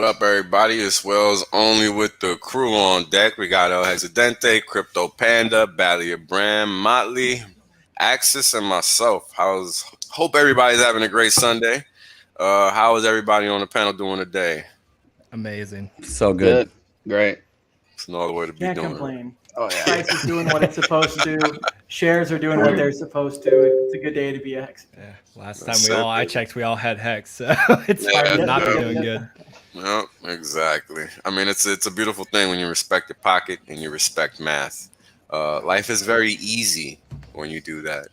What up, everybody? As well as only with the crew on deck. We got El Hexadente, Crypto Panda, BallietBran, Motley, Axis, and myself. Hope everybody's having a great Sunday. How is everybody on the panel doing today? Amazing. So good. Great. It's no other way to be doing complain. Oh, yeah. Price is doing what it's supposed to. Shares are doing what they're supposed to. It's a good day to be a Hex. Yeah. Last time I checked, we all had Hex, so it's hard to not be doing good. Yeah, exactly. I mean, it's a beautiful thing when you respect your pocket and you respect math. Life is very easy when you do that.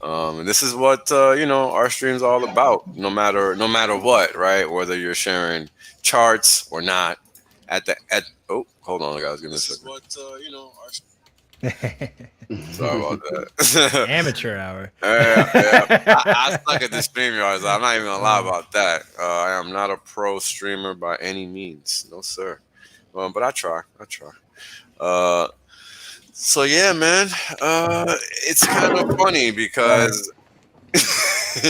And this is what our stream's all about. No matter what, right? Whether you're sharing charts or not. Oh, hold on, guys. Give me a second. Sorry about that. Amateur hour. I suck at the StreamYards. I'm not even gonna lie about that. I am not a pro streamer by any means, no sir. But I try. So yeah, man. It's kind of funny because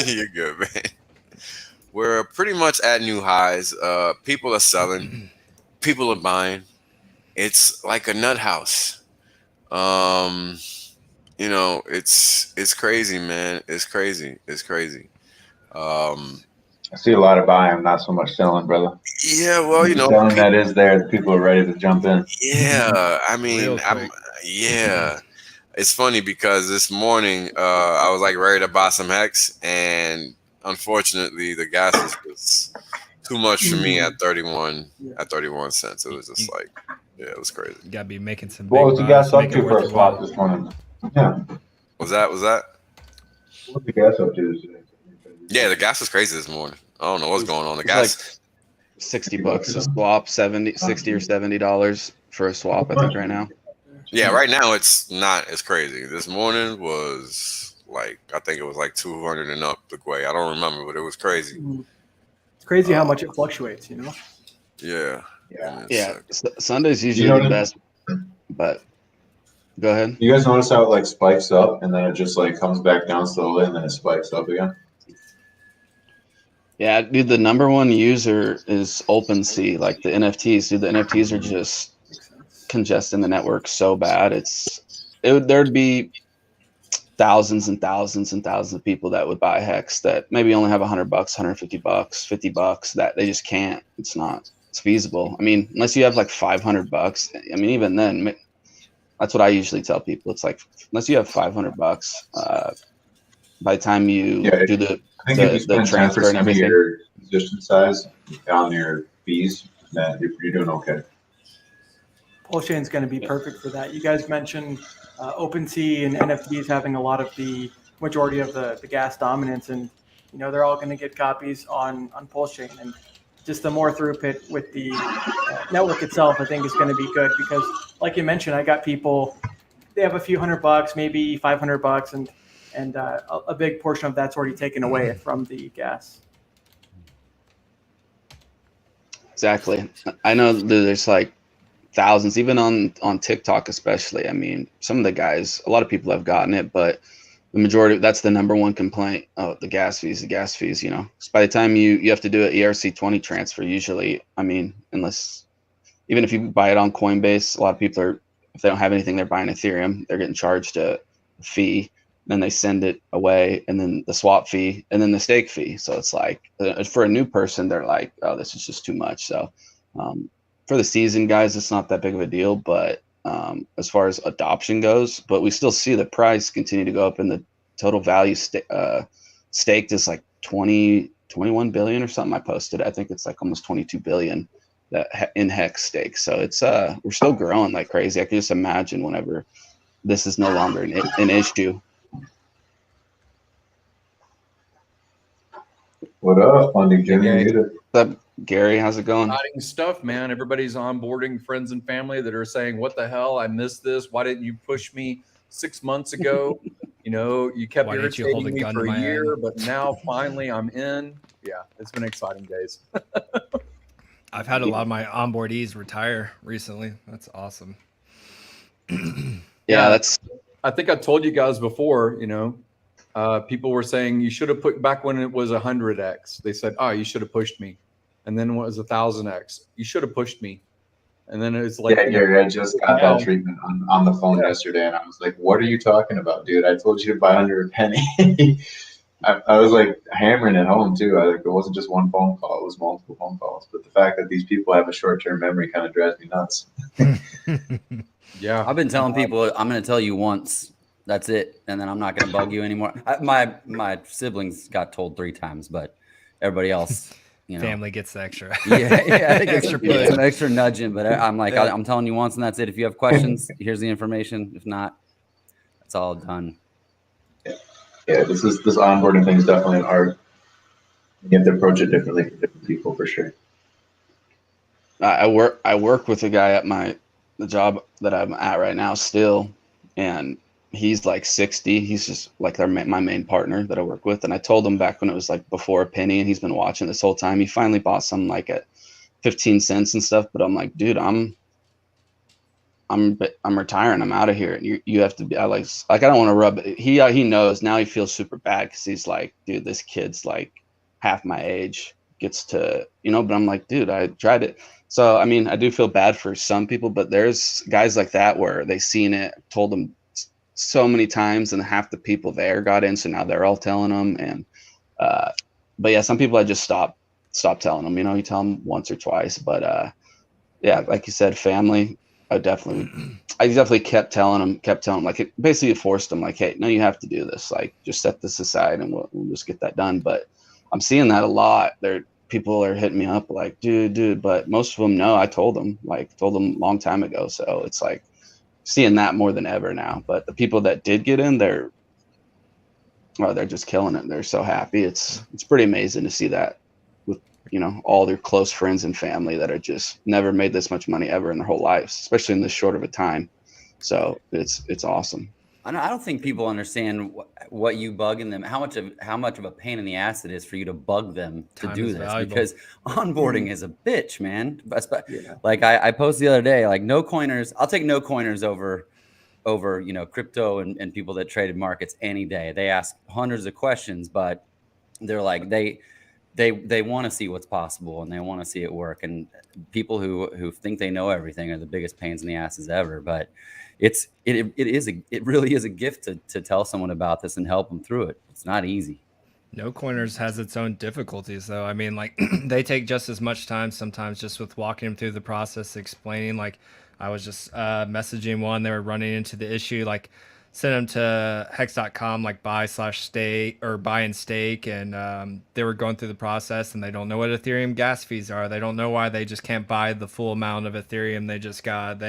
you're good, man. We're pretty much at new highs. People are selling. People are buying. It's like a nut house. It's crazy, man. It's crazy. I see a lot of buying, not so much selling, brother. Yeah, well, selling that is there. People are ready to jump in. Yeah, I mean, it's funny because this morning I was like ready to buy some Hex, and unfortunately the gas was too much for me at 31 cents. It was just like, yeah, it was crazy. You gotta be making some. What was the gas up to for a swap this morning? Yeah. Was that? What's the gas up to today? Yeah, the gas was crazy this morning. I don't know what's going on. The gas, like $60 a swap, $60 or $70 for a swap, I think, right now. Yeah, right now it's not as crazy. This morning was like, I think it was like 200 and up the way. I don't remember, but it was crazy. It's crazy how much it fluctuates, Yeah. Sunday's usually the best, but go ahead. You guys notice how it like spikes up and then it just like comes back down slowly and then it spikes up again? Yeah, dude, the number one user is OpenSea, like the NFTs. Dude, the NFTs are just congesting the network so bad. There'd be thousands and thousands and thousands of people that would buy Hex that maybe only have $100, $150, $50 that they just can't. It's feasible. I mean, unless you have like $500. I mean, even then, that's what I usually tell people. It's like, unless you have $500, by the time you do the transfer and everything, your position size on your fees, that you're doing okay. PulseChain is going to be perfect for that. You guys mentioned OpenSea and NFTs having a lot of the majority of the gas dominance, and they're all going to get copies on PulseChain, and just the more throughput with the network itself, I think is going to be good because, like you mentioned, I got people, they have a few $100, maybe $500, and a big portion of that's already taken away from the gas. Exactly. I know that there's like thousands, even on TikTok especially. I mean, some of the guys, a lot of people have gotten it, but the majority, that's the number one complaint. Oh, the gas fees. So by the time you have to do an ERC20 transfer, usually, I mean, even if you buy it on Coinbase, a lot of people are, if they don't have anything, they're buying Ethereum, they're getting charged a fee. Then they send it away, and then the swap fee, and then the stake fee. So it's like, for a new person, they're like, oh, this is just too much. So for the seasoned guys, it's not that big of a deal. But as far as adoption goes, but we still see the price continue to go up, and the total value staked is like 21 billion or something. I posted, I think it's like almost 22 billion that in Hex stake. So it's we're still growing like crazy. I can just imagine whenever this is no longer an issue. What up, Funding Jimmy? What's up, Gary? How's it going? Exciting stuff, man. Everybody's onboarding friends and family that are saying, what the hell? I missed this. Why didn't you push me 6 months ago? You kept irritating me for a year, but now finally I'm in. Yeah, it's been exciting days. I've had a lot of my onboardees retire recently. That's awesome. Yeah, I think I told you guys before, people were saying you should have put back when it was 100x. They said, oh, you should have pushed me. and then what was 1,000x? You should have pushed me. And then it's like, yeah, Gary, I just got that treatment on the phone yesterday, and I was like, "What are you talking about, dude? I told you to buy under a penny." I was like hammering it home too. It wasn't just one phone call; it was multiple phone calls. But the fact that these people have a short-term memory kind of drives me nuts. Yeah, I've been telling people I'm going to tell you once. That's it, and then I'm not going to bug you anymore. My siblings got told 3 times, but everybody else, you know, family gets the extra. yeah, extra push. Some extra nudging. But I'm like, I'm telling you once, and that's it. If you have questions, here's the information. If not, it's all done. Yeah, this onboarding thing is definitely an art. You have to approach it differently for different people, for sure. I work with a guy at the job that I'm at right now still, and he's like 60. He's just like my main partner that I work with. And I told him back when it was like before a penny, and he's been watching this whole time. He finally bought some like at 15 cents and stuff. But I'm like, dude, I'm retiring. I'm out of here. And you have to be. I don't want to rub it. He knows now. He feels super bad because he's like, dude, this kid's like half my age, gets to, but I'm like, dude, I tried it. So I mean, I do feel bad for some people, but there's guys like that where they seen it, told them so many times, and half the people there got in, so now they're all telling them. And but yeah, some people I just stop telling them. You tell them once or twice, but yeah, like you said, family. I definitely kept telling them, like, it basically forced them, like, hey, no, you have to do this, like, just set this aside and we'll just get that done. But I'm seeing that a lot. People are hitting me up like, dude, but most of them know. I told them a long time ago. So it's like seeing that more than ever now. But the people that did get in, they're just killing it. They're so happy. It's pretty amazing to see that with, all their close friends and family that are just never made this much money ever in their whole lives, especially in this short of a time. So it's awesome. I don't think people understand what you bug in them, how much of a pain in the ass it is for you to bug them to do this, valuable. Because onboarding is a bitch, man. Yeah. Like I posted the other day, like no coiners. I'll take no coiners over crypto and people that traded markets any day. They ask hundreds of questions, but they're like they want to see what's possible and they want to see it work. And people who think they know everything are the biggest pains in the asses ever. But it really is a gift to tell someone about this and help them through it. It's not easy. No coiners has its own difficulties, though. I mean, like they take just as much time sometimes just with walking them through the process, explaining. Like I was just messaging one, they were running into the issue, like sent them to hex.com, like buy/stake or buy and stake, and they were going through the process and they don't know what Ethereum gas fees are. They don't know why they just can't buy the full amount of Ethereum they just got.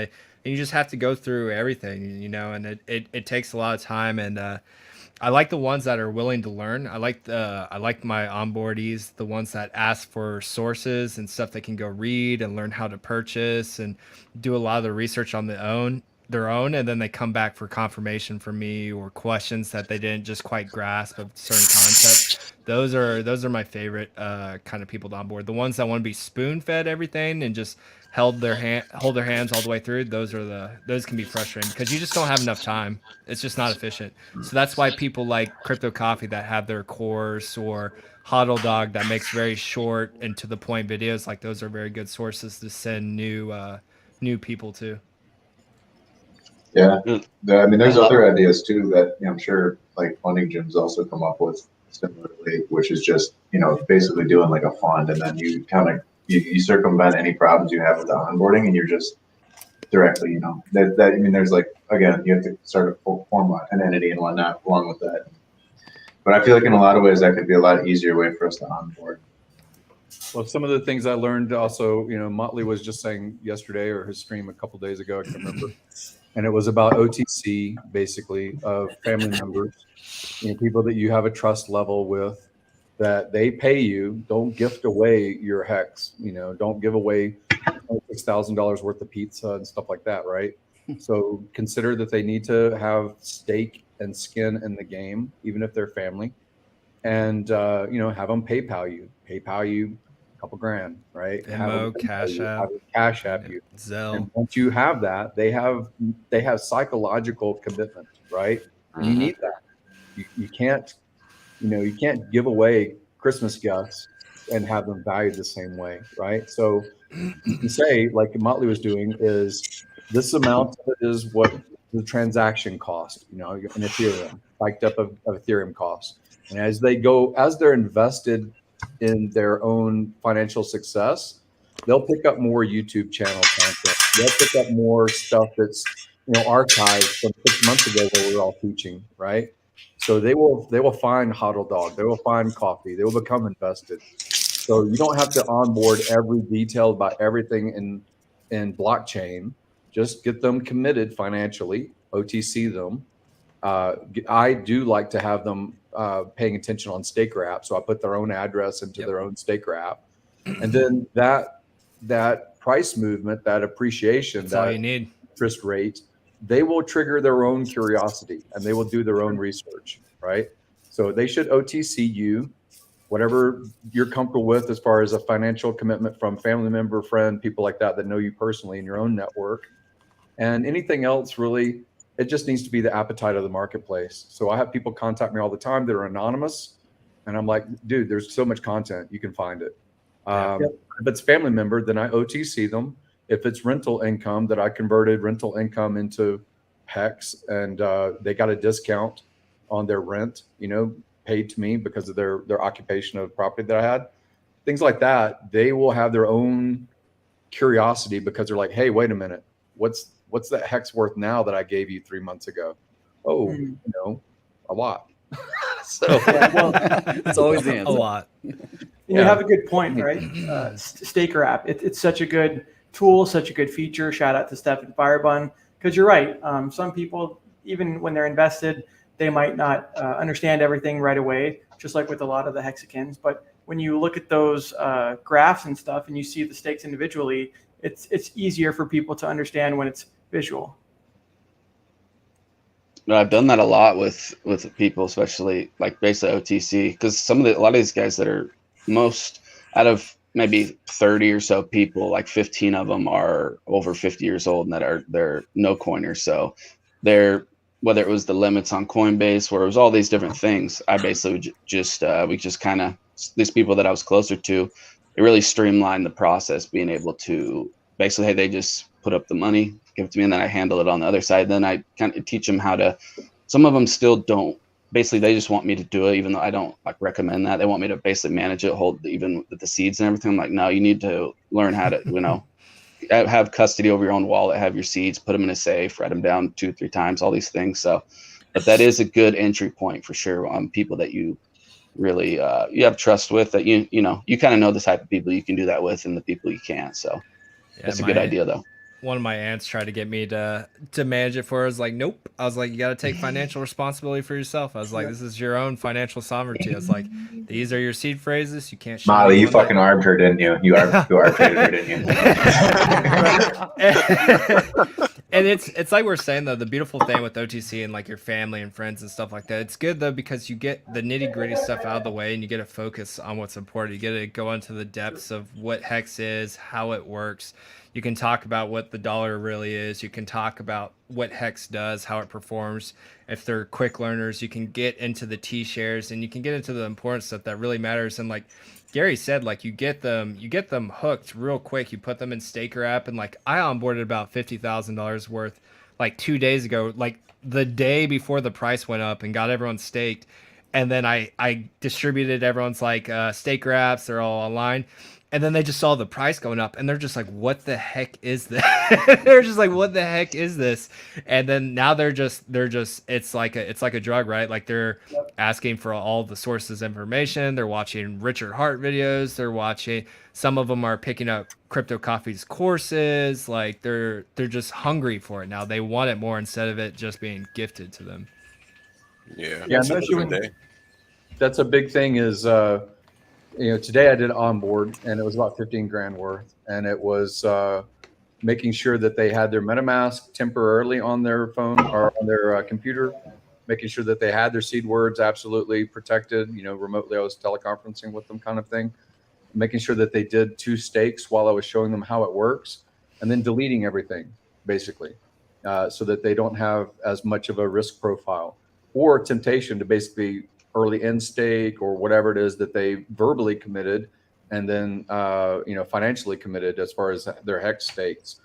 And you just have to go through everything, and it takes a lot of time. And I like the ones that are willing to learn. I like my onboardees, the ones that ask for sources and stuff they can go read and learn how to purchase and do a lot of the research on their own, and then they come back for confirmation from me or questions that they didn't just quite grasp of certain concepts. Those are my favorite kind of people to onboard. The ones that want to be spoon fed everything and just hold their hands all the way through. Those can be frustrating because you just don't have enough time. It's just not efficient. So that's why people like Crypto Coffee that have their course, or Hodl Dog that makes very short and to the point videos. Like those are very good sources to send new people to. Yeah, I mean, there's other ideas too that I'm sure like funding gyms also come up with similarly, which is just basically doing like a fund, and then you kind of you circumvent any problems you have with the onboarding, and you're just directly that I mean, there's like, again, you have to sort of form an entity and whatnot along with that. But I feel like in a lot of ways that could be a lot easier way for us to onboard. Well, some of the things I learned also, Motley was just saying yesterday or his stream a couple days ago, I can't remember. And it was about OTC, basically, of family members, people that you have a trust level with, that they pay you. Don't gift away your Hex. Don't give away $6,000 worth of pizza and stuff like that, right? So consider that they need to have stake and skin in the game, even if they're family, and have them PayPal you couple grand, right? Venmo, Cash App you. Zelle. And once you have that, they have psychological commitment, right? And you need that. You can't give away Christmas gifts and have them valued the same way, right? So you can say, like Motley was doing, is this amount is what the transaction cost, in Ethereum, spiked up of Ethereum costs. And as they're invested in their own financial success, they'll pick up more YouTube channel content. They'll pick up more stuff that's archived from 6 months ago where we were all teaching, right? So they will find Hodl Dog, they will find coffee, they will become invested. So you don't have to onboard every detail about everything in blockchain. Just get them committed financially, OTC them. I do like to have them paying attention on Staker.app, so I put their own address into their own Staker.app, and then that price movement, that appreciation, that's all you need. Interest rate, they will trigger their own curiosity and they will do their own research, right? So they should OTC you, whatever you're comfortable with as far as a financial commitment from family member, friend, people like that know you personally in your own network. And anything else, really, it just needs to be the appetite of the marketplace. So I have people contact me all the time that are anonymous, and I'm like, dude, there's so much content, you can find it. If it's family member, then I OTC them. If it's rental income, that I converted rental income into Hex, and they got a discount on their rent, paid to me because of their occupation of property that I had, things like that, they will have their own curiosity because they're like, hey, wait a minute, what's that Hex worth now that I gave you 3 months ago? Oh, a lot. So it's always the answer. A lot. You have a good point, right? Staker.app, it's such a good tool, such a good feature. Shout out to Steph and Firebun, because you're right. Some people, even when they're invested, they might not understand everything right away, just like with a lot of the hexagons. But when you look at those graphs and stuff and you see the stakes individually, it's easier for people to understand when it's visual. No, I've done that a lot with people, especially like basically OTC, because a lot of these guys that are most out of maybe 30 or so people, like 15 of them are over 50 years old and they're no coiners. So whether it was the limits on Coinbase, where it was all these different things, I basically we just kind of, these people that I was closer to, it really streamlined the process, being able to basically, hey, they just put up the money, give it to me, and then I handle it on the other side. Then I kind of teach them how to, some of them still don't, basically they just want me to do it, even though I don't like recommend that. They want me to basically manage it, hold even with the seeds and everything. I'm like, no, you need to learn how to, have custody over your own wallet, have your seeds, put them in a safe, write them down 2-3 times, all these things. So, but that is a good entry point for sure on people that you really, you have trust with, that you kind of know the type of people you can do that with and the people you can't. So that's a good idea though. One of my aunts tried to get me to manage it for her. I was like, nope. I was like, you got to take financial responsibility for yourself. I was like, this is your own financial sovereignty. I was like, these are your seed phrases. You can't. Molly, you fucking armed her, didn't you? You arbitrated her, didn't you? And it's like we're saying though, the beautiful thing with OTC and like your family and friends and stuff like that, it's good though because you get the nitty gritty stuff out of the way and you get to focus on what's important. You get to go into the depths of what Hex is, how it works. You can talk about what the dollar really is. You can talk about what Hex does, how it performs. If they're quick learners, you can get into the T-shares and you can get into the important stuff that really matters. And like Gary said, like you get them hooked real quick. You put them in Staker.app, and like I onboarded about $50,000 worth like 2 days ago, like the day before the price went up, and got everyone staked. And then I distributed everyone's like Staker apps. They're all online. And then they just saw the price going up, and they're just like, "What the heck is this?" They're just like, "What the heck is this?" And then now they're just it's like a drug, right? Like they're asking for all the sources information. They're watching Richard Hart videos. They're watching. Some of them are picking up Crypto Coffee's courses. Like they're just hungry for it now. They want it more instead of it just being gifted to them. Yeah. That's a big thing. Is today I did onboard, and it was about 15 grand worth, and it was making sure that they had their MetaMask temporarily on their phone or on their computer, making sure that they had their seed words absolutely protected, remotely. I was teleconferencing with them, kind of thing, making sure that they did 2 stakes while I was showing them how it works, and then deleting everything basically, so that they don't have as much of a risk profile or temptation to basically early end stake or whatever it is that they verbally committed and then financially committed as far as their Hex stakes.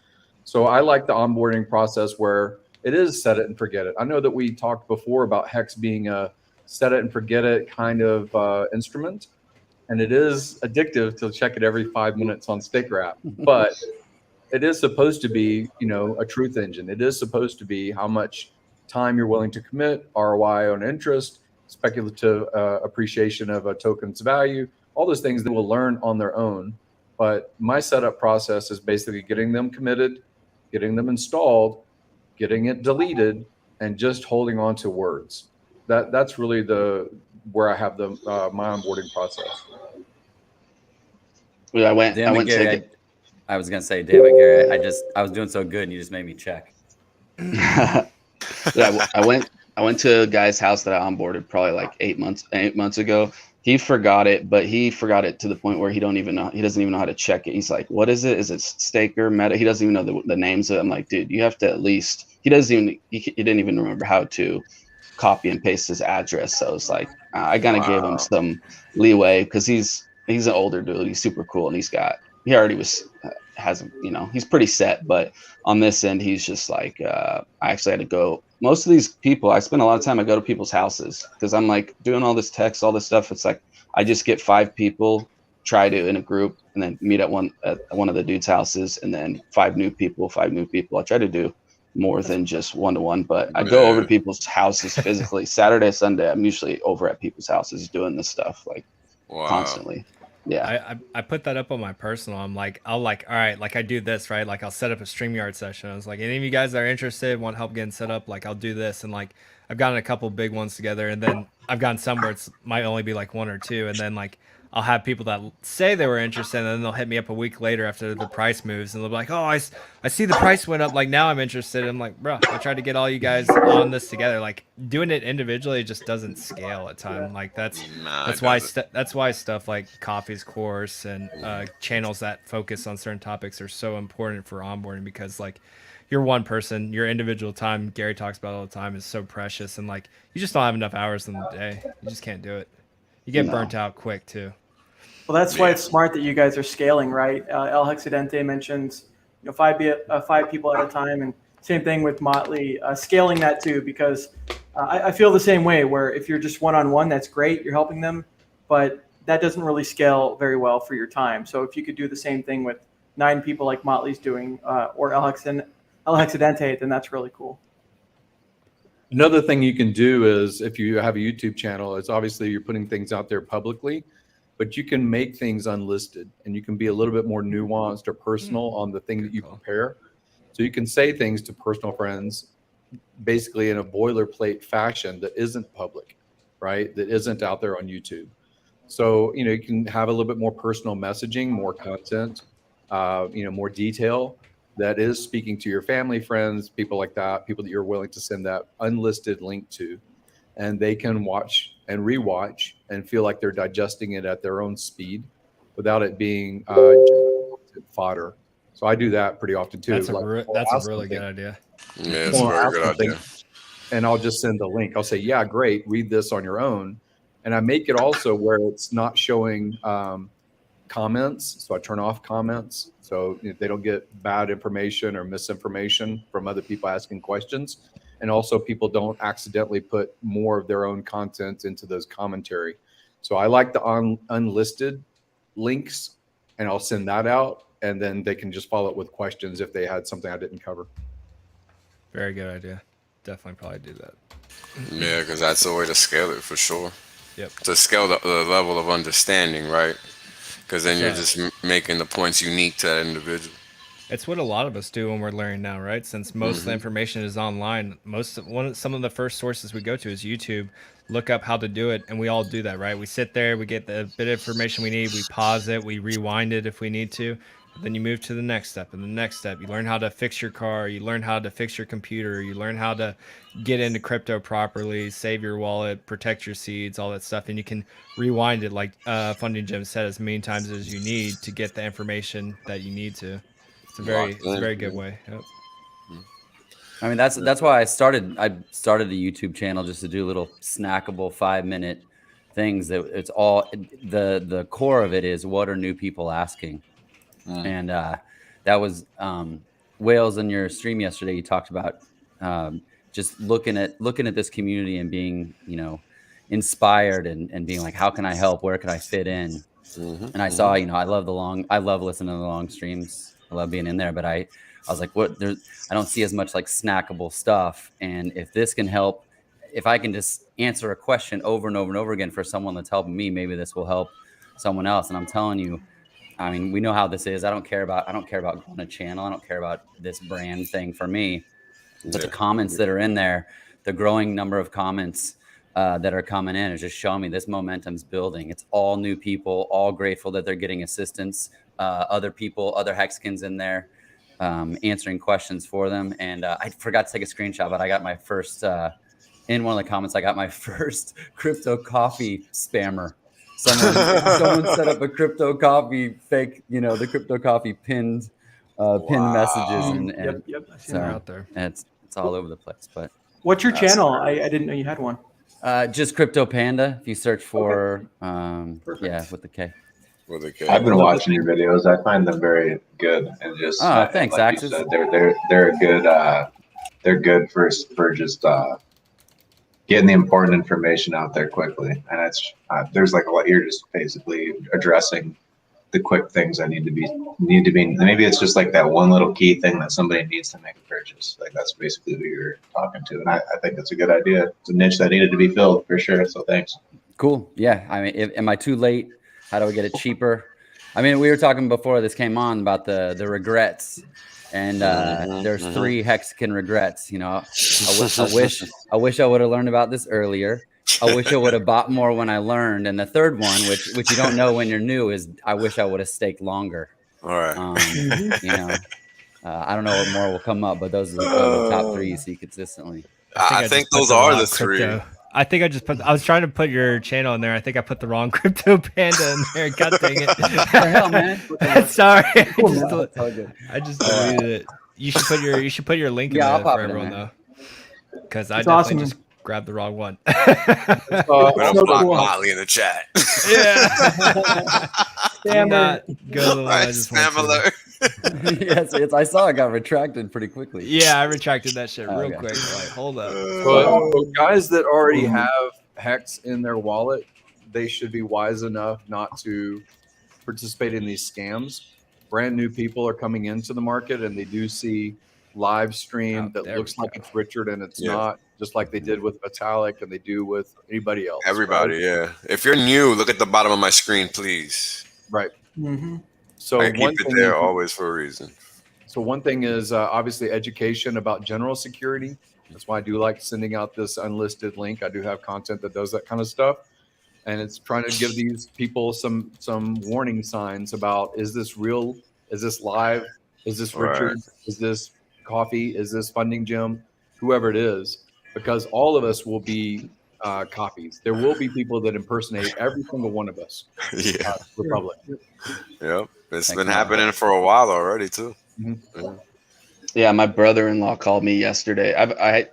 So I like the onboarding process where it is set it and forget it. I know that we talked before about Hex being a set it and forget it kind of instrument, and it is addictive to check it every 5 minutes on Staker.app. But it is supposed to be, a truth engine. It is supposed to be how much time you're willing to commit, ROI on interest, speculative appreciation of a token's value, all those things that will learn on their own. But my setup process is basically getting them committed, getting them installed, getting it deleted, and just holding on to words. That's really where I have my onboarding process. Yeah, I went Gary, I was gonna say, damn it, Gary. I was doing so good, and you just made me check. Yeah, I went to a guy's house that I onboarded probably like 8 months ago. He forgot it, but he forgot it to the point where he doesn't even know how to check it. He's like, what is it? Is it Staker, Meta? He doesn't even know the names of it. I'm like, dude, you have to at least, he didn't even remember how to copy and paste his address. So it's like, I kind of gave him some leeway because he's an older dude. He's super cool. And he already he's pretty set, but on this end, he's just like, I actually had to go. Most of these people, I spend a lot of time, I go to people's houses because I'm like doing all this text, all this stuff. It's like, I just get 5 people, try to in a group, and then meet at one of the dudes' houses, and then 5 new people. I try to do more than just one-to-one, but I go over to people's houses physically. Saturday, Sunday, I'm usually over at people's houses doing this stuff like constantly. Yeah, I put that up on my personal. All right, like I do this, right? Like I'll set up a StreamYard session. I was like, any of you guys that are interested, want help getting set up, like I'll do this. And like I've gotten a couple big ones together, and then I've gotten some where it's might only be like 1 or 2, and then like I'll have people that say they were interested, and then they'll hit me up a week later after the price moves, and they'll be like, oh, I see the price went up, like now I'm interested. I'm like, bro, I tried to get all you guys on this together. Like doing it individually just doesn't scale at time. Like that's why stuff like Coffee's course and channels that focus on certain topics are so important for onboarding, because like you're one person, your individual time, Gary talks about all the time, is so precious, and like you just don't have enough hours in the day. You just can't do it. You get burnt out quick too. Well, that's why it's smart that you guys are scaling, right? El Hexidente mentions, 5 people at a time, and same thing with Motley, scaling that too, because I feel the same way. Where if you're just one-on-one, that's great, you're helping them, but that doesn't really scale very well for your time. So if you could do the same thing with 9 people like Motley's doing, or El Hexidente, then that's really cool. Another thing you can do is, if you have a YouTube channel, is obviously you're putting things out there publicly, but you can make things unlisted, and you can be a little bit more nuanced or personal on the thing that you prepare. So you can say things to personal friends basically in a boilerplate fashion that isn't public, right? That isn't out there on YouTube. So, you can have a little bit more personal messaging, more content, more detail that is speaking to your family, friends, people like that, people that you're willing to send that unlisted link to, and they can watch and rewatch and feel like they're digesting it at their own speed without it being fodder. So I do that pretty often too. That's a really good idea. Yeah, it's a very good idea. And I'll just send the link. I'll say, yeah, great, read this on your own. And I make it also where it's not showing comments. So I turn off comments so they don't get bad information or misinformation from other people asking questions. And also people don't accidentally put more of their own content into those commentary. So I like the unlisted links, and I'll send that out, and then they can just follow up with questions if they had something I didn't cover. Very good idea. Definitely probably do that. Yeah, because that's the way to scale it for sure. Yep. To scale the level of understanding, right? Because then you're just making the points unique to that individual. It's what a lot of us do when we're learning now, right? Since most of the information is online, some of the first sources we go to is YouTube. Look up how to do it, and we all do that, right? We sit there, we get the bit of information we need, we pause it, we rewind it if we need to. Then you move to the next step, and the next step. You learn how to fix your car, you learn how to fix your computer, you learn how to get into crypto properly, save your wallet, protect your seeds, all that stuff. And you can rewind it, like Funding Jim said, as many times as you need to get the information that you need to. It's a very good way. Yep. I mean, that's why I started a YouTube channel, just to do little snackable 5-minute things that it's all the core of it is what are new people asking, and that was Wales in your stream yesterday. You talked about just looking at this community and being inspired and being like, how can I help? Where can I fit in? And I saw, I love listening to the long streams. I love being in there, but I was like, I don't see as much like snackable stuff. And if this can help, if I can just answer a question over and over and over again for someone that's helping me, maybe this will help someone else. And I'm telling you, I mean, we know how this is. I don't care about growing a channel. I don't care about this brand thing for me. But the comments that are in there, the growing number of comments that are coming in is just showing me this momentum's building. It's all new people, all grateful that they're getting assistance. Other people, other Hexkins in there answering questions for them. And I forgot to take a screenshot, but I got my first, in one of the comments, I got my first crypto coffee spammer. Someone set up a crypto coffee fake, the crypto coffee pinned messages. And yep. I see so that out there. It's all over the place. But what's your channel? I didn't know you had one. Just Crypto Panda. If you search for, with the K. I've been watching your videos. I find them very good, and just thanks, like Axis. you said, they're good. They're good for just getting the important information out there quickly. And it's there's like a lot. You're just basically addressing the quick things that need to be. Maybe it's just like that one little key thing that somebody needs to make a purchase. Like that's basically who you're talking to, and I think it's a good idea. It's a niche that needed to be filled for sure. So thanks. Cool. Yeah. I mean, am I too late? How do I get it cheaper? I mean, we were talking before this came on about the regrets, and there's 3 Hexagon regrets. I wish I would have learned about this earlier. I wish I would have bought more when I learned. And the third one, which you don't know when you're new, is I wish I would have staked longer. All right. I don't know what more will come up, but those are the top 3 you see consistently. I think those are the 3. I think I was trying to put your channel in there. I think I put the wrong Crypto Panda in there. God dang it. What the hell, man? Sorry. Good. I just deleted it. You should put your link in there for everyone though. Because I definitely just grabbed the wrong one. Block Motley in the chat. Yeah. Damn not go to the line. Spam alert. Yes, I saw it got retracted pretty quickly. Yeah, I retracted that shit real quick. Like, hold up. But guys that already have Hex in their wallet, they should be wise enough not to participate in these scams. Brand new people are coming into the market and they do see live stream that looks like it's Richard and it's not, just like they did with Vitalik and they do with anybody else. Everybody, yeah. If you're new, look at the bottom of my screen, please. Right. Mm-hmm. So I keep it there always for a reason. So one thing is obviously education about general security. That's why I do like sending out this unlisted link. I do have content that does that kind of stuff. And it's trying to give these people some warning signs about, is this real? Is this live? Is this Richard? Right. Is this Coffee? Is this Funding Jim? Whoever it is, because all of us will be copies. There will be people that impersonate every single one of us. Yeah. Republic. Yep. It's been happening for a while already too. Mm-hmm. Yeah, my brother-in-law called me yesterday. I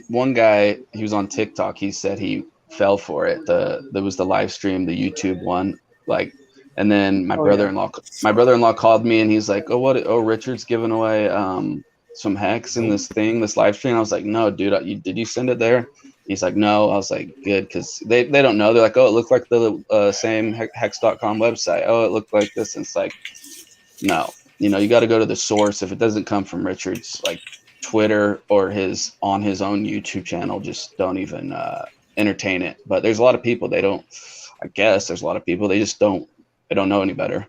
one guy, he was on TikTok. He said he fell for it. There was the live stream, the YouTube one, like, and then my brother-in-law called me and he's like, "Oh, Richard's giving away some Hex in this live stream." I was like, "No, dude, did you send it there?" He's like, "No." I was like, "Good," because they don't know. They're like, "Oh, it looked like the same Hex.com website. Oh, it looked like this." And it's like, no, you got to go to the source. If it doesn't come from Richard's like Twitter or on his own YouTube channel, just don't even entertain it. But there's a lot of people they just don't know any better.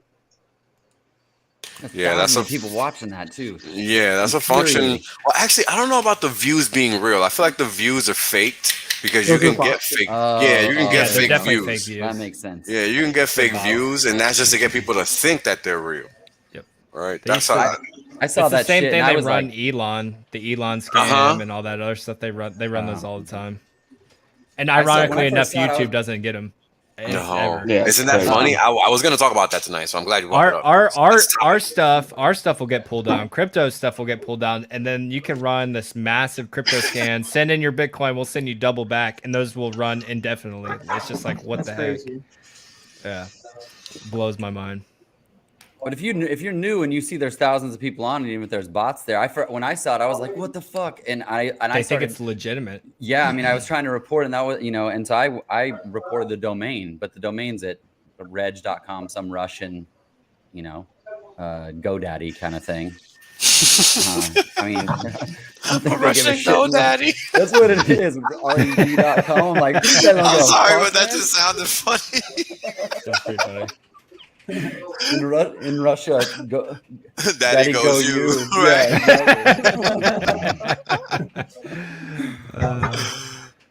Yeah, that's people watching that too. Yeah, that's a function. Well, actually, I don't know about the views being real. I feel like the views are faked because you can get fake. You can get fake views. That makes sense. Yeah, you can get fake views, and that's just to get people to think that they're real. Yep. Right. That's how I saw that. The same shit, thing and they run the Elon scam and all that other stuff. They run those all the time. And ironically enough, YouTube doesn't get them. No, Yeah, isn't that funny? I was going to talk about that tonight, so I'm glad you brought it up. Our stuff will get pulled down. Crypto stuff will get pulled down, and then you can run this massive crypto scan. Send in your Bitcoin, we'll send you double back, and those will run indefinitely. It's just like what the heck? Yeah, blows my mind. But if you're new and you see there's thousands of people on it, even if there's bots there, when I saw it, I was like, what the fuck? And I think it's legitimate. Yeah, I mean, I was trying to report, and that was, and so I reported the domain, but the domain's at reg.com, some Russian, GoDaddy kind of thing. I mean, Russian GoDaddy. That's what it is. Reg.com. Like, I'm sorry, but that just sounded funny. That's pretty funny. In Russia, Daddy goes you. Right. Yeah,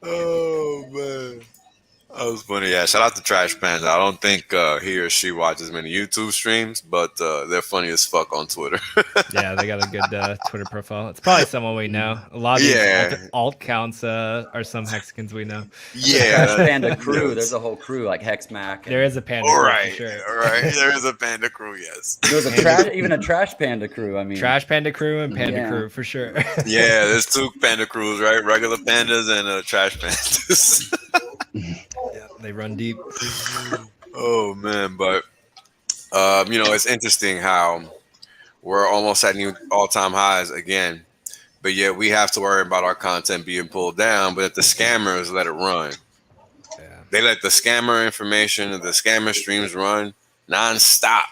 oh man, that was funny. Yeah, shout out to Trash Panda. I don't think he or she watches many YouTube streams, but they're funny as fuck on Twitter. Yeah, they got a good Twitter profile. It's probably someone we know. A lot of these alt accounts are some Hexicans we know. Yeah, Trash Panda crew. Yes. There's a whole crew like Hex Mac. There is a Panda crew for sure. All right, there is a Panda crew. Yes, there's even a Trash Panda crew. I mean, Trash Panda crew and Panda crew for sure. Yeah, there's two Panda crews, right? Regular pandas and Trash Pandas. Yeah, they run deep. Oh man, but it's interesting how we're almost at new all-time highs again, but yet we have to worry about our content being pulled down. But if the scammers let it run, they let the scammer information and the scammer streams run non-stop.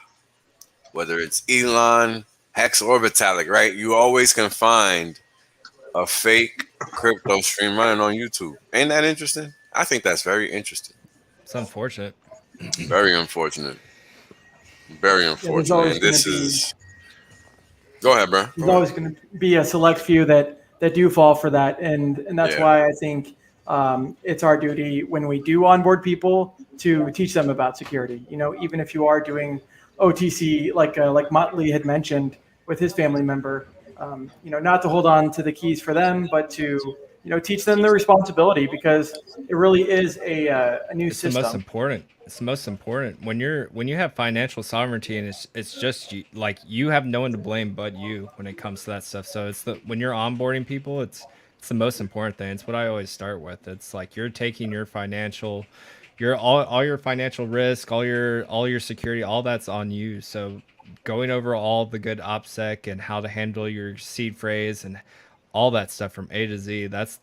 Whether it's Elon, Hex, or Vitalik, right? You always can find a fake crypto stream running on YouTube. Ain't that interesting? I think that's very interesting. It's unfortunate. Very unfortunate. Very unfortunate. And this is. Go ahead, bro. There's always going to be a select few that do fall for that, and that's why I think it's our duty when we do onboard people to teach them about security. Even if you are doing OTC, like Motley had mentioned with his family member, not to hold on to the keys for them, but to teach them the responsibility, because it really is a new system. The most important. It's the most important when you have financial sovereignty, and it's just like you have no one to blame but you when it comes to that stuff. So when you're onboarding people, it's the most important thing. It's what I always start with. It's like you're taking your financial, all your financial risk, all your security, all that's on you. So going over all the good Opsec and how to handle your seed phrase and all that stuff from A to Z, that's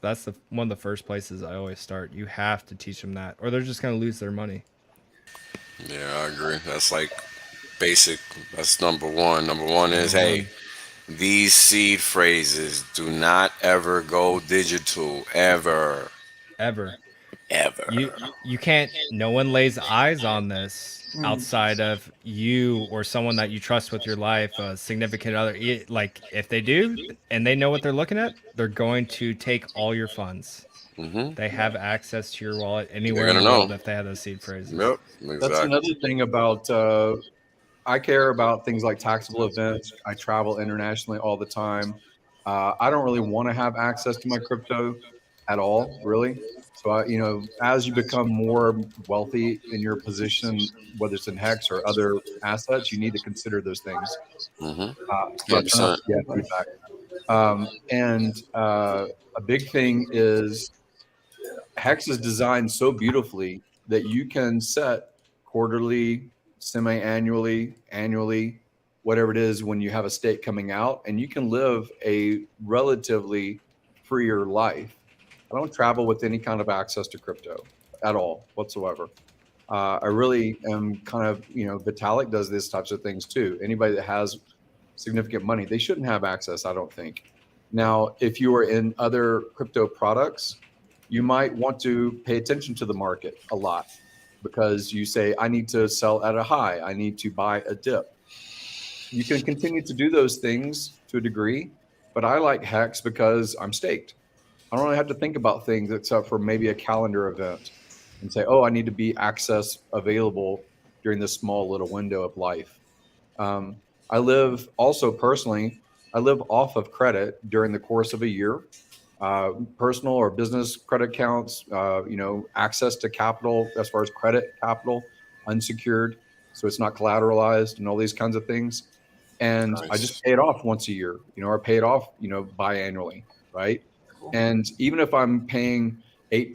one of the first places I always start. You have to teach them that, or they're just going to lose their money. Yeah, I agree. That's like basic. That's number one. Number one is, hey, these seed phrases do not ever go digital, ever. You can't. No one lays eyes on this outside of you or someone that you trust with your life, a significant other. Like if they do and they know what they're looking at, they're going to take all your funds. Mm-hmm. They have access to your wallet anywhere in the world if they have those seed phrases. Yep, exactly. That's another thing about. I care about things like taxable events. I travel internationally all the time. I don't really want to have access to my crypto at all, really. So, as you become more wealthy in your position, whether it's in Hex or other assets, you need to consider those things. Mm-hmm. And a big thing is Hex is designed so beautifully that you can set quarterly, semi-annually, annually, whatever it is when you have a stake coming out, and you can live a relatively freer life. I don't travel with any kind of access to crypto at all whatsoever. I really am kind of, Vitalik does these types of things too. Anybody that has significant money, they shouldn't have access, I don't think. Now, if you are in other crypto products, you might want to pay attention to the market a lot, because you say, I need to sell at a high, I need to buy a dip. You can continue to do those things to a degree, but I like Hex because I'm staked. I don't really have to think about things except for maybe a calendar event and say, oh, I need to be access available during this small little window of life. I live also personally, I live off of credit during the course of a year. personal or business credit accounts, access to capital as far as credit capital, unsecured, so it's not collateralized and all these kinds of things. And I just pay it off once a year, or pay it off, biannually, right? Cool. And even if I'm paying 8%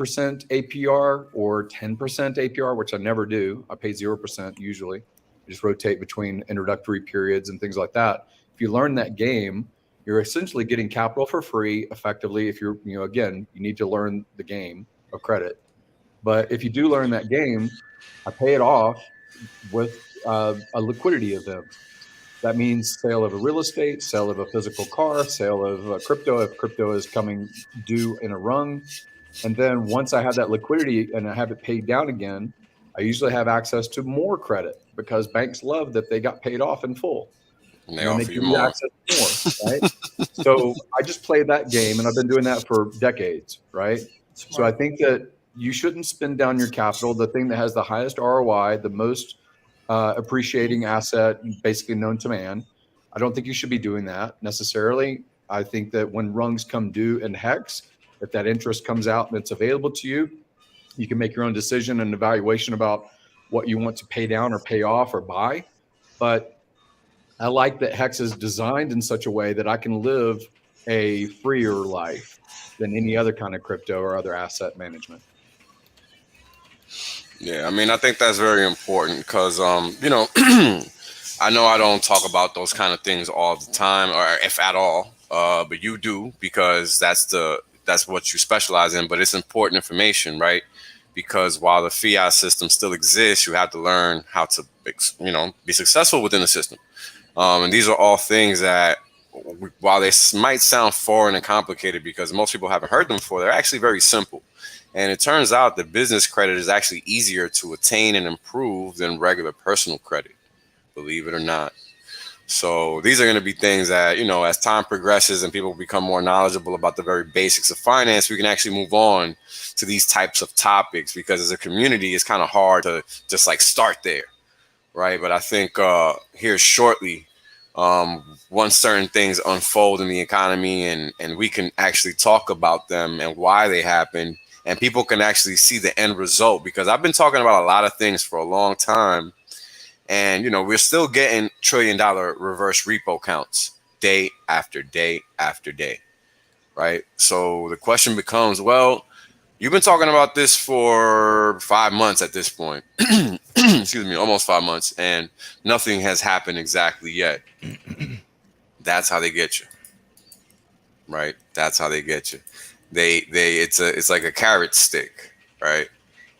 APR or 10% APR, which I never do, I pay 0% usually. I just rotate between introductory periods and things like that. If you learn that game, you're essentially getting capital for free effectively. If you're, again, you need to learn the game of credit. But if you do learn that game, I pay it off with a liquidity event. That means sale of a real estate, sale of a physical car, sale of crypto if crypto is coming due in a rung. And then once I have that liquidity and I have it paid down again, I usually have access to more credit because banks love that they got paid off in full. And they offer you more. Access to more, right? So I just play that game, and I've been doing that for decades, right? Smart. So I think that you shouldn't spend down your capital. The thing that has the highest ROI, the most appreciating asset basically known to man, I don't think you should be doing that necessarily. I think that when rungs come due in Hex, if that interest comes out and it's available to you, you can make your own decision and evaluation about what you want to pay down or pay off or buy. But I like that Hex is designed in such a way that I can live a freer life than any other kind of crypto or other asset management. Yeah, I mean, I think that's very important because, I know I don't talk about those kind of things all the time, or if at all, but you do, because that's what you specialize in. But it's important information, right? Because while the fiat system still exists, you have to learn how to, be successful within the system. And these are all things that, while they might sound foreign and complicated because most people haven't heard them before, they're actually very simple. And it turns out that business credit is actually easier to attain and improve than regular personal credit, believe it or not. So these are going to be things that, as time progresses and people become more knowledgeable about the very basics of finance, we can actually move on to these types of topics, because as a community, it's kind of hard to just start there, right? But I think here shortly, once certain things unfold in the economy and we can actually talk about them and why they happen, and people can actually see the end result, because I've been talking about a lot of things for a long time. And, we're still getting $1 trillion reverse repo counts day after day after day. Right. So the question becomes, well, you've been talking about this for 5 months at this point. Excuse me, almost 5 months. And nothing has happened exactly yet. That's how they get you. Right. That's how they get you. It's like a carrot stick, right?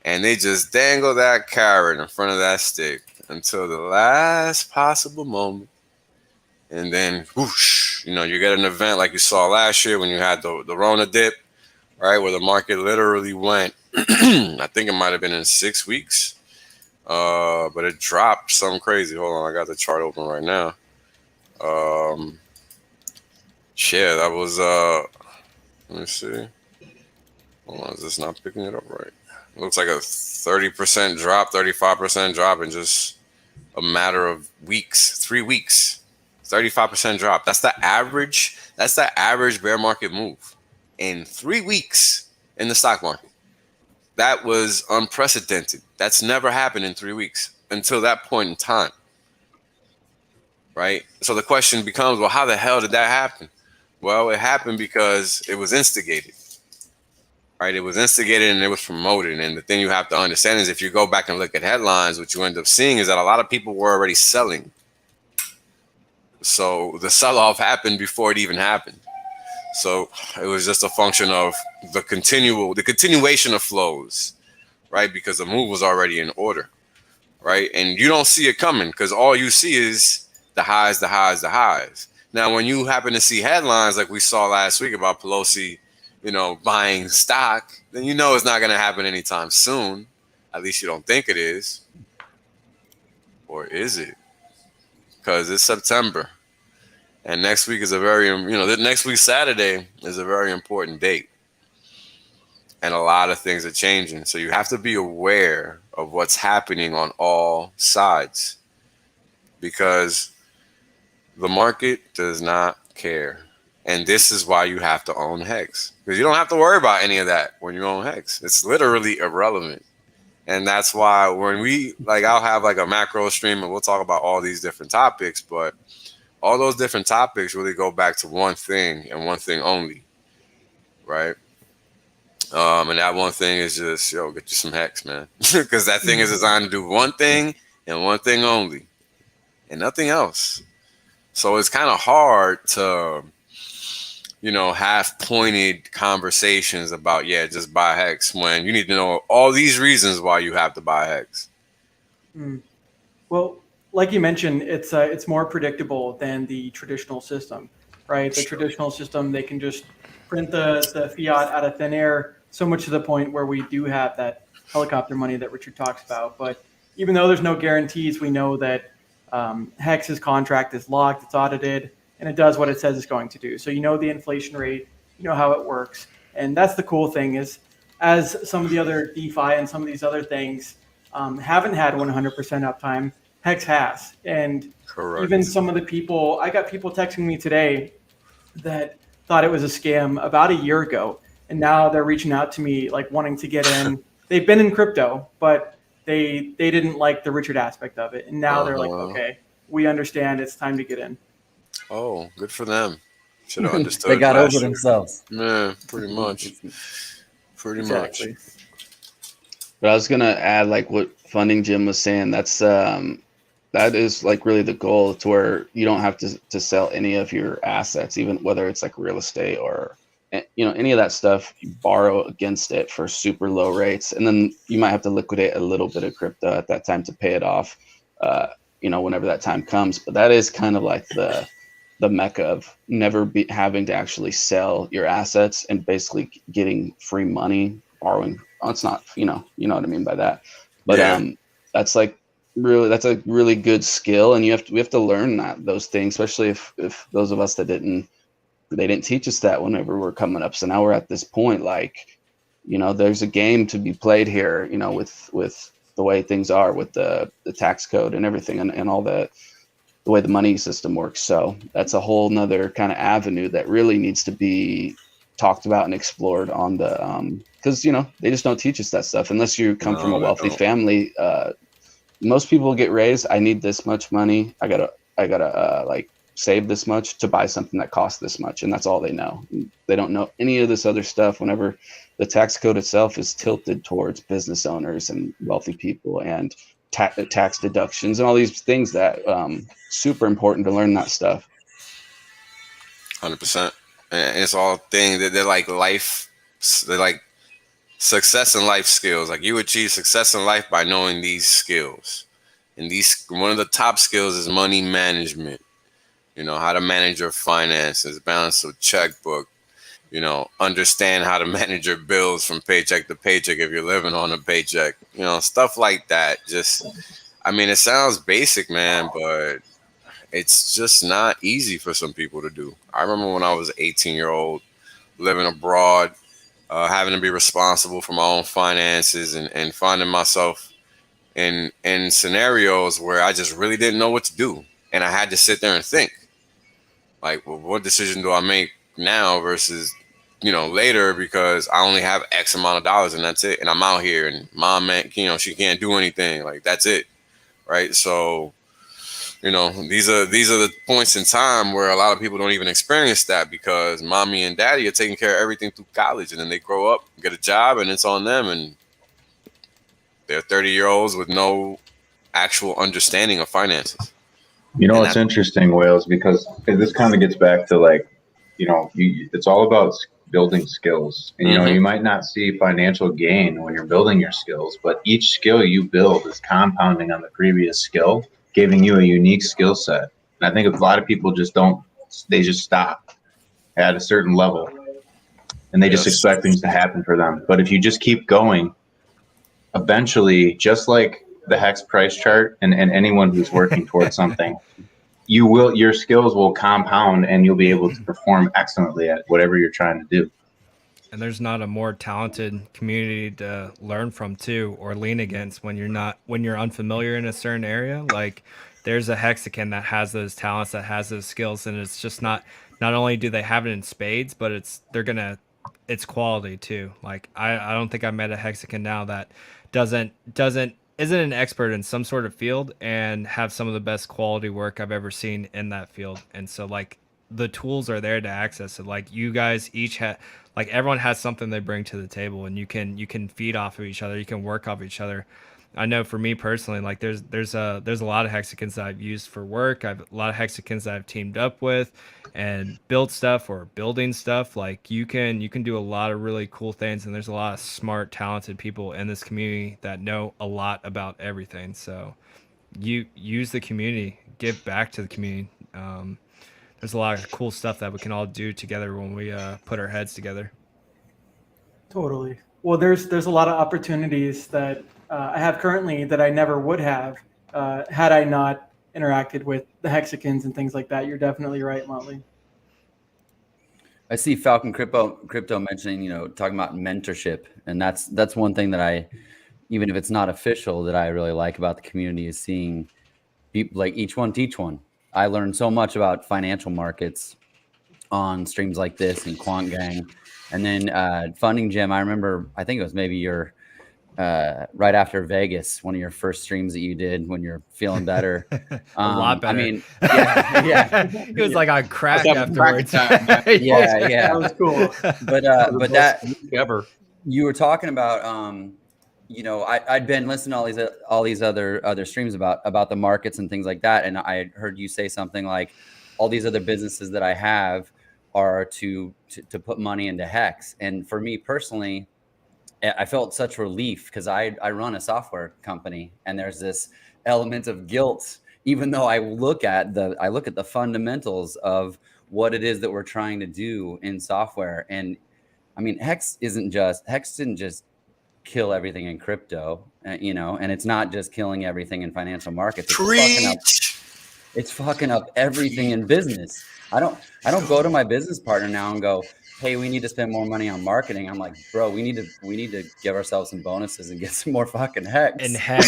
And they just dangle that carrot in front of that stick until the last possible moment. And then whoosh, you get an event like you saw last year when you had the Rona dip, right? Where the market literally went, I think it might have been in 6 weeks. But it dropped something crazy. Hold on, I got the chart open right now. Yeah, that was let me see. Hold on, is this not picking it up right? It looks like a 30% drop, 35% drop in just a matter of weeks, 3 weeks. 35% drop. That's the average. That's the average bear market move in 3 weeks in the stock market. That was unprecedented. That's never happened in 3 weeks until that point in time. Right? So the question becomes, well, how the hell did that happen? Well, it happened because it was instigated, right? It was instigated and it was promoted. And the thing you have to understand is if you go back and look at headlines, what you end up seeing is that a lot of people were already selling. So the sell-off happened before it even happened. So it was just a function of the continuation of flows, right? Because the move was already in order, right? And you don't see it coming because all you see is the highs, the highs, the highs. Now, when you happen to see headlines like we saw last week about Pelosi, buying stock, then it's not going to happen anytime soon. At least you don't think it is. Or is it? Because it's September. And next week is next week, Saturday, is a very important date. And a lot of things are changing. So you have to be aware of what's happening on all sides. Because the market does not care. And this is why you have to own Hex, because you don't have to worry about any of that when you own Hex. It's literally irrelevant. And that's why when we, like, I'll have like a macro stream and we'll talk about all these different topics, but all those different topics really go back to one thing and one thing only, right? And that one thing is just, yo, get you some Hex, man. Because that thing is designed to do one thing and one thing only and nothing else. So it's kind of hard to, you know, have pointed conversations about, yeah, just buy Hex, when you need to know all these reasons why you have to buy Hex. Well, like you mentioned, it's more predictable than the traditional system, right? The traditional system, they can just print the fiat out of thin air, so much to the point where we do have that helicopter money that Richard talks about. But even though there's no guarantees, we know that Hex's contract is locked, it's audited, and it does what it says it's going to do. So you know the inflation rate, you know how it works. And that's the cool thing, is as some of the other DeFi and some of these other things haven't had 100% uptime, Hex has. And Correct. Even some of the people, I got people texting me today that thought it was a scam about a year ago. And now they're reaching out to me, like, wanting to get in. They've been in crypto, but they didn't like the Richard aspect of it. And now they're like, okay, we understand, it's time to get in. Oh, good for them. Should have understood. They got over themselves. Yeah, pretty much. Pretty much. But I was gonna add, like what Funding Jim was saying, that's that is like really the goal, to where you don't have to sell any of your assets, even whether it's like real estate or, you know, any of that stuff. You borrow against it for super low rates, and then you might have to liquidate a little bit of crypto at that time to pay it off, you know, whenever that time comes. But that is kind of like the mecca of never having to actually sell your assets and basically getting free money, borrowing. Oh, it's not, you know what I mean by that. But that's like that's a really good skill, and we have to learn those things, especially if those of us that they didn't teach us that whenever we're coming up. So now we're at this point, like, you know, there's a game to be played here, you know, with the way things are with the tax code and everything, and all that, the way the money system works. So that's a whole nother kind of avenue that really needs to be talked about and explored on the because, you know, they just don't teach us that stuff unless you come from a wealthy family. Most people get raised, I need this much money, I gotta like save this much to buy something that costs this much, and that's all they know. They don't know any of this other stuff, whenever the tax code itself is tilted towards business owners and wealthy people, and tax deductions and all these things that super important to learn that stuff. 100%. And it's all things that they're like success and life skills. Like, you achieve success in life by knowing these skills. And one of the top skills is money management. You know, how to manage your finances, balance a checkbook, you know, understand how to manage your bills from paycheck to paycheck if you're living on a paycheck, you know, stuff like that. Just, I mean, it sounds basic, man, but it's just not easy for some people to do. I remember when I was an 18-year-old living abroad, having to be responsible for my own finances, and finding myself in scenarios where I just really didn't know what to do. And I had to sit there and think, like, well, what decision do I make now versus, you know, later, because I only have X amount of dollars and that's it. And I'm out here, and mom, man, you know, she can't do anything. Like, that's it. Right. So, you know, these are the points in time where a lot of people don't even experience that, because mommy and daddy are taking care of everything through college, and then they grow up, get a job, and it's on them, and they're 30-year-olds with no actual understanding of finances. You know, it's interesting, Wales, because this kind of gets back to, like, you know, it's all about building skills. And, you know, you might not see financial gain when you're building your skills, but each skill you build is compounding on the previous skill, giving you a unique skill set. And I think a lot of people just stop at a certain level, and they just expect things to happen for them. But if you just keep going, eventually, just like the Hex price chart and anyone who's working towards something, your skills will compound, and you'll be able to perform excellently at whatever you're trying to do. And there's not a more talented community to learn from too, or lean against when you're unfamiliar in a certain area. Like, there's a Hexagon that has those talents, that has those skills, and it's just not not only do they have it in spades, but it's quality too. Like I don't think I met a Hexagon now that isn't an expert in some sort of field and have some of the best quality work I've ever seen in that field. And so like the tools are there to access it. Like you guys each have, like everyone has something they bring to the table, and you can feed off of each other. You can work off each other. I know for me personally, like there's a lot of hexagons that I've used for work. I've a lot of hexagons that I've teamed up with and built stuff or building stuff. Like you can do a lot of really cool things, and there's a lot of smart, talented people in this community that know a lot about everything. So you use the community, give back to the community. There's a lot of cool stuff that we can all do together when we put our heads together. Totally. Well, there's a lot of opportunities that I have currently that I never would have had I not interacted with the hexagons and things like that. You're definitely right, Motley. I see Falcon Crypto mentioning, talking about mentorship, and that's one thing that I, even if it's not official, that I really like about the community is seeing people like each one teach one. I learned so much about financial markets on streams like this and Quant Gang. And then Funding Gym, I remember, I think it was maybe your right after Vegas, one of your first streams that you did when you're feeling better. A lot better. I mean, yeah. It was like on crack afterwards. Yeah. That was cool. But that ever. You were talking about, I'd been listening to all these other streams about the markets and things like that, and I heard you say something like, all these other businesses that I have are to put money into Hex. And for me personally, I felt such relief because I run a software company, and there's this element of guilt, even though I look at the fundamentals of what it is that we're trying to do in software. And I mean, Hex didn't just kill everything in crypto, and it's not just killing everything in financial markets. It's fucking up everything in business. I don't go to my business partner now and go, hey, we need to spend more money on marketing. I'm like, bro, we need to give ourselves some bonuses and get some more fucking Hex. And Hex.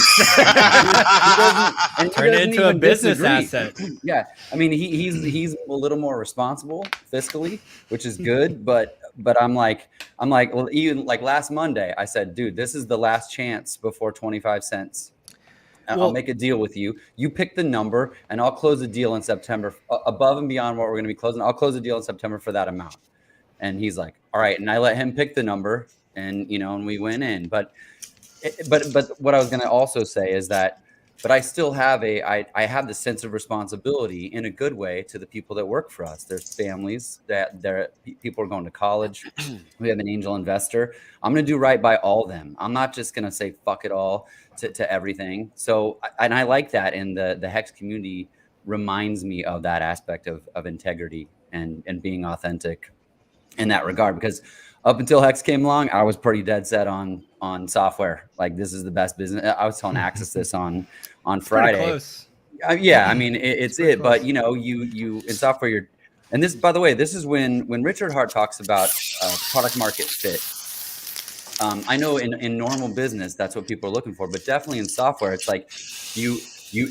Turn it into a business asset. Yeah. I mean, he's a little more responsible fiscally, which is good, but I'm like, well, even like last Monday, I said, dude, this is the last chance before 25 cents. I'll make a deal with you. You pick the number, and I'll close the deal in September above and beyond what we're going to be closing. I'll close the deal in September for that amount. And he's like, all right. And I let him pick the number, and and we went in. But what I was going to also say is that, but I still have I have the sense of responsibility in a good way to the people that work for us. There's families people are going to college. We have an angel investor. I'm going to do right by all of them. I'm not just going to say fuck it all to everything. So, and I like that. And the Hex community reminds me of that aspect of integrity and being authentic in that regard, because up until Hex came along, I was pretty dead set on software. Like, this is the best business. I was telling Axis this on Friday. Close. Yeah, I mean, it's it. Close. But you in software, and this, by the way, this is when Richard Hart talks about product market fit. I know in normal business, that's what people are looking for, but definitely in software, it's like you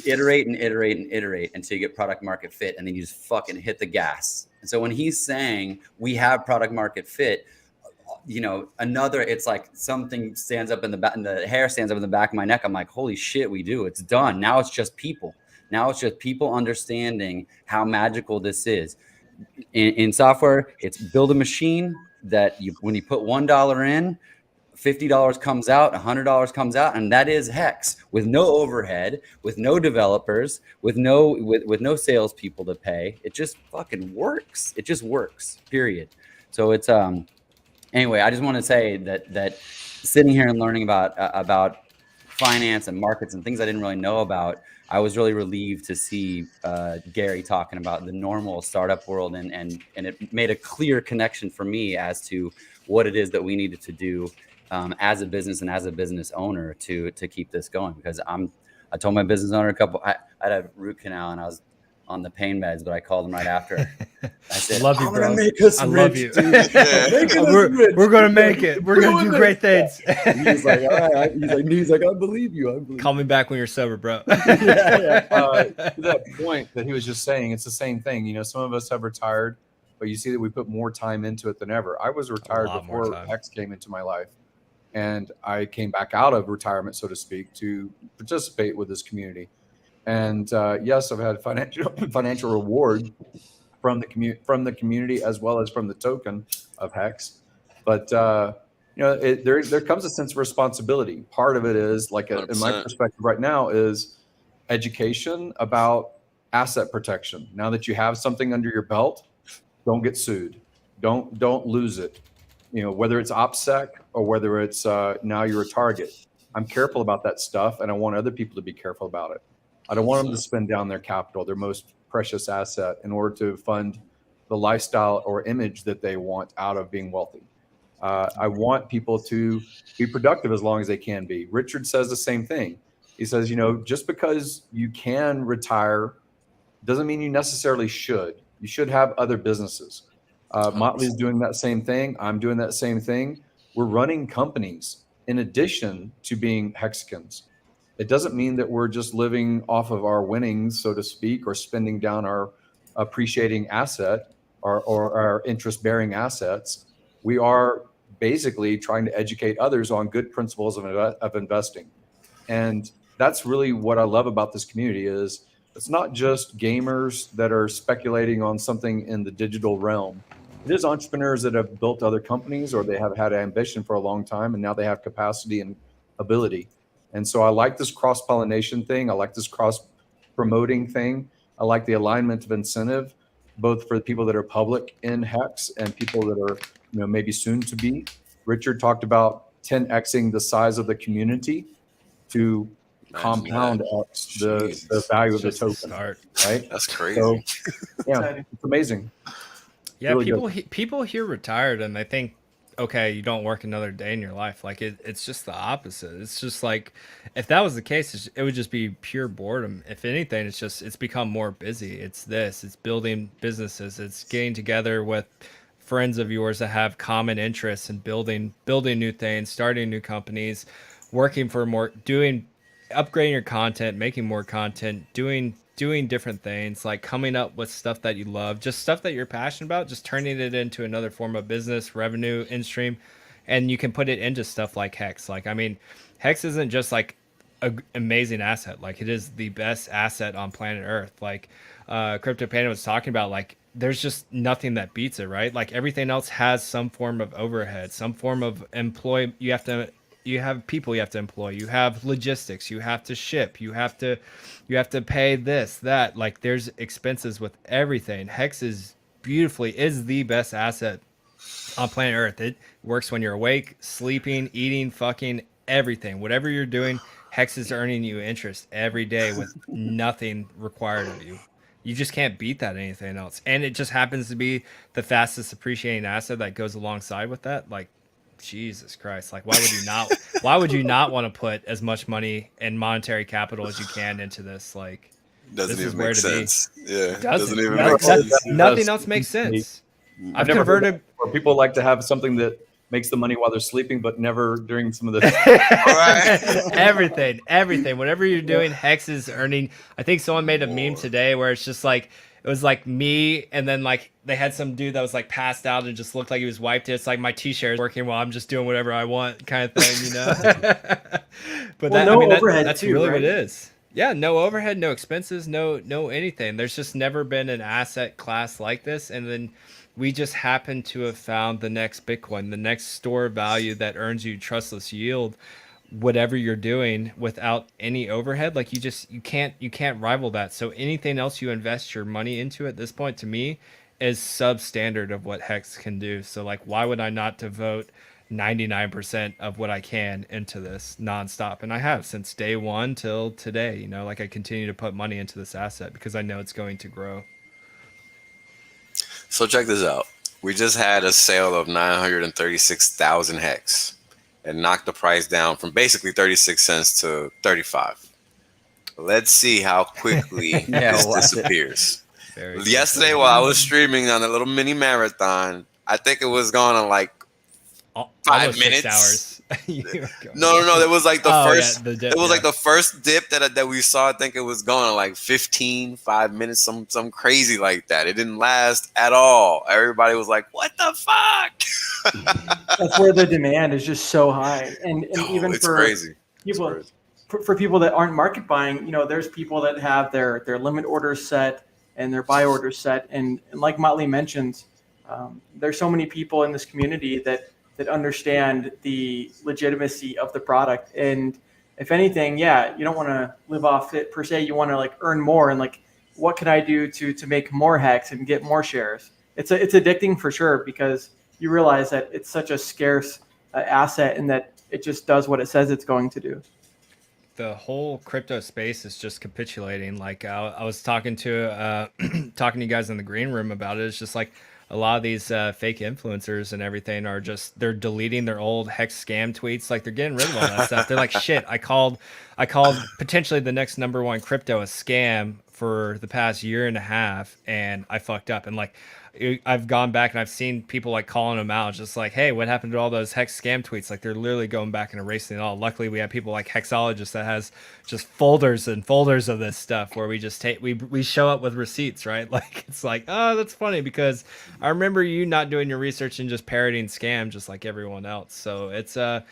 iterate and iterate and iterate until you get product market fit, and then you just fucking hit the gas. And so when he's saying we have product market fit, it's like something stands up in the back, and the hair stands up in the back of my neck. I'm like, holy shit, we do. It's done. Now it's just people. Now it's just people understanding how magical this is. In software, it's build a machine that when you put $1 in, $50 comes out, $100 comes out, and that is Hex, with no overhead, with no developers, with no salespeople to pay. It just fucking works. It just works. Period. So it's anyway. I just want to say that sitting here and learning about finance and markets and things I didn't really know about, I was really relieved to see Gary talking about the normal startup world, and it made a clear connection for me as to what it is that we needed to do as a business and as a business owner to keep this going. Because I told my business owner I had a root canal and I was on the pain meds, but I called him right after. I said, love you, I'm bro. gonna make us I rich, love you. We're gonna make it. We're gonna do great things. He's like, all right. He's like, I believe you. Call me back when you're sober, bro. To that point that he was just saying, it's the same thing. Some of us have retired. but you see that we put more time into it than ever. I was retired before Hex came into my life, and I came back out of retirement, so to speak, to participate with this community. And yes, I've had financial reward from the community as well as from the token of Hex. But you know, there comes a sense of responsibility. Part of it is, like, in my perspective right now, is education about asset protection. Now that you have something under your belt, don't get sued. Don't lose it. You know, whether it's Opsec or whether it's now you're a target. I'm careful about that stuff, and I want other people to be careful about it. I don't want them to spend down their capital, their most precious asset, in order to fund the lifestyle or image that they want out of being wealthy. I want people to be productive as long as they can be. Richard says the same thing. He says, you know, just because you can retire doesn't mean you necessarily should. You should have other businesses. Motley's doing that same thing. I'm doing that same thing. We're running companies in addition to being Hexicans. It doesn't mean that we're just living off of our winnings, so to speak, or spending down our appreciating asset or our interest-bearing assets. We are basically trying to educate others on good principles of investing. And that's really what I love about this community is it's not just gamers that are speculating on something in the digital realm. It is entrepreneurs that have built other companies, or they have had ambition for a long time, and now they have capacity and ability. And so I like this cross-pollination thing. I like this cross-promoting thing. I like the alignment of incentive, both for the people that are public in Hex and people that are, you know, maybe soon to be. Richard talked about 10xing the size of the community to compound X the value of the token. Right? That's crazy. So, yeah, it's amazing. Yeah, really people here retired and they think, okay, you don't work another day in your life. Like it's just the opposite. It's just like, if that was the case, it would just be pure boredom. If anything, it's become more busy. It's building businesses. It's getting together with friends of yours that have common interests in building new things, starting new companies, working for more, upgrading your content, making more content, doing different things, like coming up with stuff that you love, just stuff that you're passionate about, just turning it into another form of business, revenue, in-stream, and you can put it into stuff like Hex. Like, I mean, Hex isn't just like an amazing asset. Like, it is the best asset on planet Earth. Like, Crypto Panda was talking about, like, there's just nothing that beats it, right? Like, everything else has some form of overhead, some form of employee. You have people you have to employ, you have logistics, you have to ship, you have to pay this, that. Like, there's expenses with everything. Hex is the best asset on planet Earth. It works when you're awake, sleeping, eating, fucking everything. Whatever you're doing, Hex is earning you interest every day with nothing required of you. You just can't beat that anything else. And it just happens to be the fastest appreciating asset that goes alongside with that. Like, Jesus Christ. Like, why would you not want to put as much money and monetary capital as you can into this? Like, doesn't even make sense. Yeah. Doesn't even make sense. Nothing else makes sense. I've never converted where people like to have something that makes the money while they're sleeping, but never during some of the everything, whatever you're doing, Hex is earning. I think someone made a meme today where it's just like, it was like me, and then like they had some dude that was like passed out and just looked like he was wiped. It's like my t-shirt is working while I'm just doing whatever I want, kind of thing, you know. But that's really what it is. Yeah, no overhead, no expenses, no anything. There's just never been an asset class like this, and then we just happen to have found the next Bitcoin, the next store of value that earns you trustless yield, whatever you're doing, without any overhead. Like, you can't rival that. So anything else you invest your money into at this point, to me, is substandard of what Hex can do. So, like, why would I not devote 99% of what I can into this nonstop? And I have since day one till today. You know, like, I continue to put money into this asset because I know it's going to grow. So check this out. We just had a sale of 936,000 Hex and knocked the price down from basically 36 cents to 35. Let's see how quickly this disappears. Yesterday, while I was streaming on a little mini marathon, I think it was gone in like 5 minutes. 6 hours. No. It was like the first. The dip, it was like the first dip that we saw. I think it was going like 5 minutes, some crazy like that. It didn't last at all. Everybody was like, "What the fuck?" That's where the demand is just so high, and even it's for crazy. people, for people that aren't market buying, there's people that have their limit orders set and their buy orders set, and like Motley mentions, there's so many people in this community that understand the legitimacy of the product. And if anything, yeah, you don't want to live off it per se. You want to like earn more, and like, what can I do to make more hex and get more shares? It's addicting for sure, because you realize that it's such a scarce asset, and that it just does what it says it's going to do. The whole crypto space is just capitulating. Like I was talking to you guys in the green room about it. It's just like a lot of these fake influencers and everything are just, they're deleting their old hex scam tweets. Like they're getting rid of all that stuff. They're like, shit, I called potentially the next #1 crypto a scam for the past year and a half, and I fucked up. And like, I've gone back and I've seen people like calling them out, just like, hey, what happened to all those hex scam tweets? Like they're literally going back and erasing it all. Luckily, we have people like Hexologist that has just folders and folders of this stuff where we just take, we show up with receipts, right? Like it's like, oh, that's funny because I remember you not doing your research and just parroting scam just like everyone else. So it's the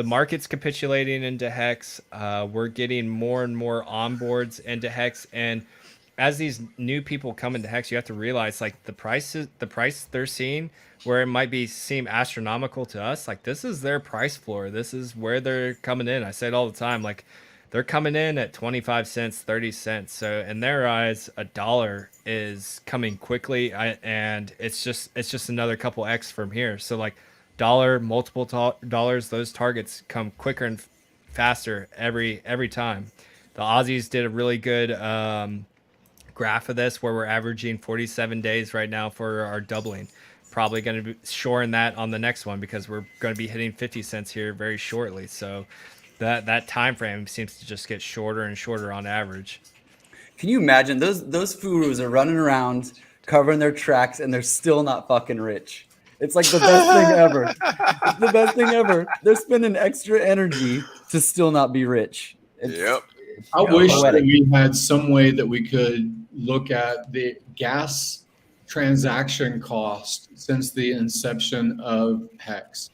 market's capitulating into hex. We're getting more and more onboards into hex, and as these new people come into hex, you have to realize like the price they're seeing, where it might seem astronomical to us, like this is their price floor. This is where they're coming in. I say it all the time, like they're coming in at 25 cents, 30 cents. So in their eyes, $1 is coming quickly, and it's just another couple X from here. So like dollar, multiple dollars, those targets come quicker and faster every time. The Aussies did a really good graph of this, where we're averaging 47 days right now for our doubling. Probably going to be shoring that on the next one, because we're going to be hitting 50 cents here very shortly. So that time frame seems to just get shorter and shorter on average. Can you imagine those furus are running around covering their tracks and they're still not fucking rich? It's like the best thing ever. It's the best thing ever. They're spending extra energy to still not be rich. Yep. I wish that we had some way that we could look at the gas transaction cost since the inception of Hex,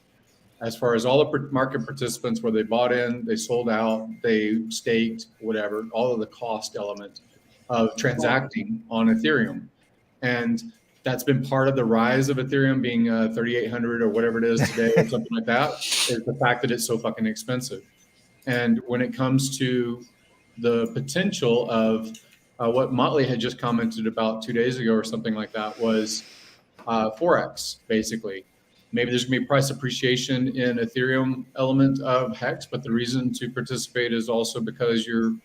as far as all the market participants, where they bought in, they sold out, they staked, whatever, all of the cost element of transacting on Ethereum. And that's been part of the rise of Ethereum being 3,800 or whatever it is today, or something like that, is the fact that it's so fucking expensive. And when it comes to the potential of what Motley had just commented about 2 days ago or something like that, was Forex, basically. Maybe there's going to be price appreciation in Ethereum element of Hex, but the reason to participate is also because your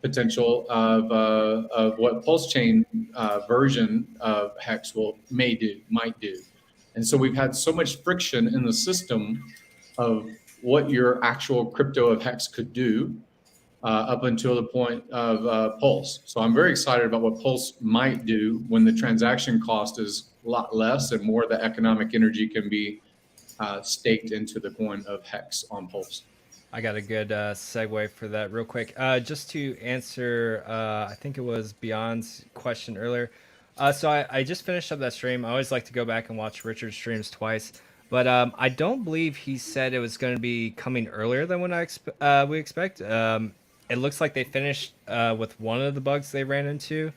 potential of what PulseChain version of Hex might do. And so we've had so much friction in the system of what your actual crypto of Hex could do up until the point of Pulse. So I'm very excited about what Pulse might do when the transaction cost is a lot less and more of the economic energy can be staked into the coin of Hex on Pulse. I got a good segue for that real quick. Just to answer, I think it was Beyond's question earlier. So I just finished up that stream. I always like to go back and watch Richard's streams twice. But I don't believe he said it was going to be coming earlier than when we expect. It looks like they finished with one of the bugs they ran into.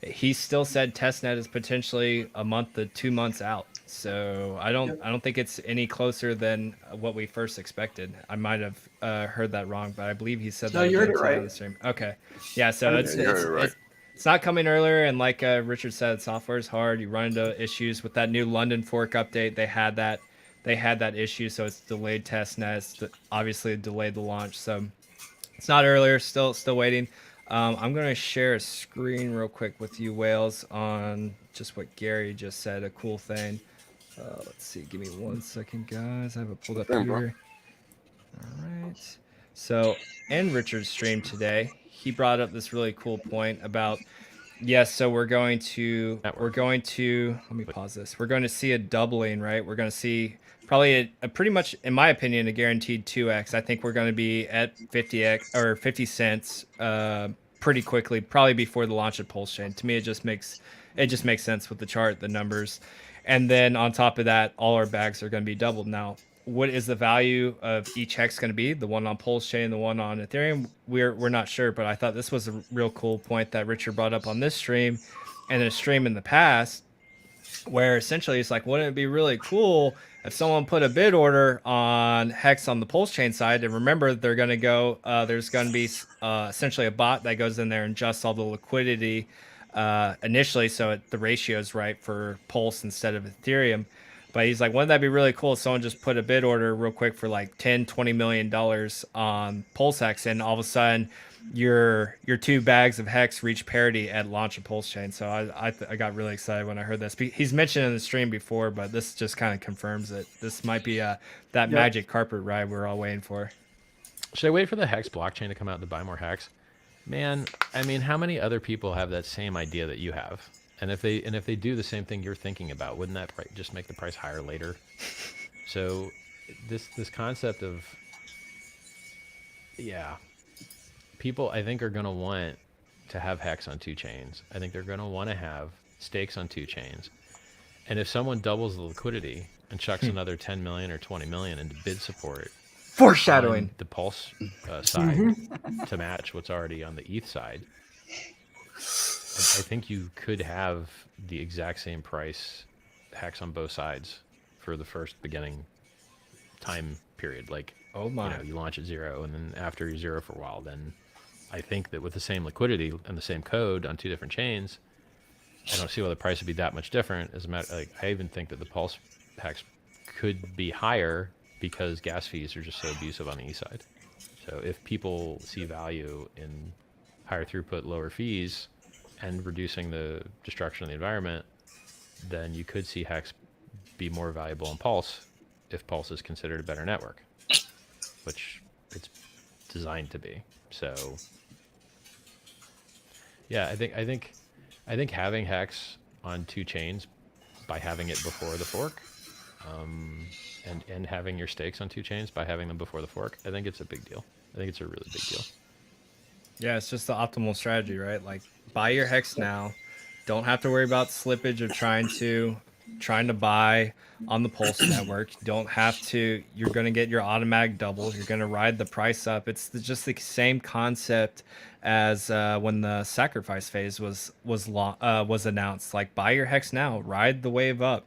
He still said testnet is potentially a month to 2 months out. So I don't think it's any closer than what we first expected. I might have heard that wrong, but I believe he said that. No, you heard it right. Okay, yeah. So it's not coming earlier, and like Richard said, software is hard. You run into issues with that new London fork update. They had that issue, so it's delayed testnet. It's obviously delayed the launch. So it's not earlier. Still waiting. I'm going to share a screen real quick with you, Whales, on just what Gary just said. A cool thing. Let's see. Give me 1 second, guys. I have it pulled up here. All right. So in Richard's stream today, he brought up this really cool point about Yes, so we're going to let me pause this. We're going to see a doubling, right? We're going to see probably a pretty much, in my opinion, a guaranteed 2x. I think we're going to be at 50x or 50 cents pretty quickly, probably before the launch of PulseChain. To me, it just makes sense with the chart, the numbers. And then on top of that, all our bags are going to be doubled. Now, what is the value of each hex going to be? The one on PulseChain, the one on Ethereum? We're not sure, but I thought this was a real cool point that Richard brought up on this stream and a stream in the past, where essentially it's like, wouldn't it be really cool if someone put a bid order on Hex on the PulseChain side? And remember, they're going to go, there's going to be essentially a bot that goes in there and adjusts all the liquidity initially, so the ratio is right for Pulse instead of Ethereum. But he's like, wouldn't that be really cool if someone just put a bid order real quick for like $10-20 million on PulseX, and all of a sudden your 2 bags of Hex reach parity at launch of PulseChain. So I got really excited when I heard this. He's mentioned in the stream before, but this just kind of confirms it. This might be that magic carpet ride we're all waiting for. Should I wait for the Hex blockchain to come out to buy more Hex? Man, I mean, how many other people have that same idea that you have? And if they do the same thing you're thinking about, wouldn't that just make the price higher later? So this concept of, people I think are going to want to have Hex on 2 chains. I think they're going to want to have stakes on 2 chains. And if someone doubles the liquidity and chucks another 10 million or 20 million into bid support, foreshadowing the Pulse side to match what's already on the ETH side, I think you could have the exact same price Hex on both sides for the first beginning time period. Like, oh my, you launch at 0, and then after you're 0 for a while, then I think that with the same liquidity and the same code on 2 different chains, I don't see why the price would be that much different. As a matter, like, I even think that the Pulse Hex could be higher because gas fees are just so abusive on the ETH side. So if people see value in higher throughput, lower fees, and reducing the destruction of the environment, then you could see Hex be more valuable in Pulse if Pulse is considered a better network, which it's designed to be. So yeah, I think having Hex on 2 chains by having it before the fork, and having your stakes on 2 chains by having them before the fork, I think it's a big deal. I think it's a really big deal. Yeah, it's just the optimal strategy, right? Like, buy your Hex now. Don't have to worry about slippage of trying to buy on the Pulse network. You don't have to. You're going to get your automatic doubles. You're going to ride the price up. It's just the same concept as when the sacrifice phase was announced. Like, buy your Hex now, ride the wave up.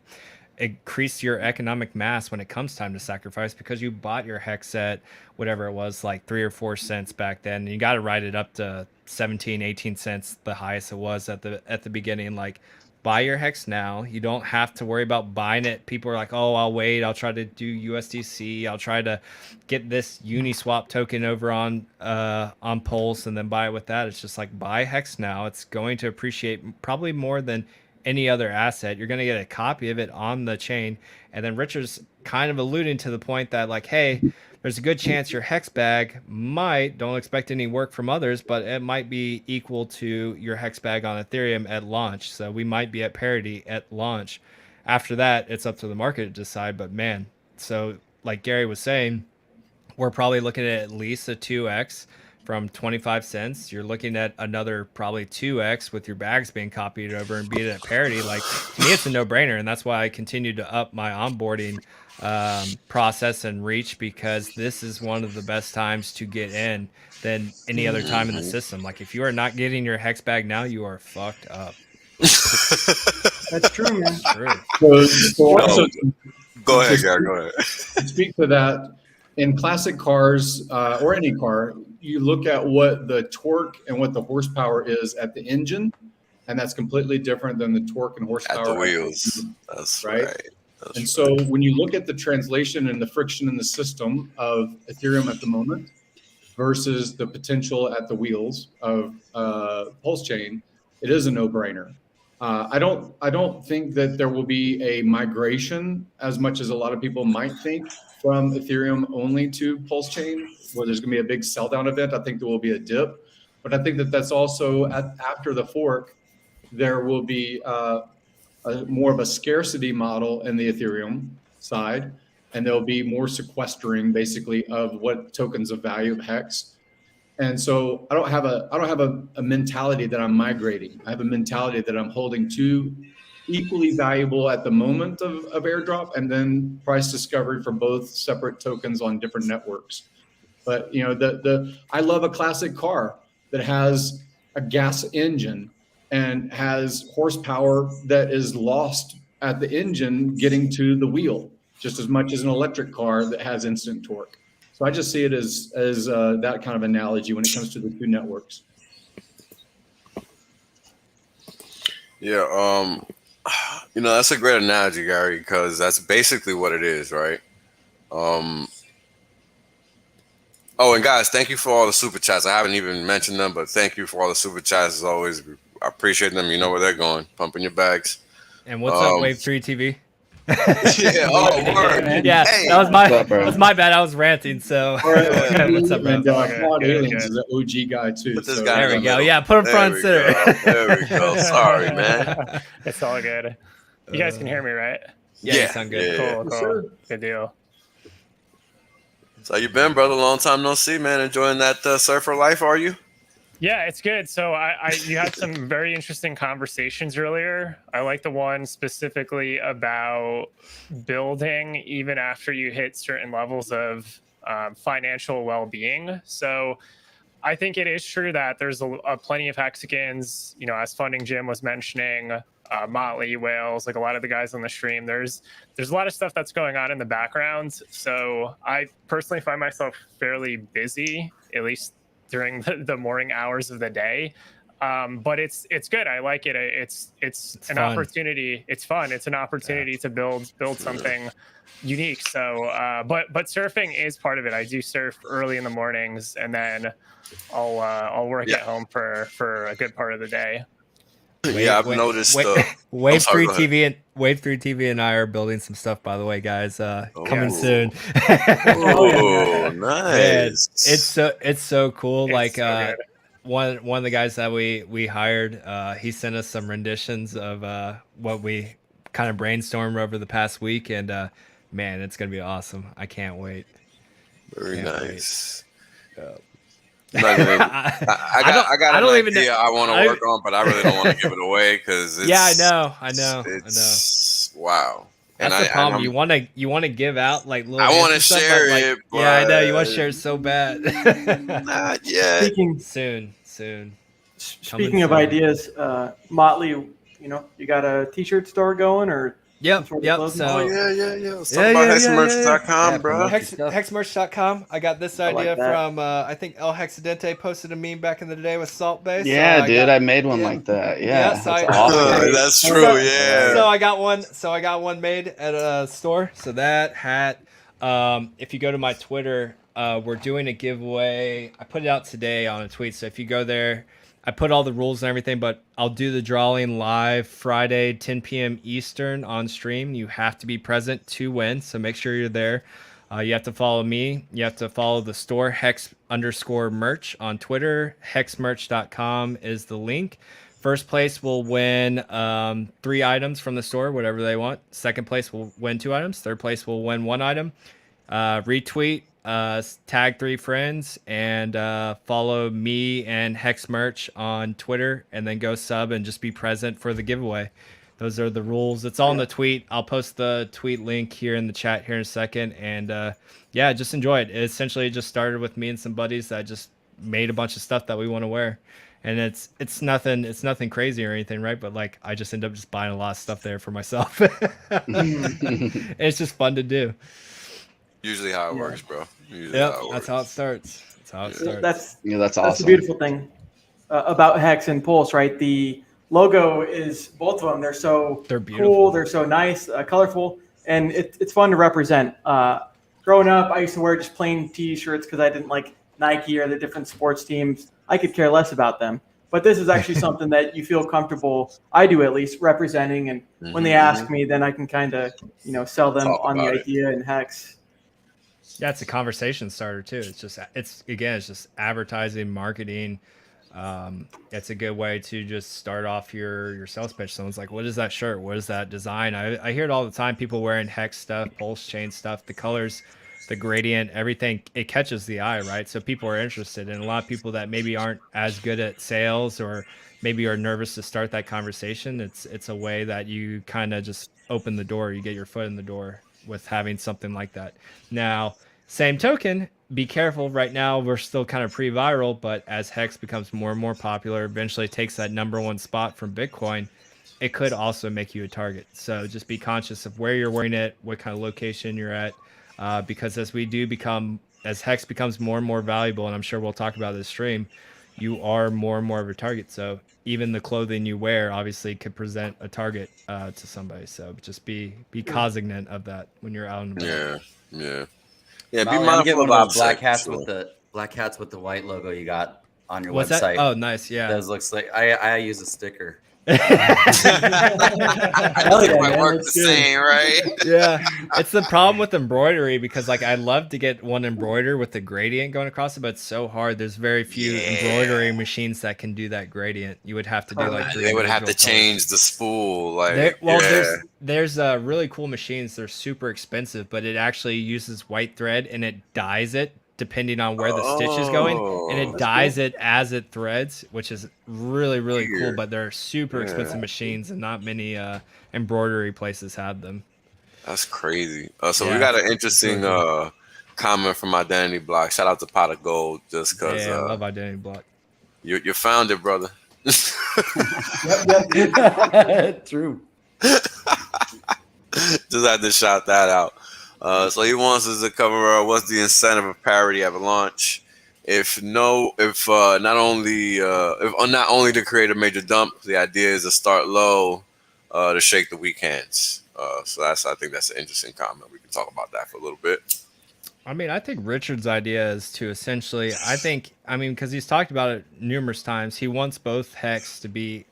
Increase your economic mass when it comes time to sacrifice, because you bought your Hex at whatever it was, like 3 or 4 cents back then, and you got to ride it up to 17, 18 cents, the highest it was at the beginning. Like, buy your Hex now. You don't have to worry about buying it. People are like, oh, I'll wait, I'll try to do USDC, I'll try to get this Uniswap token over on Pulse and then buy it with that. It's just like, buy Hex now. It's going to appreciate probably more than any other asset. You're going to get a copy of it on the chain. And then Richard's kind of alluding to the point that, like, hey, there's a good chance your Hex bag don't expect any work from others, but it might be equal to your Hex bag on Ethereum at launch. So we might be at parity at launch. After that, it's up to the market to decide. But man, so like Gary was saying, we're probably looking at least a 2x from 25 cents. You're looking at another probably 2x with your bags being copied over and beat it at parity. Like, to me, it's a no-brainer, and that's why I continue to up my onboarding process and reach, because this is one of the best times to get in than any other time in the system. Like, if you are not getting your Hex bag now, you are fucked up. That's true, man. So also, go ahead, Gary. Go ahead. To speak to that, in classic cars or any car, you look at what the torque and what the horsepower is at the engine, and that's completely different than the torque and horsepower at the wheels. That's right. And so when you look at the translation and the friction in the system of Ethereum at the moment versus the potential at the wheels of PulseChain, it is a no-brainer. I don't think that there will be a migration as much as a lot of people might think from Ethereum only to PulseChain, where there's going to be a big sell down event. I think there will be a dip, but I think that that's also after the fork. there will be more of a scarcity model in the Ethereum side, and there'll be more sequestering basically of what tokens of value of Hex. And so I don't have a mentality that I'm migrating. I have a mentality that I'm holding two equally valuable at the moment of airdrop, and then price discovery for both separate tokens on different networks. But you know, I love a classic car that has a gas engine and has horsepower that is lost at the engine getting to the wheel, just as much as an electric car that has instant torque. So I just see it as that kind of analogy when it comes to the two networks. Yeah, you know, that's a great analogy, Gary, because that's basically what it is, right? Oh, and guys, thank you for all the super chats. I haven't even mentioned them, but thank you for all the super chats as always. I appreciate them. You know where they're going. Pumping your bags. And what's up, Wave 3 TV? Yeah, oh, word. Yeah, Hey. that was my bad. I was ranting. So what's up, bro? And Claude Aliens is an OG guy too. So there we go. Yeah, put him front and center. There we go. Sorry, man. It's all good. You guys can hear me, right? Yeah, you sound good. Yeah. Cool. Sure. Good deal. So how you been, brother? Long time no see, man. Enjoying that surfer life, are you? Yeah, it's good. So you had some very interesting conversations earlier. I like the one specifically about building even after you hit certain levels of financial well-being. So I think it is true that there's a plenty of hexagons, you know, as Funding Jim was mentioning, Motley, Whales, like a lot of the guys on the stream. There's a lot of stuff that's going on in the background. So I personally find myself fairly busy, at least during the morning hours of the day. But it's good. I like it. It's an fun. Opportunity. It's fun. It's an opportunity to build something unique. So, but surfing is part of it. I do surf early in the mornings, and then I'll work at home for a good part of the day. I've noticed. Wave 3 TV and I are building some stuff, by the way, guys. Coming soon. Oh, nice! Man, it's so cool. It's so one of the guys that we hired, he sent us some renditions of what we kind of brainstormed over the past week, and man, it's gonna be awesome. I can't wait. Very nice. I got an idea I want to work on, but I really don't want to give it away because I know. Wow. That's the problem. You want to give out like little. I want to share it. But I know you want to share it so bad. Not yet. Soon. Speaking of ideas, Motley, you know, you got a t-shirt store going or? Yep. So Let's talk about hexmerch.com, bro. Hexmerch.com. I got this idea from I think El Hexadente posted a meme back in the day with Salt Base. Yeah, dude, I made one like that. Yeah, so that's awesome. That's true. Yeah. So I got one made at a store. So that hat. If you go to my Twitter, we're doing a giveaway. I put it out today on a tweet. So if you go there, I put all the rules and everything, but I'll do the drawing live Friday, 10 p.m. Eastern on stream. You have to be present to win, so make sure you're there. You have to follow me. You have to follow the store, Hex_merch on Twitter. Hexmerch.com is the link. First place will win 3 items from the store, whatever they want. Second place will win 2 items. Third place will win 1 item. Retweet. Tag 3 friends and follow me and Hex Merch on Twitter, and then go sub and just be present for the giveaway. Those are the rules. It's all in the tweet. I'll post the tweet link here in the chat here in a second. And just enjoy it. It essentially just started with me and some buddies that just made a bunch of stuff that we want to wear. And it's nothing crazy or anything, right? But like I just end up just buying a lot of stuff there for myself. It's just fun to do. Usually how it works, bro. That's how it starts. That's awesome. That's the beautiful thing about Hex and Pulse, right? The logo is both of them. They're beautiful. Cool. They're so nice, colorful, and it's fun to represent. Growing up, I used to wear just plain T-shirts because I didn't like Nike or the different sports teams. I could care less about them. But this is actually something that you feel comfortable, I do at least, representing. And when they ask me, then I can kind of, sell them on the idea and Hex. Yeah, it's a conversation starter too. It's just advertising, marketing, It's a good way to just start off your sales pitch. Someone's like, what is that shirt? What is that design? I hear it all the time. People wearing Hex stuff, PulseChain stuff, the colors, the gradient, everything, it catches the eye, right? So people are interested. And a lot of people that maybe aren't as good at sales or maybe are nervous to start that conversation, it's a way that you kind of just open the door, you get your foot in the door with having something like that. Now, same token, be careful. Right now, we're still kind of pre-viral, but as Hex becomes more and more popular, eventually takes that #1 spot from Bitcoin, it could also make you a target. So just be conscious of where you're wearing it, what kind of location you're at, because as Hex becomes more and more valuable, and I'm sure we'll talk about this stream, you are more and more of a target. So even the clothing you wear obviously could present a target to somebody. So just be cognizant of that when you're out and about. Yeah, be mindful of those black hats with the white logo you got on your website. That? Oh, nice. Yeah. Those looks like I use a sticker. I think it might work the same, right? Yeah, it's the problem with embroidery because like I'd love to get one embroidered with the gradient going across it, but it's so hard. There's very few embroidery machines that can do that gradient. You would have to do like they would have to change the spool. There's really cool machines. They're super expensive, but it actually uses white thread and it dyes it depending on where the stitch is going, and it dyes it as it threads, which is really, really cool. But they're super expensive machines, and not many embroidery places have them. That's crazy. So we got an interesting comment from Identity Block. Shout out to Pot of Gold, just because. Yeah, I love Identity Block. You found it, brother. True. Just had to shout that out. So he wants us to cover what's the incentive of parity at launch. If not only to create a major dump, the idea is to start low to shake the weak hands. So I think that's an interesting comment. We can talk about that for a little bit. I mean, I think Richard's idea is to essentially, because he's talked about it numerous times, he wants both Hex to be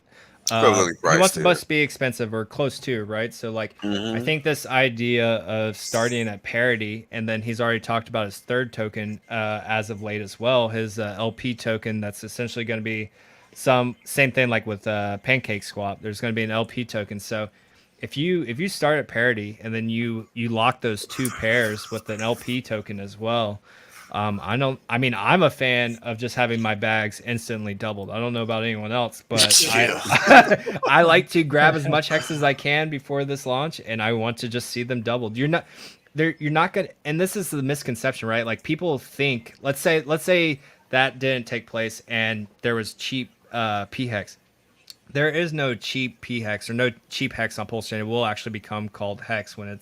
he wants to both be expensive or close to, right? So like I think this idea of starting at parity, and then he's already talked about his third token as of late as well, his LP token, that's essentially going to be same thing like with Pancake Swap. There's going to be an LP token. So if you start at parity and then you lock those two pairs with an LP token as well, I'm a fan of just having my bags instantly doubled. I don't know about anyone else, but I like to grab as much Hex as I can before this launch, and I want to just see them doubled. You're not gonna, and this is the misconception, right? Like people think, let's say that didn't take place and there was cheap P Hex. There is no cheap P Hex or no cheap Hex on PulseChain. It will actually become called Hex when it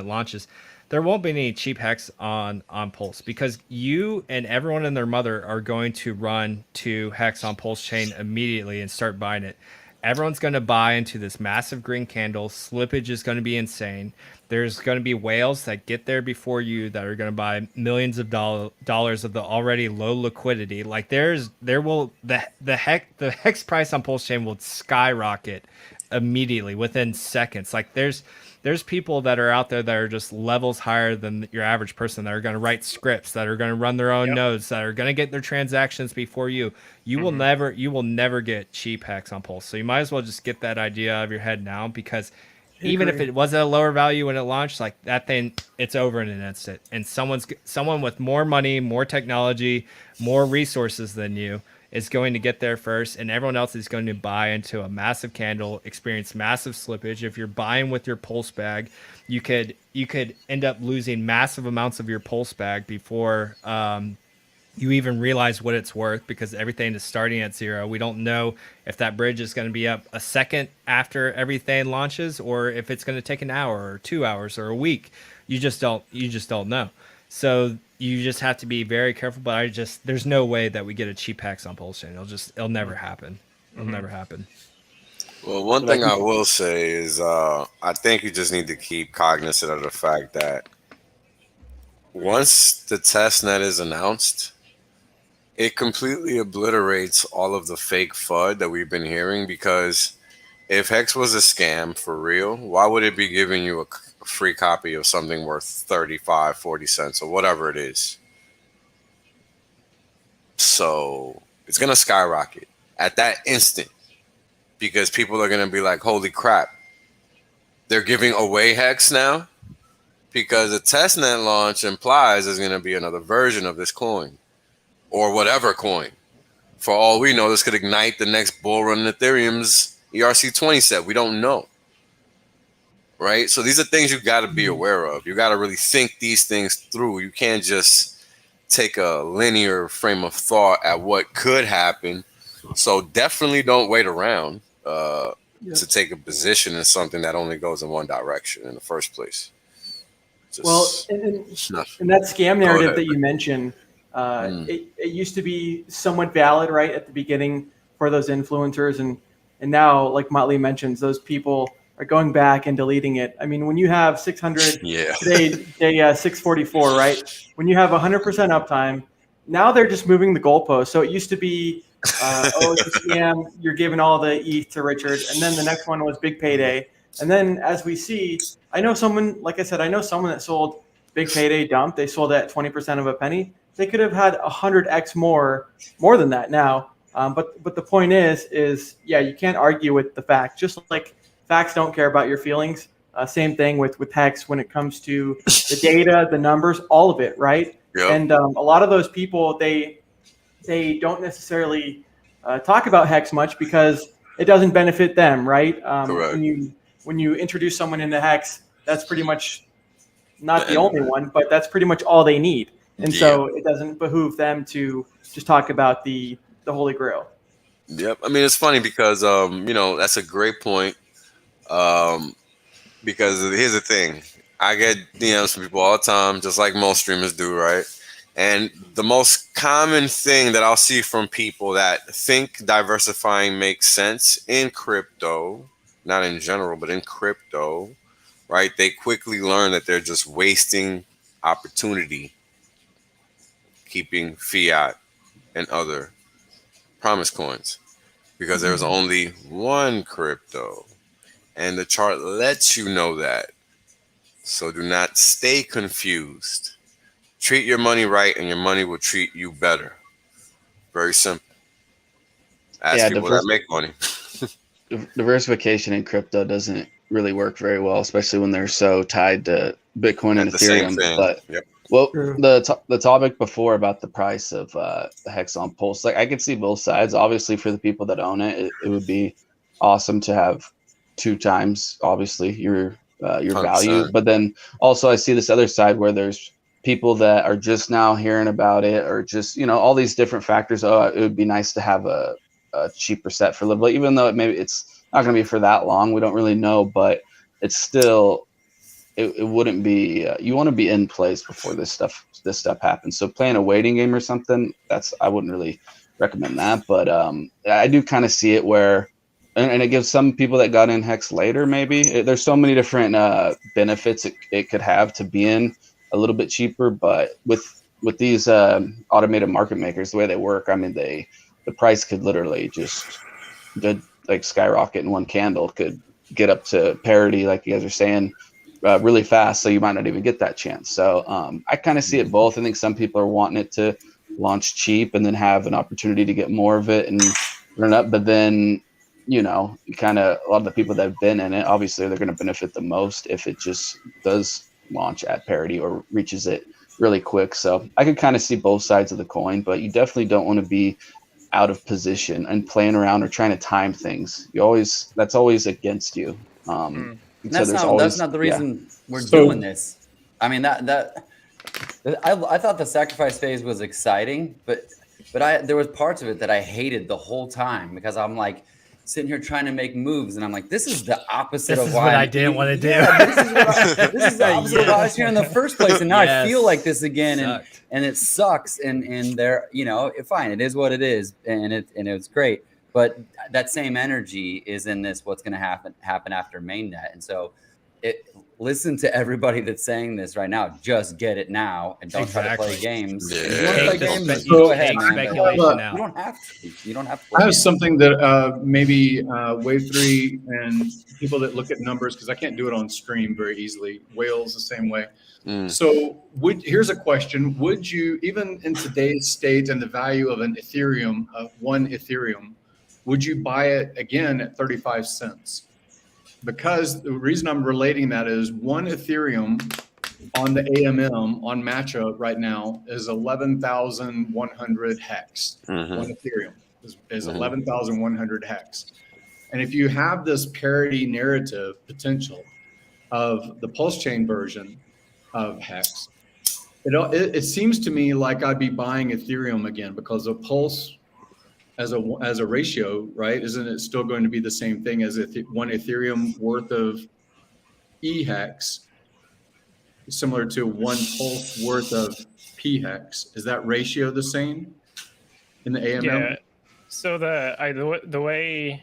launches. There won't be any cheap Hex on Pulse because you and everyone and their mother are going to run to Hex on PulseChain immediately and start buying it. Everyone's going to buy into this massive green candle. Slippage is going to be insane. There's going to be whales that get there before you that are going to buy millions of dollars of the already low liquidity. Like the Hex price on PulseChain will skyrocket immediately within seconds. Like there's people that are out there that are just levels higher than your average person that are going to write scripts, that are going to run their own nodes, that are going to get their transactions before you. You will never get cheap Hex on Pulse. So you might as well just get that idea out of your head now, because even if it was at a lower value when it launched, like that thing, it's over in an instant. And someone with more money, more technology, more resources than you is going to get there first, and everyone else is going to buy into a massive candle, experience massive slippage. If you're buying with your pulse bag, you could end up losing massive amounts of your pulse bag before you even realize what it's worth, because everything is starting at zero. We don't know if that bridge is going to be up a second after everything launches, or if it's going to take an hour or 2 hours or a week. You just don't know. So you just have to be very careful. But there's no way that we get a cheap Hex on PulseChain. It'll never happen. It'll never happen. Well, one thing I will say is I think you just need to keep cognizant of the fact that once the testnet is announced, it completely obliterates all of the fake FUD that we've been hearing. Because if Hex was a scam for real, why would it be giving you a free copy of something worth 35, 40 cents or whatever it is? So It's going to skyrocket at that instant because people are going to be like, holy crap, they're giving away Hex now? Because a testnet launch implies there's going to be another version of this coin or whatever coin. For all we know, this could ignite the next bull run in Ethereum's ERC20 set. We don't know. Right? So these are things you got to be aware of. You got to really think these things through. You can't just take a linear frame of thought at what could happen. So definitely don't wait around to take a position in something that only goes in one direction in the first place. And that scam narrative that you mentioned, it used to be somewhat valid, right, at the beginning for those influencers. And now, like Motley mentions, those people are going back and deleting it. I mean, when you have 600, day 644, right? When you have 100% uptime, now they're just moving the goalpost. So it used to be, oh, it's a scam, you're giving all the ETH to Richard. And then the next one was big payday. And then as we see, I know someone, like I said, I know someone that sold big payday dump. They sold at 20% of a penny. They could have had 100x more than that now. But the point is, yeah, you can't argue with the fact. Just like facts don't care about your feelings. Same thing with Hex when it comes to the data, the numbers, all of it, right? Yep. And a lot of those people, they don't necessarily talk about Hex much because it doesn't benefit them, right? When you introduce someone into Hex, that's pretty much not the only one, but that's pretty much all they need. And so it doesn't behoove them to just talk about the Holy Grail. Yep. I mean, it's funny because, that's a great point. Because here's the thing. I get DMs from people all the time, just like most streamers do, right? And the most common thing that I'll see from people that think diversifying makes sense in crypto, not in general, but in crypto, right? They quickly learn that they're just wasting opportunity keeping fiat and other promise coins because there's only one crypto and the chart lets you know that. So do not stay confused. Treat your money right and your money will treat you better. Very simple. Ask people that make money. Diversification in crypto doesn't really work very well, especially when they're so tied to Bitcoin and Ethereum. But the topic before about the price of the Hex on Pulse, like I could see both sides. Obviously, for the people that own it, it would be awesome to have 2 times, obviously, your value. But then also I see this other side where there's people that are just now hearing about it, or just all these different factors. Oh, it would be nice to have a cheaper set for a little bit, even though maybe it's not going to be for that long. We don't really know, but it's still it wouldn't be. You want to be in place before this stuff happens. So playing a waiting game or something, I wouldn't really recommend that. But I do kind of see it where, and it gives some people that got in Hex later, maybe there's so many different benefits it could have to be in a little bit cheaper. But with these automated market makers, the way they work, I mean, the price could literally just like skyrocket in one candle, could get up to parity, like you guys are saying, really fast. So you might not even get that chance. So I kind of see it both. I think some people are wanting it to launch cheap and then have an opportunity to get more of it and run up. But then, kind of a lot of the people that have been in it, obviously they're going to benefit the most if it just does launch at parity or reaches it really quick. So I could kind of see both sides of the coin, but you definitely don't want to be out of position and playing around or trying to time things. That's always against you. That's not the reason we're doing this. I mean, I thought the sacrifice phase was exciting, but there was parts of it that I hated the whole time because I'm like sitting here trying to make moves, and I'm like, this is the opposite of what I didn't want to do. This is the opposite of why I was here in the first place, and now I feel like this again, and it sucks. And there, fine, it is what it is, and it's great. But that same energy is in this. What's going to happen after mainnet, and so listen to everybody that's saying this right now. Just get it now and don't try to play games. Yeah. If you want to play games, So, go ahead, man. Speculation out. You don't have to. You don't have to. I have something that maybe Wave 3 and people that look at numbers, because I can't do it on stream very easily. Whales the same way. So here's a question. Would you, even in today's state and the value of an Ethereum, one Ethereum, would you buy it again at 35 cents? Because the reason I'm relating that is one Ethereum on the AMM on Matcha right now is 11,100 hex. One Ethereum is 11,100 hex. And if you have this parity narrative potential of the PulseChain version of hex, it seems to me like I'd be buying Ethereum again, because of Pulse as a ratio, right? Isn't it still going to be the same thing as one Ethereum worth of hex, similar to one Pulse worth of p hex? Is that ratio the same in the AMM? Yeah. So the way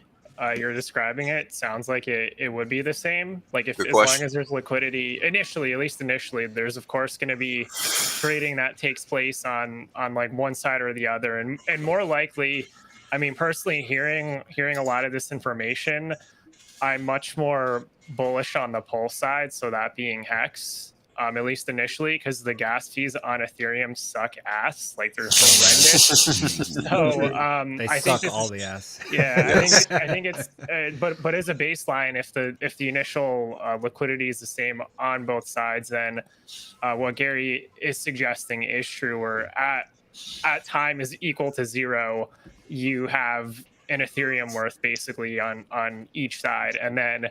you're describing it sounds like it would be the same. Like as long as there's liquidity initially, at least initially, there's of course going to be trading that takes place on like one side or the other, and more likely, I mean, personally, hearing a lot of this information, I'm much more bullish on the Pulse side. So that being Hex. At least initially, because the gas fees on Ethereum suck ass, like they're horrendous. So they I suck think all the ass. Yeah, I think it's but as a baseline, if the initial liquidity is the same on both sides, then what Gary is suggesting is true. Where at time is equal to zero, you have an Ethereum worth basically on each side, and then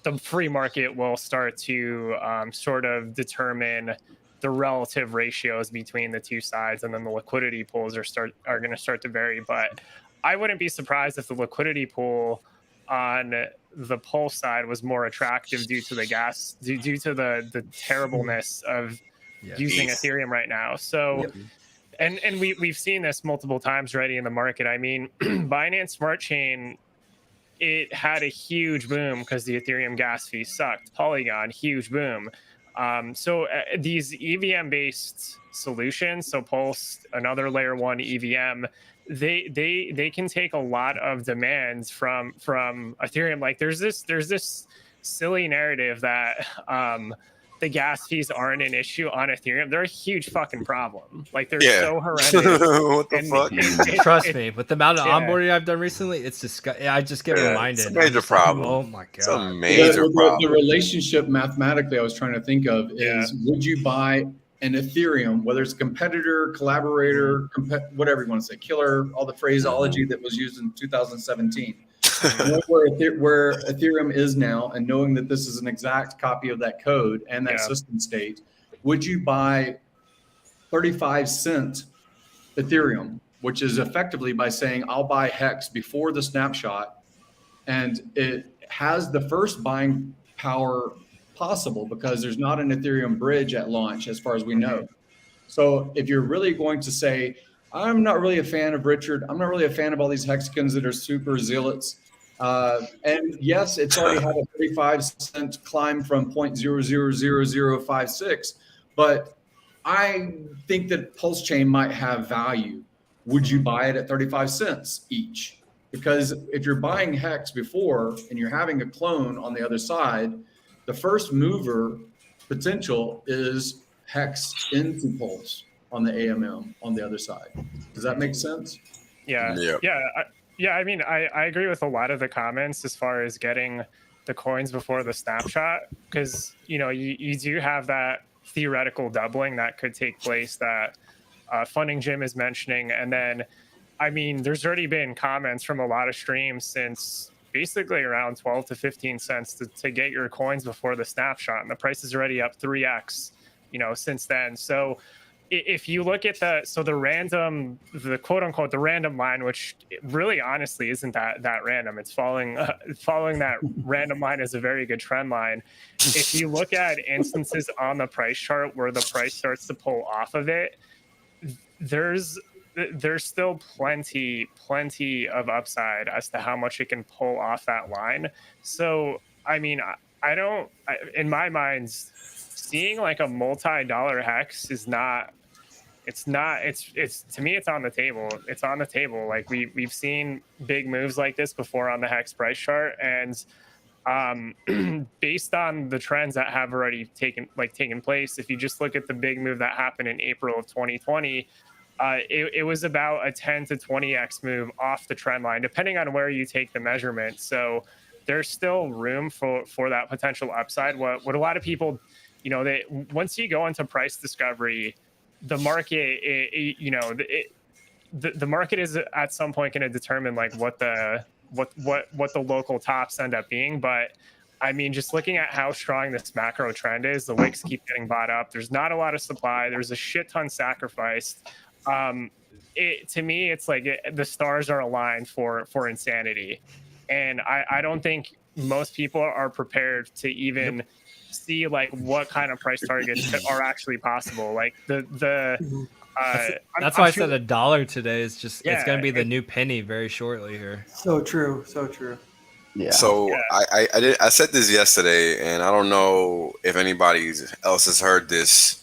the free market will start to sort of determine the relative ratios between the two sides, and then the liquidity pools are going to start to vary. But I wouldn't be surprised if the liquidity pool on the Pulse side was more attractive due to the gas, due to the terribleness of using Ethereum right now. So, and we've seen this multiple times already in the market. I mean, Binance Smart Chain, it had a huge boom because the Ethereum gas fee sucked. Polygon, huge boom. So these EVM-based solutions, so Pulse, another layer one EVM, they can take a lot of demands from Ethereum. Like there's this silly narrative that the gas fees aren't an issue on Ethereum. They're a huge fucking problem. Like they're so horrendous. What the fuck? Trust me, with the amount of onboarding I've done recently, it's disgusting. I just get reminded. It's a major problem. Like, oh my god, it's a major problem. The relationship mathematically I was trying to think of is: would you buy an Ethereum, whether it's competitor, collaborator, whatever you want to say, killer, all the phraseology that was used in 2017? Where Ethereum is now, and knowing that this is an exact copy of that code and that system state, would you buy 35-cent Ethereum, which is effectively by saying I'll buy Hex before the snapshot, and it has the first buying power possible because there's not an Ethereum bridge at launch as far as we know. So if you're really going to say, I'm not really a fan of Richard, I'm not really a fan of all these hexagons that are super zealots. And yes, it's already had a 35-cent climb from 0.000056, but I think that PulseChain might have value. Would you buy it at 35 cents each? Because if you're buying Hex before and you're having a clone on the other side, the first mover potential is Hex into Pulse on the AMM on the other side. Does that make sense? Yeah. I mean, I agree with a lot of the comments as far as getting the coins before the snapshot, because you do have that theoretical doubling that could take place that Funding Jim is mentioning. And then, I mean, there's already been comments from a lot of streams since basically around 12 to 15 cents to get your coins before the snapshot, and the price is already up 3x since then. So if you look at the quote unquote the random line, which really honestly isn't that random, it's following that random line is a very good trend line. If you look at instances on the price chart where the price starts to pull off of it, there's still plenty of upside as to how much it can pull off that line. So I mean, in my mind, seeing like a multi-dollar hex is not. It's to me, it's on the table. It's on the table. Like we've seen big moves like this before on the hex price chart, and based on the trends that have already taken place, if you just look at the big move that happened in April of 2020, it was about a 10 to 20x move off the trend line, depending on where you take the measurement. So there's still room for that potential upside. What a lot of people, they once you go into price discovery, the market, the market is at some point going to determine like what the local tops end up being. But I mean, just looking at how strong this macro trend is, the wicks keep getting bought up. There's not a lot of supply. There's a shit ton sacrificed. To me, it's like the stars are aligned for insanity, and I don't think most people are prepared to even see like what kind of price targets are actually possible. Like that's why I said $1 today is just it's going to be the new penny very shortly here. So true. Yeah. So I said this yesterday, and I don't know if anybody else has heard this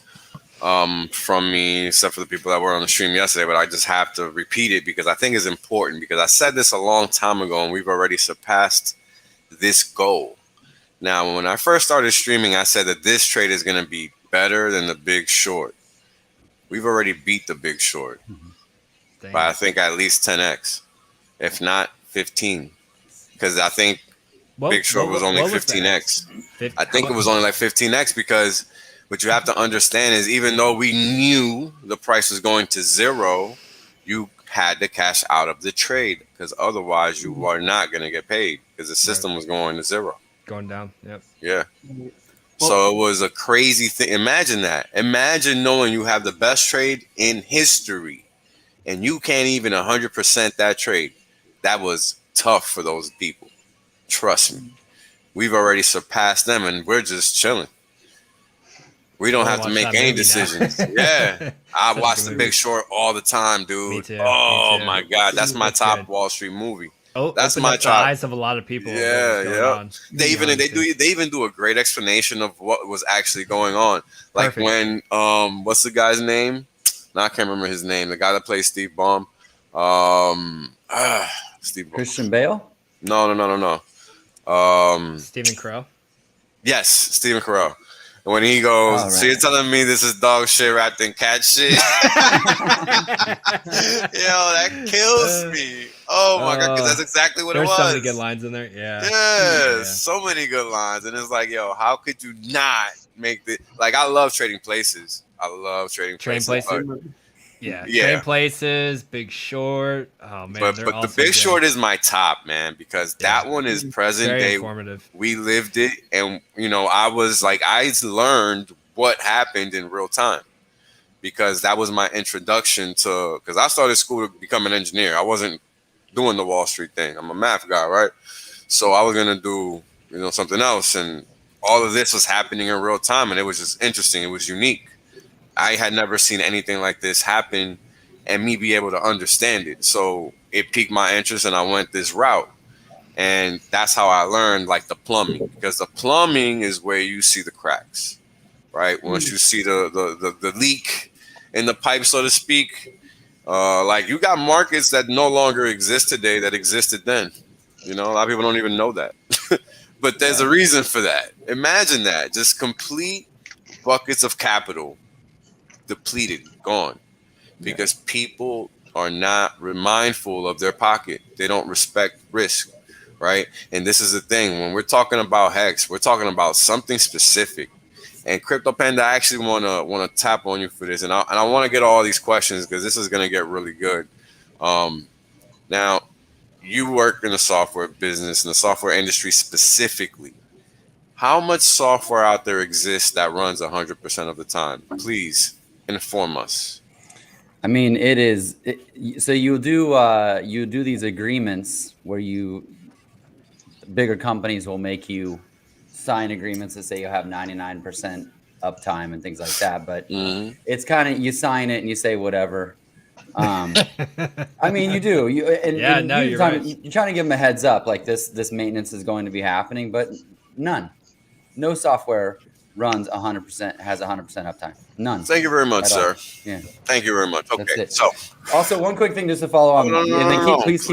from me, except for the people that were on the stream yesterday, but I just have to repeat it because I think it's important, because I said this a long time ago and we've already surpassed this goal. Now, when I first started streaming, I said that this trade is going to be better than the big short. We've already beat the big short by, I think, at least 10x, if not 15. Because I think big short was only 15x. I think it was only like 15x, because what you have to understand is even though we knew the price was going to zero, you had to cash out of the trade, because otherwise you are not going to get paid, because the system was going to zero. Going down. Yep. Yeah. So it was a crazy thing. Imagine that. Imagine knowing you have the best trade in history and you can't even 100% that trade. That was tough for those people. Trust me. We've already surpassed them and we're just chilling. We don't have to make any decisions. Yeah. I watch The Big Short all the time, dude. Me too. Oh my God. That's my top Wall Street movie. Oh, that's my top. The eyes of a lot of people. Yeah. They even do a great explanation of what was actually going on. Like when what's the guy's name? No, I can't remember his name. The guy that plays Steve Baum. Steve Baum. Christian Bale? No. Stephen Crow. Yes, Stephen Crow. When he goes, so you're telling me this is dog shit wrapped in cat shit? Yo, that kills me. Oh my God, because that's exactly what it was. There's so many good lines in there. Yeah. Yes, so many good lines. And it's like, yo, how could you not make the, like, I love trading places. I love trading places. Yeah. Trade places, Big Short. Oh man, but the Big Short is my top, man, because that one is present very day. Informative. We lived it, and I was like, I learned what happened in real time, because that was my introduction to. Because I started school to become an engineer. I wasn't doing the Wall Street thing. I'm a math guy, right? So I was gonna do something else, and all of this was happening in real time, and it was just interesting. It was unique. I had never seen anything like this happen and me be able to understand it. So it piqued my interest and I went this route. And that's how I learned like the plumbing, because the plumbing is where you see the cracks, right? Once you see the leak in the pipe, so to speak, like you got markets that no longer exist today that existed then. A lot of people don't even know that. But there's a reason for that. Imagine that. Just complete buckets of capital depleted, gone, because people are not mindful of their pocket. They don't respect risk, right? And this is the thing, when we're talking about Hex, we're talking about something specific. And Crypto Panda, I actually want to tap on you for this, and I want to get all these questions because this is going to get really good. Now, you work in the software business, in the software industry specifically. How much software out there exists that runs 100% of the time? Please inform us. I mean, it is. So you do these agreements where bigger companies will make you sign agreements that say you have 99% uptime and things like that. But it's kind of, you sign it and you say whatever. I mean, you do. You're trying to give them a heads up, like this maintenance is going to be happening, but none. No software runs 100%, has 100% uptime. None. Thank you very much, sir. Yeah. Thank you very much. Okay. That's it. So also, one quick thing just to follow on, please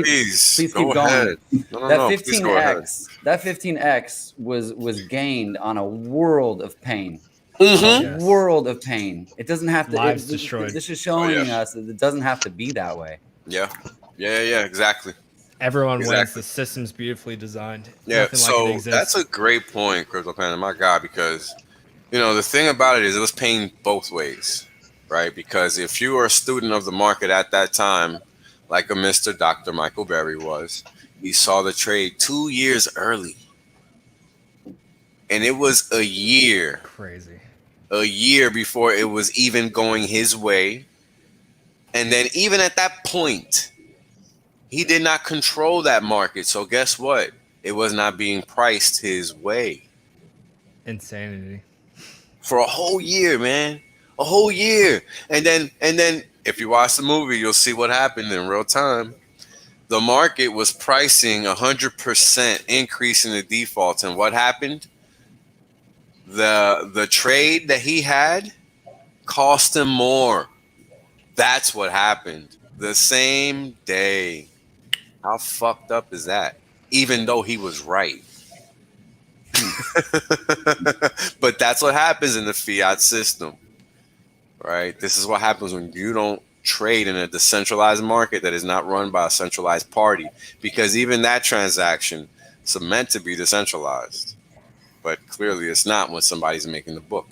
keep going. Ahead. Please go ahead. That 15x was gained on a world of pain. Mm-hmm. A world of pain. It doesn't have to. Lives destroyed. This is showing us that it doesn't have to be that way. Yeah. Exactly. Everyone wins. The system's beautifully designed. Yeah. Nothing So like it that's a great point, Crypto Panda. My God, because the thing about it is it was paying both ways, right? Because if you were a student of the market at that time, like a Mr. Dr. Michael Berry was, he saw the trade 2 years early. And it was a year before it was even going his way. And then even at that point, he did not control that market. So guess what? It was not being priced his way. Insanity. For a whole year, man. A whole year. And then if you watch the movie, you'll see what happened in real time. The market was pricing 100% increase in the defaults. And what happened? The trade that he had cost him more. That's what happened. The same day. How fucked up is that? Even though he was right. But that's what happens in the fiat system, right? This is what happens when you don't trade in a decentralized market that is not run by a centralized party, because even that transaction is meant to be decentralized, but clearly it's not when somebody's making the book.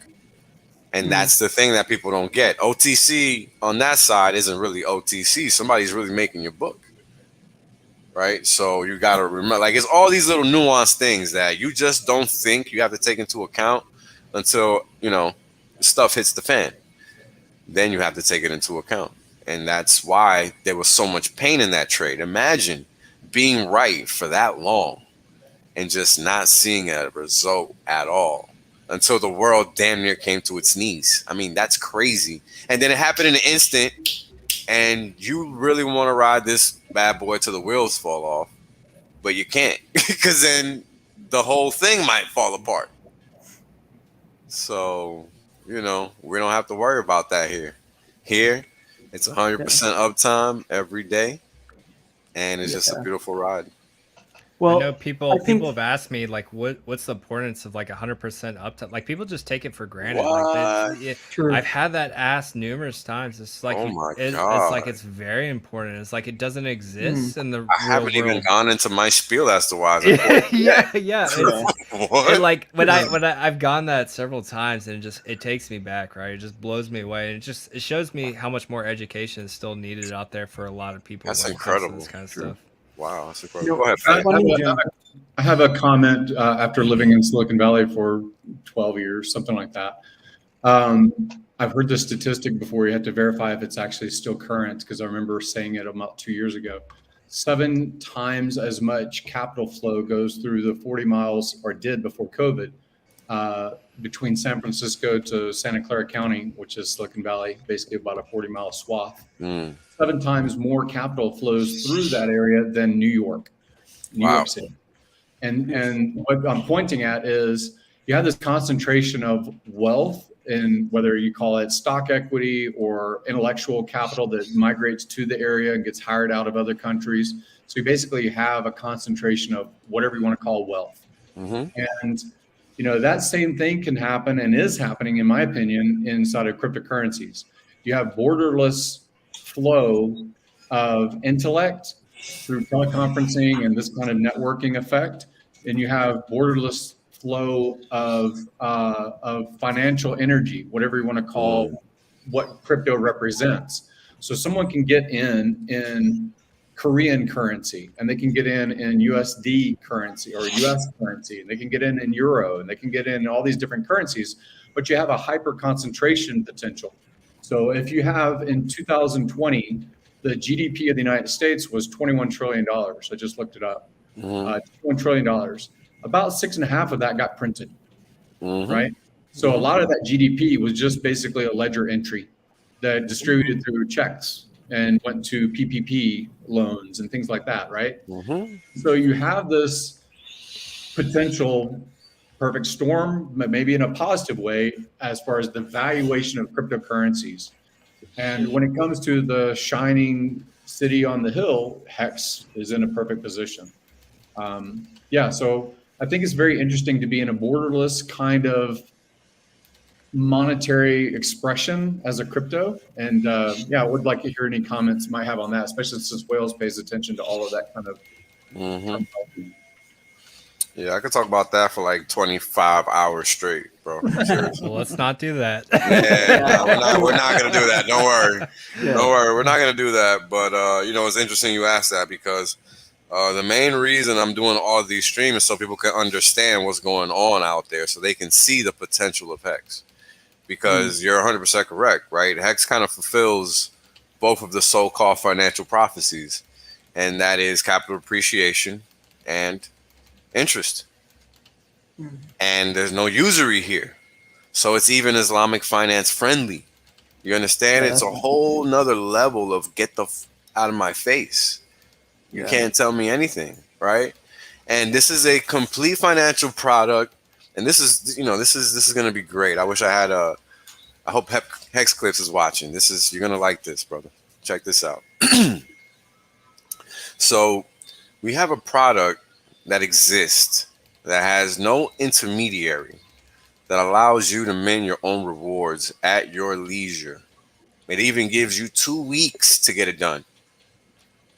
And that's the thing that people don't get. OTC on that side isn't really OTC. Somebody's really making your book. Right? So you got to remember, like, it's all these little nuanced things that you just don't think you have to take into account until, stuff hits the fan. Then you have to take it into account. And that's why there was so much pain in that trade. Imagine being right for that long and just not seeing a result at all until the world damn near came to its knees. I mean, that's crazy. And then it happened in an instant. And you really want to ride this bad boy till the wheels fall off, but you can't, because then the whole thing might fall apart. So, we don't have to worry about that here. Here, it's 100% uptime every day, and it's just a beautiful ride. Well, I know people have asked me, like, what's the importance of like 100% uptime? Like, people just take it for granted. Like, I've had that asked numerous times. It's like, it's like it's very important. It's like it doesn't exist in the I haven't real even world. gone into my spiel as to why. Yeah. What? Like when I've gone that several times, and it takes me back, right? It just blows me away, and it shows me how much more education is still needed out there for a lot of people. That's incredible. This kind of stuff. Wow, that's incredible. Go ahead. I have a comment after living in Silicon Valley for 12 years, something like that. I've heard this statistic before. You have to verify if it's actually still current, because I remember saying it about 2 years ago. 7 times as much capital flow goes through the 40 miles, or did before COVID, between San Francisco to Santa Clara County, which is Silicon Valley, basically about a 40-mile swath. 7 times more capital flows through that area than New York City. And what I'm pointing at is you have this concentration of wealth, in whether you call it stock equity or intellectual capital that migrates to the area and gets hired out of other countries. So you basically have a concentration of whatever you want to call wealth. And that same thing can happen, and is happening, in my opinion, inside of cryptocurrencies. You have borderless flow of intellect through teleconferencing and this kind of networking effect, and you have borderless flow of financial energy, whatever you want to call what crypto represents. So someone can get in Korean currency, and they can get in USD currency or US currency, and they can get in euro, and they can get in all these different currencies, but you have a hyper concentration potential. So if you have, in 2020, the GDP of the United States was $21 trillion. I just looked it up. $21 trillion. About 6.5 of that got printed, right? So a lot of that GDP was just basically a ledger entry that distributed through checks and went to PPP loans and things like that, right? So you have this potential perfect storm, but maybe in a positive way as far as the valuation of cryptocurrencies. And when it comes to the shining city on the hill, Hex is in a perfect position. So I think it's very interesting to be in a borderless kind of monetary expression as a crypto. And I would like to hear any comments you might have on that, especially since Wales pays attention to all of that kind of. Yeah, I could talk about that for like 25 hours straight, bro. Seriously. Well, let's not do that. We're not gonna do that. Don't worry. Don't worry. We're not gonna do that. But it's interesting you asked that, because the main reason I'm doing all these streams is so people can understand what's going on out there, so they can see the potential of Hex. Because you're 100% correct, right? Hex kind of fulfills both of the so-called financial prophecies, and that is capital appreciation and interest. And there's no usury here, so it's even Islamic finance friendly. You understand? It's a whole nother level of get the out of my face. You can't tell me anything, right? And this is a complete financial product, and this is this is gonna be great. I wish I had I hope Hex Clips is watching. You're gonna like this, brother. Check this out. So we have a product that exists that has no intermediary, that allows you to mint your own rewards at your leisure. It even gives you 2 weeks to get it done.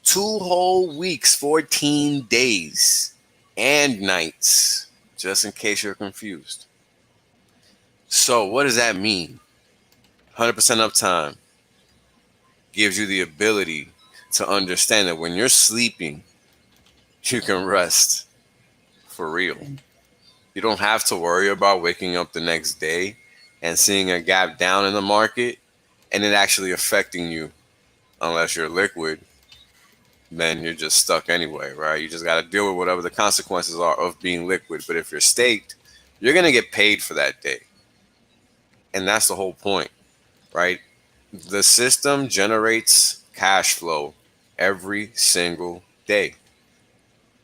2 whole weeks, 14 days and nights, just in case you're confused. So what does that mean? 100% uptime gives you the ability to understand that when you're sleeping, you can rest for real. You don't have to worry about waking up the next day and seeing a gap down in the market and it actually affecting you. Unless you're liquid, then you're just stuck anyway, right? You just got to deal with whatever the consequences are of being liquid. But if you're staked, you're going to get paid for that day. And that's the whole point, right? The system generates cash flow every single day.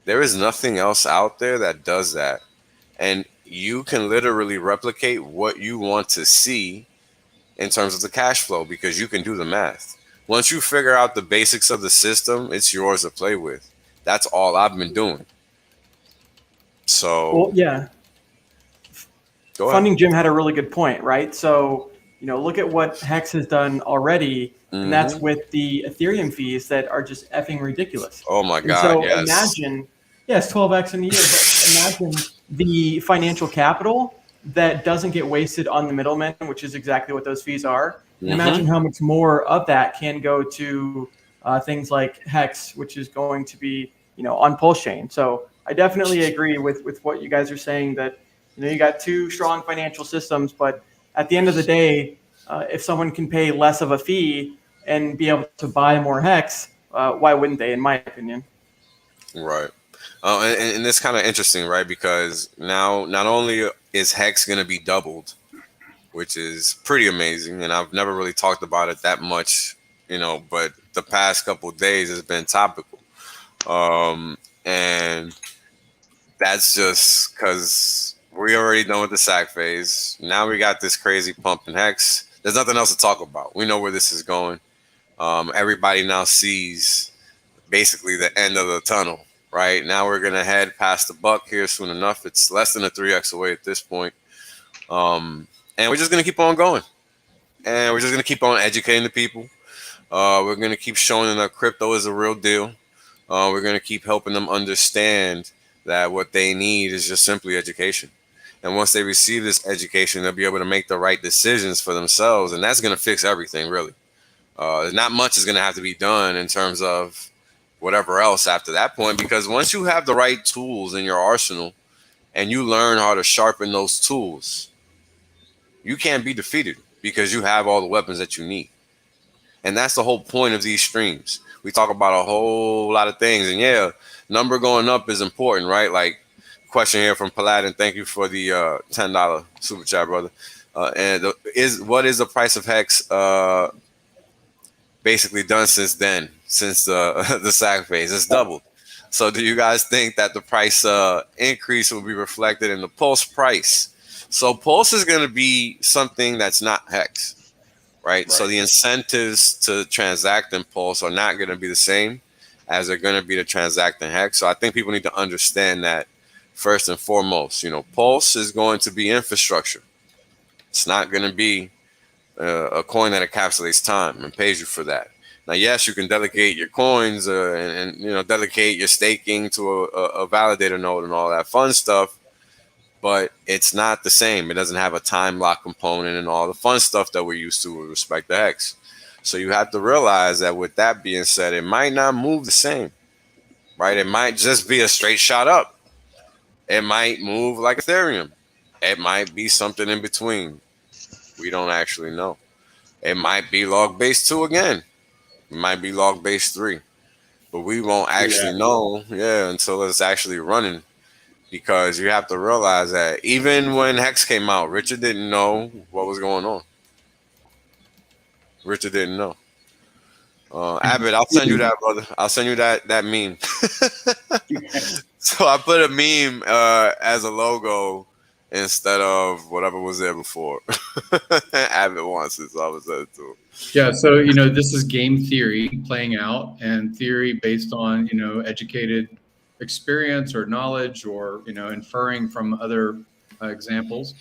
There is nothing else out there that does that. And you can literally replicate what you want to see in terms of the cash flow, because you can do the math. Once you figure out the basics of the system, it's yours to play with. That's all I've been doing. So, well, yeah. Funding Jim had a really good point, right? So, look at what Hex has done already, and that's with the Ethereum fees that are just effing ridiculous. Oh my God! So yes. Imagine, it's 12x in a year, but imagine the financial capital that doesn't get wasted on the middlemen, which is exactly what those fees are. Imagine how much more of that can go to things like Hex, which is going to be, on PulseChain. So I definitely agree with what you guys are saying, that you got 2 strong financial systems, but at the end of the day, if someone can pay less of a fee and be able to buy more Hex, why wouldn't they, in my opinion? Right. And it's kind of interesting, right? Because now not only is Hex going to be doubled, which is pretty amazing, and I've never really talked about it that much, but the past couple of days has been topical. And that's just because we already done with the sack phase. Now we got this crazy pump in Hex. There's nothing else to talk about. We know where this is going. Everybody now sees basically the end of the tunnel, right? Now we're going to head past the buck here soon enough. It's less than a 3x away at this point. And we're just going to keep on going. And we're just going to keep on educating the people. We're going to keep showing them that crypto is a real deal. We're going to keep helping them understand that what they need is just simply education. And once they receive this education, they'll be able to make the right decisions for themselves. And that's going to fix everything, really. Not much is going to have to be done in terms of whatever else after that point, because once you have the right tools in your arsenal and you learn how to sharpen those tools, you can't be defeated because you have all the weapons that you need. And that's the whole point of these streams. We talk about a whole lot of things, and number going up is important, right? Like, question here from Paladin. Thank you for the $10 super chat, brother. What is the price of Hex basically done since then, since the sack phase? It's doubled. So do you guys think that the price increase will be reflected in the Pulse price? So Pulse is going to be something that's not Hex, right? So the incentives to transact in Pulse are not going to be the same as they're going to be to transact in Hex. So I think people need to understand that first and foremost. You know, Pulse is going to be infrastructure. It's not going to be a coin that encapsulates time and pays you for that. Now, yes, you can delegate your coins and you know, delegate your staking to a validator node and all that fun stuff, but it's not the same. It doesn't have a time lock component and all the fun stuff that we're used to with respect to Hex. So you have to realize that with that being said, it might not move the same, right? It might just be a straight shot up. It might move like Ethereum. It might be something in between. We don't actually know. It might be log base 2 again. It might be log base 3. But we won't actually know, until it's actually running. Because you have to realize that even when Hex came out, Richard didn't know what was going on. Richard didn't know. Abbott, I'll send you that, brother. I'll send you that meme. So I put a meme as a logo instead of whatever was there before. Abbott wants it, so I was there too. Yeah, so you know, this is game theory playing out, and theory based on, you know, educated experience or knowledge, or, you know, inferring from other examples.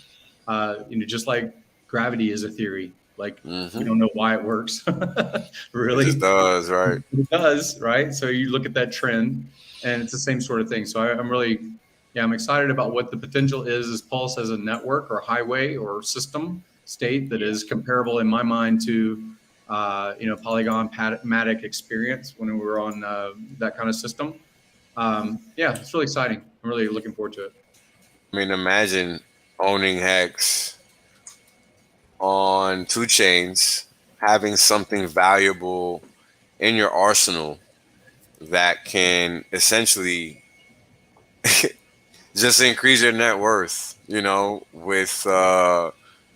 You know, just like gravity is a theory. Like, we don't know why it works. Really, it just does, right? It does, right? So you look at that trend, and it's the same sort of thing. So I'm really, I'm excited about what the potential is Pulse as a network or highway or system state that is comparable in my mind to, you know, Polygon Matic experience when we were on that kind of system. Yeah, it's really exciting. I'm really looking forward to it. I mean, imagine owning Hex on 2 chains, having something valuable in your arsenal that can essentially just increase your net worth, you know, with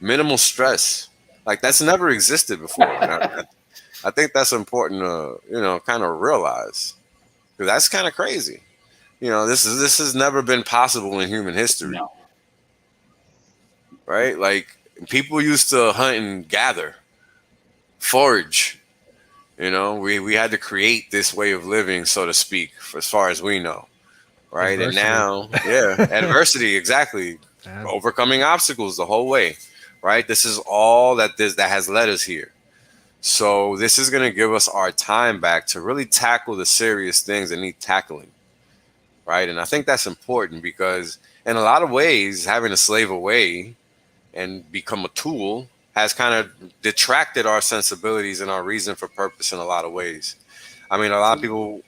minimal stress. Like, that's never existed before. I think that's important to, you know, kind of realize, because that's kind of crazy. You know, this has never been possible in human history. No. Right? Like, people used to hunt and gather, forage. You know, we had to create this way of living, so to speak, for as far as we know. Right? Adversity. And now, adversity, exactly. Overcoming obstacles the whole way. Right? This is all that has led us here. So this is going to give us our time back to really tackle the serious things that need tackling. Right? And I think that's important, because in a lot of ways, having to slave away and become a tool has kind of detracted our sensibilities and our reason for purpose in a lot of ways. I mean, a lot of people,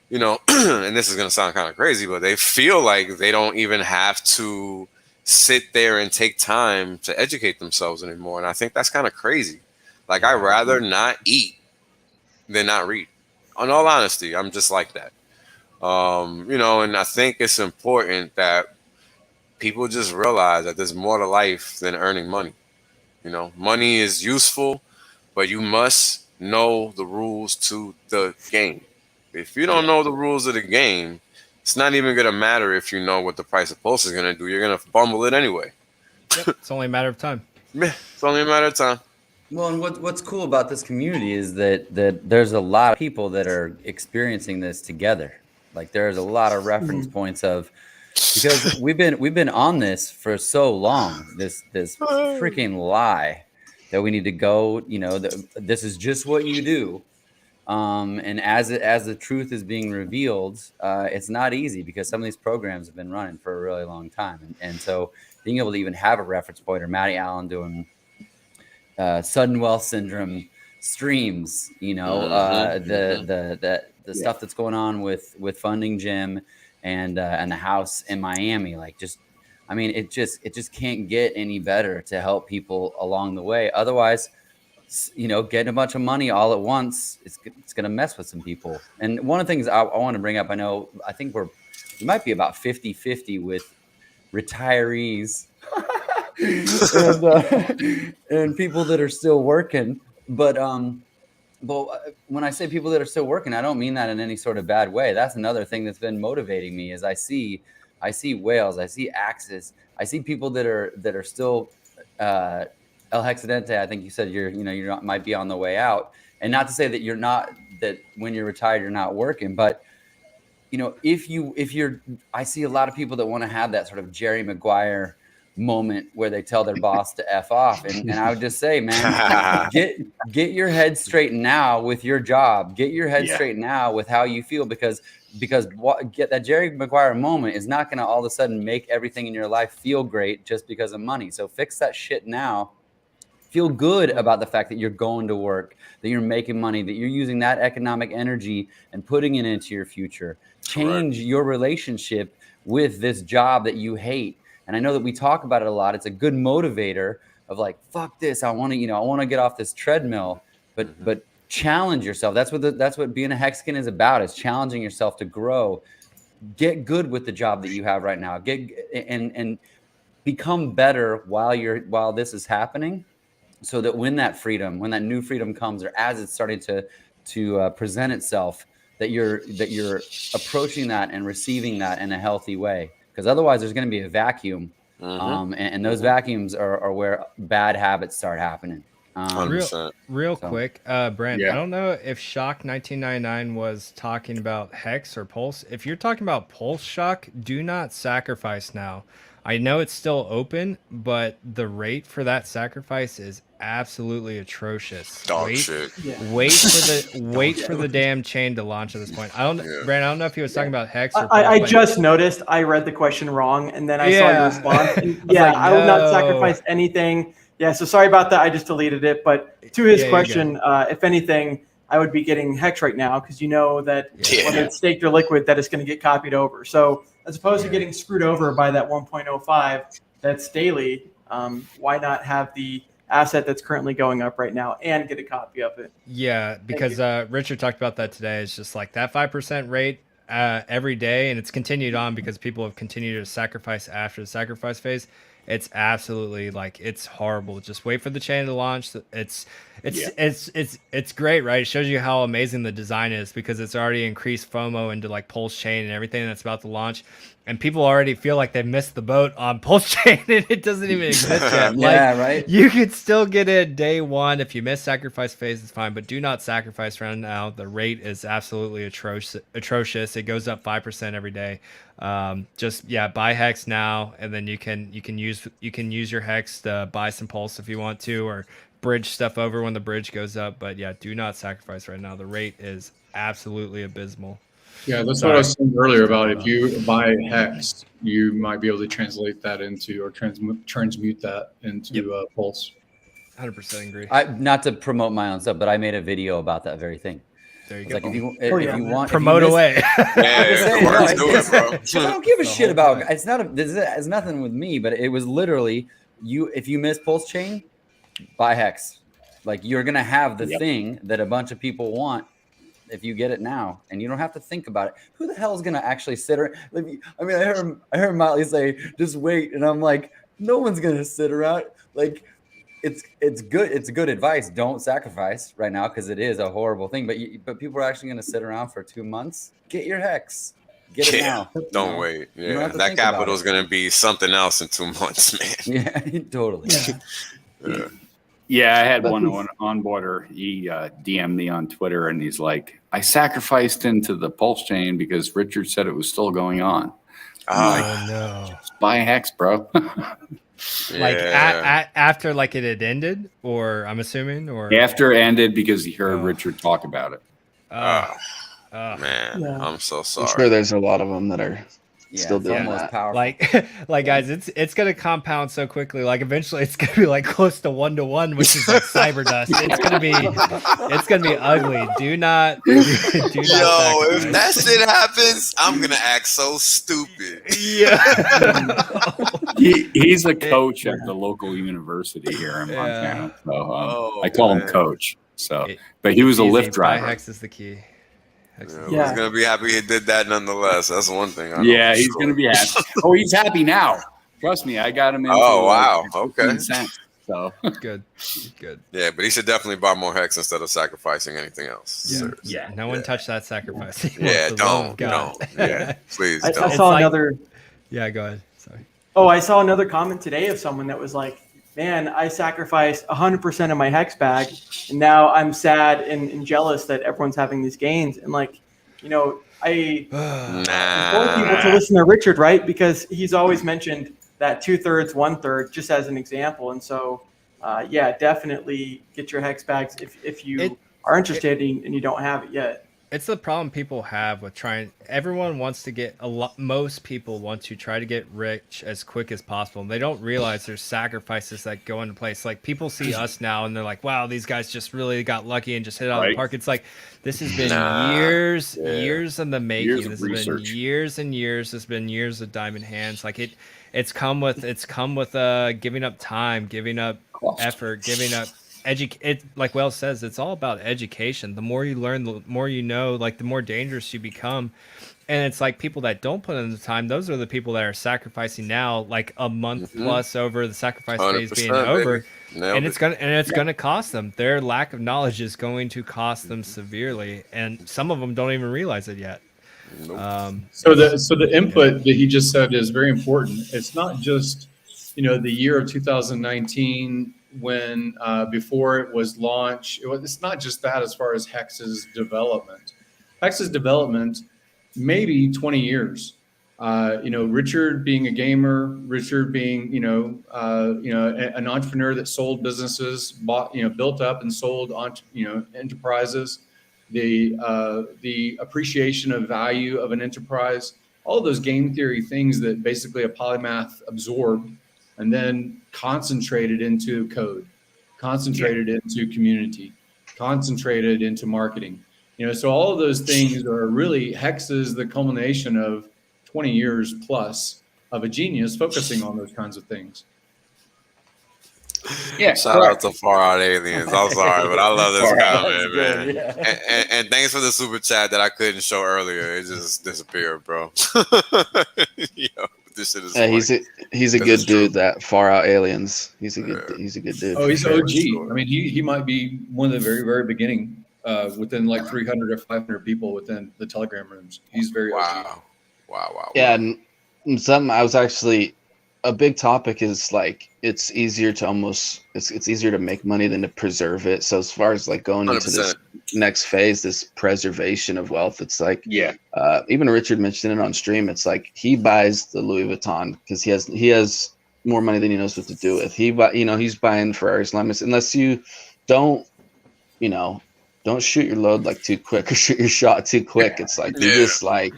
you know, and this is going to sound kind of crazy, but they feel like they don't even have to sit there and take time to educate themselves anymore. And I think that's kind of crazy. Like, I'd rather not eat than not read. In all honesty, I'm just like that. You know, and I think it's important that people just realize that there's more to life than earning money. You know, money is useful, but you must know the rules to the game. If you don't know the rules of the game, it's not even going to matter if you know what the price of Pulse is going to do. You're going to bumble it anyway. Yep, it's only a matter of time. Yeah, it's only a matter of time. Well, and what's cool about this community is that there's a lot of people that are experiencing this together. Like, there's a lot of reference points of, because we've been on this for so long, this freaking lie that we need to go, you know, this is just what you do. And as the truth is being revealed, it's not easy, because some of these programs have been running for a really long time. And so being able to even have a reference point, or Matty Allen doing sudden wealth syndrome streams, you know, the stuff that's going on with Funding Jim and the house in Miami, like, just, I mean, it just can't get any better to help people along the way. Otherwise, you know, getting a bunch of money all at once, it's going to mess with some people. And one of the things I want to bring up, I think we might be about 50-50 with retirees and people that are still working. But when I say people that are still working, I don't mean that in any sort of bad way. That's another thing that's been motivating me is I see whales, I see Axis, I see people that are still El Hexadente. I think you said might be on the way out, and not to say that you're not, that when you're retired you're not working, but I see a lot of people that want to have that sort of Jerry Maguire moment where they tell their boss to F off. And I would just say, man, get your head straight now with your job. Get your head straight now with how you feel, because get that Jerry Maguire moment is not going to all of a sudden make everything in your life feel great just because of money. So fix that shit now. Feel good about the fact that you're going to work, that you're making money, that you're using that economic energy and putting it into your future. Change your relationship with this job that you hate. And I know that we talk about it a lot. It's a good motivator of like, fuck this. I want to get off this treadmill, but challenge yourself. That's what being a Hexagon is about, is challenging yourself to grow. Get good with the job that you have right now. And become better while this is happening, so that when that new freedom comes, or as it's starting to present itself, that you're approaching that and receiving that in a healthy way. Because otherwise there's going to be a vacuum. And those vacuums are where bad habits start happening. Real quick, Brent, I don't know if Shock 1999 was talking about Hex or Pulse. If you're talking about Pulse, Shock, do not sacrifice now. I know it's still open, but the rate for that sacrifice is absolutely atrocious. Wait for the damn chain to launch at this point. Brandon, I don't know if he was talking about Hex or I just noticed I read the question wrong, and then I saw your response. And I will not sacrifice anything. Yeah, so sorry about that. I just deleted it. But to his question, if anything, I would be getting Hex right now, because you know that whether it's staked or liquid, that is going to get copied over. So as opposed to getting screwed over by that 1.05 that's daily, why not have the asset that's currently going up right now and get a copy of it? Yeah, because Richard talked about that today. It's just like that 5% rate every day, and it's continued on because people have continued to sacrifice after the sacrifice phase. It's absolutely it's horrible. Just wait for the chain to launch. It's great, right? It shows you how amazing the design is, because it's already increased FOMO into PulseChain and everything that's about to launch, and people already feel like they've missed the boat on PulseChain, and it doesn't even exist yet. Right. You could still get it day one. If you miss sacrifice phase, it's fine, but do not sacrifice right now. The rate is absolutely atrocious. It goes up 5% every day. Buy Hex now, and then you can use your Hex to buy some Pulse if you want to, or bridge stuff over when the bridge goes up. But do not sacrifice right now. The rate is absolutely abysmal. Yeah, that's what I was saying earlier about if you buy Hex, you might be able to translate that into, or transmute that into Pulse. 100% agree. Not to promote my own stuff, but I made a video about that very thing. There you go. If you want, promote away. I don't give a shit about. It's nothing with me, but it was literally if you miss PulseChain, buy Hex. You're gonna have the thing that a bunch of people want if you get it now, and you don't have to think about it. Who the hell is gonna actually sit around? I heard Motley say, "Just wait," and I'm like, no one's gonna sit around. It's good. It's good advice. Don't sacrifice right now, because it is a horrible thing. But people are actually going to sit around for 2 months. Get your Hex. Get it now. Don't wait. Yeah, that capital is going to be something else in 2 months, man. Yeah, totally. Yeah, I had one onboarder. He DM'd me on Twitter, and he's like, "I sacrificed into the PulseChain because Richard said it was still going on." No! Just buy Hex, bro. After it had ended, or I'm assuming, or after it ended, because he heard Richard talk about it. Man, I'm so sorry. I'm sure there's a lot of them that are still doing that. Powerful. Guys, it's gonna compound so quickly. Eventually, it's gonna be close to 1-to-1, which is cyber dust. It's gonna be ugly. Do not. Yo, if that shit happens, I'm gonna act so stupid. Yeah. He's a coach at the local university here in Montana, so I call him Coach. But he was a Lyft driver. Hex is the key. He's gonna be happy he did that nonetheless. That's one thing. He's gonna be happy. Oh, he's happy now. Trust me, I got him in. Oh wow, okay. So good. Yeah, but he should definitely buy more Hex instead of sacrificing anything else. Yeah. Seriously. Yeah. No one touch that sacrifice. Yeah, don't. Yeah, please I don't. saw another. Yeah, go ahead. Sorry. Oh, I saw another comment today of someone that was like, man, I sacrificed 100% of my Hex bag, and now I'm sad and jealous that everyone's having these gains. And like, you know, I want people to listen to Richard, right? Because he's always mentioned that 2/3, 1/3, just as an example. And so, yeah, definitely get your Hex bags if you are interested and you don't have it yet. It's the problem people have with trying. Everyone wants to get most people want to try to get rich as quick as possible. And they don't realize there's sacrifices that go into place. Like people see us now and they're like, wow, these guys just really got lucky and just hit out of the park. It's like, this has been years in the making. This has been years and years. It's been years of diamond hands. Like it's come with giving up time, giving up effort, giving up like Wells says, it's all about education. The more you learn, the more you know, like the more dangerous you become. And it's like people that don't put in the time, those are the people that are sacrificing now, like a month plus over the sacrifice phase being over. And it's gonna cost them. Their lack of knowledge is going to cost them severely, and some of them don't even realize it yet. So the input that he just said is very important. It's not just, you know, the year of 2019 when before it was launched. It's not just that as far as Hex's development. Hex's development, maybe 20 years. You know, Richard being a gamer, Richard being, an entrepreneur that sold businesses, built up and sold enterprises. The appreciation of value of an enterprise, all of those game theory things that basically a polymath absorbed and then concentrated into code, concentrated into community, concentrated into marketing. You know, so all of those things are really, Hex is the culmination of 20 years plus of a genius focusing on those kinds of things. Yeah, shout out to Far Out Aliens. I'm sorry, but I love this comment, man. Yeah. And thanks for the super chat that I couldn't show earlier. It just disappeared, bro. This shit is he's a good dude. That Far Out Aliens. He's a good dude. Oh, he's OG. I mean, he might be one of the very, very beginning, within like 300 or 500 people within the Telegram rooms. He's very OG. Wow. Yeah, and something I was actually, a big topic is like it's easier to make money than to preserve it. So as far as like going 100%. Into this next phase, this preservation of wealth, it's like even Richard mentioned it on stream. It's like he buys the Louis Vuitton because he has more money than he knows what to do with. He's buying Ferraris, Lamborghinis, unless you don't shoot your load like too quick or shoot your shot too quick. It's like you just like,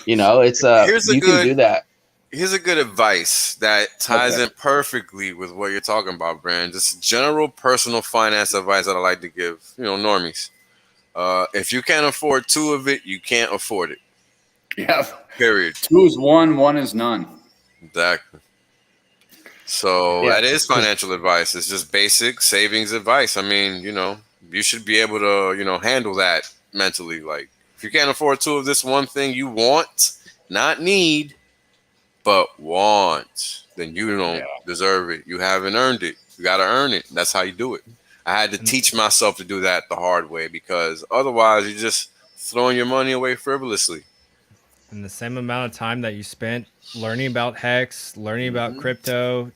it's you can do that. Here's a good advice that ties in perfectly with what you're talking about, Bran. Just general personal finance advice that I like to give, normies. If you can't afford two of it, you can't afford it. Yeah. Period. Two is one is none. Exactly. So that is financial advice. It's just basic savings advice. I mean, you should be able to, handle that mentally. Like, if you can't afford two of this one thing you want, not need, but want, then you don't deserve it. You haven't earned it. You got to earn it. That's how you do it. I had to teach myself to do that the hard way because otherwise you're just throwing your money away frivolously. And the same amount of time that you spent learning about Hex, learning about crypto,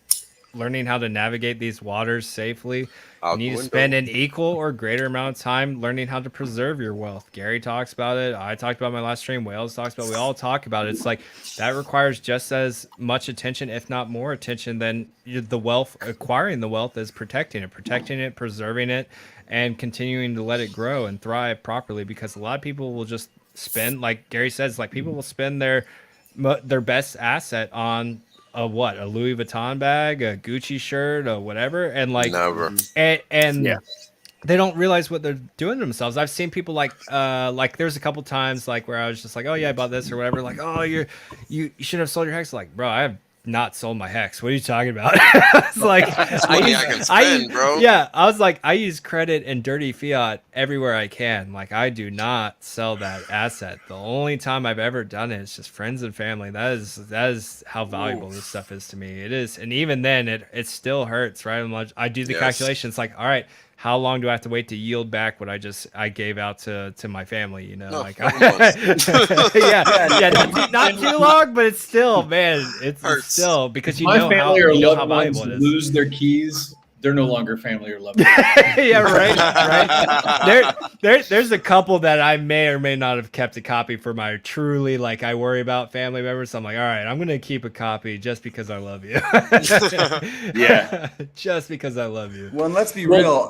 learning how to navigate these waters safely, you need to spend an equal or greater amount of time learning how to preserve your wealth. Gary talks about it. I talked about it in my last stream. Wales talks about it. We all talk about it. It's like that requires just as much attention, if not more attention, than the wealth. Acquiring the wealth is protecting it, preserving it, and continuing to let it grow and thrive properly. Because a lot of people will just spend, like Gary says, like people will spend their best asset on a Louis Vuitton bag, a Gucci shirt, or whatever, and like never. And they don't realize what they're doing to themselves. I've seen people like there's a couple times like where I was just like, oh yeah, I bought this or whatever. Like, oh, you should have sold your Hex. Like, bro, I have not sold my Hex. What are you talking about? I was like, I was like, I use credit and dirty fiat everywhere I can. Like, I do not sell that asset. The only time I've ever done it is just friends and family. That is how valuable this stuff is to me. It is, and even then, it still hurts, right? I do the calculations, like, all right, how long do I have to wait to yield back what I gave out to my family? You know, not too long, but it's still, man, it's still, because you know how valuable it is. Lose their keys, they're no longer family or loved ones. Yeah, right. There's a couple that I may or may not have kept a copy for my truly, like, I worry about family members. So I'm like, all right, I'm gonna keep a copy just because I love you. Yeah, just because I love you. Well, and let's be real.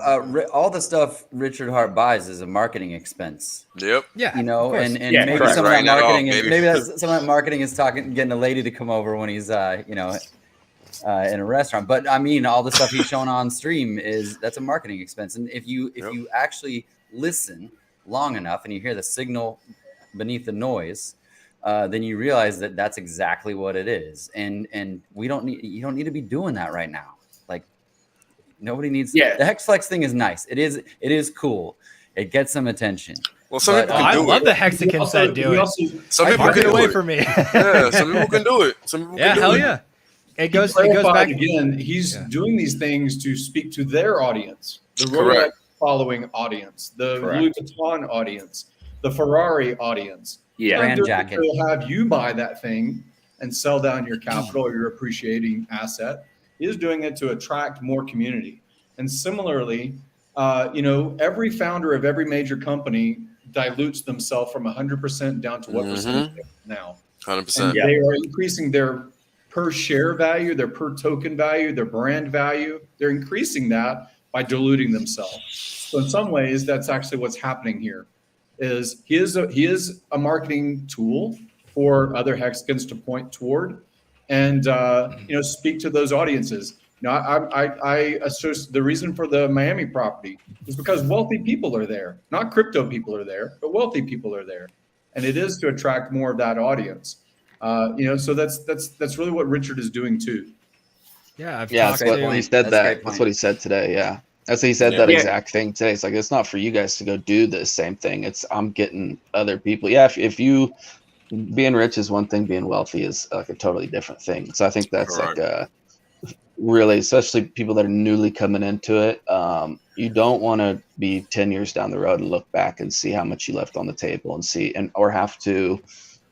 All the stuff Richard Hart buys is a marketing expense. Yep. Yeah. You know, and maybe some of that marketing is some of that marketing is getting a lady to come over when he's in a restaurant. But I mean, all the stuff he's showing on stream that's a marketing expense. And if you actually listen long enough and you hear the signal beneath the noise, then you realize that that's exactly what it is. And you don't need to be doing that right now. Like, nobody needs. The Hex Flex thing is nice. It is cool. It gets some attention. Well, some people can do it. I love the Hexicans that do it. Some people can do it. For me. Yeah, some people can do it. Some people can do hell it. yeah. It goes back again. He's doing these things to speak to their audience, the Rolex following audience, the Louis Vuitton audience, the Ferrari audience. Yeah, brand jacket. He'll have you buy that thing and sell down your capital or your appreciating asset. He is doing it to attract more community. And similarly, every founder of every major company dilutes themselves from 100% down to what percent now. 100%. And they are increasing their per share value, their per token value, their brand value. They're increasing that by diluting themselves. So in some ways, that's actually what's happening here. Is he is a marketing tool for other Hexicans to point toward, and speak to those audiences. Now, I associate the reason for the Miami property is because wealthy people are there, not crypto people are there, but wealthy people are there, and it is to attract more of that audience. So that's really what Richard is doing too. Yeah, that's what he said. That's what he said today. Yeah, that's what he said. That exact thing today. It's like, it's not for you guys to go do the same thing. It's I'm getting other people. Yeah, if you being rich is one thing, being wealthy is like a totally different thing. So I think that's really, especially people that are newly coming into it. You don't want to be 10 years down the road and look back and see how much you left on the table or have to.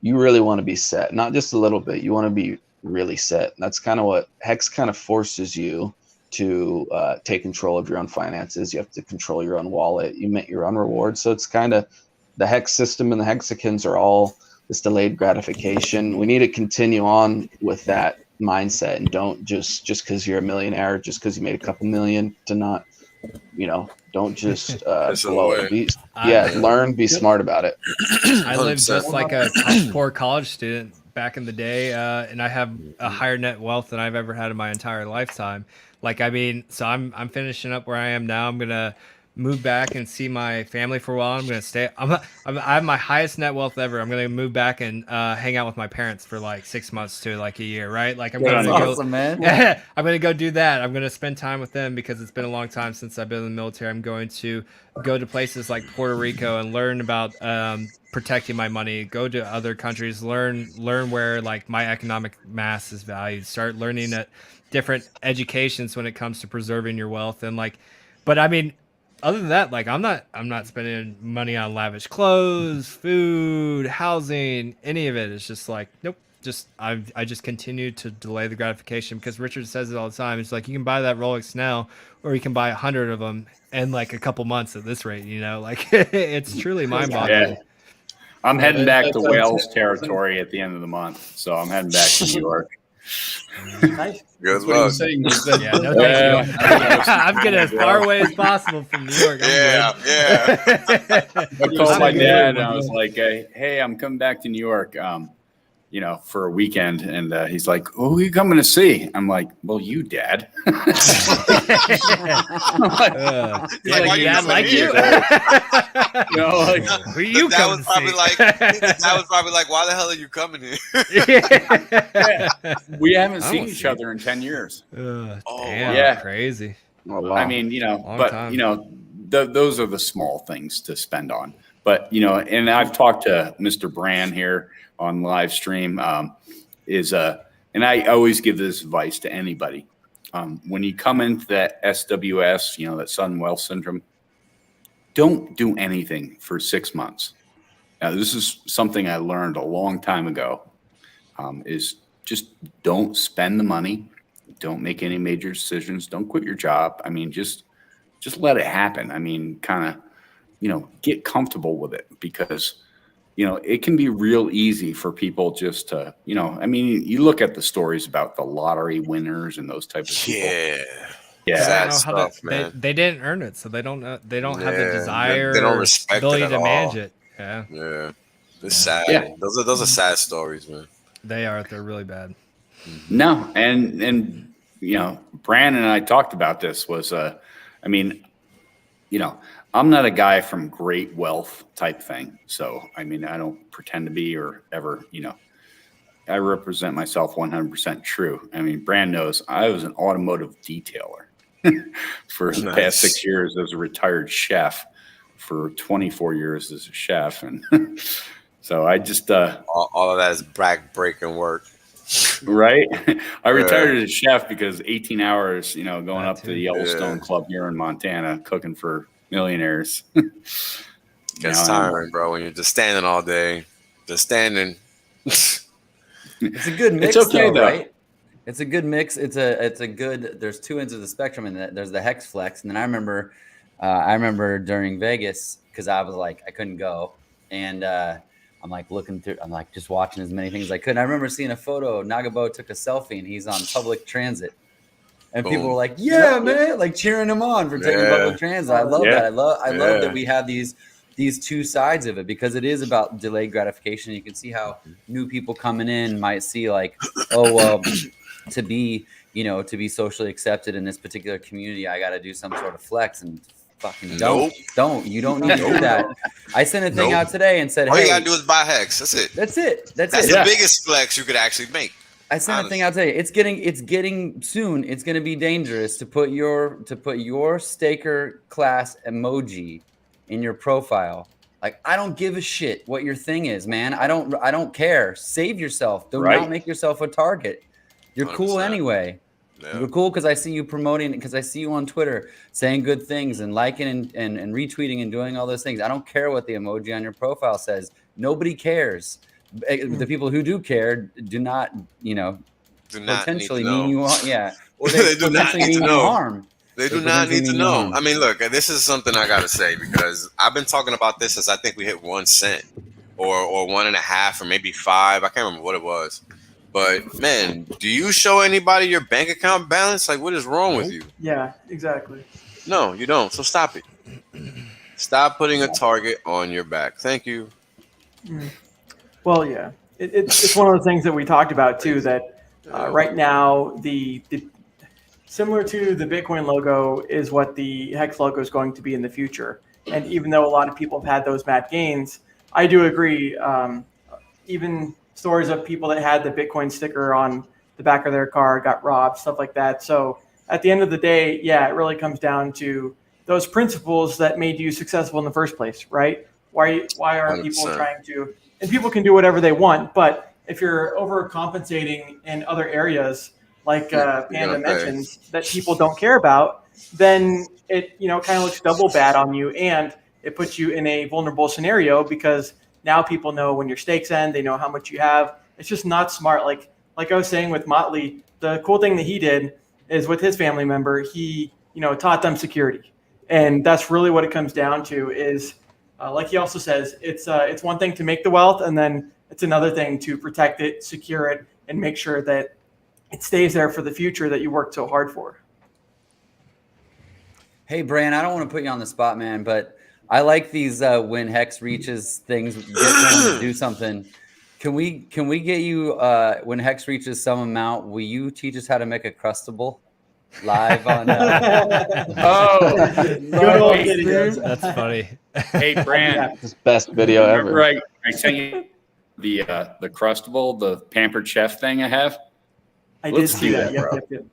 You really want to be set, not just a little bit. You want to be really set. And that's kind of what Hex kind of forces you to take control of your own finances. You have to control your own wallet. You make your own rewards. So it's kind of the Hex system and the Hexicans are all this delayed gratification. We need to continue on with that mindset, and don't just because you're a millionaire, just because you made a couple million, to not, don't just blow it. Learn, be smart about it. I lived just like a poor college student back in the day, and I have a higher net wealth than I've ever had in my entire lifetime. Like, I mean, so I'm finishing up where I am now. I'm gonna move back and see my family for a while. I'm gonna stay. I have my highest net wealth ever. I'm gonna move back and hang out with my parents for like 6 months to like a year, right? Like I'm gonna awesome, man. I'm gonna go do that. I'm gonna spend time with them because it's been a long time since I've been in the military. I'm going to go to places like Puerto Rico and learn about protecting my money. Go to other countries, learn where like my economic mass is valued. Start learning at different educations when it comes to preserving your wealth and like. But I mean, other than that, like I'm not spending money on lavish clothes, food, housing, any of it. It's just like, nope. I just continue to delay the gratification because Richard says it all the time. It's like, you can buy that Rolex now, or you can buy 100 of them in like a couple months at this rate. Like it's truly mind-boggling. Yeah. I'm heading back to Wales territory at the end of the month, so I'm heading back to New York. Nice. Good luck. Yeah, no thank you. I'm getting as far away as possible from New York. Yeah. I called my dad and I was like, "Hey, I'm coming back to New York. you know, for a weekend, and he's like, "Oh, who are you coming to see?" I'm like, "Well, you, Dad." Like, why you Dad like you? You know, like, who you That was coming to probably see? like, that was probably like, why the hell are you coming here? we haven't I seen don't each see it. other in 10 years. Damn, Yeah. crazy. Oh, wow. I mean, you know, Long but time. you know, those are the small things to spend on. But you know, and I've talked to Mr. Bran here on live stream. And I always give this advice to anybody. When you come into that SWS, you know, that sudden wealth syndrome, don't do anything for 6 months. Now, this is something I learned a long time ago. Is just don't spend the money. Don't make any major decisions. Don't quit your job. I mean, just let it happen. I mean, kind of, you know, get comfortable with it, because, you know, it can be real easy for people just to, you know, I mean, you look at the stories about the lottery winners and those type of people. I Sad don't know how stuff, to, man. they didn't earn it, so they don't have the Yeah, desire they don't or respect it ability at to manage all. it. Yeah, Yeah, it's sad. Yeah. Those are sad stories, man. they are. They're really bad. No, and you know, Brandon and I talked about this. Was I mean, you know, I'm not a guy from great wealth type thing. So I mean, I don't pretend to be or ever, you know. I represent myself 100% true. I mean, Brand knows I was an automotive detailer for the past 6 years as a retired chef, for 24 years as a chef, and so I just all of that is back breaking work. right. I retired as a chef because 18 hours, you know, going That up to too. the Yellowstone Club here in Montana, cooking for millionaires. Gets tiring, bro, when you're just standing all day, just standing. It's a good mix, It's okay, though. right? It's a good mix. It's a good. There's two ends of the spectrum, and there's the Hex Flex. And then I remember during Vegas, because I was like, I couldn't go, and I'm like looking through. I'm like just watching as many things as I could. And I remember seeing a photo. Nagabo took a selfie, and he's on public transit, and people were like, "Yeah, man!" Like cheering him on for taking public transit. I love that. I love that we have these two sides of it, because it is about delayed gratification. You can see how new people coming in might see like, oh, well, to be socially accepted in this particular community, I got to do some sort of flex, and fucking don't you don't need to do that. I sent a thing out today and said, all hey, you gotta do is buy Hex. That's it. That's it. That's the biggest flex you could actually make. I sent a thing out today. It's getting soon. It's going to be dangerous to put your Staker class emoji in your profile. Like, I don't give a shit what your thing is, man. I don't care. Save yourself. Do not make yourself a target. You're 100%. Cool anyway. Yeah. You're cool because I see you promoting, because I see you on Twitter saying good things and liking and retweeting and doing all those things. I don't care what the emoji on your profile says. Nobody cares. The people who do care do not, potentially mean you harm. Yeah. Or they do not need to know. Harm. They do not need to know. I mean, look, this is something I got to say, because I've been talking about this since I think we hit 1 cent or 1.5 or maybe 5. I can't remember what it was. But, man, do you show anybody your bank account balance? Like, what is wrong with you? Yeah, exactly. No, you don't. So stop it. Stop putting a target on your back. Thank you. Well, yeah. It's one of those things that we talked about, too, that right now the similar to the Bitcoin logo is what the Hex logo is going to be in the future. And even though a lot of people have had those mad gains, I do agree. Even stories of people that had the Bitcoin sticker on the back of their car got robbed, stuff like that. So at the end of the day, yeah, it really comes down to those principles that made you successful in the first place, right? Why are 100%. People trying to, and people can do whatever they want, but if you're overcompensating in other areas, like Panda mentions, that people don't care about, then it kind of looks double bad on you, and it puts you in a vulnerable scenario, because now people know when your stakes end, they know how much you have. It's just not smart. Like I was saying with Motley, the cool thing that he did is with his family member, he taught them security, and that's really what it comes down to. Is like he also says, it's one thing to make the wealth, and then it's another thing to protect it, secure it, and make sure that it stays there for the future that you worked so hard for. Hey, Bran, I don't want to put you on the spot, man, but I like these when Hex reaches things, get them to do something. Can we get you when Hex reaches some amount? Will you teach us how to make a crustable live on? Oh, good old videos. That's funny. Hey, Bran, This best video remember ever. I sent you the crustable, the pampered chef thing I have. I Let's did see do that. that, bro. Yep.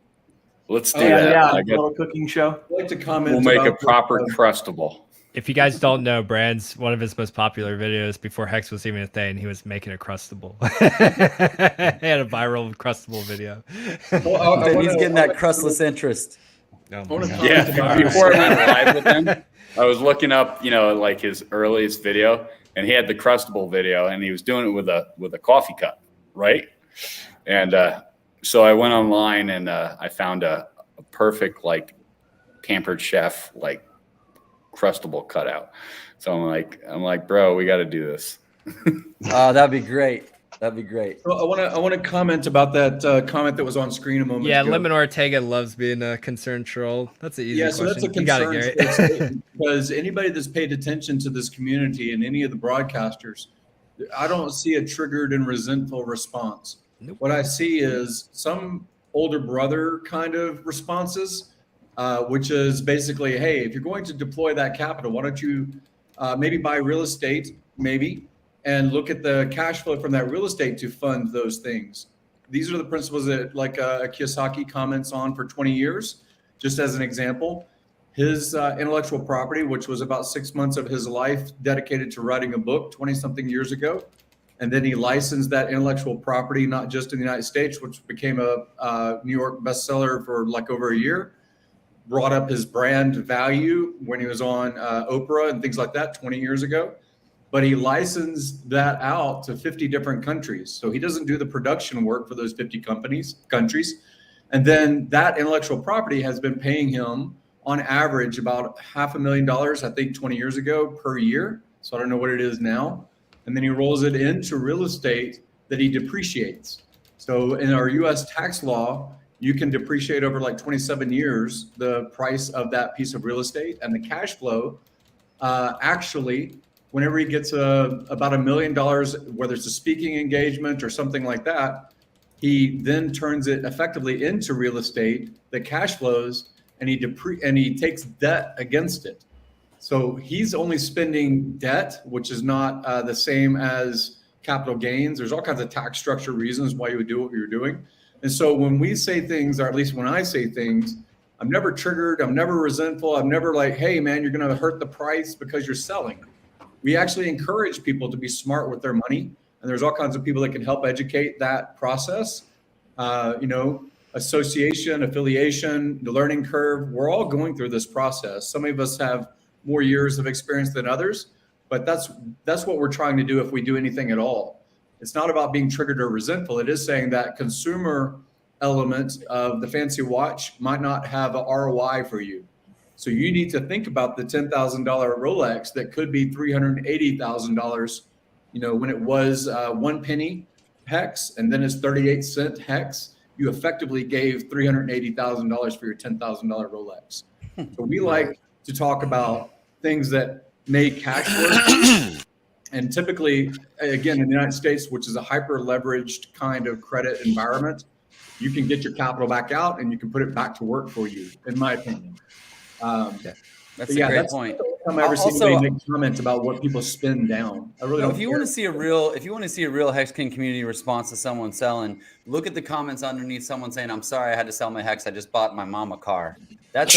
Let's do Yeah, that. yeah. I A little cooking show. I'd like to comment. We'll make a about proper the- crustable. If you guys don't know, Brad's one of his most popular videos before Hex was even a thing. He was making a crustable. He had a viral crustable video. Well, He's getting that crustless interest. Oh Yeah, before I went live with him, I was looking up, like his earliest video, and he had the crustable video, and he was doing it with a coffee cup, right? And so I went online and I found a perfect like pampered chef like crustable cutout. So I'm like, bro, we got to do this. Oh, that'd be great. That'd be great. Well, I want to comment about that comment that was on screen a moment Yeah, ago. Lemon Ortega loves being a concerned troll. That's an easy Yeah, question. so that's a You got it, concern Gary. statement, because anybody that's paid attention to this community and any of the broadcasters, I don't see a triggered and resentful response. Nope. What I see is some older brother kind of responses, which is basically, hey, if you're going to deploy that capital, why don't you maybe buy real estate, maybe, and look at the cash flow from that real estate to fund those things. These are the principles that like Kiyosaki comments on for 20 years. Just as an example, his intellectual property, which was about 6 months of his life dedicated to writing a book 20 something years ago. And then he licensed that intellectual property, not just in the United States, which became a New York bestseller for like over a year, brought up his brand value when he was on Oprah and things like that 20 years ago. But he licensed that out to 50 different countries. So he doesn't do the production work for those 50 countries. And then that intellectual property has been paying him on average about $500,000, I think 20 years ago per year. So I don't know what it is now. And then he rolls it into real estate that he depreciates. So in our US tax law, you can depreciate over like 27 years the price of that piece of real estate, and the cash flow actually, whenever he gets about $1 million, whether it's a speaking engagement or something like that, he then turns it effectively into real estate that cash flows, and he takes debt against it. So he's only spending debt, which is not the same as capital gains. There's all kinds of tax structure reasons why you would do what you're doing. And so when we say things, or at least when I say things, I'm never triggered. I'm never resentful. I'm never like, hey, man, you're going to hurt the price because you're selling. We actually encourage people to be smart with their money. And there's all kinds of people that can help educate that process. Association, affiliation, the learning curve. We're all going through this process. Some of us have more years of experience than others, but that's what we're trying to do if we do anything at all. It's not about being triggered or resentful. It is saying that consumer element of the fancy watch might not have a ROI for you. So you need to think about the $10,000 Rolex that could be $380,000, when it was 1 penny Hex and then it's 38 cent Hex, you effectively gave $380,000 for your $10,000 Rolex. So we like to talk about things that make cash work. And typically, again, in the United States, which is a hyper leveraged kind of credit environment, you can get your capital back out and you can put it back to work for you, in my opinion. That's a great point. I've ever seen anybody make comments about what people spin down. I really don't. If you want to see a real Hexkin community response to someone selling, look at the comments underneath someone saying, "I'm sorry, I had to sell my Hex. I just bought my mom a car." That's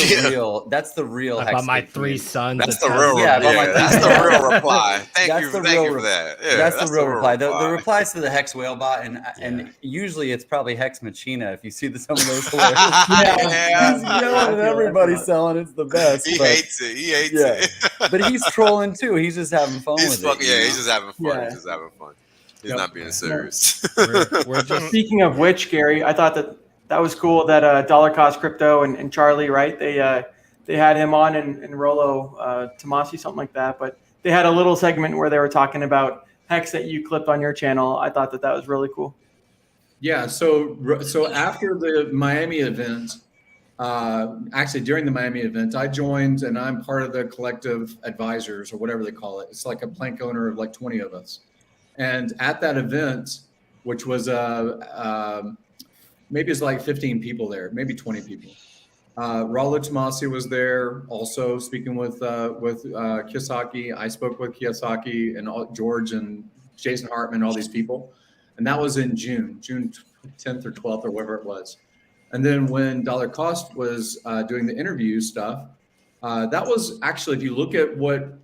the real. About my 3 sons. That's the real. That's the real reply. Thank you for that. Yeah, that's the real reply. The replies to the Hex whale bot, and usually it's probably Hex Machina. If you see some of those hilarious, he's yelling at everybody selling. It's the best. He hates it. He hates it. But he's trolling too. He's just having fun with it. Yeah, he's just having fun. He's just having fun. He's not being serious. We're just speaking of which, Gary, I thought that was cool that Dollar Cost Crypto and Charlie, right? They had him on and Rolo Tomasi, something like that. But they had a little segment where they were talking about Hex that you clipped on your channel. I thought that was really cool. Yeah. So after the Miami event, actually during the Miami event, I joined, and I'm part of the collective advisors or whatever they call it. It's like a plank owner of like 20 of us. And at that event, which was maybe it's like 15 people there, maybe 20 people. Raul Tomasi was there also speaking with Kiyosaki. I spoke with Kiyosaki and George and Jason Hartman, all these people. And that was in June 10th or 12th or whatever it was. And then when Dollar Cost was doing the interview stuff, that was actually, if you look at what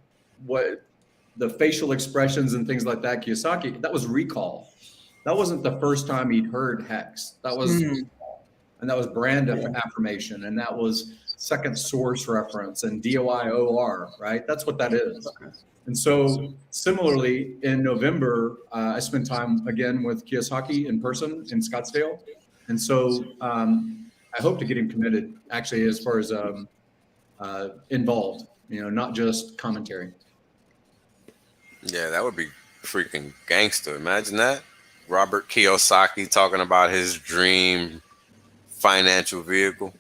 the facial expressions and things like that, Kiyosaki, that was recall. That wasn't the first time he'd heard Hex. That was, and that was brand affirmation, and that was second source reference and DOI-OR, right? That's what that is. And so similarly, in November, I spent time again with Kiyosaki in person in Scottsdale. And so I hope to get him committed, actually, as far as involved, not just commentary. Yeah, that would be freaking gangster. Imagine that. Robert Kiyosaki talking about his dream financial vehicle.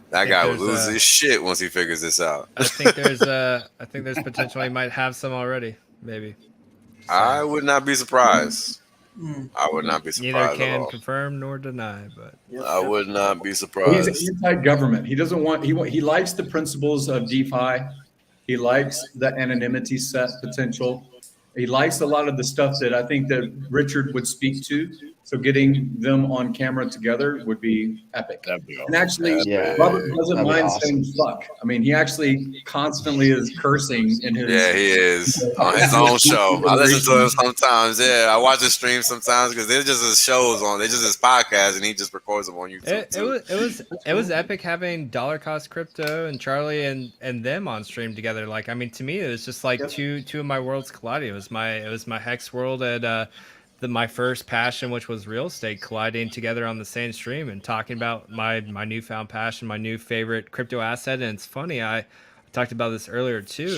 That guy would lose his shit once he figures this out. I think there's potential he might have some already, maybe. So. I would not be surprised. I would not be surprised. Neither can confirm nor deny, but I would not be surprised. He's anti-government. He doesn't want. He likes the principles of DeFi. He likes the anonymity set potential. He likes a lot of the stuff that I think that Richard would speak to. So getting them on camera together would be epic. And actually, Robert doesn't mind saying fuck. I mean, he actually constantly is cursing in his. Yeah, he is on his own show. I listen to him sometimes. Yeah, I watch his streams sometimes because they're just his shows on. They're just his podcast, and he just records them on YouTube. It was epic having Dollar Cost Crypto and Charlie and them on stream together. Like, I mean, to me, it was just like two of my worlds colliding. It was my Hex world and my first passion, which was real estate, colliding together on the same stream and talking about my newfound passion, my new favorite crypto asset. And it's funny, I talked about this earlier too.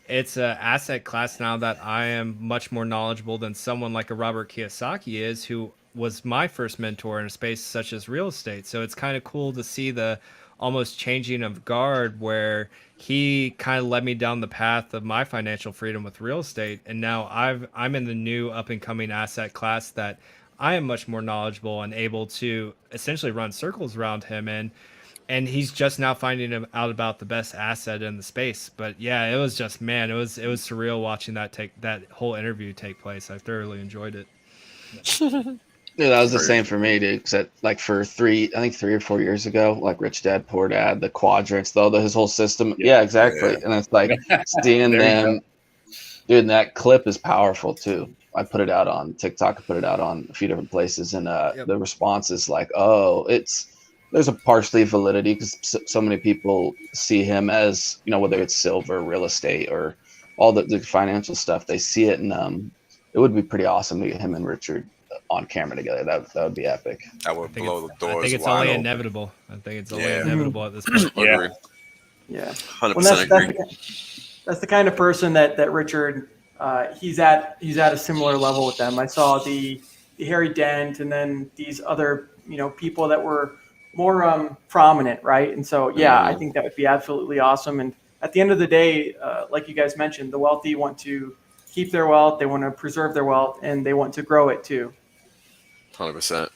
It's a asset class now that I am much more knowledgeable than someone like a Robert Kiyosaki is, who was my first mentor in a space such as real estate. So it's kind of cool to see the almost changing of guard where he kind of led me down the path of my financial freedom with real estate. And now I'm in the new up and coming asset class that I am much more knowledgeable and able to essentially run circles around him. And he's just now finding out about the best asset in the space. But yeah, it was just, man, it was surreal watching that whole interview take place. I thoroughly enjoyed it. Yeah, that was the same for me, dude. Because like for 3 or 4 years ago, like Rich Dad Poor Dad, the quadrants, his whole system. Yeah, exactly. And it's like seeing them, dude. And that clip is powerful too. I put it out on TikTok. I put it out on a few different places, and the response is like, "Oh, there's a partially validity because so many people see him as whether it's silver, real estate, or all the financial stuff. They see it, and it would be pretty awesome to get him and Richard on camera together. That would be epic. That would blow the doors. I think it's wide only open. inevitable. I think it's only inevitable at this point. Yeah, 100% agree. That's the kind of person that Richard he's at a similar level with them. I saw the Harry Dent and then these other people that were more prominent, right? And so I think that would be absolutely awesome. And at the end of the day, like you guys mentioned, the wealthy want to keep their wealth, they want to preserve their wealth, and they want to grow it too. 100%.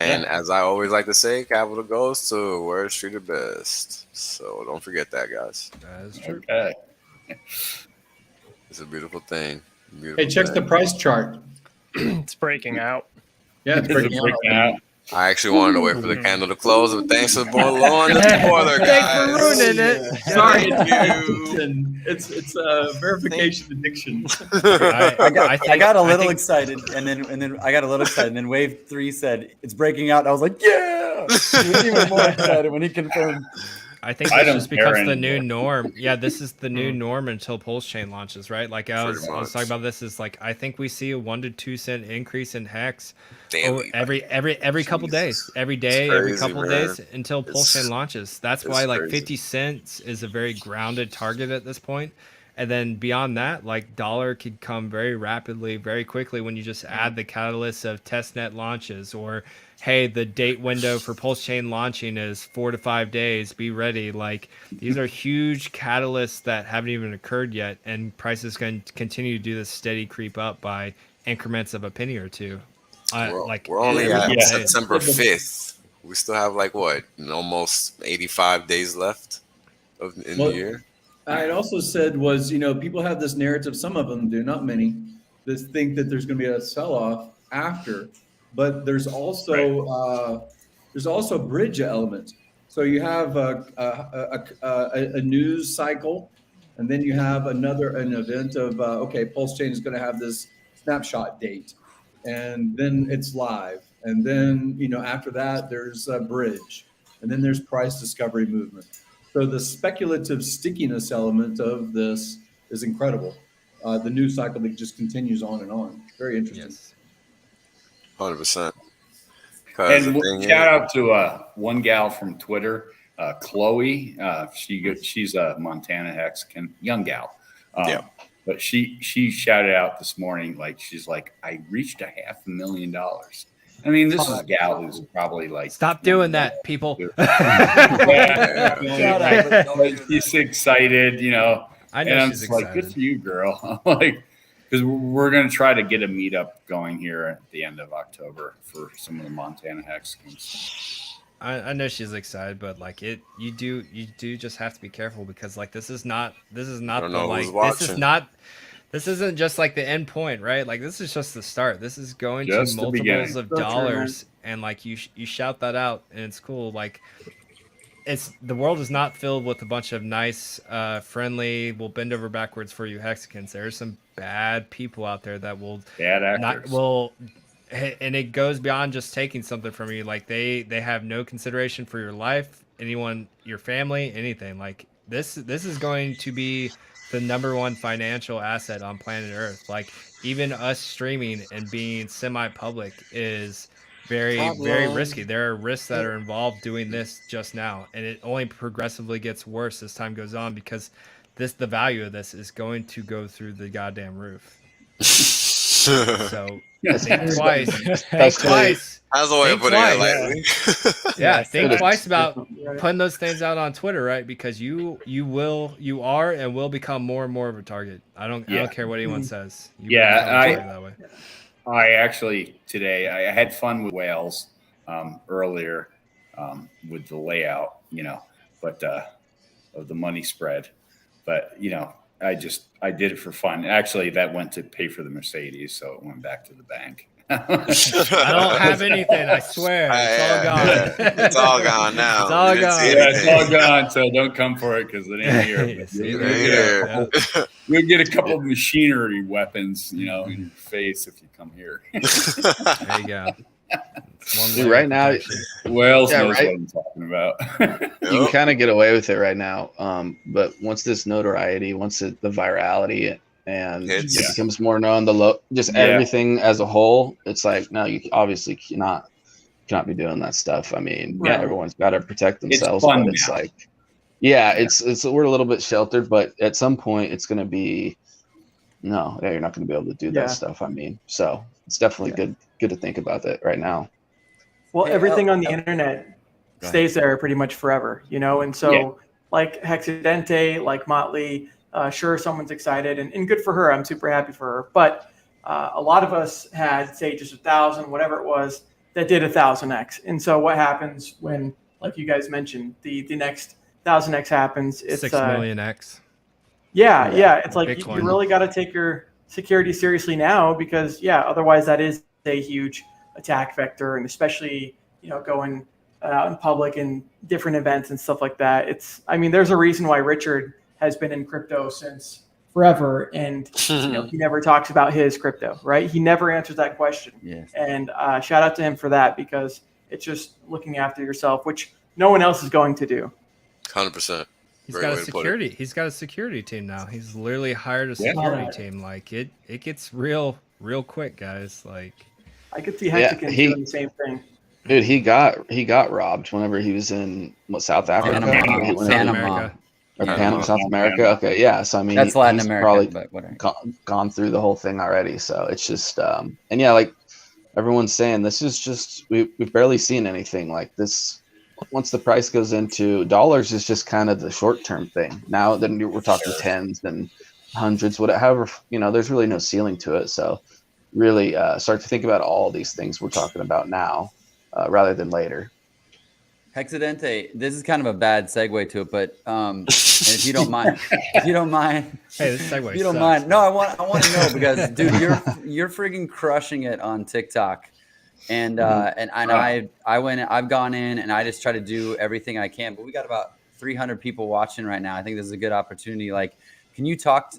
And as I always like to say, capital goes to where it's treated best. So don't forget that, guys. That is true. Okay. It's a beautiful thing. Hey, check the price chart. It's breaking out. Yeah, it's breaking out. I actually wanted to wait for the candle to close, but thanks for blowing the spoiler, guys. Thanks for ruining it. Sorry, dude. It's verification addiction. I got a little excited, and then I got a little excited, and then Wave 3 said it's breaking out. And I was like, yeah! He was even more excited when he confirmed. I think this just becomes the new norm. Yeah, this is the new norm until PulseChain launches, right? Like I was talking about this is like I think we see a 1 to 2 cent increase in Hex every couple days, every day, every couple days until PulseChain launches. That's why like 50 cents is a very grounded target at this point. And then beyond that, like dollar could come very rapidly, very quickly when you just add the catalyst of testnet launches, or hey, the date window for PulseChain launching is 4 to 5 days. Be ready. Like these are huge catalysts that haven't even occurred yet, and prices can continue to do this steady creep up by increments of a penny or two. We're only at September 5th. We still have like what, almost 85 days left in the year. I had also said was, people have this narrative, some of them do, not many, that think that there's going to be a sell-off after, but there's also bridge elements. So you have a news cycle, and then you have an event of PulseChain is going to have this snapshot date, and then it's live, and then after that there's a bridge, and then there's price discovery movement. So the speculative stickiness element of this is incredible. The news cycle that just continues on and on. Very interesting. Yes. 100%. And shout out to one gal from Twitter, Chloe. She's a Montana Hex young gal. But she shouted out this morning, like she's like, I reached $500,000. I mean, this is a gal who's probably like, stop doing that, people. She's excited, I know, and I'm she's just like, good for you, girl. Like, because we're going to try to get a meetup going here at the end of October for some of the Montana Hex schemes. I know she's excited, but like you do just have to be careful, because like this isn't just like the end point, right? Like this is just the start. This is going just to multiples of dollars, and like you shout that out, and it's cool. Like the world is not filled with a bunch of nice, friendly, will bend over backwards for you Hexicans. There's some bad people out there that will and it goes beyond just taking something from you. Like they have no consideration for your life, anyone, your family, anything. Like this is going to be the #1 financial asset on planet Earth. Like even us streaming and being semi-public is very risky. There are risks that are involved doing this just now, and it only progressively gets worse as time goes on, because the value of this is going to go through the goddamn roof. So think twice. Think twice. How's the way of putting it lightly? Yeah, think twice about putting those things out on Twitter, right? Because you are and will become more and more of a target. I don't care what anyone says. I actually today I had fun with whales earlier with the layout, but of the money spread. But I did it for fun. Actually, that went to pay for the Mercedes, so it went back to the bank. I don't have anything, I swear. It's all gone. It's all gone now. It's all gone. Yeah, it's all gone. So don't come for it, because it ain't here. You'll get a couple of machinery weapons, in your face if you come here. There you go. Dude, right now, knows what I'm talking about. You can kind of get away with it right now, but once this notoriety, the virality, and it becomes more known, everything as a whole, it's like, no, you obviously cannot be doing that stuff. I mean, everyone's got to protect themselves, but it's now. Like, it's we're a little bit sheltered, but at some point it's going to be, you're not going to be able to do that stuff. I mean, so it's definitely good to think about that right now. Well, everything on the internet stays there pretty much forever, and so like Hexidente, like Motley, sure, someone's excited and good for her. I'm super happy for her. But a lot of us had, say, just 1,000, whatever it was, that did 1,000x. And so what happens when, like you guys mentioned, the next 1,000x happens? It's 6 million X. Yeah. It's like you really got to take your security seriously now, because otherwise that is a huge attack vector, and especially going out in public and different events and stuff like that. There's a reason why Richard has been in crypto since forever, and he never talks about his crypto, right? He never answers that question. Yes. And shout out to him for that, because it's just looking after yourself, which no one else is going to do. 100%. He's got a security team now. He's literally hired a security team. Like it gets real quick, guys. Like I could see Hexicans doing the same thing. Dude, he got robbed whenever he was in South Africa. Panama. Or South America. Okay, yeah. So I mean, that's Latin he's America, probably but whatever. gone through the whole thing already. So it's just, and yeah, like everyone's saying, this is just we've barely seen anything like this. Once the price goes into dollars, is just kind of the short term thing. Now then we're talking tens and hundreds, whatever. There's really no ceiling to it. So really start to think about all these things we're talking about now, rather than later. Hexadente, this is kind of a bad segue to it, but and if you don't mind, hey, this segue. If you don't mind, no, I want to know because, dude, you're freaking crushing it on TikTok, and I've gone in and I just try to do everything I can, but we got about 300 people watching right now. I think this is a good opportunity. Like, can you talk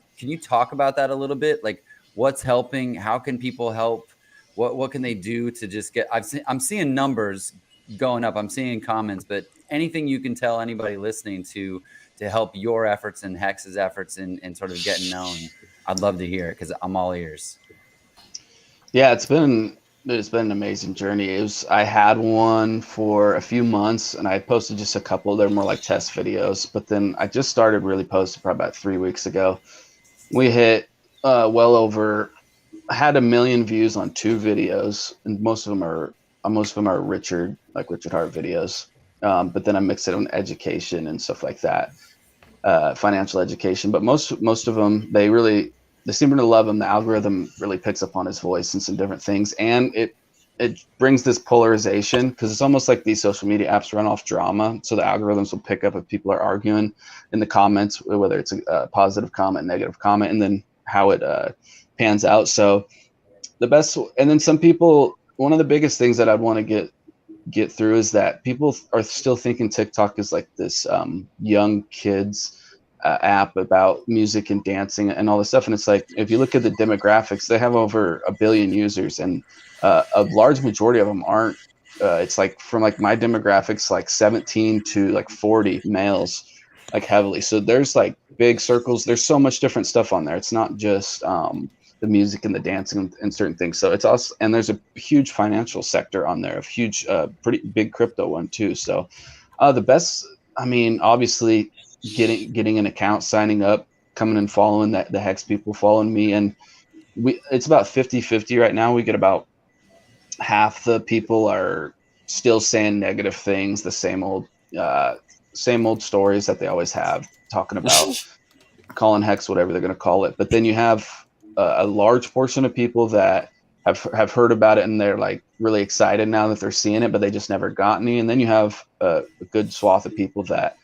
about that a little bit? Like, what's helping? How can people help? What can they do to just get? I'm seeing numbers going up. I'm seeing comments, but anything you can tell anybody listening to help your efforts and Hex's efforts in sort of getting known, I'd love to hear it because I'm all ears. Yeah, it's been an amazing journey. I had one for a few months and I posted just a couple. They're more like test videos, but then I just started really posting probably about 3 weeks ago. We hit well over, had 1 million views on 2 videos, and most of them are Richard Hart videos. But then I mix it on education and stuff like that, financial education. But most of them, they seem to love him. The algorithm really picks up on his voice and some different things, and it brings this polarization because it's almost like these social media apps run off drama. So the algorithms will pick up if people are arguing in the comments, whether it's a positive comment, negative comment, and then how it pans out. So the best, and then some people. One of the biggest things that I'd want to get through is that people are still thinking TikTok is like this young kids app about music and dancing and all this stuff. And it's like, if you look at the demographics, they have over 1 billion users, and a large majority of them aren't. It's like from like my demographics, like 17 to like 40 males, like heavily. So there's like big circles. There's so much different stuff on there. It's not just the music and the dancing and certain things. So it's also, and there's a huge financial sector on there, a huge, pretty big crypto one too. So the best, I mean, obviously getting an account, signing up, coming and following the Hex people, following me. And it's about 50-50 right now. We get about half the people are still saying negative things, the same old stories that they always have, talking about calling Hex whatever they're going to call it. But then you have a large portion of people that have heard about it and they're like really excited now that they're seeing it, but they just never got any. And then you have a good swath of people that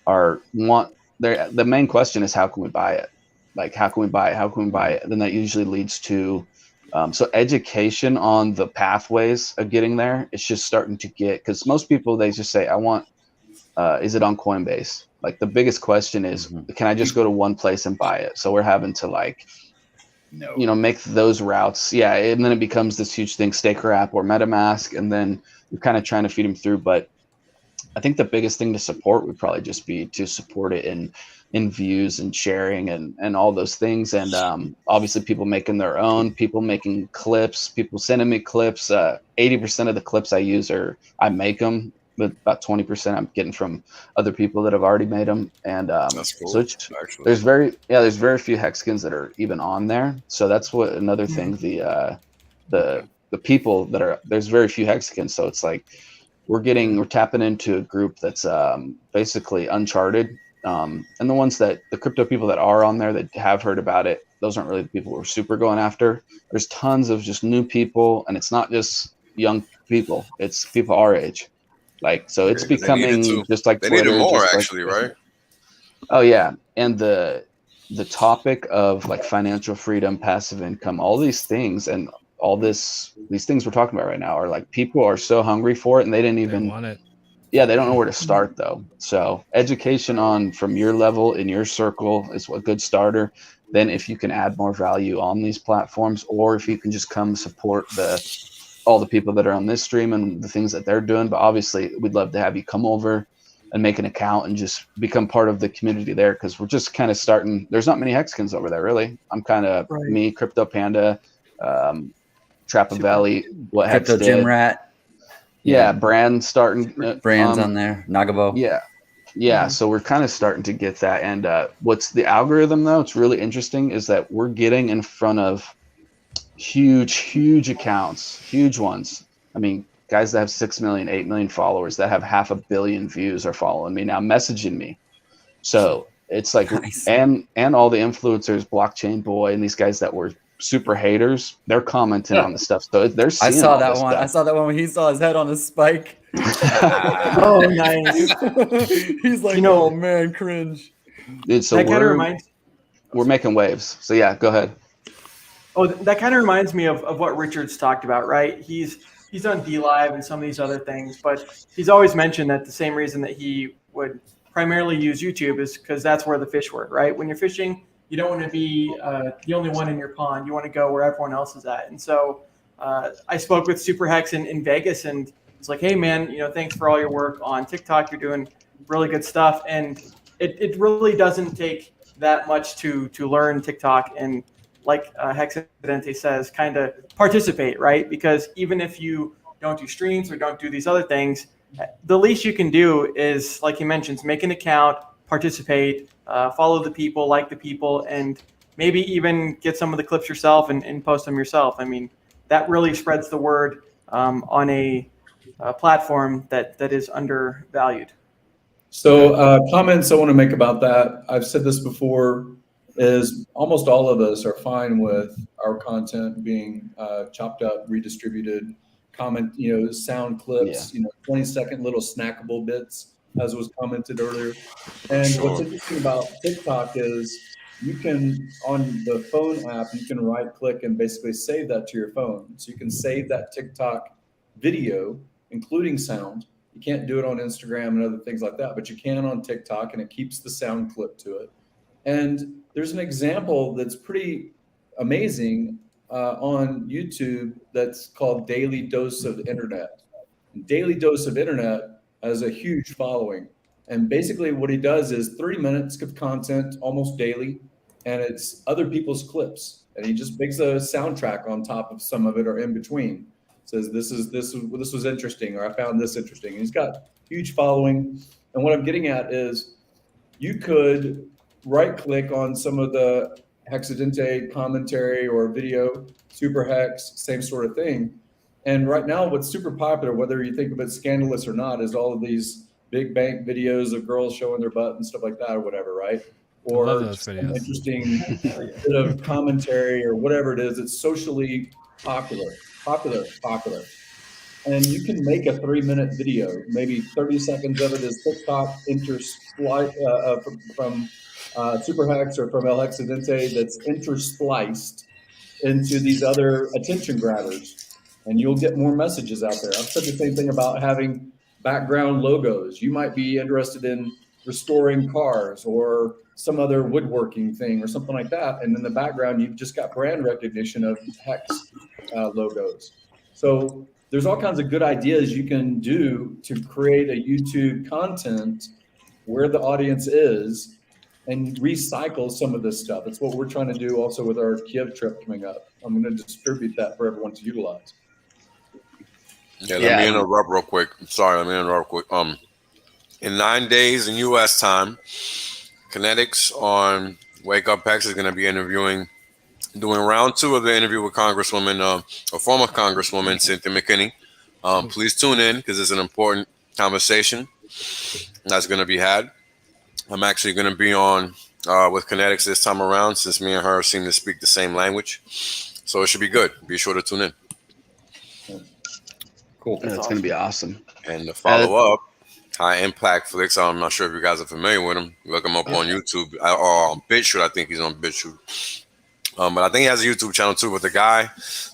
the main question is, how can we buy it? Like, how can we buy it? How can we buy it? Then that usually leads to so education on the pathways of getting there. It's just starting to get, because most people, they just say, I want, is it on Coinbase? Like the biggest question is, can I just go to one place and buy it? So we're having to like, make those routes. Yeah. And then it becomes this huge thing, Staker.app or MetaMask. And then you're kind of trying to feed them through. But I think the biggest thing to support would probably just be to support it in views and sharing and all those things. And obviously people making their own, people making clips, people sending me clips. 80% of the clips I use I make them, but about 20% I'm getting from other people that have already made them. And that's cool, so there's very few Hexkins that are even on there. So that's what another thing, the people that are, there's very few Hexkins. So it's like, we're tapping into a group that's basically uncharted. And the ones the crypto people that are on there that have heard about it, those aren't really the people we're super going after. There's tons of just new people, and it's not just young people, it's people our age. Like, so it's becoming just like they Twitter, needed more just actually, like, right? Oh yeah. And the topic of like financial freedom, passive income, all these things, and all these things we're talking about right now are like, people are so hungry for it, and they didn't even want it. Yeah, they don't know where to start though. So education from your level in your circle is a good starter. Then if you can add more value on these platforms, or if you can just come support all the people that are on this stream and the things that they're doing. But obviously we'd love to have you come over and make an account and just become part of the community there, because we're just kind of starting. There's not many Hexkins over there really. I'm kind of me, Crypto Panda, Trappa Valley, what Hex Crypto did. Gym Rat. Yeah, Brand starting. Brand's on there. Nagabo. Yeah. Yeah, so we're kind of starting to get that. And what's the algorithm, though? It's really interesting is that we're getting in front of huge accounts, huge ones. I mean, guys that have 6 million, 8 million followers that have 500 million views are following me now, messaging me. So it's like, Nice. and all the influencers, Blockchain Boy, and these guys that were super haters, they're commenting on the stuff. So they're I seeing saw all that this one. stuff. I saw that one when he saw his head on a spike. Oh, nice. He's like, You know- oh man, cringe. Dude, so That kind of reminds. we're making waves. So yeah, go ahead. Oh, that kind of reminds me of what Richard's talked about, right? He's done DLive and some of these other things, but he's always mentioned that the same reason that he would primarily use YouTube is because that's where the fish were, right? When you're fishing, you don't want to be the only one in your pond. You want to go where everyone else is at. And so I spoke with Super Hex in Vegas, and it's like, hey man, thanks for all your work on TikTok. You're doing really good stuff, and it really doesn't take that much to learn TikTok and, like Hex says, kind of participate, right? Because even if you don't do streams or don't do these other things, the least you can do is, like he mentions, make an account, participate, follow the people, like the people, and maybe even get some of the clips yourself and post them yourself. I mean, that really spreads the word on a platform that is undervalued. So comments I want to make about that, I've said this before, is almost all of us are fine with our content being chopped up, redistributed, sound clips, 20-second little snackable bits, as was commented earlier. And what's interesting about TikTok is you can, on the phone app, you can right click and basically save that to your phone. So you can save that TikTok video, including sound. You can't do it on Instagram and other things like that, but you can on TikTok, and it keeps the sound clip to it. And there's an example that's pretty amazing on YouTube that's called Daily Dose of Internet. Daily Dose of Internet has a huge following. And basically what he does is 30 minutes of content almost daily, and it's other people's clips. And he just makes a soundtrack on top of some of it or in between. Says this was interesting, or I found this interesting. And he's got huge following. And what I'm getting at is you could right click on some of the Hexadente commentary or video, Super Hex, same sort of thing. And right now what's super popular, whether you think of it scandalous or not, is all of these big bank videos of girls showing their butt and stuff like that or whatever, right? Or some interesting bit of commentary or whatever it is. It's socially popular. And you can make a 3-minute video, maybe 30 seconds of it is TikTok from Super Hex or from El Hexadente that's interspliced into these other attention grabbers, and you'll get more messages out there. I've said the same thing about having background logos. You might be interested in restoring cars or some other woodworking thing or something like that, and in the background you've just got brand recognition of Hex logos. So there's all kinds of good ideas you can do to create a YouTube content where the audience is and recycle some of this stuff. It's what we're trying to do also with our Kiev trip coming up. I'm going to distribute that for everyone to utilize. Let me interrupt real quick. Sorry, let me interrupt quick. In 9 days in U.S. time, Kinetics on Wake Up Hex is going to be doing round 2 of the interview with Congresswoman, a former Congresswoman, Cynthia McKinney. Please tune in because it's an important conversation that's going to be had. I'm actually going to be on with Kinetics this time around, since me and her seem to speak the same language. So it should be good. Be sure to tune in. Cool. That's going to be awesome. And to follow up, High Impact Flicks. I'm not sure if you guys are familiar with him. Look him up on YouTube or on BitChute. I think he's on BitChute. But I think he has a YouTube channel too. But the guy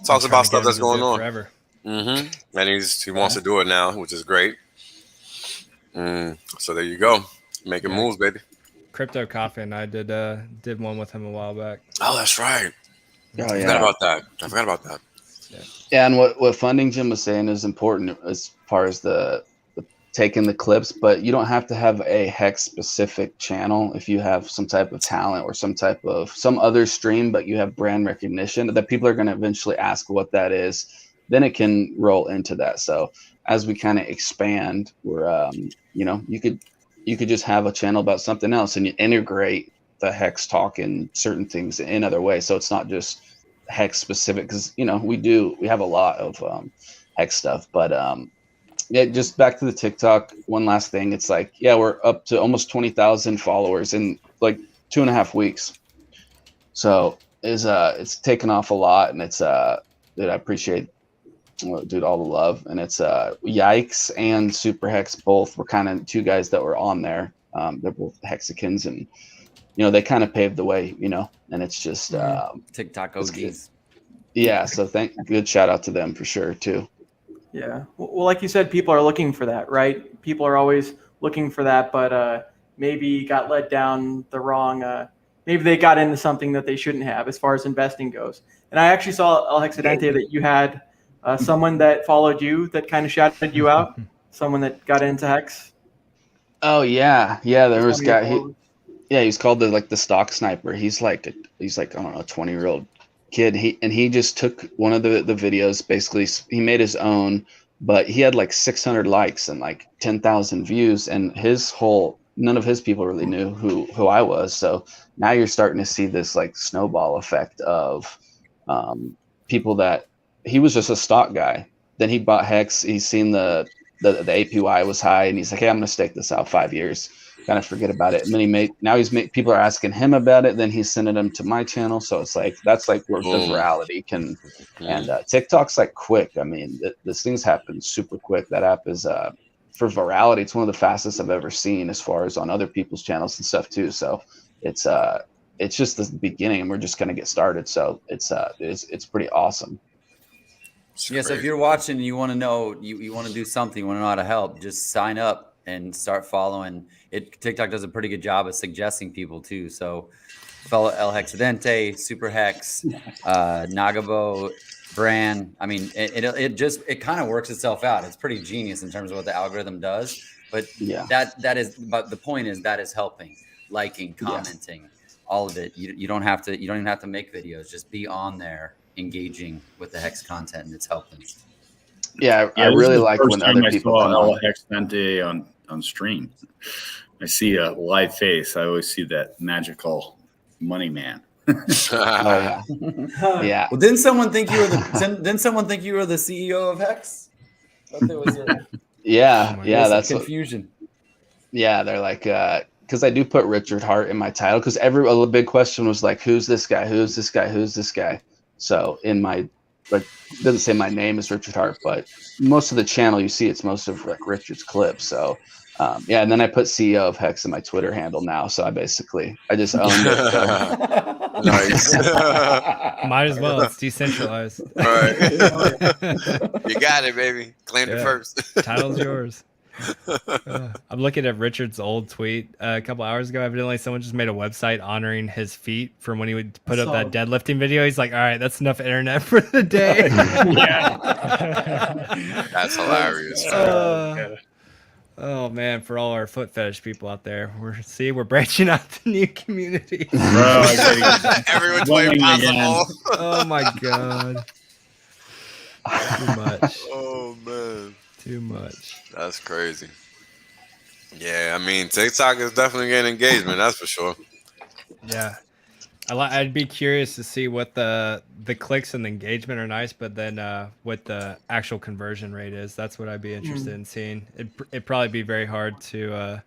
talks about stuff that's going on. Forever. And he wants to do it now, which is great. So there you go, making moves, baby. Crypto Coffin. I did one with him a while back. Oh, that's right. Oh, I forgot about that. Yeah, and what Funding Jim was saying is important as far as the taking the clips, but you don't have to have a Hex specific channel if you have some type of talent or some other stream, but you have brand recognition that people are going to eventually ask what that is. Then it can roll into that. So as we kind of expand, we're you you could just have a channel about something else and you integrate the Hex talk and certain things in other ways. So it's not just Hex specific, because we have a lot of Hex stuff. But yeah, just back to the TikTok, one last thing. It's like, yeah, we're up to almost 20,000 followers in like 2.5 weeks. So it's taken off a lot, and it's dude, I appreciate all the love. And it's Yikes and Super Hex both were kind of two guys that were on there. They're both Hexicans, and they kind of paved the way, and it's just TikTok OGs. Yeah, so good shout out to them for sure too. Yeah, well, like you said, people are looking for that, right? People are always looking for that, but maybe got led down the wrong. Maybe they got into something that they shouldn't have as far as investing goes. And I actually saw El Hexidente that you had someone that followed you that kind of shouted you out. Someone that got into Hex. Oh yeah, there was a guy. He's called the stock sniper. He's like I don't know, 20-year-old kid. He just took one of the videos. Basically, he made his own, but he had like 600 likes and like 10,000 views, and none of his people really knew who I was. So now you're starting to see this like snowball effect of people that he was just a stock guy. Then he bought Hex. He's seen the APY was high, and he's like, hey, I'm gonna stake this out 5 years. Kind of forget about it. And then people are asking him about it. Then he's sending them to my channel. So it's like, that's like where the virality can, and TikTok's like quick. I mean, this thing's happened super quick. That app is, for virality, it's one of the fastest I've ever seen as far as on other people's channels and stuff too. So it's just the beginning, and we're just going to get started. So it's pretty awesome. Yeah. So if you're watching and you want to know, you want to do something, you want to know how to help, just sign up and start following it. TikTok does a pretty good job of suggesting people too. So fellow El Hexidente, Super Hex, Nagabo, Bran. I mean, it kind of works itself out. It's pretty genius in terms of what the algorithm does. But but the point is that is helping, liking, commenting, all of it. You don't even have to make videos. Just be on there, engaging with the Hex content, and it's helping. Yeah, I really like when other people come on. Hex on stream. I see a live face. I always see that magical money man. Yeah. Well, didn't someone think you were the CEO of Hex? There was that's confusion. They're like, because I do put Richard Hart in my title, because a big question was like, who's this guy? Who's this guy? Who's this guy? So in my, but it doesn't say my name is Richard Hart, but most of the channel you see, it's most of like Richard's clips. So and then I put CEO of Hex in my Twitter handle now. So I just owned it. So. Nice. Might as well. It's decentralized. All right. You got it, baby. Claimed it first. Title's yours. I'm looking at Richard's old tweet a couple hours ago. Evidently, someone just made a website honoring his feat from when he would put up that deadlifting video. He's like, all right, that's enough internet for the day. That's hilarious. Oh man, for all our foot fetish people out there, we're branching out to new communities. Every which way possible. Oh my god. Too much. Oh man. Too much. That's crazy. Yeah, I mean, TikTok is definitely getting engagement. That's for sure. Yeah, I'd be curious to see what the clicks and the engagement are nice, but then what the actual conversion rate is. That's what I'd be interested in seeing. It'd probably be very hard to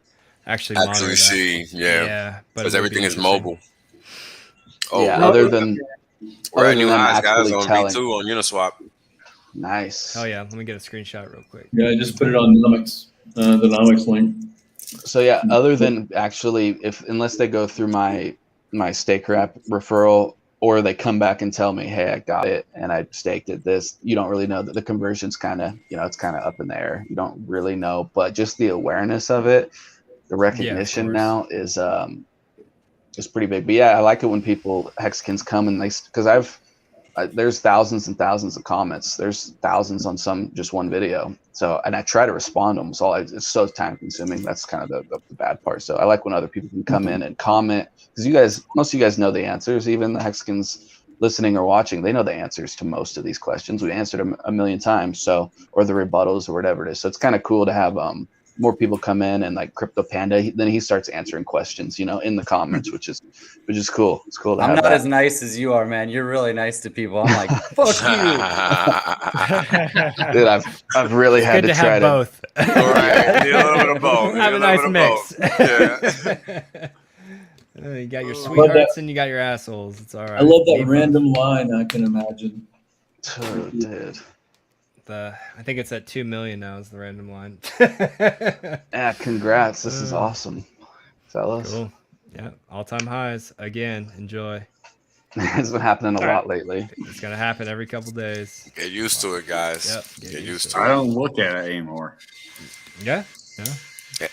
actually see. Yeah, because everything is mobile. Oh, yeah. Other than we're at new highs, guys, on V2 on Uniswap. Nice. Oh yeah, let me get a screenshot real quick. Yeah, I just put it on Nomics, the Nomics link. So yeah, other than actually, unless they go through my Staker.app referral, or they come back and tell me, hey, I got it and I staked it, you don't really know that the conversion's kind of, it's kind of up in the air. You don't really know, but just the awareness of it, the recognition now is pretty big. But yeah, I like it when Hexicans come and because there's thousands and thousands of comments. There's thousands on just one video. So, and I try to respond to them. So it's so time consuming. That's kind of the bad part. So I like when other people can come in and comment, because most of you guys know the answers. Even the Hexicans listening or watching, they know the answers to most of these questions. We answered them a million times. So, or the rebuttals or whatever it is. So it's kind of cool to have more people come in, and like Crypto Panda, then he starts answering questions, you know, in the comments, which is cool. It's cool to I'm have not that. as nice as you are, man. You're really nice to people. I'm like, fuck you. Dude, I've really It's had good to try have both. All right, need a little bit of both. Have a nice mix. Yeah. You got your sweethearts and you got your assholes. It's all right. I love that random line. I can imagine. Oh, dude. I think it's at 2 million now is the random line. Yeah, congrats. This is awesome, fellas. Cool. Yeah, all-time highs again. Enjoy. It's been happening a lot lately. It's gonna happen every couple days. Get used to it, guys. Yep. Get used to it. I don't look at it anymore. Yeah.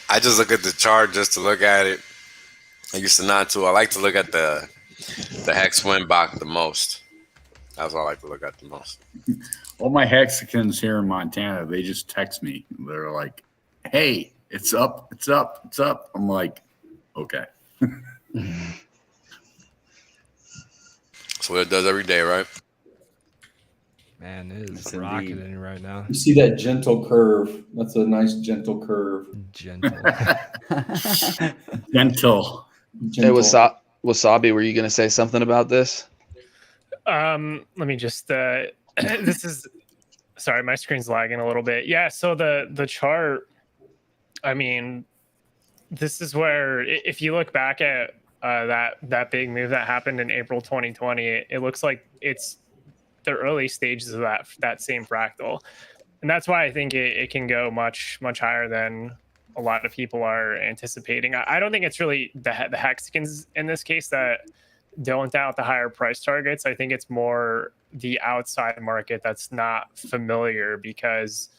I just look at the chart just to look at it. I used to not to. I like to look at the Hex win box the most. That's what I like to look at the most. All my Hexicans here in Montana, they just text me. They're like, hey, it's up, it's up, it's up. I'm like, okay. So it does every day, right? Man, it is rocketing right now. You see that gentle curve? That's a nice gentle curve. Gentle. Gentle. Hey, Wasabi, were you going to say something about this? Let me just this is sorry, my screen's lagging a little bit. Yeah, so the chart, I mean, this is where if you look back at that big move that happened in April 2020, it looks like it's the early stages of that same fractal. And that's why I think it can go much higher than a lot of people are anticipating. I don't think it's really the Hexicans in this case that don't doubt the higher price targets. I think it's more the outside market that's not familiar because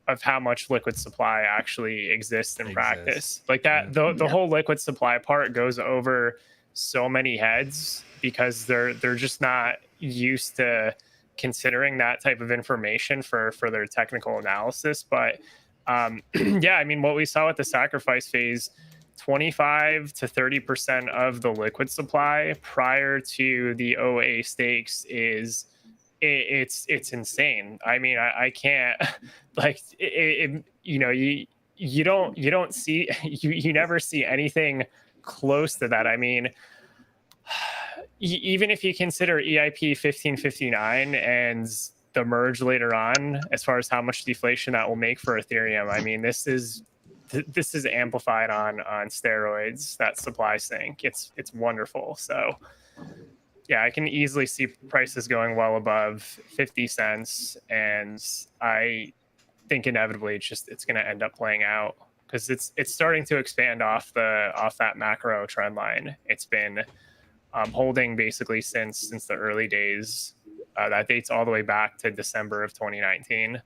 of how much liquid supply actually exists in practice. Like that, the whole liquid supply part goes over so many heads because they're just not used to considering that type of information for their technical analysis. But yeah, I mean, what we saw with the sacrifice phase, 25 to 30% of the liquid supply prior to the OA stakes is it's insane. I mean, I can't like you know, you don't see you never see anything close to that. I mean, even if you consider EIP 1559 and the merge later on, as far as how much deflation that will make for Ethereum, I mean, this is amplified on steroids, that supply sink. It's wonderful. So yeah, I can easily see prices going well above 50 cents, and I think inevitably it's going to end up playing out because it's starting to expand off that macro trend line. It's been holding basically since the early days. That dates all the way back to December of 2019.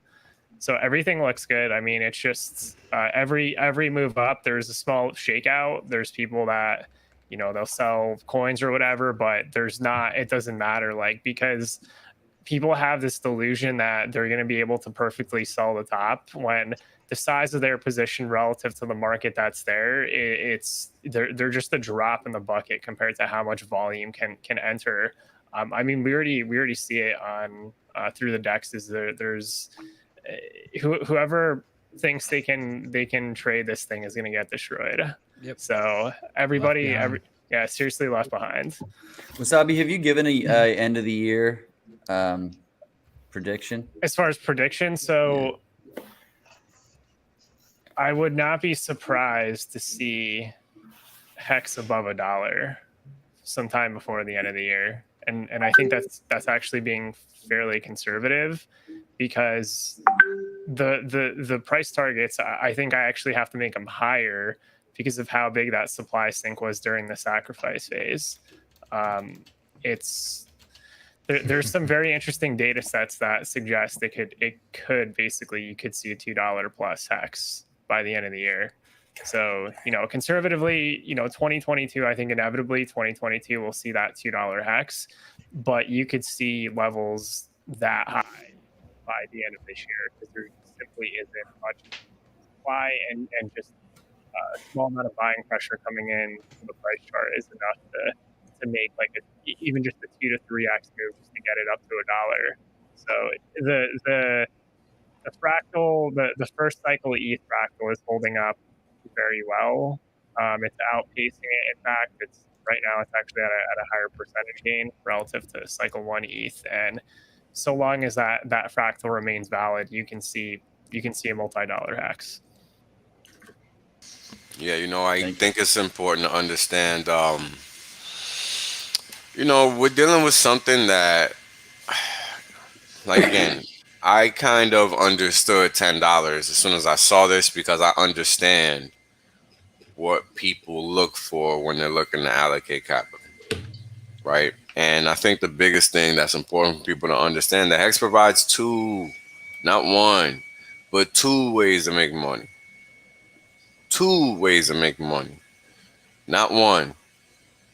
So everything looks good. I mean, it's just every move up, there's a small shakeout. There's people that, you know, they'll sell coins or whatever, but it doesn't matter, like, because people have this delusion that they're going to be able to perfectly sell the top when the size of their position relative to the market that's there, they're just a drop in the bucket compared to how much volume can enter. I mean, we already see it on through the dexes. There's whoever thinks they can trade this thing is going to get destroyed. Yep. So everybody, seriously left behind. Wasabi, have you given a end of the year prediction? As far as prediction, so I would not be surprised to see Hex above $1 sometime before the end of the year. And I think that's actually being fairly conservative because the price targets, I think I actually have to make them higher because of how big that supply sink was during the sacrifice phase. There's some very interesting data sets that suggest it could basically, you could see a $2 plus Hex by the end of the year. So, you know, conservatively, you know, 2022, I think inevitably 2022 we'll see that $2 Hex, but you could see levels that high by the end of this year because there simply isn't much supply and just a small amount of buying pressure coming in to the price chart is enough to make like even just a 2 to 3x move just to get it up to $1. So the fractal, the first cycle of ETH fractal is holding up very well. It's outpacing it. In fact, it's right now it's actually at a higher percentage gain relative to cycle 1 ETH. And so long as that fractal remains valid, you can see a multi-dollar hex. Yeah, I think it's important to understand. We're dealing with something that, like, again, I kind of understood $10 as soon as I saw this, because I understand what people look for when they're looking to allocate capital, right? And I think the biggest thing that's important for people to understand, that Hex provides 2, not 1, but 2 ways to make money. 2 ways to make money, not 1.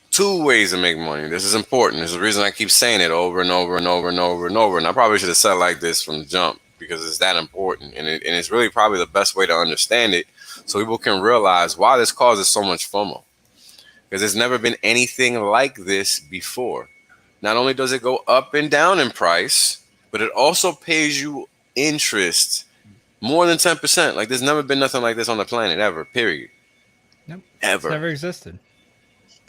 2 ways to make money. This is important. There's a reason I keep saying it over and over and over and over and over. And I probably should have said it like this from the jump, because it's that important. And it's really probably the best way to understand it, so people can realize why this causes so much FOMO. Because there's never been anything like this before. Not only does it go up and down in price, but it also pays you interest more than 10%. Like, there's never been nothing like this on the planet ever, period. Nope. Ever. It's never existed.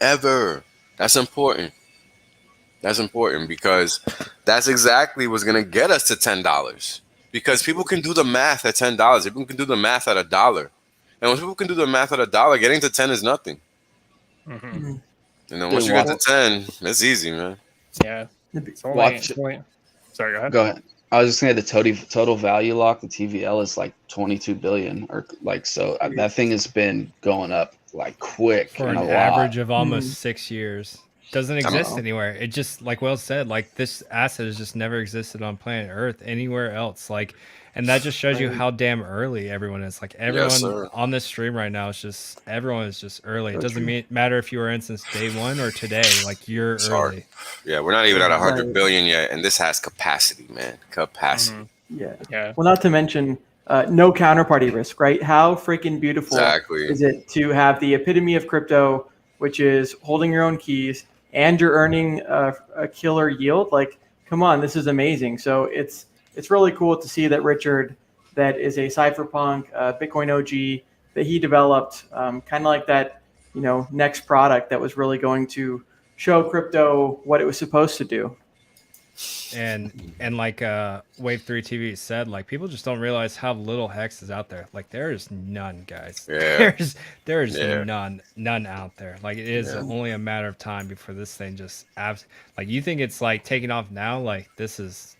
Ever. That's important. That's important, because that's exactly what's going to get us to $10. Because people can do the math at $10. People can do the math at $1. And when people can do the math at $1, getting to 10 is nothing. Mm-hmm. And then once you get to 10, it's easy, man. Yeah. Sorry, go ahead. Go ahead. I was just saying the total value lock, the TVL, is like 22 billion, or like, so that thing has been going up like quick for and an average of almost 6 years. Doesn't exist anywhere. It just, like Will said, like, this asset has just never existed on planet Earth anywhere else. Like, and that just shows you how damn early everyone is. Like, everyone on this stream right now is just, everyone is just early. It doesn't matter if you were in since day 1 or today. Like, you're early. Yeah, we're not even at 100 billion yet, and this has capacity, man. Capacity. Yeah. Well, not to mention no counterparty risk, right? How freaking beautiful is it to have the epitome of crypto, which is holding your own keys, and you're earning a killer yield? Like, come on, this is amazing. So it's really cool to see that Richard, that is a cypherpunk Bitcoin OG, that he developed kind of like that, next product that was really going to show crypto what it was supposed to do. And like Wave 3 TV said, like, people just don't realize how little Hex is out there. Like, there is none, guys. There's none out there. Like, it is only a matter of time before this thing just like, you think it's like taking off now? Like, it's just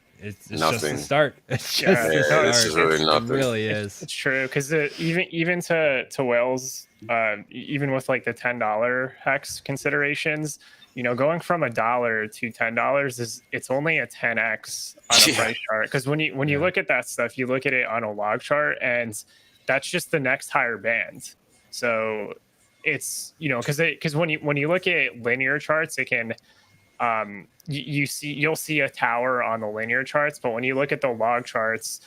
the start. It's just the start. It's really nothing. It really is. It's true, because even to Will's, even with like the $10 Hex considerations, going from $1 to $10 it's only a 10x on a price chart. Because when you look at that stuff, you look at it on a log chart, and that's just the next higher band. So it's because when you look at linear charts, it can you'll see a tower on the linear charts, but when you look at the log charts,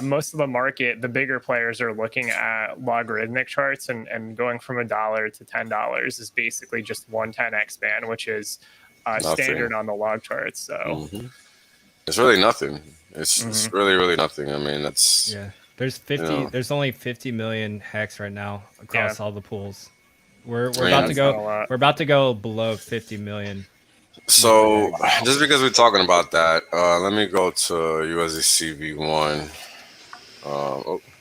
most of the market, the bigger players, are looking at logarithmic charts, and going from $1 to $10 is basically just 110x band, which is standard on the log charts. So it's really nothing. It's really, really nothing. I mean, that's There's 50. There's only 50 million Hex right now across all the pools. We're about to go. We're about to go below 50 million. So just because we're talking about that, let me go to USDC V1.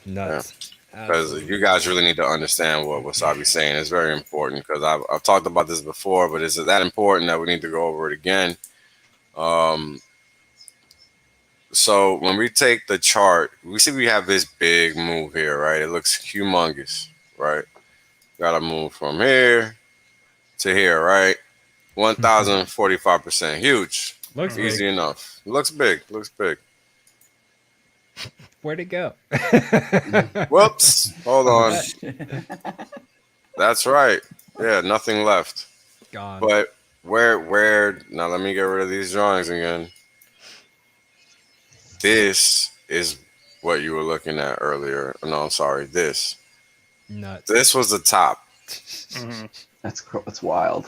Nuts. Because you guys really need to understand what Wasabi's saying. It's very important, because I've talked about this before, but is it that important that we need to go over it again? So when we take the chart, we see we have this big move here, right? It looks humongous, right? Got to move from here to here, right? 1,045%. Huge. Looks easy big. Enough. Looks big. Looks big. Where'd it go? Whoops. Hold on. That's right. Yeah, nothing left. Gone. But where now let me get rid of these drawings again. This is what you were looking at earlier. No, I'm sorry. This. Nuts. This was the top. That's wild.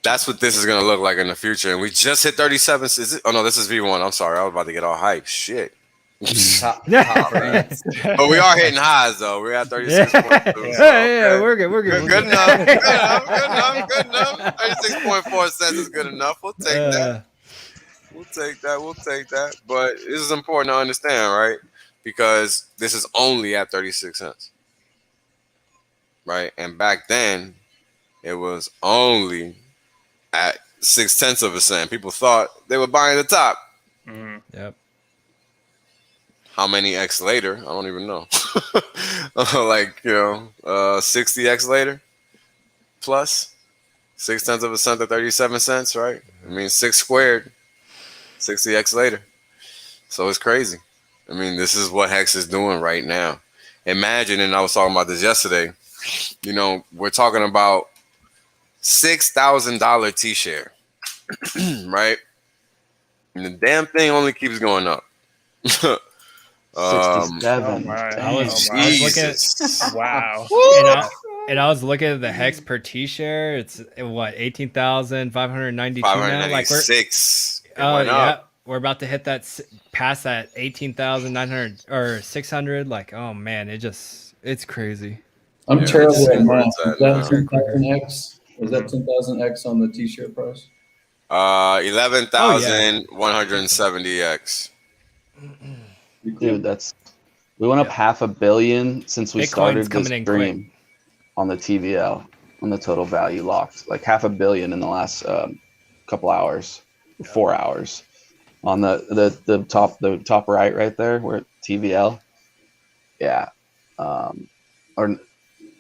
That's what this is gonna look like in the future. And we just hit 37. Is it? Oh no, this is V1. I'm sorry. I was about to get all hyped. Shit. Top brands. But we are hitting highs though. We're at 36.2. Yeah, we're good. Good enough. Good enough. 36.4 cents is good enough. We'll take that. We'll take that. But this is important to understand, right? Because this is only at 36 cents. Right? And back then, it was only at 0.6%. People thought they were buying the top. Mm-hmm. Yep. How many X later? I don't even know. 60X later plus 0.6% to 37 cents, right? I mean, 6 squared, 60X later. So it's crazy. I mean, this is what Hex is doing right now. Imagine, and I was talking about this yesterday, we're talking about $6,000 T-share, right? And the damn thing only keeps going up. 67. I was looking at, Wow. and I was looking at the Hex per T-share. It's what, 18,592 now. Like we're 596. we're about to hit that past that 18,900 or 600. Like, oh man, it's crazy. I'm terrible at math. Is that now. 10,000X? Is that 10,000X on the T-shirt price? 11,170X. Dude, we went up $500 million since we Bitcoin's started this coming in stream on the TVL, on the total value locked. Like $500 million in the last couple hours, 4 hours. On the top right there, where TVL. Yeah. Or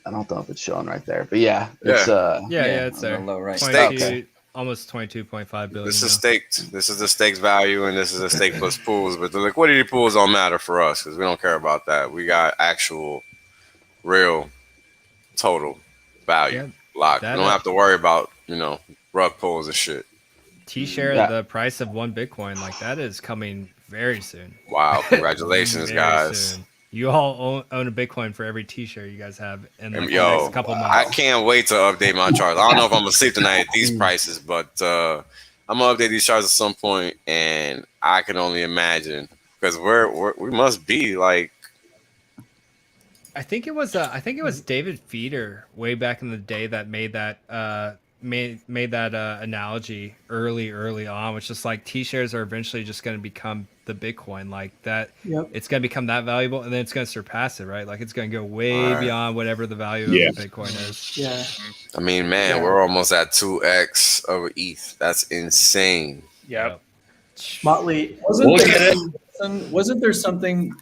I don't know if it's showing right there, but yeah, it's it's there. Low right. Almost 22.5 billion. This is staked. This is the stakes value, and this is the stake plus pools. But the liquidity pools don't matter for us because we don't care about that. We got actual, real, total value locked. We don't have to worry about rug pulls and shit. T-share the price of 1 Bitcoin, like that is coming very soon. Wow! Congratulations, guys. Soon. You all own a Bitcoin for every T-share you guys have in the next couple months. I can't wait to update my charts. I don't know if I'm gonna sleep tonight at these prices, but I'm gonna update these charts at some point, and I can only imagine because we must be like. I think it was David Feeder way back in the day that made that analogy early on, which is like T-shares are eventually just going to become the Bitcoin, like that. Yep. It's going to become that valuable, and then it's going to surpass it, right? Like it's going to go way beyond whatever the value of the Bitcoin is. Yeah. I mean, man, we're almost at 2x of ETH. That's insane. Yep. Motley, wasn't there something a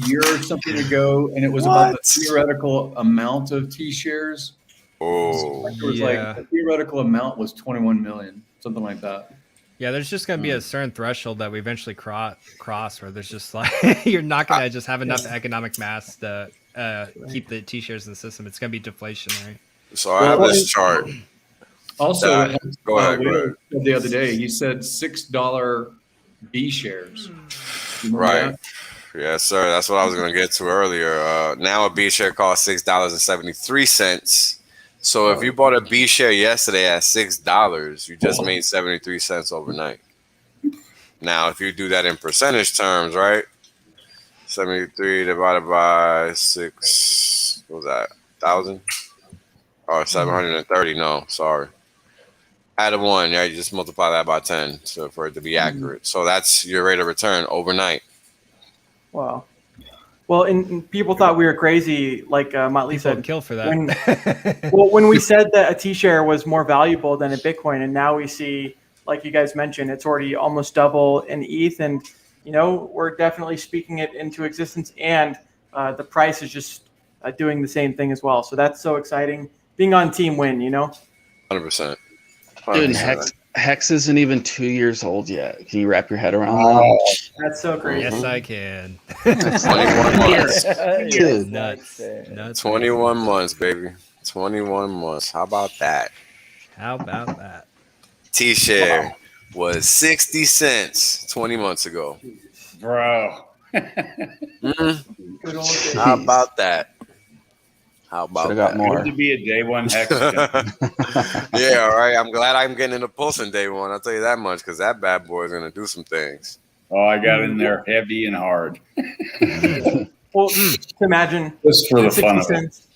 year or something ago, and it was about the theoretical amount of T-shares? Oh, it was like the theoretical amount was 21 million, something like that. Yeah, there's just going to be a certain threshold that we eventually cross where there's just like you're not going to just have enough economic mass to keep the T-shares in the system. It's going to be deflationary. So I have this chart. Also, go ahead. The other day, you said $6 B shares. Right. Yes, sir. That's what I was going to get to earlier. Now a B share costs $6.73. So if you bought a B share yesterday at $6, you just made 73 cents overnight. Now, if you do that in percentage terms, right? 73 divided by 6, what was that? 1,000? Or 730? No, sorry. Add a 1, yeah, you just multiply that by 10 so for it to be accurate. So that's your rate of return overnight. Wow. Well, and people thought we were crazy, like Motley said. Kill for that. When we said that a T-share was more valuable than a Bitcoin, and now we see, like you guys mentioned, it's already almost double in ETH, and we're definitely speaking it into existence, and the price is just doing the same thing as well. So that's so exciting. Being on Team Win, 100%. Dude, Hex isn't even 2 years old yet. Can you wrap your head around that? That's so crazy. Yes, I can. 21 months. Dude, Nuts. 21 months, baby. 21 months. How about that? T-share was 60 cents 20 months ago. Bro. How about that? How about got more. Good to be a day one Hex. Yeah, all right. I'm glad I'm getting into pulsing day one. I'll tell you that much because that bad boy is going to do some things. Oh, I got in there heavy and hard. Well, imagine just for the 60 fun of cents.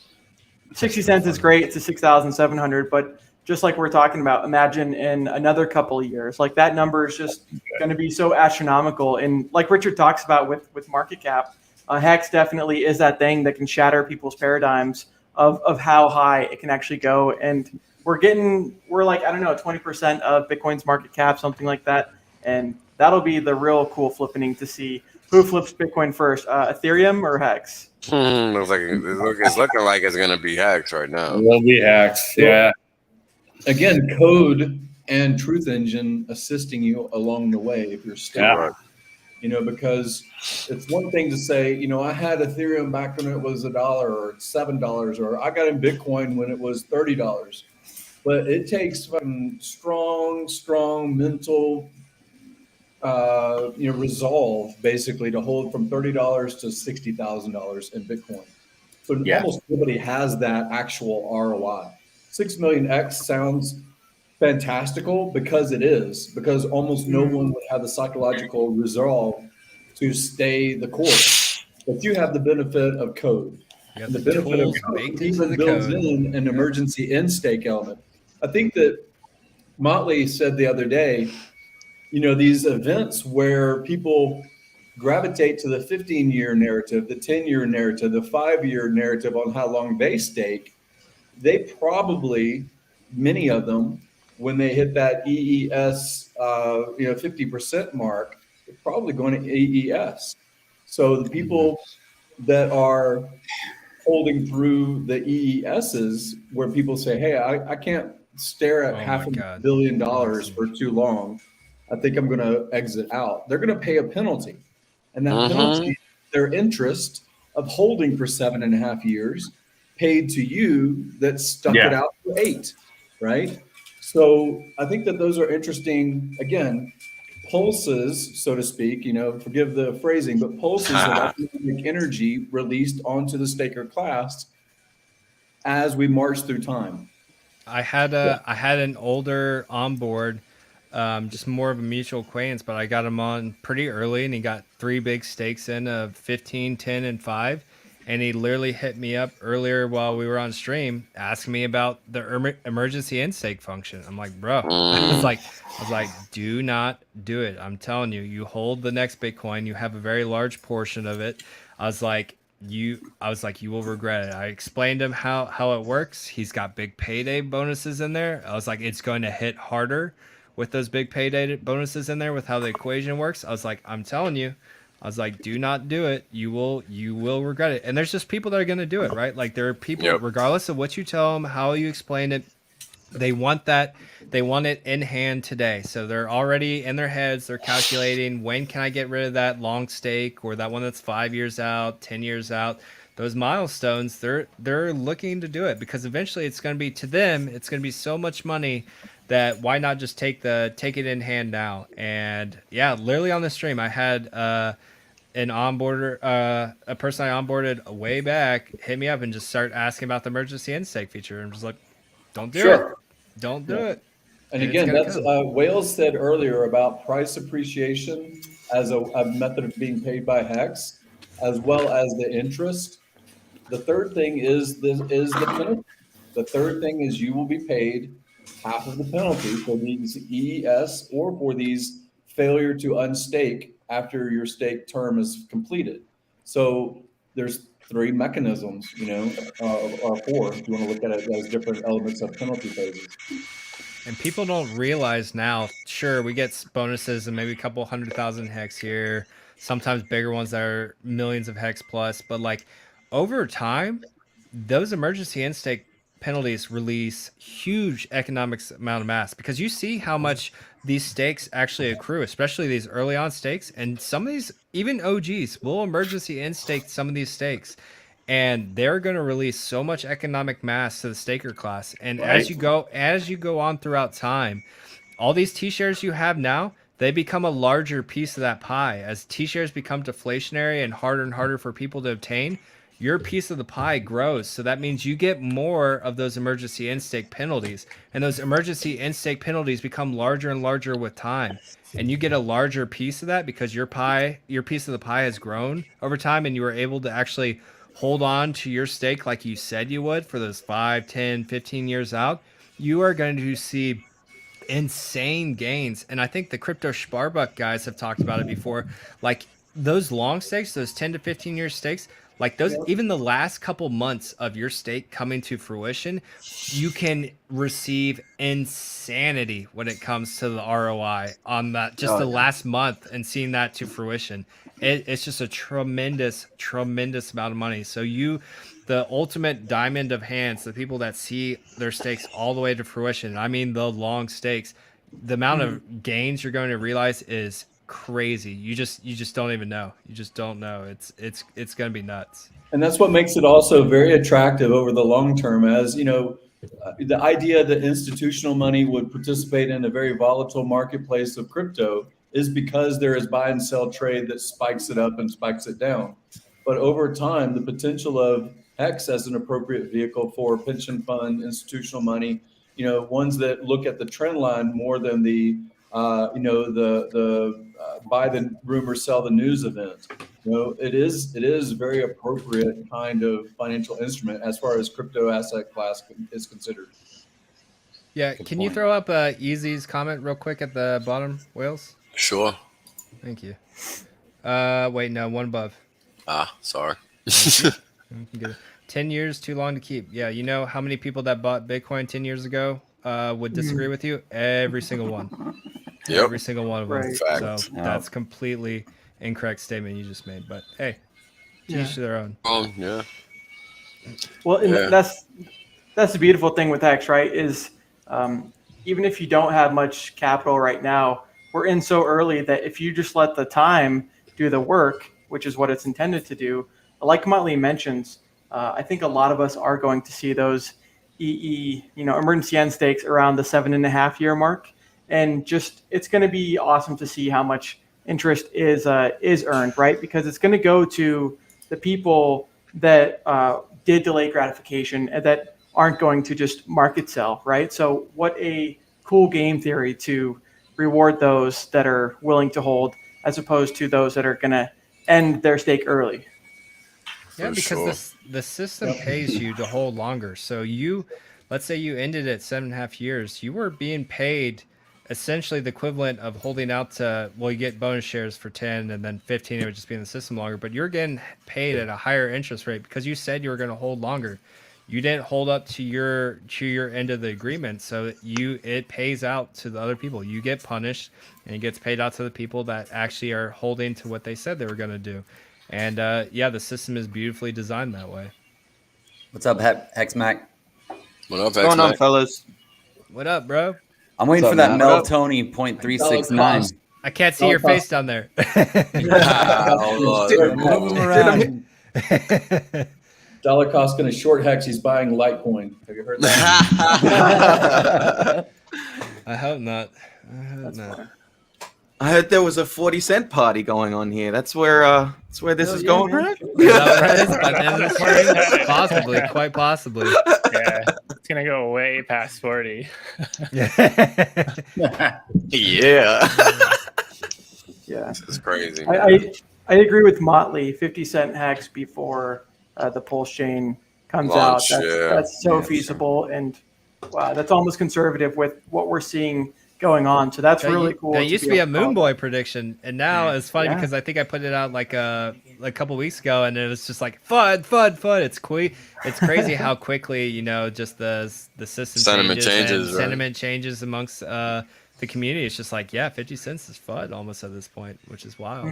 60 cents is great. It's a 6,700, but just like we're talking about, imagine in another couple of years, like that number is just going to be so astronomical. And like Richard talks about with market cap, Hex definitely is that thing that can shatter people's paradigms of how high it can actually go. And we're like, I don't know, 20% of Bitcoin's market cap, something like that. And that'll be the real cool flipping to see who flips Bitcoin first, Ethereum or Hex. Looks like it's looking like it's gonna be Hex right now. It will be Hex, yeah. Again, code and Truth Engine assisting you along the way if you're still, you know, because it's one thing to say, you know, I had Ethereum back when it was $1 or $7, or I got in Bitcoin when it was $30. But it takes fucking strong mental, you know, resolve basically to hold from $30 to $60,000 in Bitcoin. So almost nobody has that actual ROI. 6 million X sounds fantastical because it is, because almost no one would have the psychological resolve to stay the course. But you have the benefit of code. And the benefit of code even builds in an emergency end stake element. I think that Motley said the other day, you know, these events where people gravitate to the 15-year narrative, the 10-year narrative, the 5-year narrative on how long they stake, they probably, many of them, when they hit that EES, you know, 50% mark, they're probably going to AES. So the people that are holding through the EESs, where people say, hey, I can't stare at $500 million for too long. I think I'm going to exit out. They're going to pay a penalty. And that penalty, their interest of holding for 7.5 years, paid to you that stuck it out for 8, right? So I think that those are interesting, again, pulses, so to speak, you know, forgive the phrasing, but pulses of economic energy released onto the staker class as we march through time. I had an older onboard, just more of a mutual acquaintance, but I got him on pretty early, and he got 3 big stakes in of 15, 10, and 5. And he literally hit me up earlier while we were on stream, asking me about the emergency end stake function. I'm like, bro, I was like, do not do it. I'm telling you, you hold the next Bitcoin, you have a very large portion of it. I was like, you will regret it. I explained to him how it works. He's got big payday bonuses in there. I was like, it's going to hit harder with those big payday bonuses in there with how the equation works. I was like, I'm telling you. I was like, do not do it. You will regret it. And there's just people that are going to do it, right? Like there are people, regardless of what you tell them, how you explain it, they want that. They want it in hand today. So they're already in their heads. They're calculating, when can I get rid of that long stake or that one that's 5 years out, 10 years out. Those milestones, they're looking to do it because eventually it's going to be, to them, it's going to be so much money that why not just take it in hand now? And yeah, literally on the stream, I had an onboarder, a person I onboarded way back, hit me up and just start asking about the emergency end stake feature. And I'm just like, don't do it. Don't do it. And again, that's Wales said earlier about price appreciation as a method of being paid by Hex, as well as the interest. The third thing is the penalty. The third thing is you will be paid half of the penalty for these EES or for these failure to unstake after your stake term is completed. So there's 3 mechanisms, you know, or 4, if you want to look at it as different elements of penalty phases. And people don't realize now, sure, we get bonuses and maybe a couple 100,000 Hex here, sometimes bigger ones that are millions of Hex plus, but like over time, those emergency end stake penalties release huge economic amount of mass because you see how much these stakes actually accrue, especially these early on stakes. And some of these, even OGs, will emergency end stake some of these stakes. And they're going to release so much economic mass to the staker class. And as you go on throughout time, all these T-shares you have now, they become a larger piece of that pie. As T-shares become deflationary and harder for people to obtain, your piece of the pie grows. So that means you get more of those emergency in-stake penalties, and those emergency in-stake penalties become larger and larger with time. And you get a larger piece of that because your piece of the pie has grown over time, and you were able to actually hold on to your stake like you said you would for those 5, 10, 15 years out. You are going to see insane gains. And I think the crypto Sparbuck guys have talked about it before. Like those long stakes, those 10 to 15 year stakes, like those, even the last couple months of your stake coming to fruition, you can receive insanity when it comes to the ROI on that, just the last month and seeing that to fruition. It's just a tremendous amount of money. So the ultimate diamond of hands, the people that see their stakes all the way to fruition, I mean the long stakes, the amount of gains you're going to realize is crazy. You just don't even know. You just don't know. It's going to be nuts. And that's what makes it also very attractive over the long term. As you know, the idea that institutional money would participate in a very volatile marketplace of crypto is because there is buy and sell trade that spikes it up and spikes it down. But over time, the potential of Hex as an appropriate vehicle for pension fund, institutional money, you know, ones that look at the trend line more than the buy the rumor, sell the news event. You know, it is a very appropriate kind of financial instrument as far as crypto asset class is considered. Yeah, can you throw up Easy's comment real quick at the bottom, Wales? Sure. Thank you. Wait, no, one above. Sorry. 10 years too long to keep. Yeah, you know how many people that bought Bitcoin 10 years ago would disagree with you? Every single one. Yep. Every single one of them. Right. So that's completely incorrect statement you just made. But hey, each to their own. Yeah. Well, and that's the beautiful thing with Hex, right? Is even if you don't have much capital right now, we're in so early that if you just let the time do the work, which is what it's intended to do, like Motley mentions, I think a lot of us are going to see those emergency end stakes around the 7.5 year mark, and just it's going to be awesome to see how much interest is earned, right? Because it's going to go to the people that did delay gratification and that aren't going to just market sell, right? So what a cool game theory to reward those that are willing to hold as opposed to those that are going to end their stake early. Yeah, because the system pays you to hold longer. So let's say you ended at 7.5 years, you were being paid essentially the equivalent of holding out to, well, you get bonus shares for 10 and then 15, it would just be in the system longer, but you're getting paid at a higher interest rate because you said you were going to hold longer. You didn't hold up to your end of the agreement, so it pays out to the other people. You get punished, and it gets paid out to the people that actually are holding to what they said they were going to do. And the system is beautifully designed that way. What's up, Hex Mac? What up, Hex What's going on, Mac? fellas? What up, bro? I'm waiting for that Mel Tony 0.369. I can't see your face down there. Move him around. Dollar cost going to short Hex. He's buying Litecoin. Have you heard that? I hope not. I heard there was a 40-cent party going on here. That's where this is going, right? Possibly, quite possibly. Yeah, it's gonna go way past 40. Yeah. Yeah. This is crazy. I agree with Motley. 50-cent Hex before the PulseChain comes out. That's so feasible, and wow, that's almost conservative with what we're seeing going on. So that's really cool. That used to be a Moonboy prediction, and now it's funny because I think I put it out like a couple weeks ago, and it was just like FUD. It's It's crazy how quickly just the system sentiment changes amongst the community. It's just like 50 cents is FUD almost at this point, which is wild.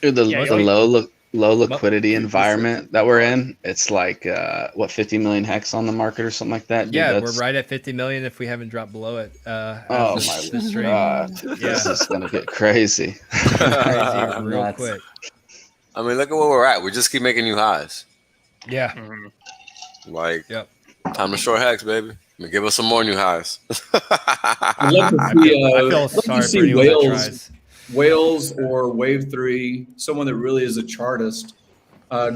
Dude, the low liquidity environment that we're in, it's like 50 million Hex on the market or something like that. Dude, we're right at 50 million if we haven't dropped below it. Oh my god, this is gonna get crazy. Real quick. I mean, look at where we're at. We just keep making new highs. Yeah. Time to short Hex, baby. Give us some more new highs. I'd love to see, I feel sorry for anyone that tries. Whales or Wave 3, someone that really is a chartist,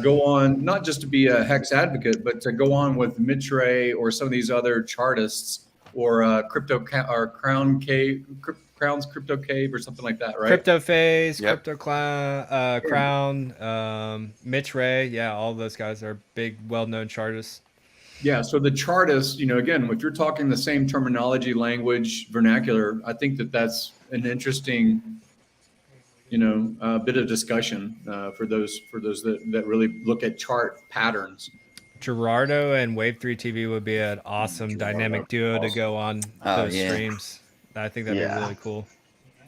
go on, not just to be a Hex advocate, but to go on with Mitre or some of these other chartists or Crown's Crypto Cave or something like that, right? Crypto Phase, Crypto Crown, Mitre, yeah, all those guys are big, well-known chartists. Yeah, so the chartists, again, if you're talking the same terminology, language, vernacular, I think that's an interesting, bit of discussion for those that really look at chart patterns. Gerardo and Wave3 TV would be an awesome dynamic duo to go on those streams. I think that'd be really cool.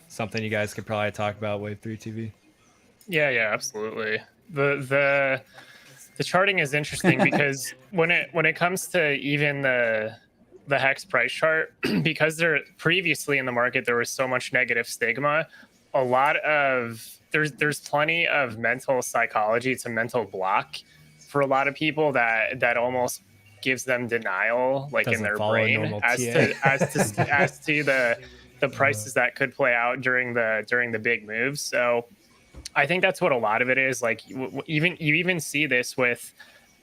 Something you guys could probably talk about, Wave3 TV. Yeah, absolutely. The charting is interesting because when it comes to even the Hex price chart, because there previously in the market there was so much negative stigma, a lot of there's plenty of mental psychology. It's a mental block for a lot of people that almost gives them denial, like in their brain, as to the prices that could play out during the big moves. So I think that's what a lot of it is. Like you even see this with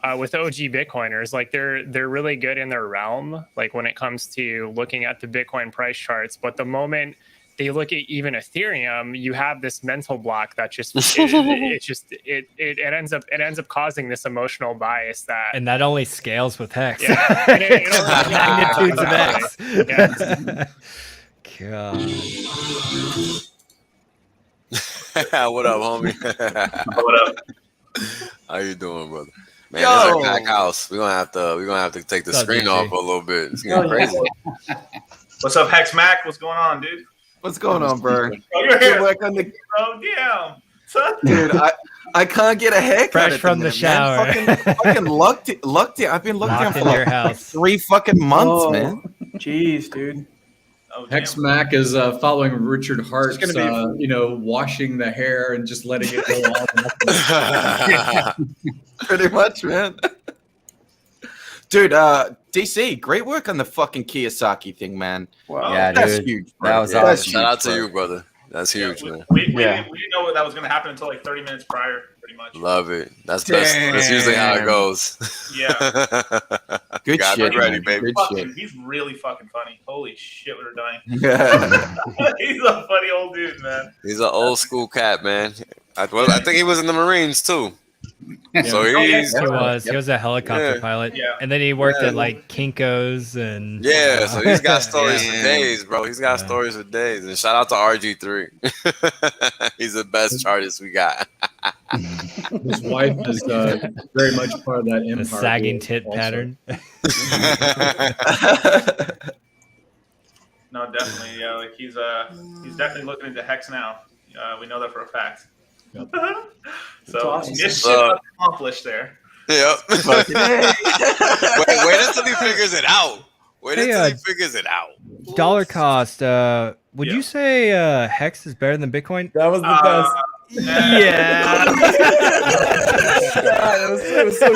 OG Bitcoiners. Like they're really good in their realm, like when it comes to looking at the Bitcoin price charts. But the moment they look at even Ethereum, you have this mental block that just it ends up causing this emotional bias and that only scales with Hex. Yeah. Magnitudes of Hex. Yeah. God. What up, homie? What up? How you doing, brother? Man, this is a packed house. We're gonna have to take the screen off for a little bit. It's getting crazy. What's up, Hex Mac? What's going on, dude? What's going on, bro? Oh, you're here. Oh, damn. Dude, I can't get a haircut. Fresh from the shower. Fucking lucked it. I've been locked in for your house 3 fucking months, man. Jeez, dude. Oh, Hex Mac is following Richard Hart's, washing the hair and just letting it go on. Pretty much, man. Dude, DC, great work on the fucking Kiyosaki thing, man. Wow. Yeah, that's dude. huge. Bro. That was That's awesome. Shout out to you, brother. That's huge, man. We didn't know that was going to happen until like 30 minutes prior, pretty much. Love it. That's usually how it goes. Yeah. Good shit, ready, baby. He's really fucking funny. Holy shit, we were dying. He's a funny old dude, man. He's an old school cat, man. I think he was in the Marines too. Yeah. So he was a helicopter pilot, and then he worked at like Kinko's and so he's got stories for days, bro. He's got stories for days. And shout out to RG3. He's the best chartist we got. His wife is very much part of that empire. The sagging tit pattern. No, definitely, yeah. Like he's definitely looking into Hex now. We know that for a fact. Yep. So awesome. mission accomplished there. Yep. wait until he figures it out. Wait until he figures it out. Dollar cost. Would you say Hex is better than Bitcoin? That was the best. Yeah. It was so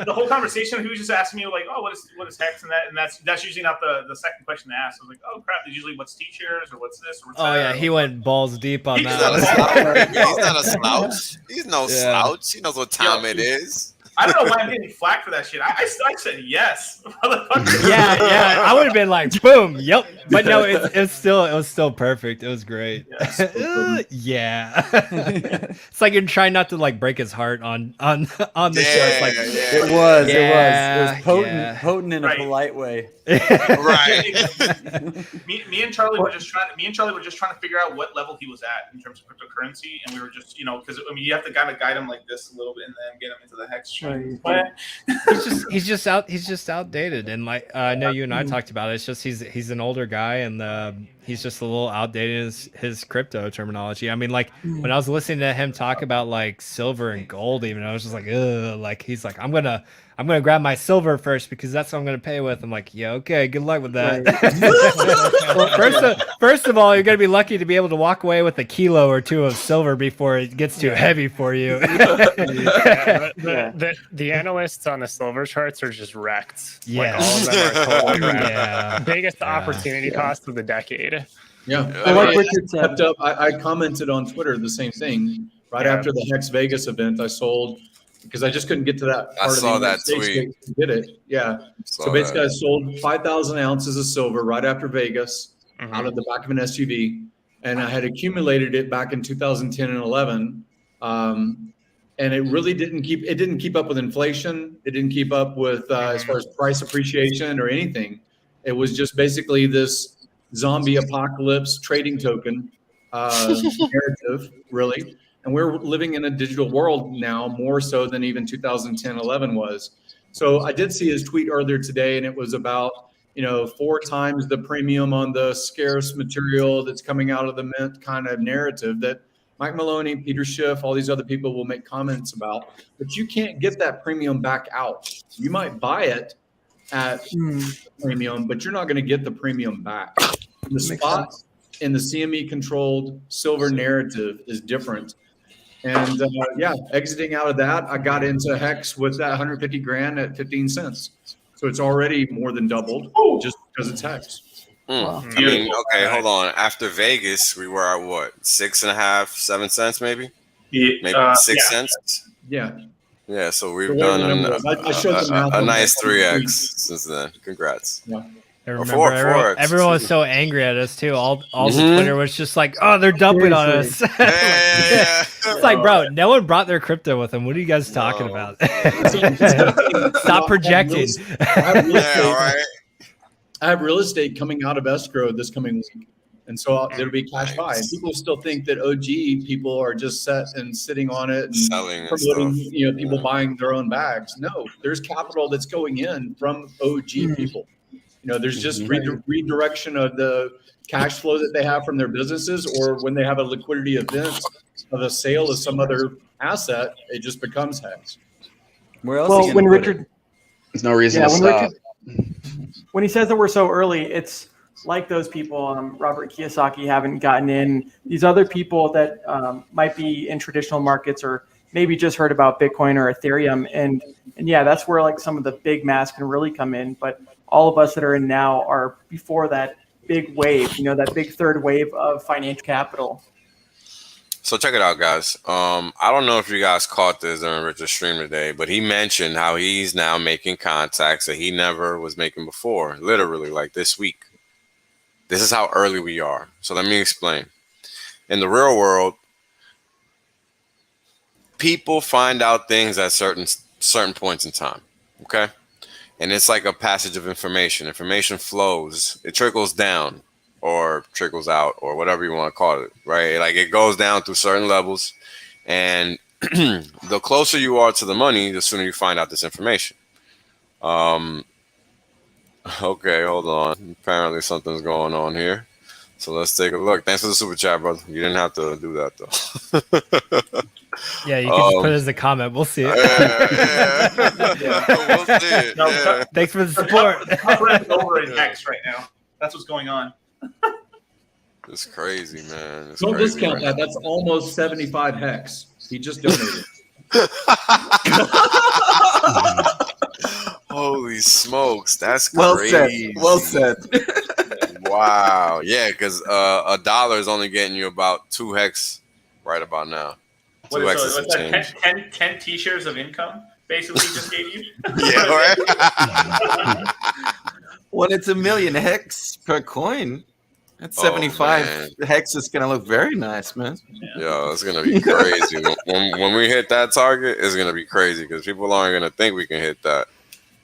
The whole conversation, he was just asking me like, "Oh, what is Hex?" and that's usually not the second question to ask. I was like, "Oh crap, there's usually what's T-shares or what's this or what's that." Yeah, he went balls deep on that. He's not a slouch. He's no slouch. He knows what time it is. I don't know why I'm getting flack for that shit. I said yes, motherfucker. Yeah. I would have been like, boom, yep. But no, it was still perfect. It was great. Yeah. It's like you're trying not to like break his heart on the show. It's like It was potent in a polite way. Right. Me and Charlie were just trying to figure out what level he was at in terms of cryptocurrency, and we were just because you have to kind of guide him like this a little bit and then get him into the Hex. He's just outdated, and like I know you and I talked about it. It's just he's an older guy, and he's just a little outdated in his crypto terminology. I mean, like when I was listening to him talk about like silver and gold, even I was just like, ugh. Like he's like, I'm gonna grab my silver first because that's what I'm gonna pay with. I'm like, yeah, okay, good luck with that. Well, first of all, you're gonna be lucky to be able to walk away with a kilo or two of silver before it gets too heavy for you. The analysts on the silver charts are just wrecked. Yeah. Like all of them are totally wrecked. Biggest opportunity cost of the decade. Yeah, like Richard said. I commented on Twitter the same thing right after the Hex Vegas event. I sold because I just couldn't get to that part of the United States to get it. Yeah. So basically, I sold 5,000 ounces of silver right after Vegas out of the back of an SUV, and I had accumulated it back in 2010 and 11. And it really didn't keep up with inflation. It didn't keep up with as far as price appreciation or anything. It was just basically this zombie apocalypse trading token narrative, really. And we're living in a digital world now more so than even 2010, 11 was. So I did see his tweet earlier today, and it was about, 4 times the premium on the scarce material that's coming out of the mint kind of narrative that Mike Maloney, Peter Schiff, all these other people will make comments about. But you can't get that premium back out. You might buy it at premium, but you're not going to get the premium back. The spot in the CME controlled silver narrative is different. And exiting out of that, I got into Hex with that 150 grand at 15 cents. So it's already more than doubled just because it's Hex. Wow. I mean, okay, hold on. After Vegas, we were at what, 6.5, 7 cents, maybe? Maybe 6 cents. Yeah. Yeah. So we've done a nice 3x since then. Congrats. Yeah. I remember everyone was so angry at us too. All the Twitter was just like, "Oh, they're dumping on us." It's like, bro, no one brought their crypto with them. What are you guys talking about? Stop projecting. I have real estate coming out of escrow this coming week, and so there'll be cash buy. And people still think that OG people are just set and sitting on it and selling promoting, people buying their own bags. No, there's capital that's going in from OG people. There's just redirection of the cash flow that they have from their businesses, or when they have a liquidity event of a sale of some other asset, it just becomes Hex. Where else? When Richard, there's no reason to stop. When he says that we're so early, it's like those people, Robert Kiyosaki, haven't gotten in. These other people that might be in traditional markets or maybe just heard about Bitcoin or Ethereum, and yeah, that's where like some of the big mass can really come in, but all of us that are in now are before that big wave, that big third wave of financial capital. So check it out, guys. I don't know if you guys caught this during Richard's stream today, but he mentioned how he's now making contacts that he never was making before, literally like this week. This is how early we are. So let me explain. In the real world, people find out things at certain points in time, okay? And it's like a passage of information. Information flows. It trickles down or trickles out or whatever you want to call it, right? Like it goes down through certain levels. And the closer you are to the money, the sooner you find out this information. Okay, hold on. Apparently something's going on here. So let's take a look. Thanks for the super chat, brother. You didn't have to do that, though. Yeah, you can just put it as a comment. We'll see it. We'll see it. No, thanks for the support. I'm over in Hex right now. That's what's going on. It's crazy, man. It's Don't crazy, discount that. That's almost 75 Hex. He just donated. Holy smokes, that's well crazy. Said. Well said. Wow. Yeah, because $1 is only getting you about 2 Hex right about now. What is that? 10 T-shares of income basically just gave you? Yeah, right. When it's 1 million Hex per coin, that's 75 Hex is gonna look very nice, man. Yo, it's gonna be crazy. when we hit that target, it's gonna be crazy because people aren't gonna think we can hit that.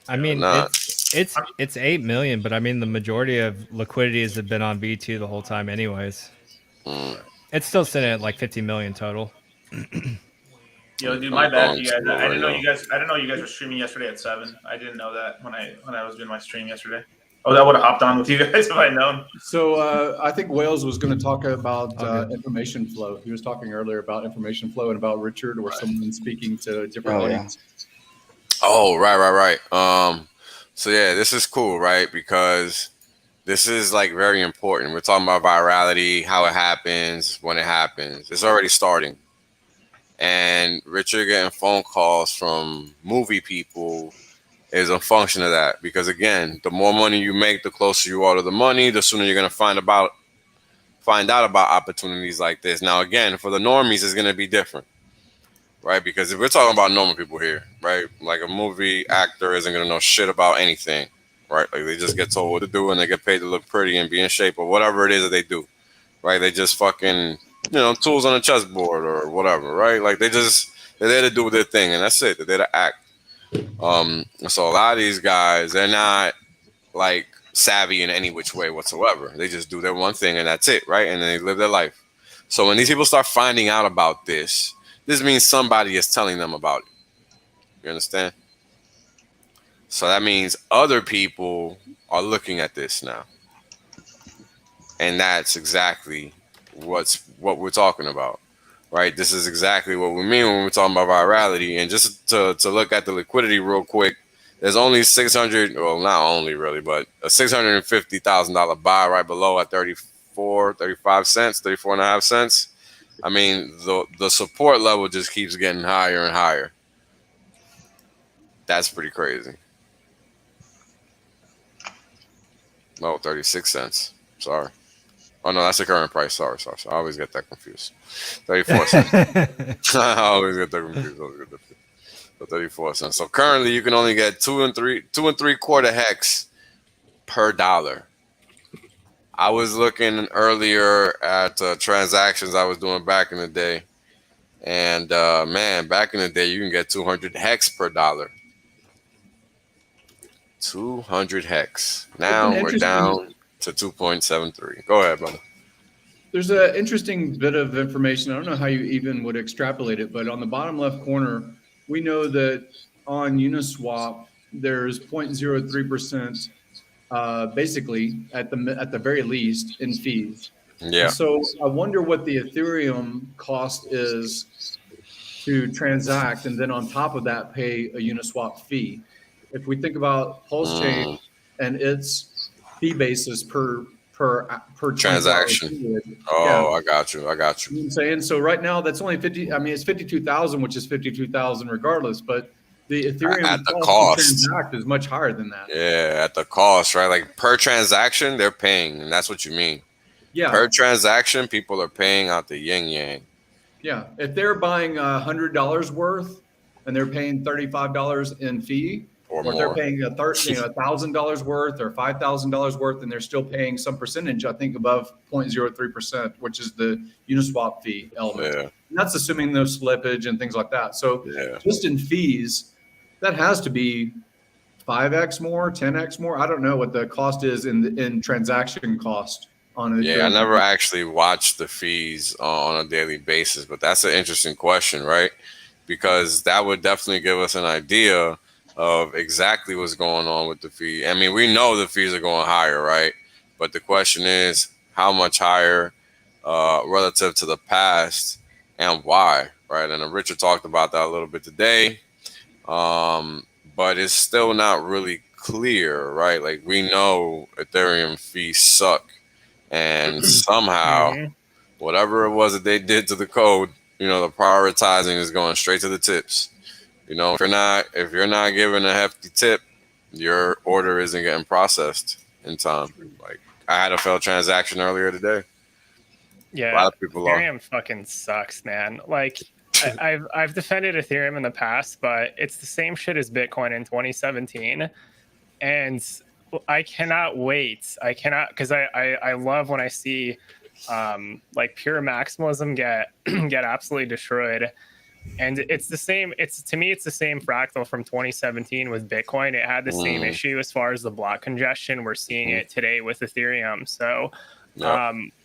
I mean, it's 8 million, but I mean the majority of liquidities have been on V2 the whole time, anyways. It's still sitting at like 50 million total. Yo, dude, my bad, you guys. I didn't know you guys were streaming yesterday at 7. I didn't know that when I was doing my stream yesterday. Oh, that would have hopped on with you guys if I'd known. So I think Wales was going to talk about information flow. He was talking earlier about information flow and about Richard or someone speaking to different audience. Oh, right. So yeah, this is cool, right? Because this is like very important. We're talking about virality, how it happens, when it happens. It's already starting. And Richard getting phone calls from movie people is a function of that. Because again, the more money you make, the closer you are to the money, the sooner you're going to find about find out about opportunities like this. Now, again, for the normies, it's going to be different, right? Because if we're talking about normal people here, right, like a movie actor isn't going to know shit about anything, right? Like they just get told what to do and they get paid to look pretty and be in shape or whatever it is that they do, right? They just fucking, tools on a chessboard or whatever, right? Like they're there to do their thing and that's it. They're there to act. So a lot of these guys, they're not like savvy in any which way whatsoever. They just do their one thing and that's it, right? And then they live their life. So when these people start finding out about this means somebody is telling them about it. You understand? So that means other people are looking at this now. And that's exactly what we're talking about, right? This is exactly what we mean when we're talking about virality. And just to look at the liquidity real quick, there's only 600, well, not only really, but a $650,000 buy right below at 35 cents, 34.5 cents. I mean, the support level just keeps getting higher and higher. That's pretty crazy. No, 36 cents. Sorry. Oh, no, that's the current price. Sorry. I always get that confused. 34 cents. I always get that confused. So 34 cents. So currently you can only get 2 3/4 hex per dollar. I was looking earlier at transactions I was doing back in the day. And man, back in the day, you can get 200 hex per dollar. 200 hex. Now we're down to 2.73. Go ahead, brother. There's an interesting bit of information. I don't know how you even would extrapolate it, but on the bottom left corner, we know that on Uniswap, there's 0.03% basically at the very least in fees. Yeah. So I wonder what the Ethereum cost is to transact, and then on top of that, pay a Uniswap fee. If we think about PulseChain and its fee basis per transaction. I got you. You know what I'm saying? So right now that's only 50. I mean, it's 52,000, which is 52,000 regardless, but the Ethereum at the cost to transact is much higher than that. Yeah, at the cost, right? Like per transaction, they're paying, and that's what you mean. Yeah. Per transaction, people are paying out the yin yang. Yeah. If they're buying $100 worth and they're paying $35 in fee, or if they're paying $1,000 worth or $5,000 worth, and they're still paying some percentage, I think above 0.03%, which is the Uniswap fee element. Yeah. And that's assuming no slippage and things like that. So just in fees, that has to be 5x more, 10x more. I don't know what the cost is in transaction cost on it. Yeah, I never actually watched the fees on a daily basis, but that's an interesting question, right? Because that would definitely give us an idea of exactly what's going on with the fee. I mean, we know the fees are going higher, right? But the question is how much higher relative to the past and why, right? And Richard talked about that a little bit today, but it's still not really clear, right? Like we know Ethereum fees suck, and somehow whatever it was that they did to the code, the prioritizing is going straight to the tips. If you're not giving a hefty tip, your order isn't getting processed in time. Like I had a failed transaction earlier today. Yeah, a lot of people Ethereum fucking sucks, man. Like I've defended Ethereum in the past, but it's the same shit as Bitcoin in 2017, and I cannot wait. I cannot, because I love when I see like pure maximalism get absolutely destroyed. And it's the same. To me, it's the same fractal from 2017 with Bitcoin. It had the same issue as far as the block congestion. We're seeing it today with Ethereum. So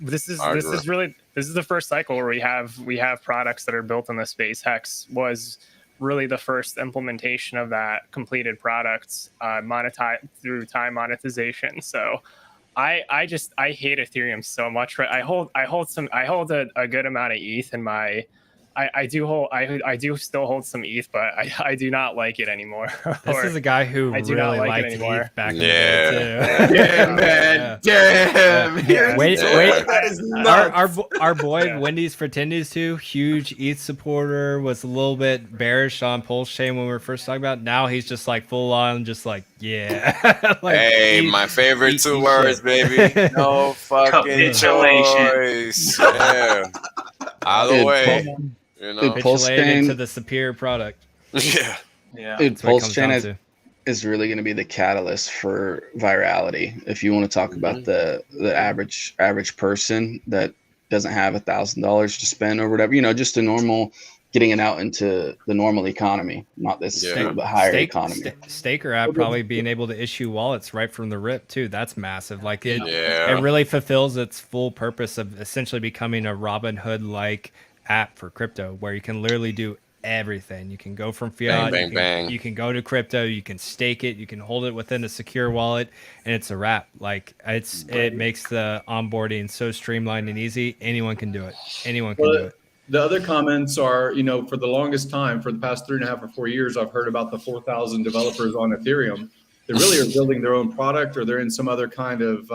this is the first cycle where we have products that are built in the space. Hex was really the first implementation of that completed product, monetized through time monetization. So I hate Ethereum so much. Right? I hold a good amount of ETH in my I do still hold some ETH, but I do not like it anymore. This is a guy who I do really not like liked it anymore. ETH back in the day too. Yeah, man. Damn. Yeah. Wait, That is nuts. our boy Wendy's for Tendies too, huge ETH supporter, was a little bit bearish on PulseChain when we were first talking about. Now he's just like full on, just like like, hey, my favorite two words, baby. No fucking choice. Yeah. Either way, you know, capitulated to the superior product. Yeah. Dude, PulseChain is really going to be the catalyst for virality. If you want to talk about the average person that doesn't have $1,000 to spend or whatever, you know, just a normal getting it out into the normal economy, not this little bit higher economy. Staker.app probably being able to issue wallets right from the rip too. That's massive. Like it really fulfills its full purpose of essentially becoming a Robinhood like app for crypto, where you can literally do everything. You can go from fiat, you can go to crypto, you can stake it, you can hold it within a secure wallet, and it's a wrap. Like it makes the onboarding so streamlined and easy. Anyone can do it. Anyone can do it. The other comments are, you know, for the longest time, for the past 3.5 or 4 years, I've heard about the 4,000 developers on Ethereum. They really are building their own product, or they're in some other kind of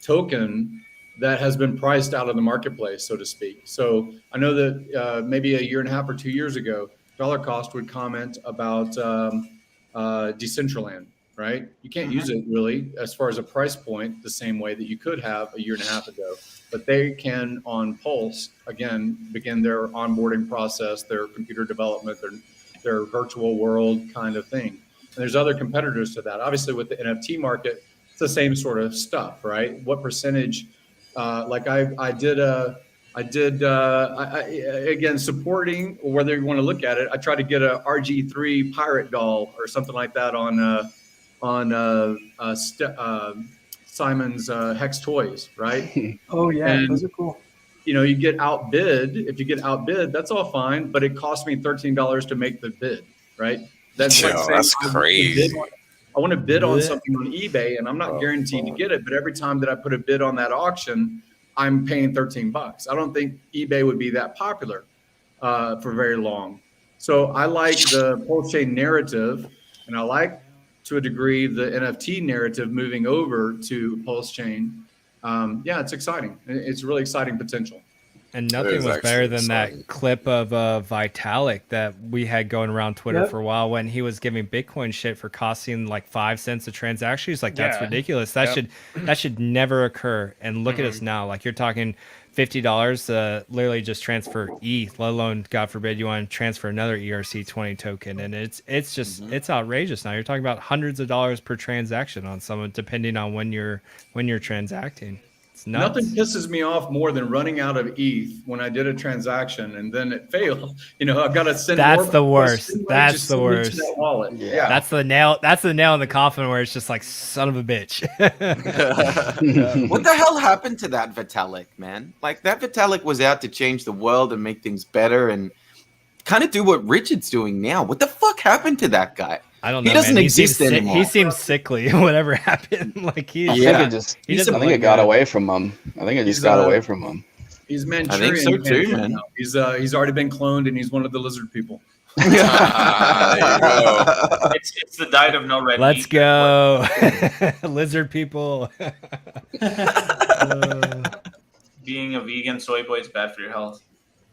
token that has been priced out of the marketplace, so to speak. So I know that maybe 1.5 years or 2 years ago, Dollar Cost would comment about Decentraland, right? You can't use it really as far as a price point the same way that you could have 1.5 years ago. But they can, on Pulse, again, begin their onboarding process, their computer development, their virtual world kind of thing. And there's other competitors to that. Obviously, with the NFT market, it's the same sort of stuff, right? What percentage? Like I did, again, supporting, or whether you want to look at it, I tried to get a RG3 pirate doll or something like that on Simon's Hex Toys, right? Oh yeah, and those are cool. You know, you get outbid. If you get outbid, that's all fine, but it cost me $13 to make the bid, right? That's like saying, that's crazy. I want to bid on something on eBay, and I'm not guaranteed to get it, but every time that I put a bid on that auction, I'm paying $13. I don't think eBay would be that popular for very long. So I like the PulseChain narrative, and I like, to a degree, the NFT narrative moving over to PulseChain. Yeah, it's exciting. It's really exciting potential. And nothing was better than that clip of Vitalik that we had going around Twitter for a while, when he was giving Bitcoin shit for costing like 5 cents a transaction. He's like, that's ridiculous. That should never occur. And look at us now. Like, you're talking $50 literally just transfer ETH, let alone, God forbid, you want to transfer another ERC20 token. And it's just it's outrageous now. You're talking about hundreds of dollars per transaction on someone, depending on when you're transacting. Nothing pisses me off more than running out of ETH when I did a transaction and then it failed. You know, I've got to send. That's the worst. That's the worst. That wallet. Yeah. That's the nail. That's the nail in the coffin, where it's just like, son of a bitch. What the hell happened to that Vitalik, man? Like, that Vitalik was out to change the world and make things better and kind of do what Richard's doing now. What the fuck happened to that guy? I don't know. He doesn't exist anymore. He seems sickly. Whatever happened, like I think it got away from him. I think it just got away from him. He's Manchurian. I think so too, man. Now. He's already been cloned, and he's one of the lizard people. There you go. It's the diet of no red meat. Let's go, lizard people. Being a vegan soy boy is bad for your health.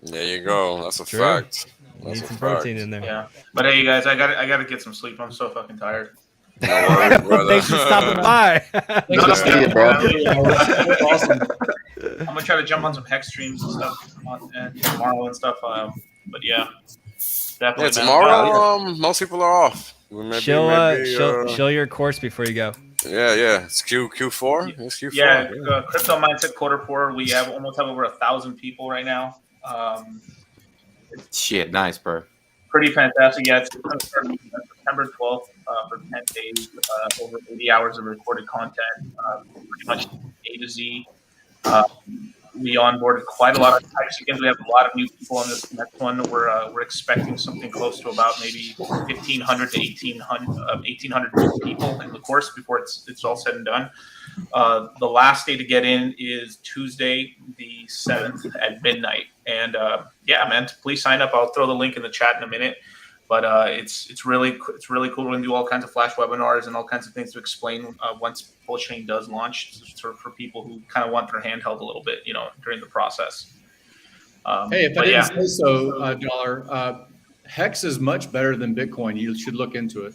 There you go. That's a fact. Need some protein in there. Yeah, but hey, you guys, I gotta get some sleep. I'm so fucking tired. No worries, brother. Thanks for stopping by. Awesome. I'm gonna try to jump on some Hex streams and stuff tomorrow and stuff. But yeah, definitely. Yeah, tomorrow, most people are off. Show your course before you go. Yeah. It's Q4. It's Q4. Yeah, Crypto Mindset Q4. We almost have over 1,000 people right now. Shit, nice, bro. Pretty fantastic. Yeah, it's going to start September 12th for 10 days, over 80 hours of recorded content, pretty much A to Z. We onboarded quite a lot of types. Again, we have a lot of new people on this next one. We're expecting something close to about maybe 1,500 to 1,800 new people in the course before it's all said and done. The last day to get in is Tuesday, the 7th at midnight. And yeah, man, please sign up. I'll throw the link in the chat in a minute. But it's really cool. We're gonna do all kinds of flash webinars and all kinds of things to explain once PulseChain does launch, for people who kind of want their hand held a little bit, during the process. Hey, if I didn't say so, Dollar, Hex is much better than Bitcoin. You should look into it.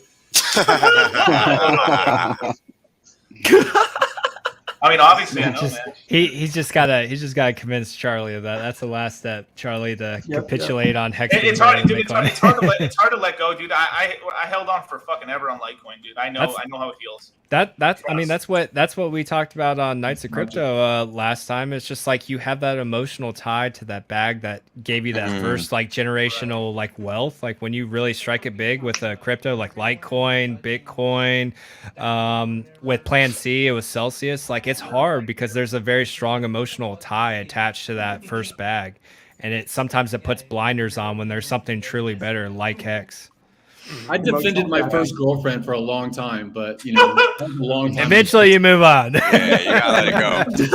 I mean, obviously, I know, man. He's just gotta convince Charlie of that. That's the last step, Charlie, to capitulate on Hex. It's hard, dude. It's hard to let go, dude. I held on for fucking ever on Litecoin, dude. I know how it feels. That's what we talked about on Nights of Crypto last time. It's just like you have that emotional tie to that bag that gave you that first like generational like wealth. Like when you really strike it big with a crypto like Litecoin, Bitcoin, with Plan C, it was Celsius. Like it's hard because there's a very strong emotional tie attached to that first bag, and sometimes it puts blinders on when there's something truly better like Hex. I defended my first girlfriend for a long time, but a long time. Eventually, you move on. Yeah, you gotta let it go.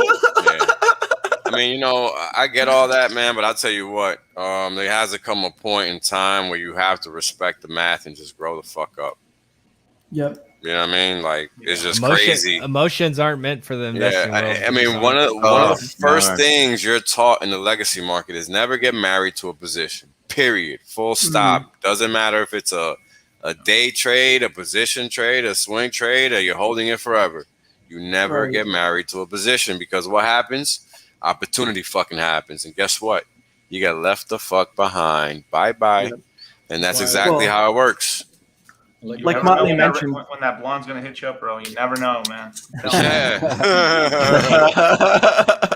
Yeah. I mean, I get all that, man, but I'll tell you what, there has to come a point in time where you have to respect the math and just grow the fuck up. Yep. You know what I mean? Like, it's just crazy. Emotions aren't meant for the investing world. I mean, one of the first things you're taught in the legacy market is never get married to a position. Period. Full stop. Doesn't matter if it's a day trade, a position trade, a swing trade, or you're holding it forever. You never get married to a position, because what happens? Opportunity fucking happens. And guess what? You get left the fuck behind. Bye-bye. Yep. And that's exactly how it works. Like Motley mentioned, when that blonde's gonna hit you up, bro, you never know, man.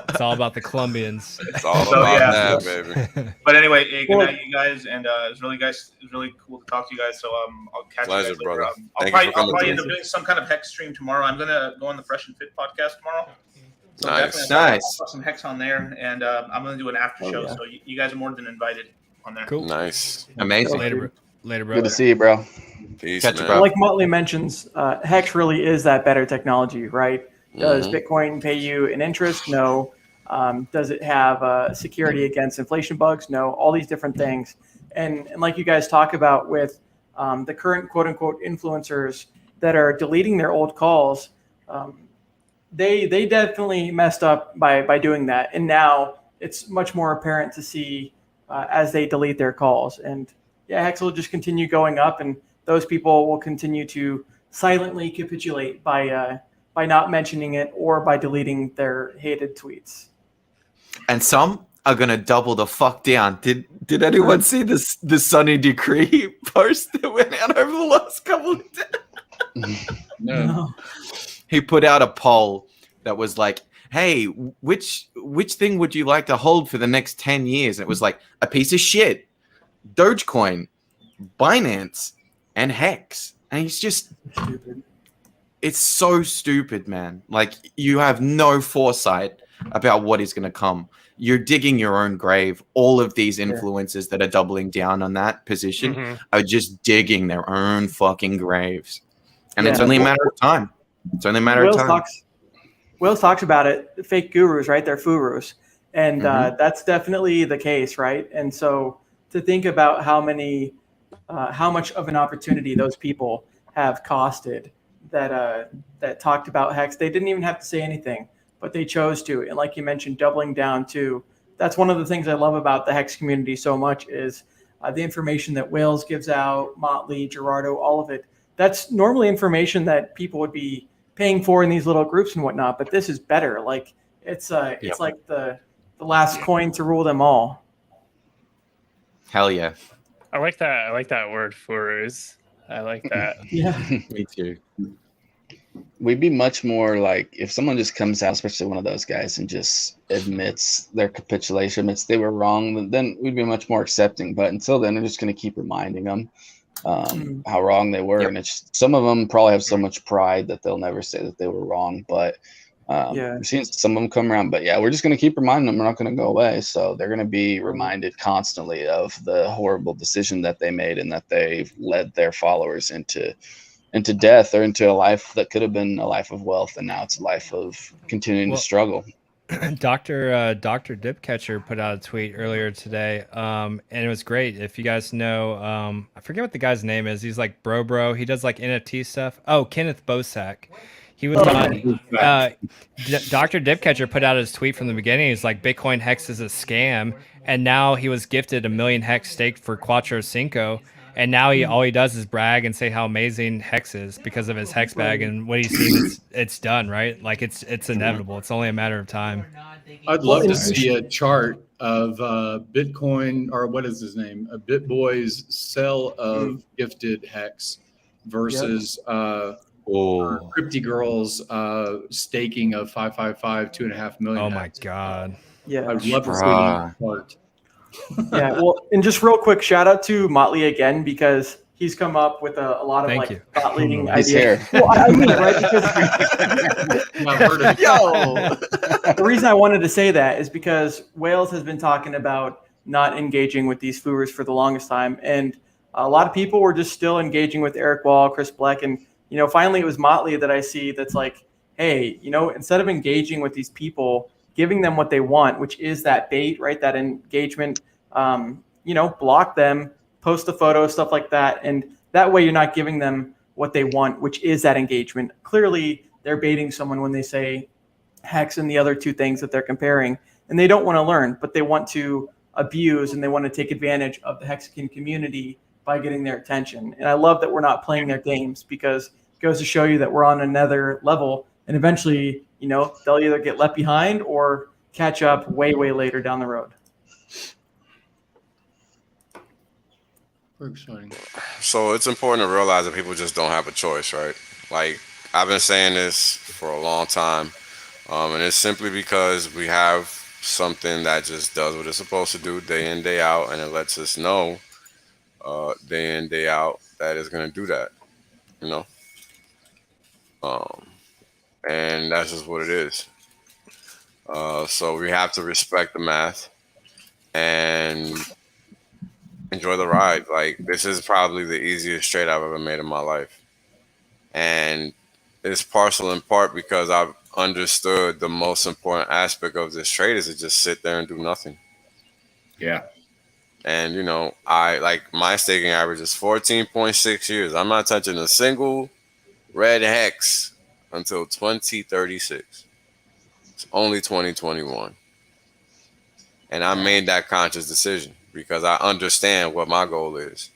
It's all about the Colombians. It's all about that, baby. But anyway, good night, you guys, and it was really cool to talk to you guys. So I'll catch you guys later. Brother. I'll probably end up doing some kind of Hex stream tomorrow. I'm gonna go on the Fresh and Fit podcast tomorrow. So nice. I'll put some Hex on there, and I'm gonna do an after show. So you guys are more than invited on there. Cool. Nice. Amazing. Later, bro. Good to see you, bro. Peace, Catch you, man. bro. Like Motley mentions, Hex really is that better technology, right? Does Bitcoin pay you an interest? No. Does it have security against inflation bugs? No. All these different things. And like you guys talk about with the current quote unquote influencers that are deleting their old calls, they definitely messed up by doing that. And now it's much more apparent to see as they delete their calls. And yeah, Hex will just continue going up, and those people will continue to silently capitulate by not mentioning it or by deleting their hated tweets. And some are gonna double the fuck down. Did anyone see the Sunny Decree post that went out over the last couple of days? No. He put out a poll that was like, hey, which thing would you like to hold for the next 10 years? And it was like a piece of shit, Dogecoin, Binance, and Hex. And it's just stupid. It's so stupid, man. Like, you have no foresight about what is going to come. You're digging your own grave. All of these influencers that are doubling down on that position are just digging their own fucking graves. And it's only a matter of time. It's only a matter of time. Wills talks about it, fake gurus, right? They're furus. And that's definitely the case, right? And so to think about how much of an opportunity those people have costed that talked about Hex, they didn't even have to say anything, but they chose to. And like you mentioned, doubling down too. That's one of the things I love about the Hex community so much is the information that Wales gives out, Motley, Gerardo, all of it. That's normally information that people would be paying for in these little groups and whatnot, but this is better. Like it's like the last coin to rule them all. Hell yeah. I like that. I like that word, furus. I like that. Yeah. Me too. We'd be much more like if someone just comes out, especially one of those guys, and just admits their capitulation, admits they were wrong, then we'd be much more accepting. But until then, they're just going to keep reminding them how wrong they were. And it's some of them probably have so much pride that they'll never say that they were wrong. But we've seen some of them come around. But yeah, we're just going to keep reminding them. We're not going to go away. So they're going to be reminded constantly of the horrible decision that they made and that they've led their followers into into death or into a life that could have been a life of wealth, and now it's a life of continuing to struggle. Dr. Dipcatcher put out a tweet earlier today, and it was great. If you guys know, I forget what the guy's name is. He's like bro. He does like NFT stuff. Oh, Kenneth Bosak. He was on. Dr. Dipcatcher put out his tweet from the beginning. He's like, Bitcoin Hex is a scam, and now he was gifted 1 million Hex staked for Quattro Cinco. And now all he does is brag and say how amazing Hex is because of his Hex bag, and what he's seen, it's done, right? Like it's inevitable. It's only a matter of time. I'd love to see a chart of Bitcoin, or what is his name? A BitBoy's sell of gifted Hex versus Crypty Girl's staking of 555, 2.5 million. Oh my God. Yeah. I'd love to see that chart. Yeah, well, and just real quick, shout out to Motley again, because he's come up with a lot of thought leading ideas. Well, I mean, right? Because the reason I wanted to say that is because Wales has been talking about not engaging with these foovers for the longest time, and a lot of people were just still engaging with Eric Wall, Chris Black, and finally it was Motley that I see that's like, hey, instead of engaging with these people, giving them what they want, which is that bait, right? That engagement, block them, post a photo, stuff like that. And that way you're not giving them what they want, which is that engagement. Clearly they're baiting someone when they say Hex and the other two things that they're comparing, and they don't want to learn, but they want to abuse and they want to take advantage of the Hexican community by getting their attention. And I love that we're not playing their games, because it goes to show you that we're on another level, and eventually, they'll either get left behind or catch up way, way later down the road. So it's important to realize that people just don't have a choice, right? Like, I've been saying this for a long time, and it's simply because we have something that just does what it's supposed to do day in, day out, and it lets us know day in, day out that it's going to do that, and that's just what it is. So we have to respect the math and enjoy the ride. Like, this is probably the easiest trade I've ever made in my life. And it's parcel in part because I've understood the most important aspect of this trade is to just sit there and do nothing. Yeah. And, I like my staking average is 14.6 years. I'm not touching a single red Hex until 2036. It's only 2021. And I made that conscious decision because I understand what my goal is.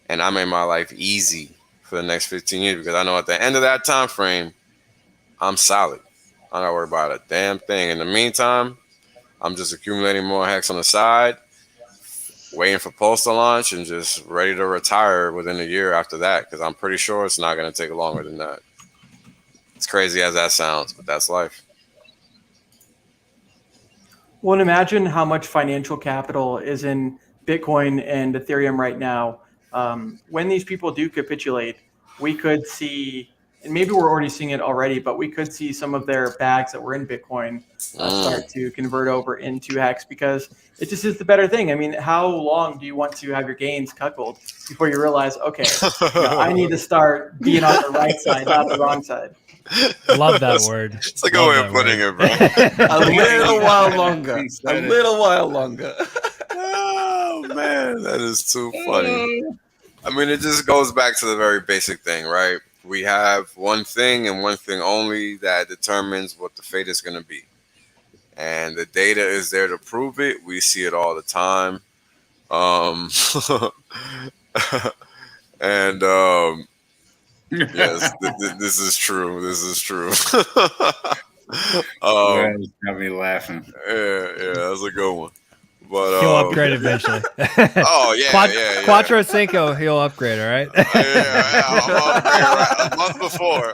And I made my life easy for the next 15 years because I know at the end of that time frame, I'm solid. I don't worry about a damn thing. In the meantime, I'm just accumulating more Hex on the side, waiting for Pulse to launch, and just ready to retire within a year after that, because I'm pretty sure it's not going to take longer than that. It's crazy as that sounds, but that's life. Well, and imagine how much financial capital is in Bitcoin and Ethereum right now. When these people do capitulate, we could see, and maybe we're already seeing it already, but we could see some of their bags that were in Bitcoin start to convert over into Hex, because it just is the better thing. I mean, how long do you want to have your gains cuckolded before you realize, okay, I need to start being on the right side, not the wrong side? Love that word. It's like a way of putting it, bro. A little while longer. A little while longer. Oh, man, that is too funny. I mean, it just goes back to the very basic thing, right? We have one thing and one thing only that determines what the fate is going to be. And the data is there to prove it. We see it all the time. Yes, this is true. This is true. Got me laughing. Yeah, that's a good one. But he'll upgrade eventually. Oh yeah, Quattro Cinco, he'll upgrade. All right. Yeah, I'll upgrade right a month before.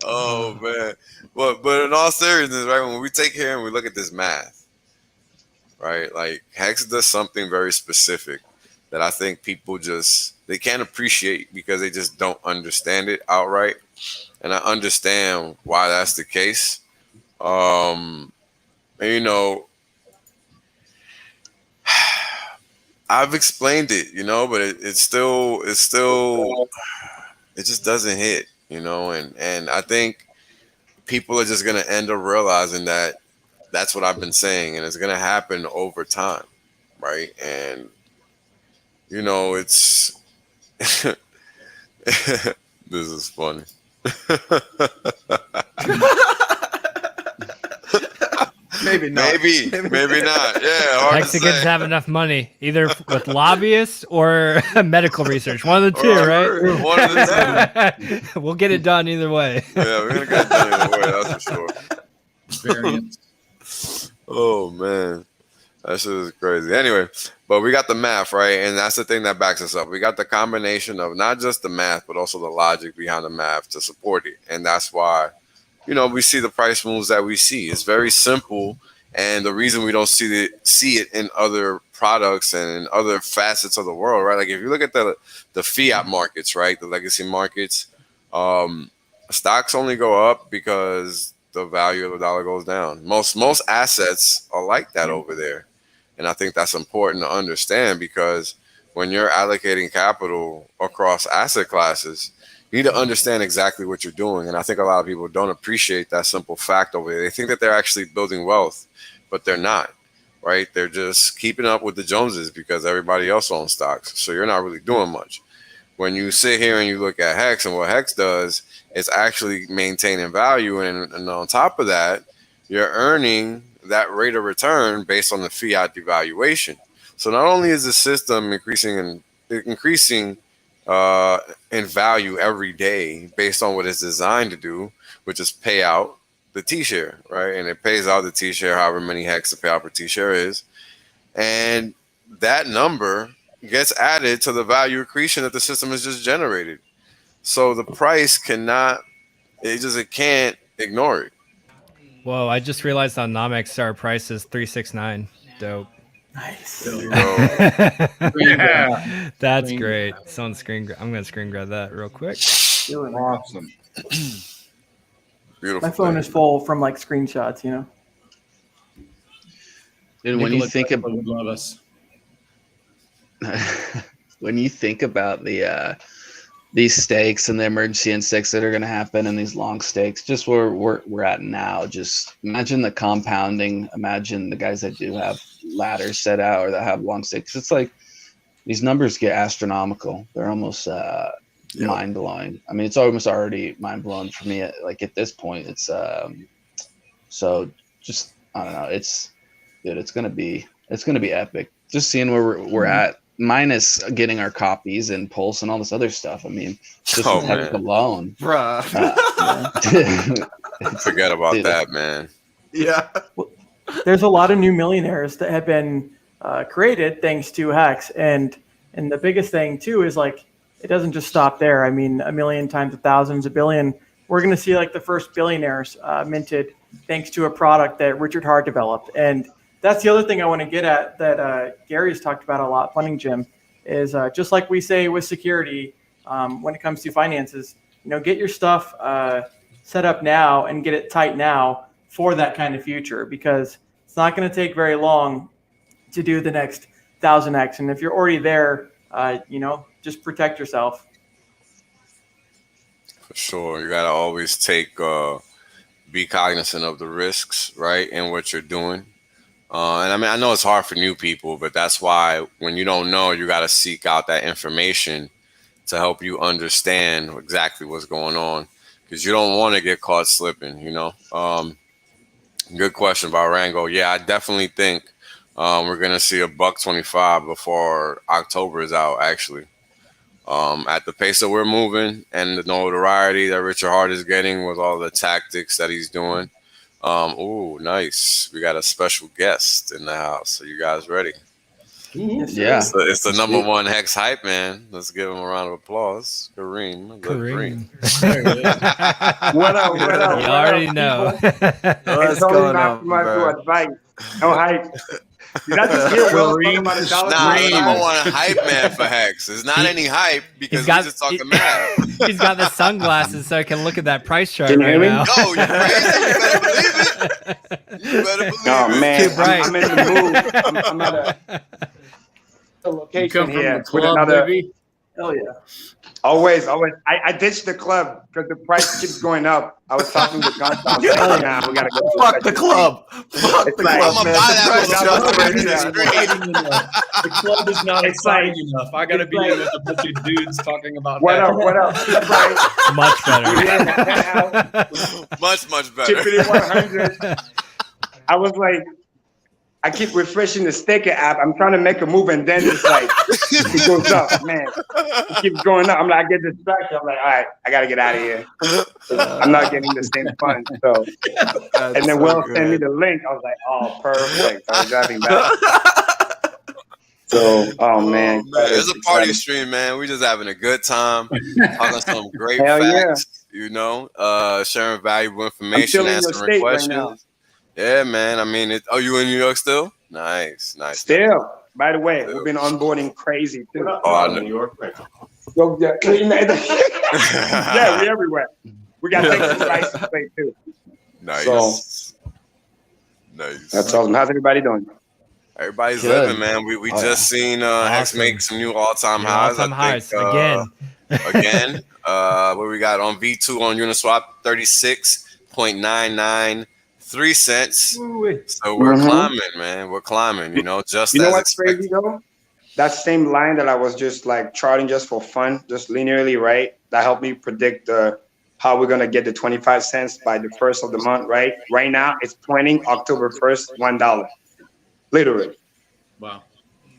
Oh man, but in all seriousness, right? When we take here and we look at this math, right? Like, Hex does something very specific that I think people they can't appreciate because they just don't understand it outright. And I understand why that's the case. And, I've explained it, you know, but it's still it just doesn't hit, you know, and I think people are just gonna end up realizing that that's what I've been saying, and it's gonna happen over time, right? And you know, it's this is funny. Maybe not. Maybe not. Yeah, hard to Mexicans say. have enough money, either with lobbyists or medical research. One of the two, right? One of the two. We'll get it done either way. Yeah, we're gonna get it done either way. That's for sure. Variance. Oh man, that shit is crazy. Anyway, but we got the math, right? And that's the thing that backs us up. We got the combination of not just the math, but also the logic behind the math to support it. And that's why, you know, we see the price moves that we see. It's very simple. And the reason we don't see it in other products and in other facets of the world, right? Like if you look at the fiat markets, right? The legacy markets, stocks only go up because the value of the dollar goes down. Most assets are like that over there. And I think that's important to understand, because when you're allocating capital across asset classes, you need to understand exactly what you're doing. And I think a lot of people don't appreciate that simple fact over there. They think that they're actually building wealth, but they're not, right? They're just keeping up with the Joneses because everybody else owns stocks. So you're not really doing much. When you sit here and you look at Hex, and what Hex does is actually maintaining value. And on top of that, you're earning that rate of return based on the fiat devaluation. So not only is the system increasing in value every day based on what it's designed to do, which is pay out the T-share, right? And it pays out the T-share, however many Hex the payout per T-share is. And that number gets added to the value accretion that the system has just generated. So the price it can't ignore it. Whoa, I just realized on Nomics our price is 369. Dope. Nice. Yeah. That's great. I'm gonna screen grab that real quick. Awesome. Beautiful. My phone is full from like screenshots, you know. And when you think about would love us. when you think about these stakes and the emergency and stakes that are going to happen and these long stakes, just where we're at now, just imagine the compounding. Imagine the guys that do have ladders set out or that have long stakes. It's like these numbers get astronomical. They're almost mind blowing. I mean, it's almost already mind blowing for me. Like at this point, it's so just I don't know. It's gonna be epic. Just seeing where we're at. Minus getting our copies and Pulse and all this other stuff. I mean, just Hex alone. Bruh. Forget about that, man. Yeah. Well, there's a lot of new millionaires that have been created thanks to Hex. And the biggest thing, too, is like it doesn't just stop there. I mean, a million times 1,000s, a billion. We're going to see like the first billionaires minted thanks to a product that Richard Hart developed. And that's the other thing I want to get at that Gary's talked about a lot, Funding Jim, is just like we say with security, when it comes to finances, you know, get your stuff set up now and get it tight now for that kind of future, because it's not going to take very long to do the next 1000x. And if you're already there, you know, just protect yourself. For sure. You got to always be cognizant of the risks, right? And what you're doing. And I mean, I know it's hard for new people, but that's why when you don't know, you got to seek out that information to help you understand exactly what's going on, because you don't want to get caught slipping, you know. Good question about Rango. Yeah, I definitely think we're going to see $1.25 before October is out, actually. At the pace that we're moving and the notoriety that Richard Hart is getting with all the tactics that he's doing. Oh, nice. We got a special guest in the house. Are you guys ready? Yeah. It's the number one Hex hype man. Let's give him a round of applause. Kareem. What up? You already know. It's only not much to advice. No hype. You're not just here, Will. About a dollar. Nah, the number one hype man for Hex. It's not any hype because he's just talking mad. He's got the sunglasses so I can look at that price chart Can you hear me? now. No, you crazy. You better believe it. You better believe Oh, it. man. Too bright. I'm in the mood. I'm at a... location come from here the club, with another. baby. Hell yeah. Always. I ditched the club because the price keeps going up. I was talking to Gonzalo. I was like, nah, we gotta go. Fuck the club. Fuck It's the like, club. I'm gonna Man. buy The that price bitch, is Chuck. not That right bitch is now. great. The club is not It's exciting like- enough. I gotta be like- with a bunch of dudes talking about What that. up? What up? It's like, Much we're here in the better. penthouse. Much better. Chipping it 100. I was like, I keep refreshing the Staker.app. I'm trying to make a move, and then it's like it goes up, man. It keeps going up. I'm like, I get distracted. I'm like, all right, I gotta get out of here. I'm not getting the same fun. So, and then Will sent me the link. I was like, oh, perfect. I was driving back. So, oh man, It's a party stream, man. We just having a good time, talking some great Hell facts. You know, sharing valuable information, still in your answering state right questions. now. Yeah, man. I mean, oh, you in New York still? Nice. Still, by the way, we've been onboarding crazy too. Oh, I know. New York. So, yeah, yeah, we everywhere. We got Texas license plate too. Nice. So, nice. that's awesome. How's everybody doing? Everybody's Good. living, man. We Oh, just seen Hex Awesome. make some new all-time New highs. all-time I think, highs again. Again. What we got on V2 on Uniswap, 36.993 cents. So we're climbing, man. We're climbing, you know, just You know as what's expected. crazy though? That same line that I was just like charting just for fun, just linearly, right? That helped me predict how we're gonna get the 25 cents by the first of the month, right? Right now it's pointing October 1st, $1. Literally. Wow.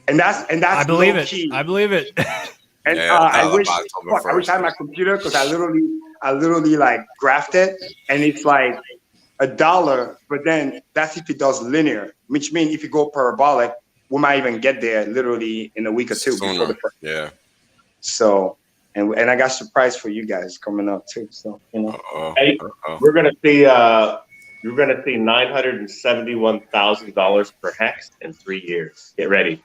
And that's I believe it. key. I believe it. And Yeah, I wish October I wish I had my computer because I literally like graphed it, and it's like $1, but then that's if it does linear, which means if you go parabolic, we might even get there literally in a week or two before Sooner. the first. Yeah. So and I got surprise for you guys coming up too. So you know, Hey, we're gonna see you're gonna see $971,000 per hex in 3 years. Get ready.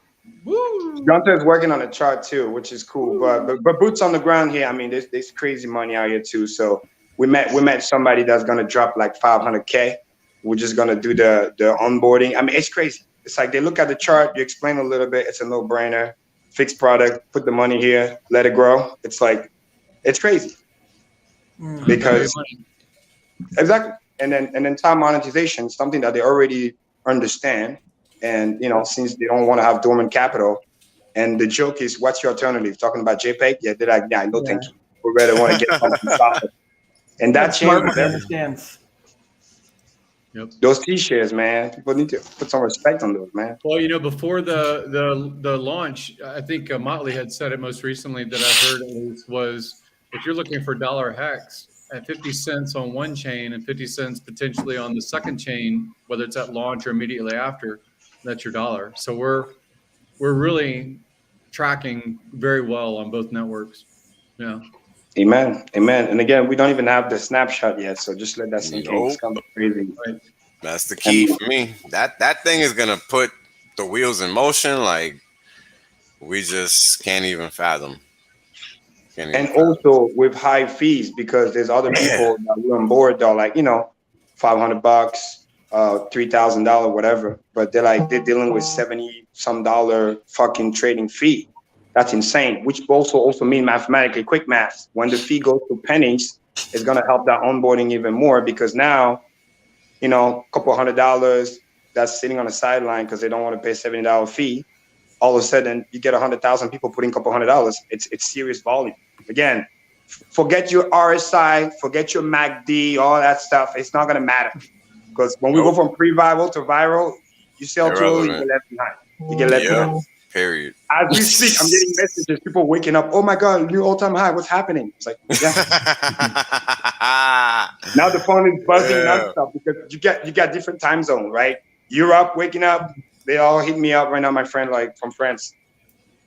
Gunter is working on a chart too, which is cool. But boots on the ground here. I mean, there's crazy money out here too. So we met somebody that's gonna drop like 500K. We're just gonna do the onboarding. I mean, it's crazy. It's like they look at the chart, you explain a little bit. It's a no-brainer. Fixed product. Put the money here. Let it grow. It's like, it's crazy because exactly. And then time monetization, something that they already understand. And, you know, since they don't want to have dormant capital, and the joke is, what's your alternative? Talking about JPEG? Yeah, they're like, yeah, no, thank you. We better want to get something solid. And that changes everything. Yep. Those T-shares, man, people need to put some respect on those, man. Well, you know, before the launch, I think Motley had said it most recently that I heard at least was, if you're looking for dollar hex at 50 cents on one chain and 50 cents potentially on the second chain, whether it's at launch or immediately after, that's your dollar. So we're really tracking very well on both networks. Yeah. Amen. Amen. And again, we don't even have the snapshot yet, so just let that sink in. It's kind of crazy. That's the key for me. That thing is gonna put the wheels in motion. Like we just can't even fathom. And also with high fees, because there's other people that we're on board that are like, you know, $500, $3,000, whatever. But they're dealing with $70-some fucking trading fee. That's insane. Which also mean mathematically, quick math. When the fee goes to pennies, it's gonna help that onboarding even more, because now, you know, a couple $100 that's sitting on the sideline because they don't want to pay $70 fee. All of a sudden, you get 100,000 people putting a couple $100. It's serious volume. Again, forget your RSI, forget your MACD, all that stuff. It's not gonna matter, because when we go from pre-viral to viral, you sell too early, you get left behind. You get left behind. Period. As we speak, I'm getting messages, people waking up. Oh my God, new all-time high. What's happening? It's like, yeah. Now the phone is buzzing nonstop because you got different time zone, right? Europe waking up. They all hit me up right now. My friend, like from France,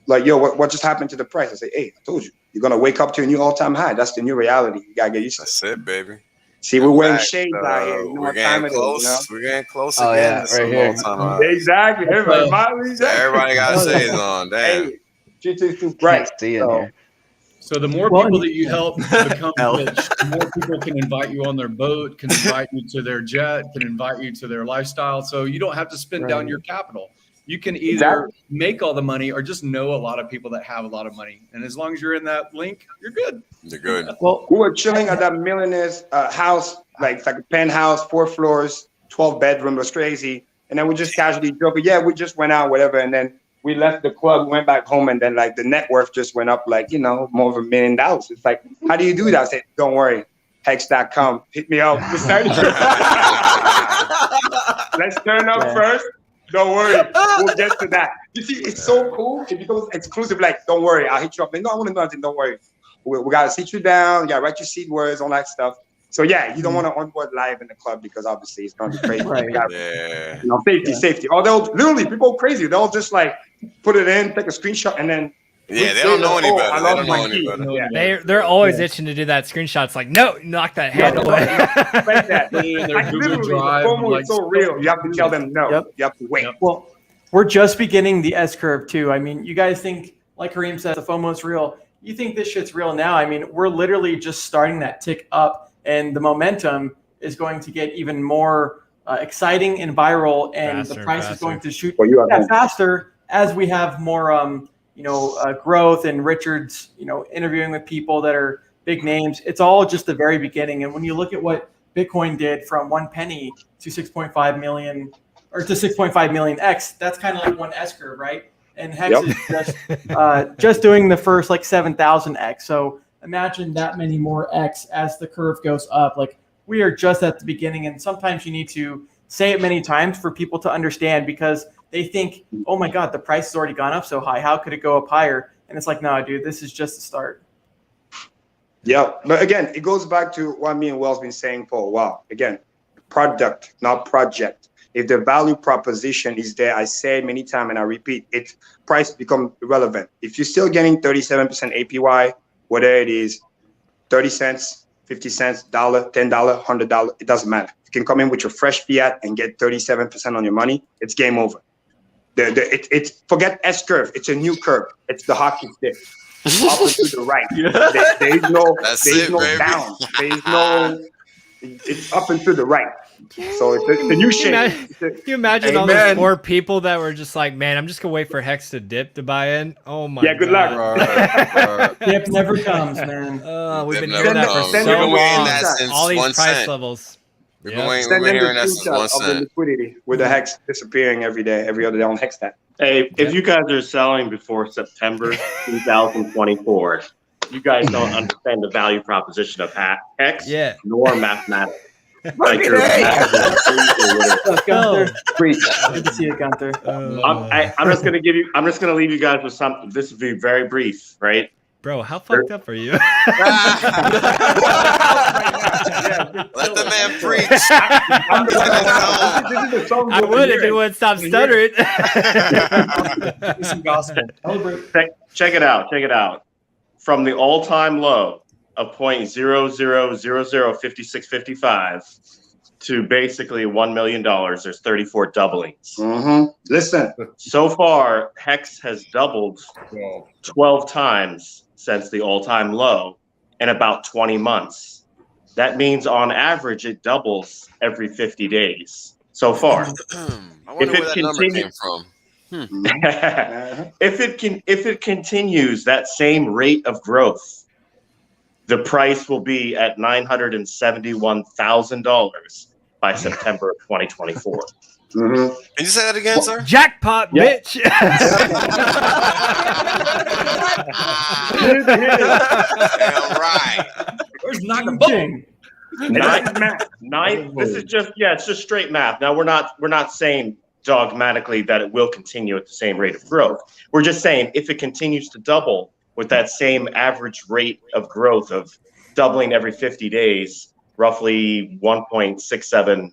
like, yo, what just happened to the price? I say, hey, I told you, you're gonna wake up to a new all-time high. That's the new reality. You gotta get used to. That's it, baby. See, we're wearing shades out here. You know we're what time getting it close. is, you know? We're getting close Oh, again. yeah, to right some here. all-time highs. Exactly. Everybody got shades on. Damn. Hey, GT's too bright. So the more people that you help become rich, the more people can invite you on their boat, can invite you to their jet, can invite you to their lifestyle. So you don't have to spend down your capital. You can either make all the money or just know a lot of people that have a lot of money. And as long as you're in that link, you're good. You're good. Well, we were chilling at that millionaire's house, like a penthouse, 4 floors, 12 bedroom, was crazy. And then we just casually joking, yeah, we just went out, whatever. And then we left the club, went back home, and then like the net worth just went up like, more of $1 million. It's like, how do you do that? I said, don't worry, Hex.com, hit me up. Let's turn up first. Don't worry, we'll get to that. You see, it's so cool. It becomes exclusive. Like, don't worry, I'll hit you up. Like, no, I want to know nothing. Don't worry. We got to sit you down. You got to write your seed words, all that stuff. So, yeah, you don't want to onboard live in the club because obviously it's going to be crazy. Right. Safety. Or they'll literally, people go crazy. They'll just like put it in, take a screenshot, and then. Yeah, they don't know any better. They don't know any better. They're always itching to do that screenshot. It's like, no, knock that hand away. Like that. Like, literally, the FOMO is so real. You have to tell them no. Yep. You have to wait. Well, we're just beginning the S curve too. I mean, you guys think, like Kareem said, the FOMO is real. You think this shit's real now? I mean, we're literally just starting that tick up, and the momentum is going to get even more exciting and viral, and the price is going to shoot faster as we have more. Growth, and Richard's, interviewing with people that are big names. It's all just the very beginning. And when you look at what Bitcoin did from 1 penny to 6.5 million, or to 6.5 million X, that's kind of like one S curve, right? And Hex is just doing the first like 7,000 X. So imagine that many more X as the curve goes up. Like, we are just at the beginning, and sometimes you need to say it many times for people to understand, because they think, oh my God, the price has already gone up so high. How could it go up higher? And it's like, no, dude, this is just the start. Yeah, but again, it goes back to what me and Will's been saying for a while. Again, product, not project. If the value proposition is there, I say it many times and I repeat, it price become irrelevant. If you're still getting 37% APY, whether it is 30 cents, 50 cents, $1, $10, $100, it doesn't matter. You can come in with your fresh fiat and get 37% on your money. It's game over. It's forget S curve. It's a new curve. It's the hockey stick. Up and to the right. There is no down. There is no. It's up and to the right. So it's a new shape. Can you imagine all those poor people that were just like, man, I'm just gonna wait for Hex to dip to buy in? Oh my. Yeah, good luck. Dip never comes, man. We've been hearing that for so long. All these price levels. We've been hearing that since 1 cent. The liquidity with the Hex disappearing every day, every other day on Hex that. Hey, if you guys are selling before September 2024, you guys don't understand the value proposition of Hex nor mathematics. Like Good to see you, Gunther. I'm just gonna leave you guys with something. This will be very brief, right? Bro, how fucked up are you? Let the man preach. I would if he would stop stuttering. Some gospel. Check it out. From the all-time low of 0.00005655 to basically $1 million, there's 34 doublings. Listen. So far, Hex has doubled 12 times since the all-time low in about 20 months. That means on average it doubles every 50 days so far. I wonder where that number came from. If it continues that same rate of growth, the price will be at $971,000 by September of 2024. Can you say that again, sir? Jackpot, bitch! Damn right. Where's knocking? This is just it's just straight math. Now we're not saying dogmatically that it will continue at the same rate of growth. We're just saying if it continues to double with that same average rate of growth of doubling every 50 days, roughly 1.67.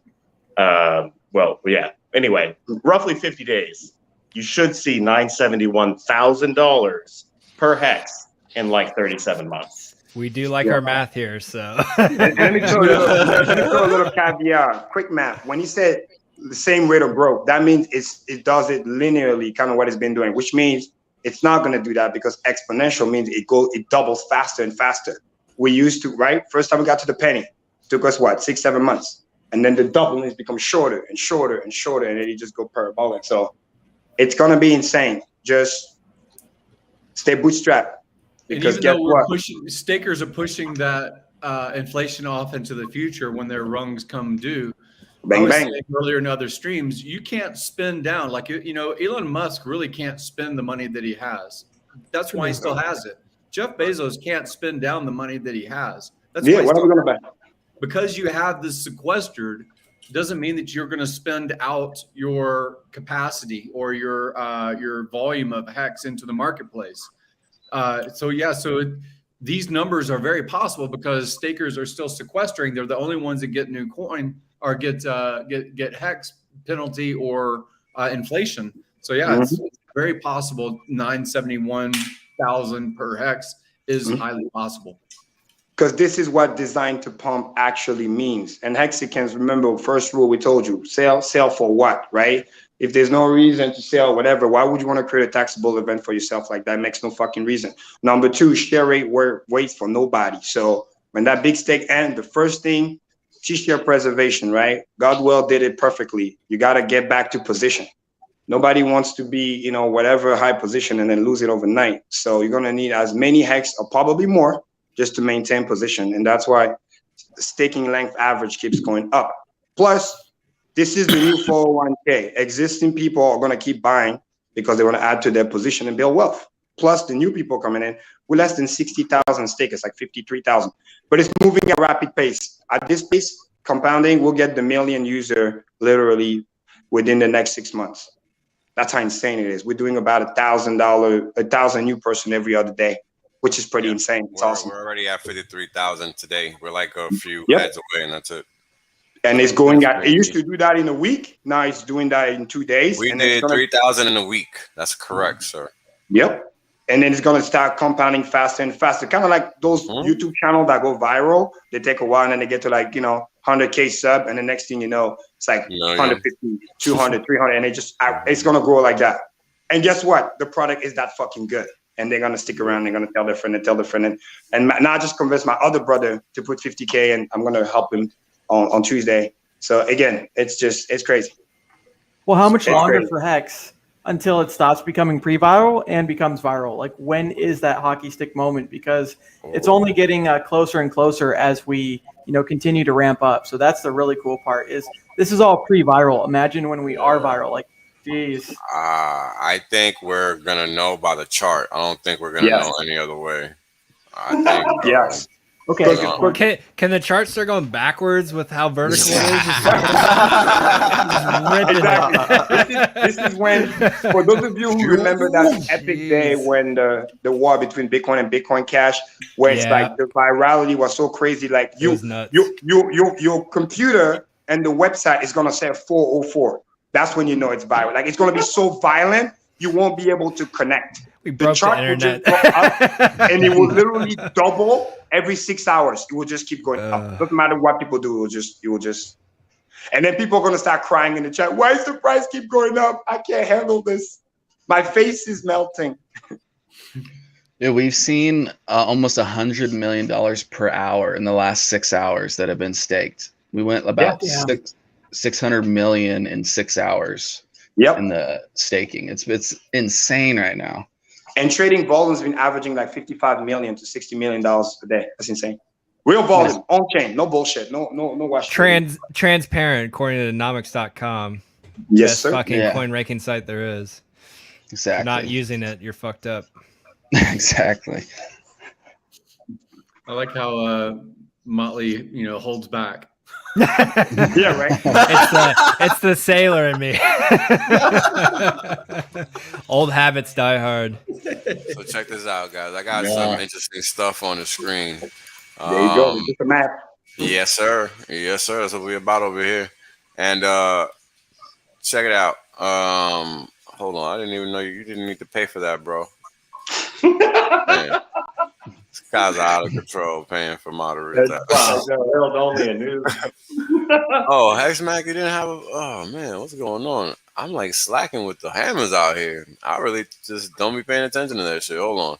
Anyway, roughly 50 days, you should see $971,000 per Hex in like 37 months. We do like our math here, so. Let me throw a little caveat, quick math. When he said the same rate of growth, that means it does it linearly, kind of what it's been doing, which means it's not going to do that because exponential means it doubles faster and faster. We used to, right? First time we got to the penny, took us 6-7 months. And then the doubling has become shorter and shorter and shorter, and then you just go parabolic. So It's gonna be insane. Just stay bootstrapped. Because and even guess though we're what? pushing, stakers are pushing that inflation off into the future when their rungs come due. Bang, I was bang. saying earlier in other streams, you can't spend down. Like, you know, Elon Musk really can't spend the money that he has. That's why he still has it. Jeff Bezos can't spend down the money that he has. That's why what are we gonna buy? because you have this sequestered doesn't mean that you're going to spend out your capacity or your volume of hex into the marketplace. So these numbers are very possible because stakers are still sequestering. They're the only ones that get new coin or get hex penalty or inflation. So yeah, it's very possible 971,000 per hex is highly possible. Because this is what design to pump actually means. And Hexicans, remember, first rule we told you, sell for what, right? If there's no reason to sell whatever, why would you want to create a taxable event for yourself like that? It makes no fucking reason. Number two, share rate waits for nobody. So when that big stake ends, the first thing, T-share preservation, right? Godwell did it perfectly. You got to get back to position. Nobody wants to be, you know, whatever high position and then lose it overnight. So you're going to need as many hex or probably more just to maintain position. And that's why the staking length average keeps going up. Plus, this is the new 401k. Existing people are going to keep buying because they want to add to their position and build wealth. Plus, the new people coming in, we're less than 60,000 stakers, like 53,000. But it's moving at a rapid pace. At this pace, compounding, we'll get the million user literally within the next 6 months. That's how insane it is. We're doing about $1,000 new person every other day, which is pretty insane. It's awesome. We're already at 53,000 today. We're like a few heads away, and that's it. And it's going at, it used to do that in a week. Now it's doing that in 2 days. We and did 3,000 in a week. That's correct, sir. Yep. And then it's going to start compounding faster and faster. Kind of like those YouTube channels that go viral. They take a while and then they get to like, 100K sub. And the next thing you know, it's like 150, 200, 300. And it's going to grow like that. And guess what? The product is that fucking good. And they're going to stick around. They're going to tell their friend and tell their friend. And now I just convinced my other brother to put 50K and I'm going to help him on Tuesday. So again, it's crazy. Well, how much longer for Hex until it stops becoming pre-viral and becomes viral? Like, when is that hockey stick moment? Because it's only getting closer and closer as we, continue to ramp up. So that's the really cool part. Is this is all pre-viral? Imagine when we are viral. Like, geez. I think we're gonna know by the chart. I don't think we're gonna know any other way. I think yes. Okay. Can the chart start going backwards with how vertical it is? Exactly. This is when, for those of you who remember that epic day when the war between Bitcoin and Bitcoin Cash, where it's like the virality was so crazy, like your computer and the website is gonna say 404. That's when you know it's viral. Like, it's gonna be so violent you won't be able to connect. We broke the internet. Will just go up, and it will literally double every 6 hours. It will just keep going up. Doesn't matter what people do. It will just. And then people are gonna start crying in the chat. Why does the price keep going up? I can't handle this. My face is melting. Yeah, we've seen almost $100 million per hour in the last 6 hours that have been staked. We went about 600 million in 6 hours. In the staking. It's insane right now. And trading volume has been averaging like $55 million to $60 million a day. That's insane. Real volume, on chain, no bullshit, no wash. Transparent, according to Nomics.com. Yes, best sir. Fucking coin ranking site there is. Exactly. If you're not using it, you're fucked up. Exactly. I like how Motley, holds back. Yeah, right. It's the sailor in me. Old habits die hard. So check this out, guys. I got some interesting stuff on the screen. There you go. Just a map. Yes, sir. Yes, sir. That's what we're about over here. And check it out. Hold on. I didn't even know you didn't need to pay for that, bro. Man. This guy's out of control paying for moderators. Only a news. Oh, Hexmac, you didn't have oh man, what's going on? I'm like slacking with the hammers out here. I really just don't be paying attention to that shit. Hold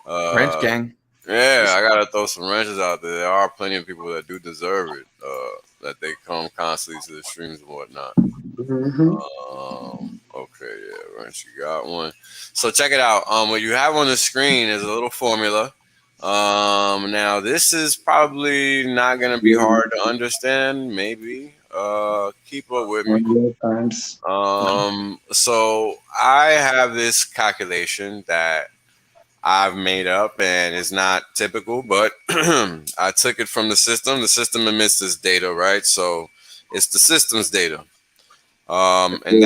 on. Wrench gang. Yeah, I gotta throw some wrenches out there. There are plenty of people that do deserve it. That they come constantly to the streams and whatnot. Okay, yeah, right. You got one. So check it out. What you have on the screen is a little formula. Now this is probably not gonna be hard to understand. Maybe. Keep up with me. So I have this calculation that I've made up, and it's not typical, but I took it from the system. The system emits this data, right? So it's the system's data. And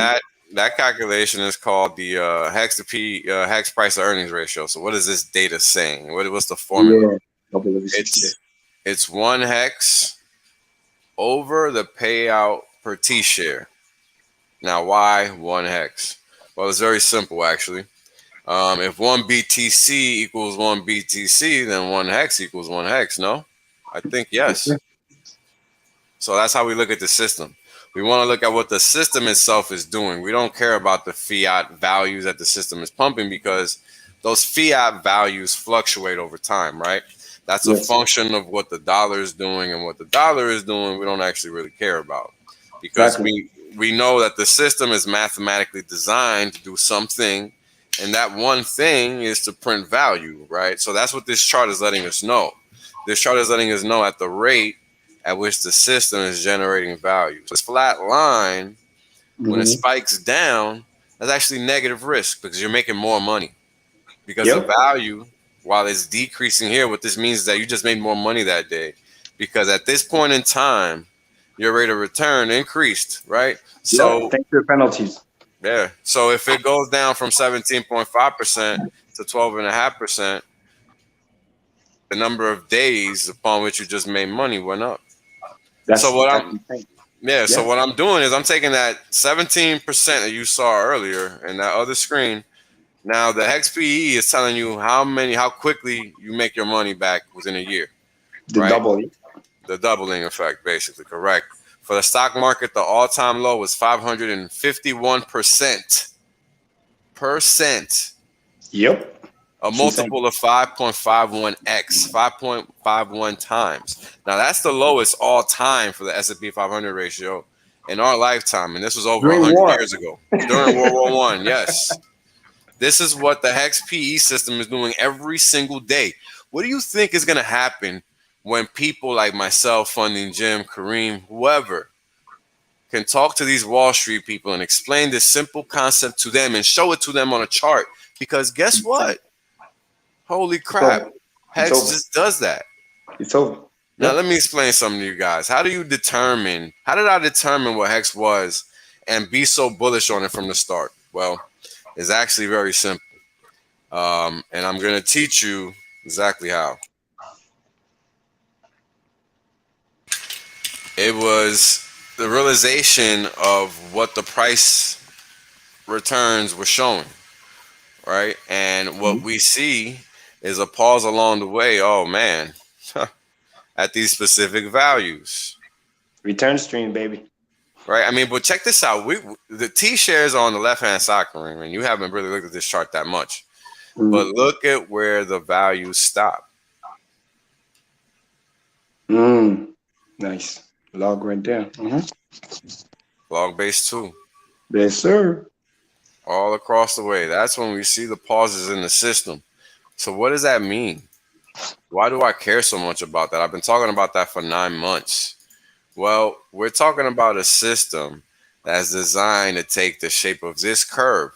that calculation is called the Hex to Hex price to earnings ratio. So what is this data saying? What's the formula? It's 1 Hex over the payout per T share. Now, why 1 Hex? Well, it's very simple, actually. If 1 BTC equals 1 BTC, then 1 Hex equals 1 Hex, no? I think yes. So that's how we look at the system. We want to look at what the system itself is doing. We don't care about the fiat values that the system is pumping because those fiat values fluctuate over time, right? That's a function of what the dollar is doing, and what the dollar is doing, we don't actually really care about because we know that the system is mathematically designed to do something, and that one thing is to print value, right? So that's what this chart is letting us know. This chart is letting us know at the rate at which the system is generating value. So this flat line, when it spikes down, that's actually negative risk because you're making more money. Because the value, while it's decreasing here, what this means is that you just made more money that day. Because at this point in time, your rate of return increased, right? So thanks for penalties. Yeah. So if it goes down from 17.5% to 12.5%, the number of days upon which you just made money went up. So what I'm doing is I'm taking that 17% that you saw earlier in that other screen. Now the Hex PE is telling you how quickly you make your money back within a year. Doubling. The doubling effect, basically, correct. For the stock market, the all-time low was 551%. Yep. A multiple of 5.51x, 5.51 times. Now that's the lowest all time for the S&P 500 ratio in our lifetime, and this was over 100 years ago during World War I. Yes, this is what the Hex PE system is doing every single day. What do you think is going to happen when people like myself, Funding Jim, Kareem, whoever, can talk to these Wall Street people and explain this simple concept to them and show it to them on a chart? Because guess what? Holy crap. Hex just does that. It's over. Now, let me explain something to you guys. How did I determine what Hex was and be so bullish on it from the start? Well, it's actually very simple. And I'm going to teach you exactly how. It was the realization of what the price returns were showing, right? And what we see is a pause along the way. Oh man, at these specific values. Return stream, baby. Right. I mean, but check this out. The T shares are on the left-hand side, Kareem, and you haven't really looked at this chart that much. But look at where the values stop. Nice. Log right there. Log base 2. Yes, sir. All across the way. That's when we see the pauses in the system. So what does that mean? Why do I care so much about that? I've been talking about that for 9 months. Well, we're talking about a system that's designed to take the shape of this curve,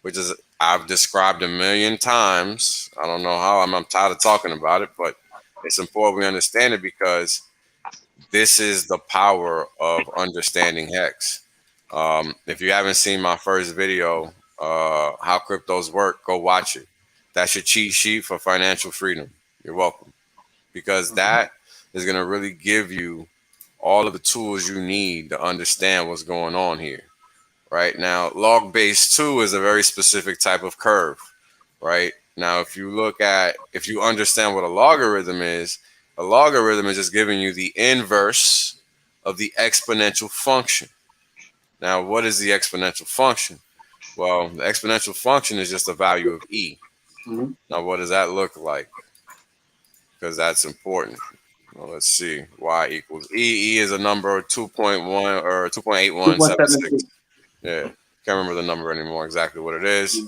which is I've described a million times. I don't know how. I'm tired of talking about it, but it's important we understand it because this is the power of understanding Hex. If you haven't seen my first video, how cryptos work, go watch it. That's your cheat sheet for financial freedom. You're welcome. Because that is going to really give you all of the tools you need to understand what's going on here. Right now, log base 2 is a very specific type of curve. Right now, if you understand what a logarithm is just giving you the inverse of the exponential function. Now, what is the exponential function? Well, the exponential function is just the value of E. Now, what does that look like? Because that's important. Well, let's see. Y equals E. E is a number of 2.1 or 2.8176. Yeah. Can't remember the number anymore, exactly what it is.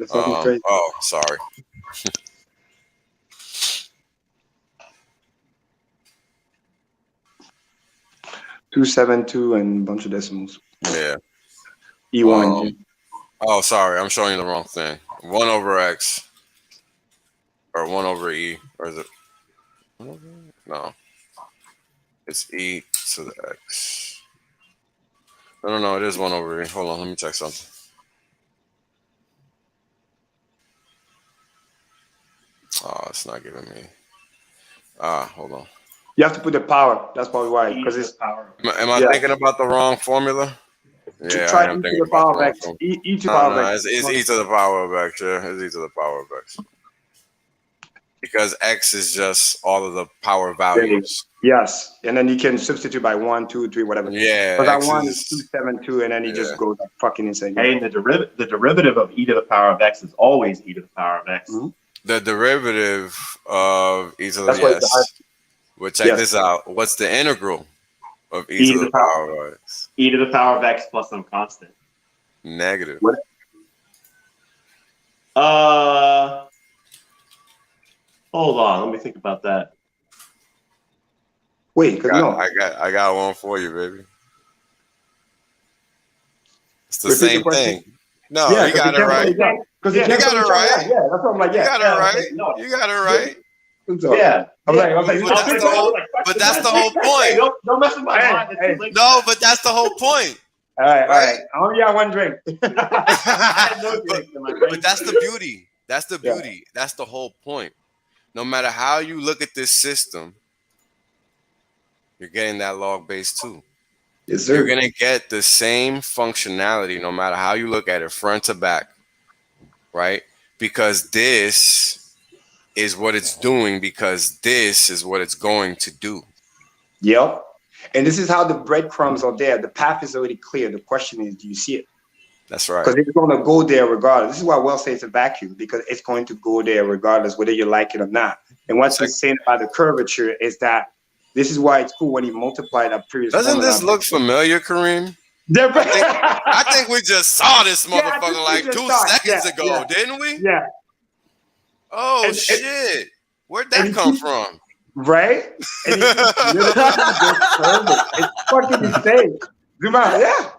Crazy. Oh, sorry. 272 and a bunch of decimals. Yeah. E1. Oh, sorry, I'm showing you the wrong thing. 1 over X or 1 over E, or is it? No, it's E to the X. No, it is 1 over E. Hold on, let me check something. Oh, it's not giving me. Hold on. You have to put the power. That's probably why, because it's power. Am I thinking about the wrong formula? Yeah, try I am E to thinking the about power the of wrong X. formula. E to the power of X. It's E to the power of X. Yeah, it's E to the power of X. Because X is just all of the power values. Yes, and then you can substitute by 1, 2, 3, whatever. Yeah, because that X one is is 272, and then he just goes like fucking insane. Hey, and the derivative of e to the power of X is always e to the power of X. the derivative of e to the That's why it's hard. Well, check this out. What's the integral of e to the power of X? E to the power of X plus some constant. Negative. What? Hold on, let me think about that. Wait, I got one for you, baby. It's the same thing. No, yeah, you got it right. Because you got it right. Yeah, that's what I'm like. You Yeah, got it right. You got it right. Yeah, I'm like, but that's the whole point. Don't mess with my mind. No, but that's the whole point. All right. I only got one drink. But that's the beauty. That's the beauty. That's the whole point. No matter how you look at this system, you're getting that log base too. Yes, sir. You're gonna get the same functionality no matter how you look at it, front to back, right? Because this is what it's doing, because this is what it's going to do. Yep. And this is how the breadcrumbs are there. The path is already clear. The question is, do you see it? That's right. Because it's going to go there regardless. This is why we'll say it's a vacuum, because it's going to go there regardless, whether you like it or not. And what's insane about the curvature is that this is why it's cool when you multiply that previous. Doesn't this look familiar, Kareem? I think we just saw this motherfucker like 2 seconds ago, didn't we? Yeah. Oh, shit. Where'd that come from? Right? And it's fucking insane. Zoom out, yeah.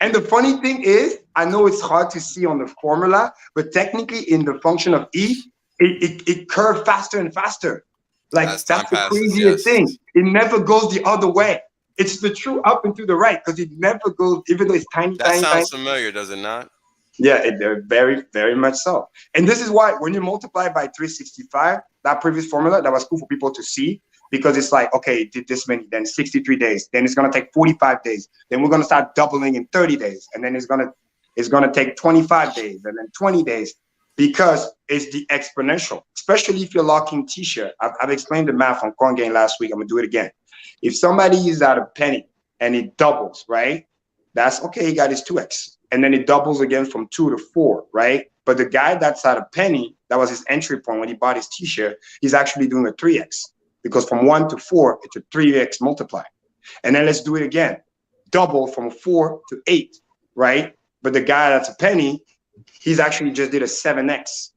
And the funny thing is, I know it's hard to see on the formula, but technically in the function of E, it curves faster and faster. Like that's the craziest thing. It never goes the other way. It's the true up and to the right, because it never goes, even though it's tiny, that sounds familiar, does it not? Yeah, very, very much so. And this is why when you multiply by 365, that previous formula, that was cool for people to see, because it's like, okay, it did this many, then 63 days, then it's gonna take 45 days, then we're gonna start doubling in 30 days, and then it's gonna take 25 days, and then 20 days, because it's the exponential, especially if you're locking T-shirt. I've explained the math on CoinGain last week. I'm gonna do it again. If somebody is at a penny and it doubles, right? That's okay, he got his 2x. And then it doubles again from 2 to 4, right? But the guy that's at a penny, that was his entry point when he bought his T-shirt, he's actually doing a 3x, because from 1 to 4, it's a 3x multiply. And then let's do it again. Double from 4 to 8, right? But the guy that's a penny, he's actually just did a 7x,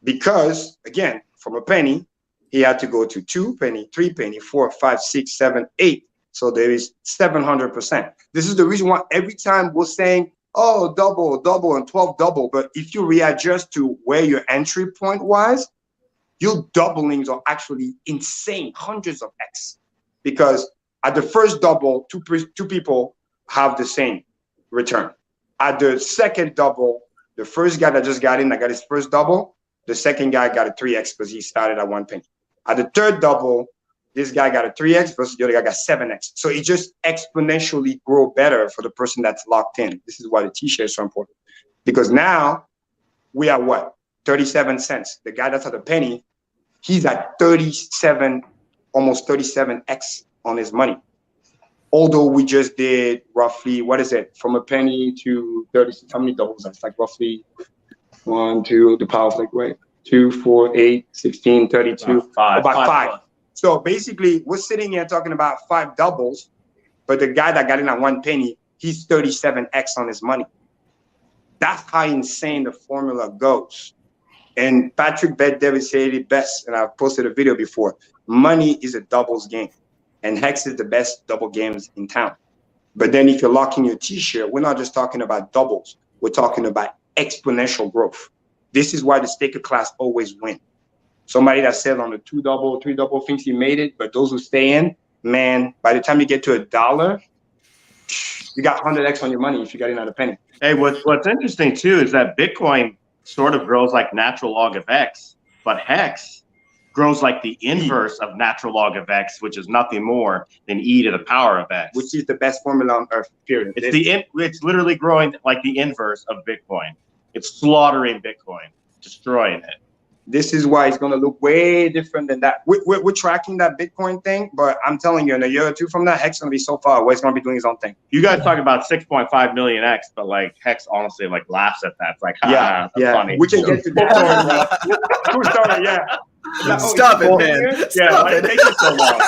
because again, from a penny, he had to go to 2 penny, 3 penny, 4, 5, 6, 7, 8. So there is 700%. This is the reason why every time we're saying, oh, double, and 12 double. But if you readjust to where your entry point was, your doublings are actually insane, hundreds of X. Because at the first double, two people have the same return. At the second double, the first guy that just got in, that got his first double, the second guy got a 3x because he started at 1 penny. At the third double, this guy got a 3x versus the other guy got 7x. So it just exponentially grow better for the person that's locked in. This is why the T-share is so important. Because now we are what? 37 cents. The guy that's at a penny, he's at 37, almost 37x on his money. Although we just did roughly, what is it? From a penny to 30, how many doubles? That's like roughly 1, 2, the power of like, right? 2, 4, 8, 16, 32, about 5. So basically, we're sitting here talking about 5 doubles, but the guy that got in at 1 penny, he's 37x on his money. That's how insane the formula goes. And Patrick Bet-David said it best, and I've posted a video before. Money is a doubles game, and Hex is the best double games in town. But then if you're locking your T-share, we're not just talking about doubles. We're talking about exponential growth. This is why the staker class always win. Somebody that said on the 2 double, 3 double thinks he made it, but those who stay in, man, by the time you get to $1, you got 100x on your money if you got in at a penny. Hey, what's interesting too is that Bitcoin sort of grows like natural log of X, but Hex grows like the inverse of natural log of X, which is nothing more than e to the power of X. Which is the best formula on earth, period. It's literally growing like the inverse of Bitcoin. It's slaughtering Bitcoin, destroying it. This is why it's going to look way different than that. We're tracking that Bitcoin thing, but I'm telling you, in a year or two from now, Hex is going to be so far away. It's going to be doing his own thing. You guys talk about 6.5 million X, but like Hex honestly like laughs at that. It's like, that's funny. We can get to that. Who started? Yeah. Stop it, man. Why did it take you so long?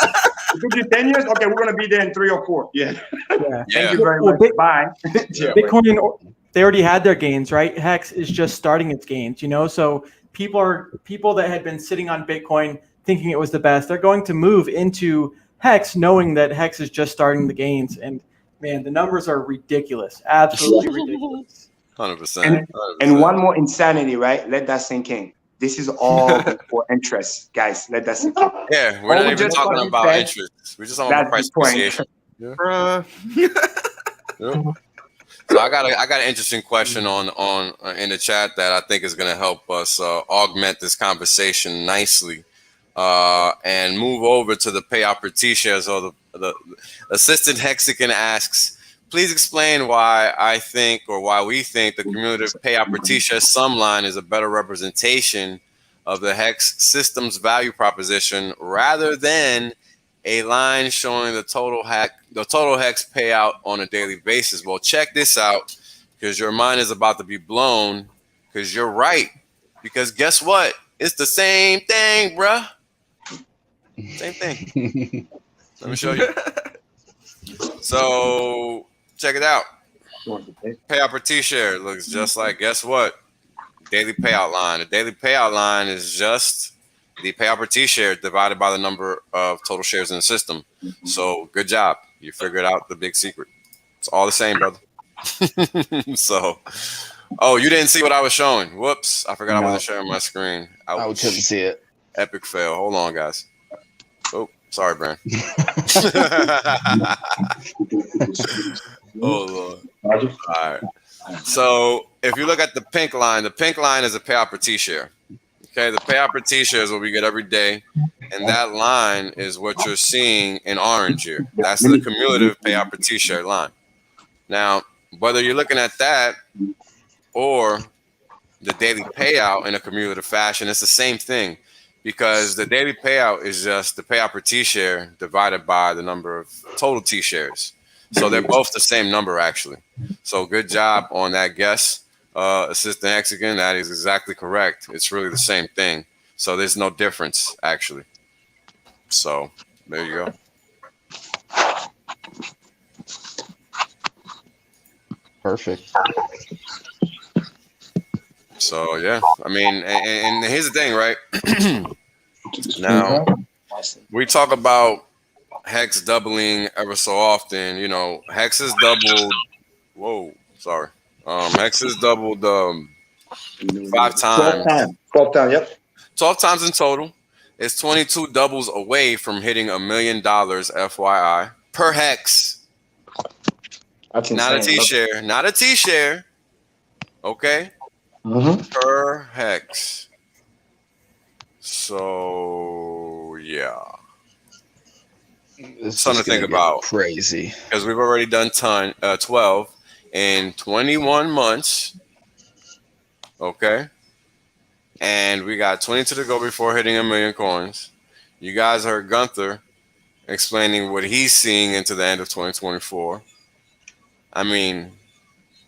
It took you 10 years? Okay, we're going to be there in 3 or 4. Yeah. Thank you very much. Bye. Bitcoin, they already had their gains, right? Hex is just starting its gains, you know? So people that had been sitting on Bitcoin thinking it was the best, they're going to move into Hex knowing that Hex is just starting the gains. And man, the numbers are ridiculous. Absolutely ridiculous. 100%. And one more insanity, right? Let that sink in. This is all for interest, guys. Let that sink in. Yeah, we're not even talking about interest. We're just talking about price appreciation. Yeah. So I got an interesting question on in the chat that I think is going to help us augment this conversation nicely, and move over to the payout per T-share. So the assistant Hexican asks, please explain why we think the cumulative payout per T-share sum line is a better representation of the Hex system's value proposition rather than a line showing the total Hex payout on a daily basis. Well, check this out, because your mind is about to be blown, because you're right. Because guess what? It's the same thing, bruh. Same thing. Let me show you. So check it out. Payout per T-share looks just like, guess what? Daily payout line. The daily payout line is just the payout per T-share divided by the number of total shares in the system. So good job. You figured out the big secret. It's all the same, brother. So, oh, you didn't see what I was showing. Whoops. I forgot I wasn't sharing my screen. I couldn't see it. Epic fail. Hold on, guys. Oh, sorry, Bran. Oh, Lord. All right. So if you look at the pink line is a payout per T-share. Okay, the payout per T-share is what we get every day, and that line is what you're seeing in orange here. That's the cumulative payout per T-share line. Now, whether you're looking at that or the daily payout in a cumulative fashion, it's the same thing, because the daily payout is just the payout per T-share divided by the number of total T-shares. So they're both the same number, actually. So good job on that guess. Assistant Hexagon, that is exactly correct. It's really the same thing. So there's no difference, actually. So there you go. Perfect. So yeah, I mean, and here's the thing, right? Now we talk about Hex doubling ever so often. You know, Hex has doubled. Whoa, sorry. Hex has doubled 5 times. 12 times, yep. 12 times in total. It's 22 doubles away from hitting $1 million, FYI, per Hex. That's not insane. A T-share, not a T-share. Okay, per Hex. So yeah, something to think about. Crazy, because we've already done 12 in 21 months. Okay, and we got 22 to go before hitting 1 million coins. You guys heard Gunther explaining what he's seeing into the end of 2024. I mean,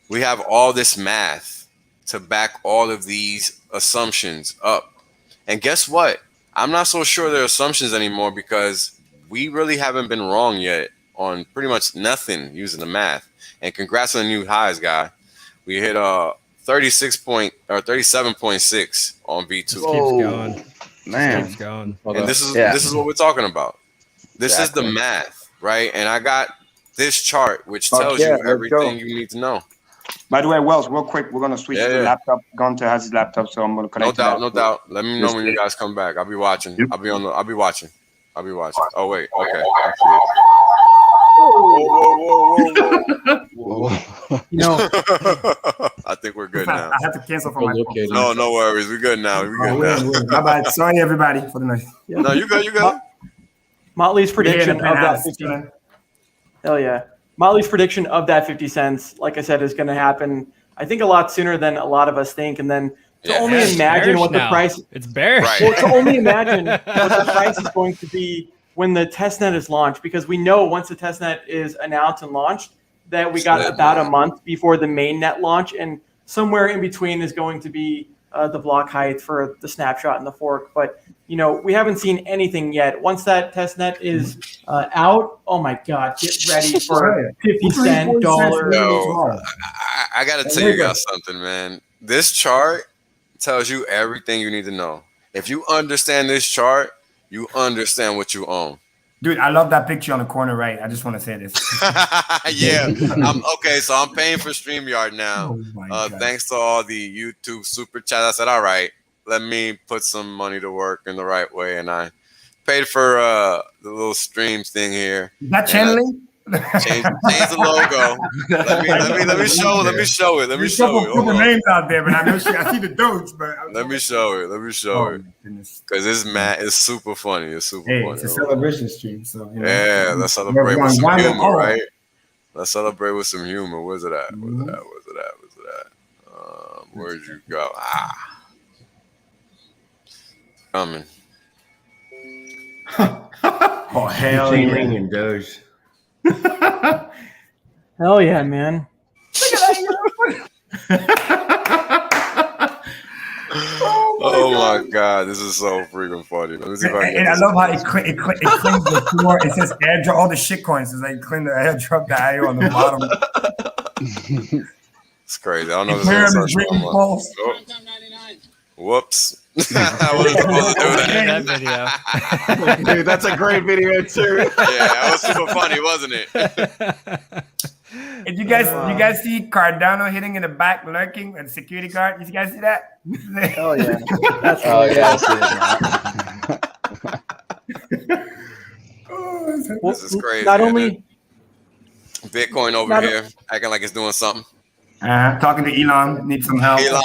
we have all this math to back all of these assumptions up. And guess what? I'm not so sure they're assumptions anymore, because we really haven't been wrong yet on pretty much nothing using the math. And congrats on the new highs, guy. We hit 37.6 on V2. Just keeps going. Man. Just keeps going. And this is what we're talking about. This is the math, right? And I got this chart which tells you everything you need to know. By the way, Wells, real quick, we're gonna switch to the laptop. Gunter has his laptop, so I'm gonna connect. No doubt. Let me know when you guys come back. I'll be watching. I'll be watching. Oh wait, okay. Whoa. I think we're good now. I have to cancel for my phone. No worries. We're good now. Bye bye. Sorry, everybody, for the night. No, you good. Motley's prediction of that 50. Hell yeah. Motley's prediction of that 50 cents, like I said, is going to happen, I think, a lot sooner than a lot of us think. And then to only imagine what the price... It's bearish. Well, to only imagine what the price is going to be when the testnet is launched, because we know once the testnet is announced and launched that we got about a month before the main net launch, and somewhere in between is going to be the block height for the snapshot and the fork. But we haven't seen anything yet. Once that testnet is out, oh my God, get ready for 50 cent dollar. No, I got to tell you guys something, man. This chart tells you everything you need to know. If you understand this chart, you understand what you own. Dude, I love that picture on the corner right. I just want to say this. Yeah. Okay, so I'm paying for StreamYard now. Thanks to all the YouTube super chat. I said, all right, let me put some money to work in the right way. And I paid for the little streams thing here. Is that channeling? Change the logo. Let me show it. Let me show it. Put the names out there, but I see the dots. But let me show it. Because it's super funny. It's super funny. It's a celebration stream, so yeah. Let's celebrate with some humor, right? Let's celebrate with some humor. Where's it at? Where'd you go? Coming. Oh hell yeah! And Doge. Hell yeah, man. Oh my God, this is so freaking funny. Let me see if I and I love how it cleans the floor. It says airdrop, all the shit coins. It's like clean the airdrop the IO on the bottom. It's crazy. I don't know if this is Whoops. I wasn't supposed to do that. Dude, that's a great video too. Yeah, that was super funny, wasn't it? And you guys see Cardano hitting in the back, lurking, and security guard? You guys see that? Oh yeah. That's This is crazy. Not only Bitcoin over here acting like it's doing something. Talking to Elon, need some help. How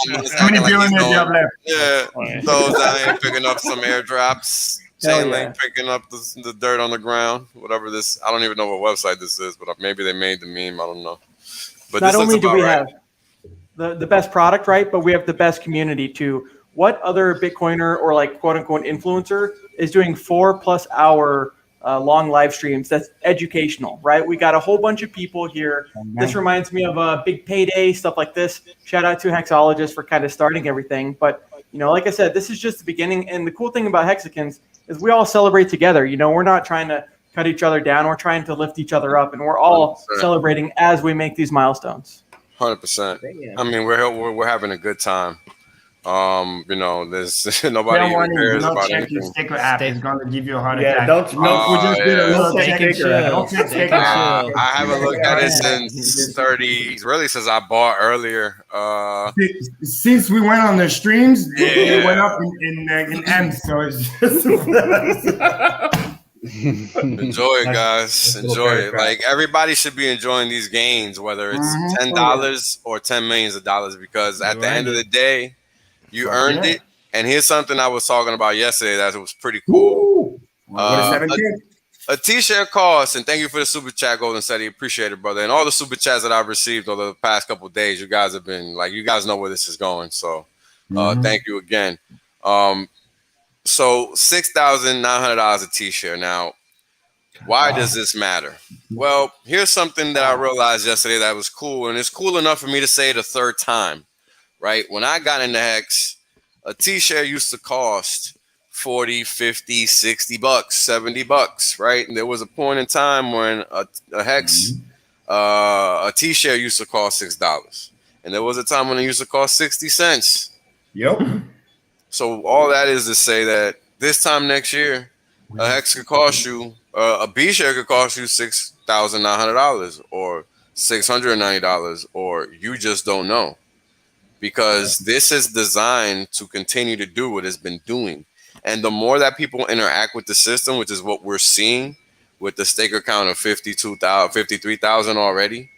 many billion you have left? Yeah, those I ain't picking up some airdrops. Chainlink picking up the dirt on the ground. Whatever this, I don't even know what website this is, but maybe they made the meme. I don't know. But not only do we have the best product, right, but we have the best community too. What other Bitcoiner or like quote unquote influencer is doing 4+ hour long live streams that's educational, right? We got a whole bunch of people here. This reminds me of a big payday, stuff like this. Shout out to Hexologist for kind of starting everything. But, like I said, this is just the beginning. And the cool thing about Hexicans is we all celebrate together. We're not trying to cut each other down. We're trying to lift each other up, and we're all 100%. Celebrating as we make these milestones. 100%. I mean, we're having a good time. There's nobody even cares about anything. Staker.app is going to give you a heart We attack. just did a little Staker. I haven't looked at it since 30. Really, since I bought earlier. Since we went on the streams, it went up in M. So it's just enjoy it, guys. Enjoy it. Like everybody should be enjoying these gains, whether it's $10 or $10 million, because at the end of the day, you earned it. And here's something I was talking about yesterday that was pretty cool. A t-shirt cost, and thank you for the super chat, Golden City. Appreciate it, brother. And all the super chats that I've received over the past couple of days, you guys have been like, you guys know where this is going. So thank you again. So $6,900 a t-shirt. Now, why does this matter? Well, here's something that I realized yesterday that was cool, and it's cool enough for me to say it a third time. Right? When I got into Hex, a t-shirt used to cost 40, 50, 60 bucks, 70 bucks, right? And there was a point in time when a Hex, a T-share used to cost $6. And there was a time when it used to cost 60 cents. Yep. So all that is to say that this time next year, a Hex could cost you, a B share could cost you $6,900 or $690, or you just don't know. Because this is designed to continue to do what it's been doing. And the more that people interact with the system, which is what we're seeing with the staker count of 53,000 already,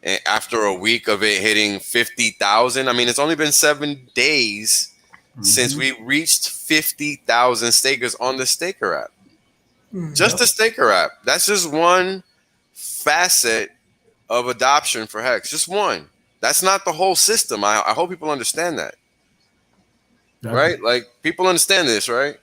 and after a week of it hitting 50,000, I mean, it's only been 7 days since we reached 50,000 stakers on the Staker app. Just the Staker app. That's just one facet of adoption for Hex. Just one. That's not the whole system. I hope people understand that. Right? Like, people understand this, right?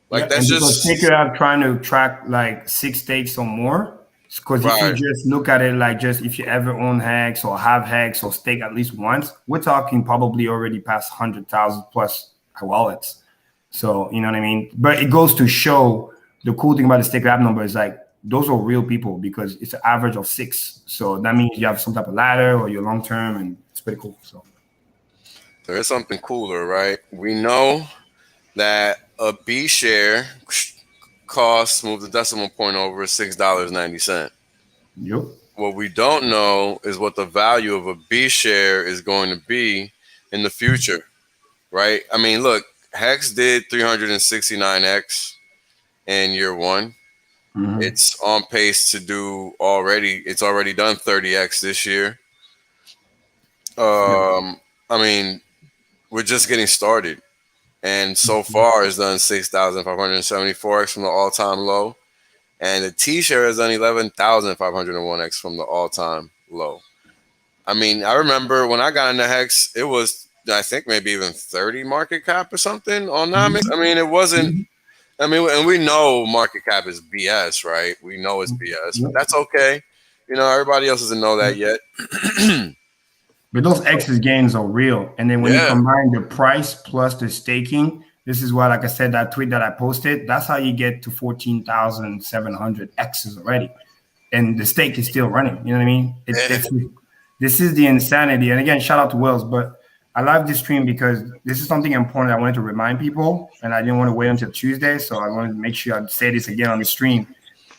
Like, that's just Staker app trying to track like 6 stakes or more. Because if you just look at it like just if you ever own Hex or have Hex or stake at least once, we're talking probably already past 100,000 plus wallets. So, you know what I mean? But it goes to show the cool thing about the Staker app number is like those are real people because it's an average of 6. So that means you have some type of ladder or you're long term, and it's pretty cool. So there is something cooler, right? We know that a B share cost, move the decimal point over, $6.90. Yep. What we don't know is what the value of a B share is going to be in the future, right? I mean, look, Hex did 369x in year 1. It's on pace to do it's already done 30x this year. I mean, we're just getting started. And so far it's done 6,574x from the all-time low. And the T-share has done 11,501x from the all-time low. I mean, I remember when I got into Hex, it was, I think, maybe even 30 market cap or something on Nomics. I mean, it wasn't, I mean, and we know market cap is BS, right? We know it's BS, but that's okay. You know, everybody else doesn't know that yet. But those X's gains are real. And then when you combine the price plus the staking, this is why, like I said, that tweet that I posted, that's how you get to 14,700 X's already. And the stake is still running. You know what I mean? This is the insanity. And again, shout out to Wells. But I love this stream because this is something important I wanted to remind people. And I didn't want to wait until Tuesday. So I wanted to make sure I say this again on the stream.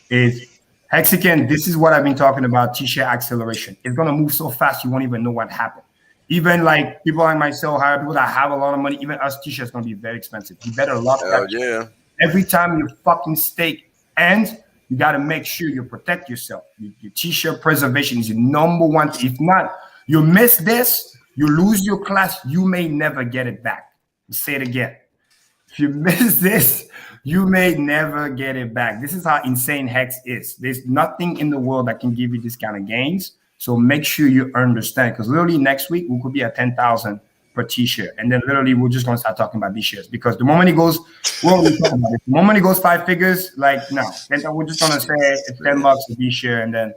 Is Hexagon, this is what I've been talking about, T-share acceleration. It's going to move so fast you won't even know what happened. Even like people like myself, hire people that have a lot of money, even us, T-share is going to be very expensive. You better lock that. Every time you fucking stake ends, you got to make sure you protect yourself. Your T-share preservation is your number one. If not, you miss this, you lose your class, you may never get it back. I'll say it again. If you miss this, you may never get it back. This is how insane Hex is. There's nothing in the world that can give you this kind of gains. So make sure you understand, because literally next week we could be at 10,000 per T-share, and then literally we're just going to start talking about these shares because the moment it goes, we're already talking about it. The moment it goes 5 figures, like no, we're just going to say it's $10 a B-share, and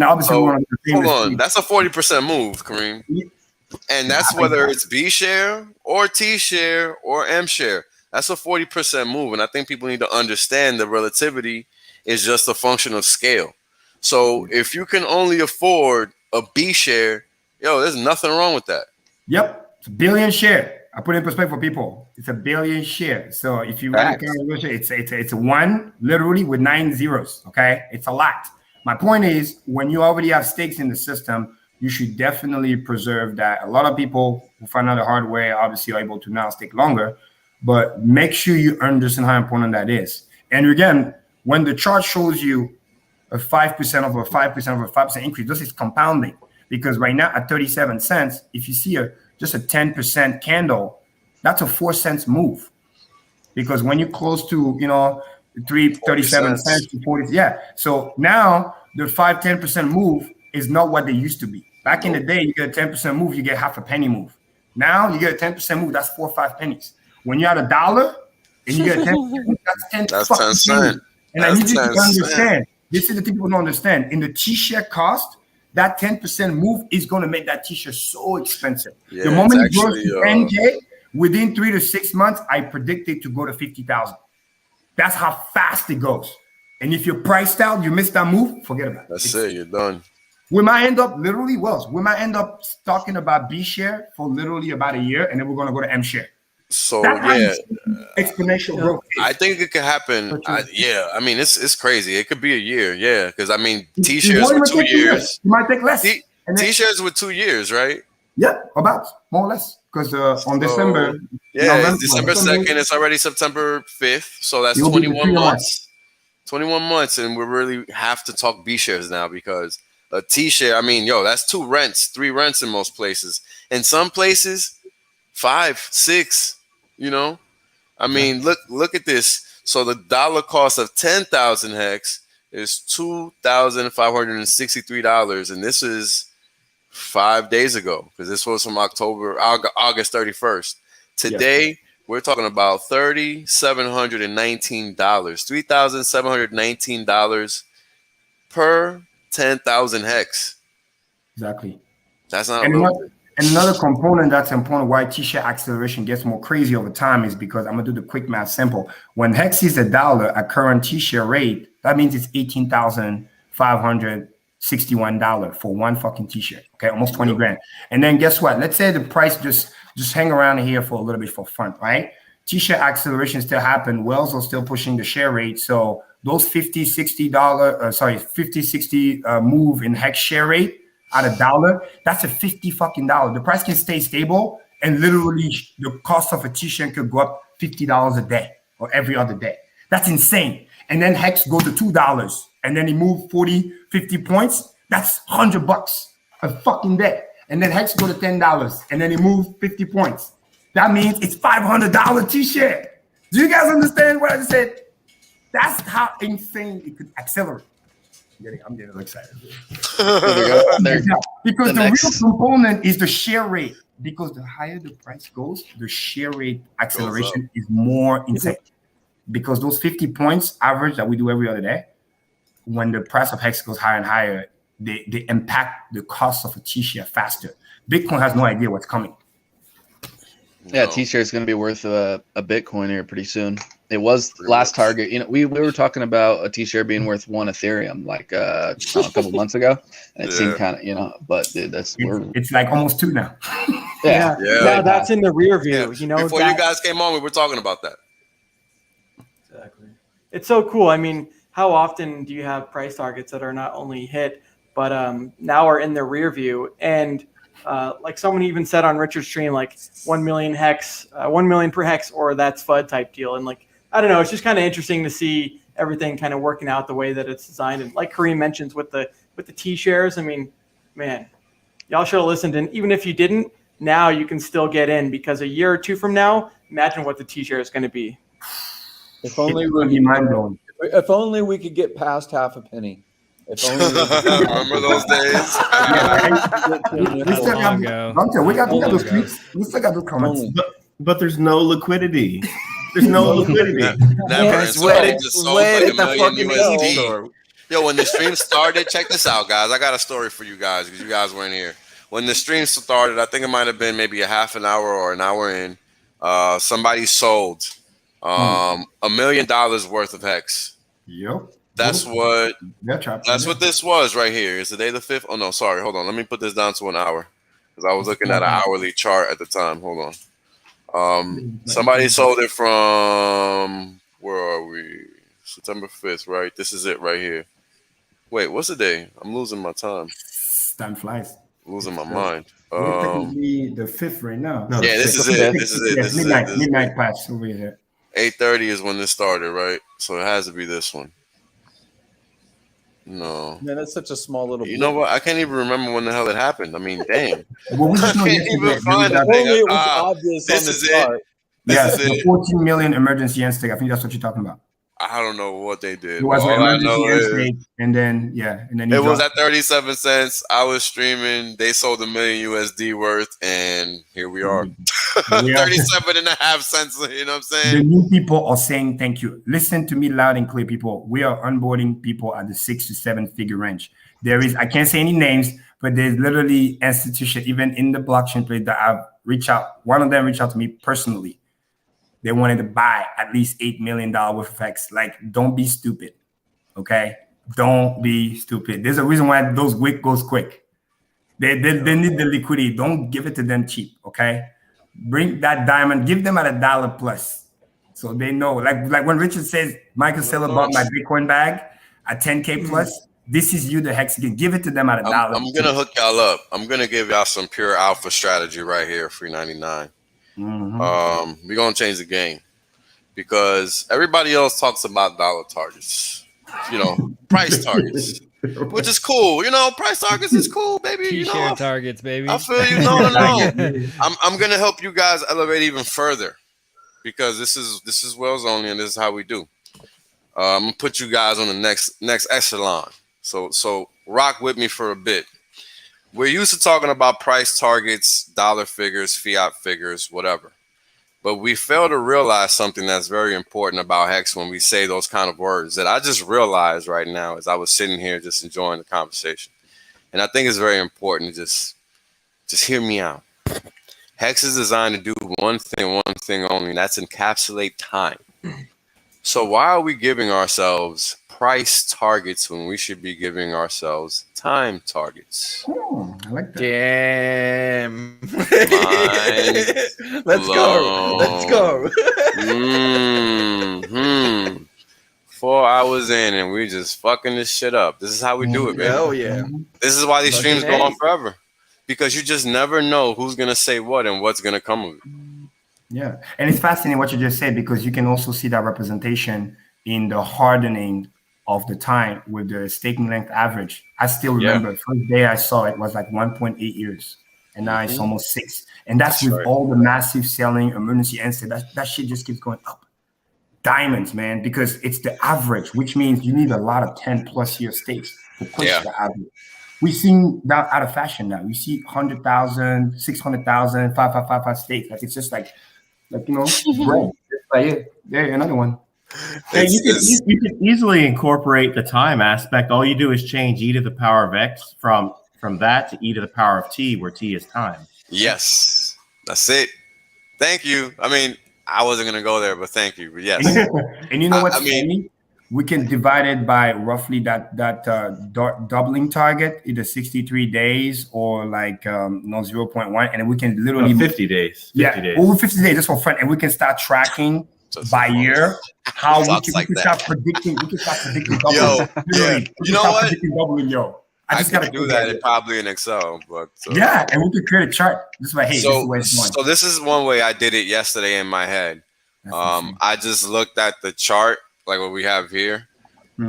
obviously we want to do hold on, that's a 40% move, Kareem, and that's whether it's B-share or T-share or M-share. That's a 40% move, and I think people need to understand the relativity is just a function of scale. So if you can only afford a B share, there's nothing wrong with that. Yep, it's a billion share. I put it in perspective for people. It's a billion share. So if you really it's a 1 literally with 9 zeros. Okay, it's a lot. My point is, when you already have stakes in the system, you should definitely preserve that. A lot of people who find out the hard way obviously are able to now stake longer. But make sure you understand how important that is. And again, when the chart shows you a 5% of a 5% of a 5% increase, this is compounding. Because right now at 37 cents, if you see just a 10% candle, that's a 4 cents move. Because when you close to 37 cents to 40, So now the 5-10% move is not what they used to be. Back in the day, you get a 10% move, you get half a penny move. Now you get a 10% move, that's 4 or 5 pennies. When you're at $1 and you get 10%, that's 10 cents. And I need you to understand, this is the thing people don't understand. In the T-share cost, that 10% move is going to make that T-share so expensive. The moment it goes to 10K, Within 3 to 6 months, I predict it to go to 50,000. That's how fast it goes. And if you're priced out, you miss that move, forget about it. That's it. You're done. We might end up literally, we might end up talking about B share for literally about a year, and then we're going to go to M share. So exponential growth. I think it could happen. I mean, it's crazy. It could be a year. Yeah, because I mean, T shares with 2 years. You might take less. T shares with 2 years, right? Yeah, about more or less. Because on December, it's December 2nd. It's already September 5th. So that's 21 months. 21 months, and we really have to talk B shares now because a T share. I mean, that's 2 rents, 3 rents in most places. In some places, 5, 6. I mean, look at this. So the dollar cost of 10,000 hex is $2,563, and this is 5 days ago because this was from August 31st. Today we're talking about $3,719, $3,719 per 10,000 hex. Exactly. That's not. And another component that's important why T-share acceleration gets more crazy over time is because I'm gonna do the quick math simple. When hex is $1 at current T-share rate, that means it's $18,561 for one fucking T-share. Okay, almost 20 grand. And then guess what? Let's say the price just hang around here for a little bit for fun, right? T-share acceleration still happen. Wells are still pushing the share rate. So those $50, $60 move in hex share rate at $1, that's a $50 fucking dollar. The price can stay stable, and literally the cost of a T-share could go up $50 a day or every other day. That's insane. And then hex go to $2, and then it moved 40, 50 points. That's $100 a fucking day. And then hex go to $10, and then it moved 50 points. That means it's $500 T-share. Do you guys understand what I just said? That's how insane it could accelerate. I'm getting excited. Because the real component is the share rate. Because the higher the price goes, the share rate acceleration is more insane. Because those 50 points average that we do every other day, when the price of hex goes higher and higher, they impact the cost of a T-share faster. Bitcoin has no idea what's coming. Yeah, T-share is going to be worth a Bitcoin here pretty soon. It was last target. We were talking about a T-share being worth 1 Ethereum like a couple months ago. And it seemed kind of, but dude, it's like almost 2 now. Yeah, that's in the rear view. Before you guys came on, we were talking about that. Exactly. It's so cool. I mean, how often do you have price targets that are not only hit, but now are in the rear view? And like someone even said on Richard's stream, like 1 million hex, 1 million per hex, or that's FUD type deal. And like, I don't know, it's just kind of interesting to see everything kind of working out the way that it's designed. And like Kareem mentions with the T shares, I mean, man, y'all should have listened. And even if you didn't, now you can still get in, because a year or 2 from now, imagine what the T share is going to be. If only we could get past half a penny. If only remember those days. We got those tweets. We still got those comments. But there's no liquidity. There's no liquidity. Never. Somebody just sold like $1 million USD. Yo, when the stream started, check this out, guys. I got a story for you guys because you guys weren't here. When the stream started, I think it might have been maybe a half an hour or an hour in. Somebody sold $1 million worth of hex. Yep. That's what this was right here. Is today the 5th? Oh no, sorry. Hold on. Let me put this down to an hour because I was looking at an hourly chart at the time. Hold on. Somebody sold it from, where are we? September 5th, right? This is it right here. Wait, what's the day? I'm losing my time. Time flies. Losing my mind. The 5th right now. No, yeah, this is it. This is it. This is midnight pass over here. 8:30 is when this started, right? So it has to be this one. No. Man, that's such a small little. You know what? I can't even remember when the hell it happened. I mean, damn. I can't even find the thing. This is it. Yes, the 14 million emergency end stake. I think that's what you're talking about. I don't know what they did. It was an emergency end stake, and then it was at 37 cents. I was streaming. They sold $1 million USD worth, and here we are. 37.5 cents. You know what I'm saying? The new people are saying thank you. Listen to me loud and clear, people. We are onboarding people at the 6 to 7 figure range. There is, I can't say any names, but there's literally institutions, even in the blockchain place, that I've reached out. One of them reached out to me personally. They wanted to buy at least $8 million worth of Hex. Like, don't be stupid, okay? Don't be stupid. There's a reason why those wick goes quick. They need the liquidity. Don't give it to them cheap, okay? Bring that diamond. Give them at $1 plus, so they know. Like when Richard says, Michael Saylor bought my Bitcoin bag at 10K plus. This is you, the Hex again. Give it to them at $1. I'm gonna hook y'all up. I'm gonna give y'all some pure alpha strategy right here, free 99. We're gonna change the game because everybody else talks about dollar targets, price targets, which is cool. Price targets is cool, baby. T-shirt targets, baby. I feel you. No. I'm gonna help you guys elevate even further because this is Wells only, and this is how we do. I'm gonna put you guys on the next echelon. So rock with me for a bit. We're used to talking about price targets, dollar figures, fiat figures, whatever. But we fail to realize something that's very important about Hex when we say those kind of words that I just realized right now as I was sitting here just enjoying the conversation. And I think it's very important to just hear me out. Hex is designed to do one thing only, and that's encapsulate time. So why are we giving ourselves price targets when we should be giving ourselves time targets? I like that. Damn. Let's go. 4 hours in and we just fucking this shit up. This is how we do it, man. Hell yeah. This is why these streams go on forever. Because you just never know who's going to say what and what's going to come of it. Yeah. And it's fascinating what you just said, because you can also see that representation in the hardening of the time with the staking length average. I still remember first day I saw it was like 1.8 years. And now it's almost 6. And that's with all the massive selling, emergency exit. That shit just keeps going up. Diamonds, man, because it's the average, which means you need a lot of 10+ year stakes to push the average. We've seen that out of fashion now. You see 100,000, 600,000, 555 stakes. Like, it's just like bread. It's like, there, another one. Hey, you can easily incorporate the time aspect. All you do is change e to the power of x from that to e to the power of t, where t is time. Yes, that's it. Thank you. I mean, I wasn't gonna go there, but thank you. But yes. And you know what's funny? We can divide it by roughly that doubling target, either 63 days or like 0.1, and then we can literally 50 days. 50 days. Over 50 days, just for fun, and we can start tracking by year how we can start predicting. We can start predicting doubling. You know what? Doubling, I just gotta do that probably in Excel, but yeah, and we could create a chart. This is why, hey, this is where it's going. So this is one way I did it yesterday in my head. I just looked at the chart, like what we have here, and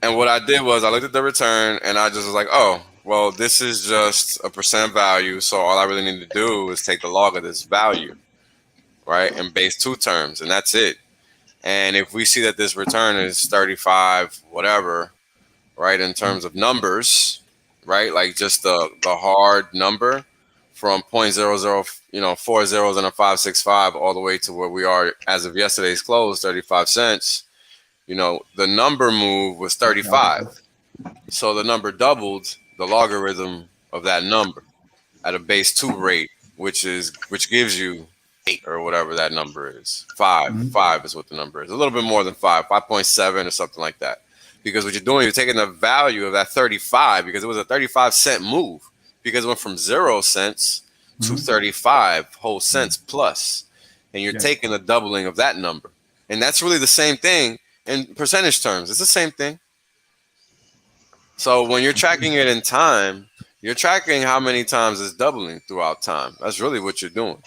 what I did was I looked at the return and I just was like, oh, well, this is just a percent value, so all I really need to do is take the log of this value, right, and base 2 terms, and that's it. And if we see that this return is 35, whatever, right, in terms of numbers, right, like just the hard number from 0.00, 4 zeros and a 565 all the way to where we are as of yesterday's close, 35 cents, the number move was 35. So the number doubled the logarithm of that number at a base 2 rate, which gives you 8 or whatever that number is. 5 is what the number is. A little bit more than 5.7 or something like that. Because what you're doing, you're taking the value of that 35, because it was a 35-cent move, because it went from 0 cents to 35 whole cents plus, and you're taking the doubling of that number. And that's really the same thing in percentage terms. It's the same thing. So when you're tracking it in time, you're tracking how many times it's doubling throughout time. That's really what you're doing.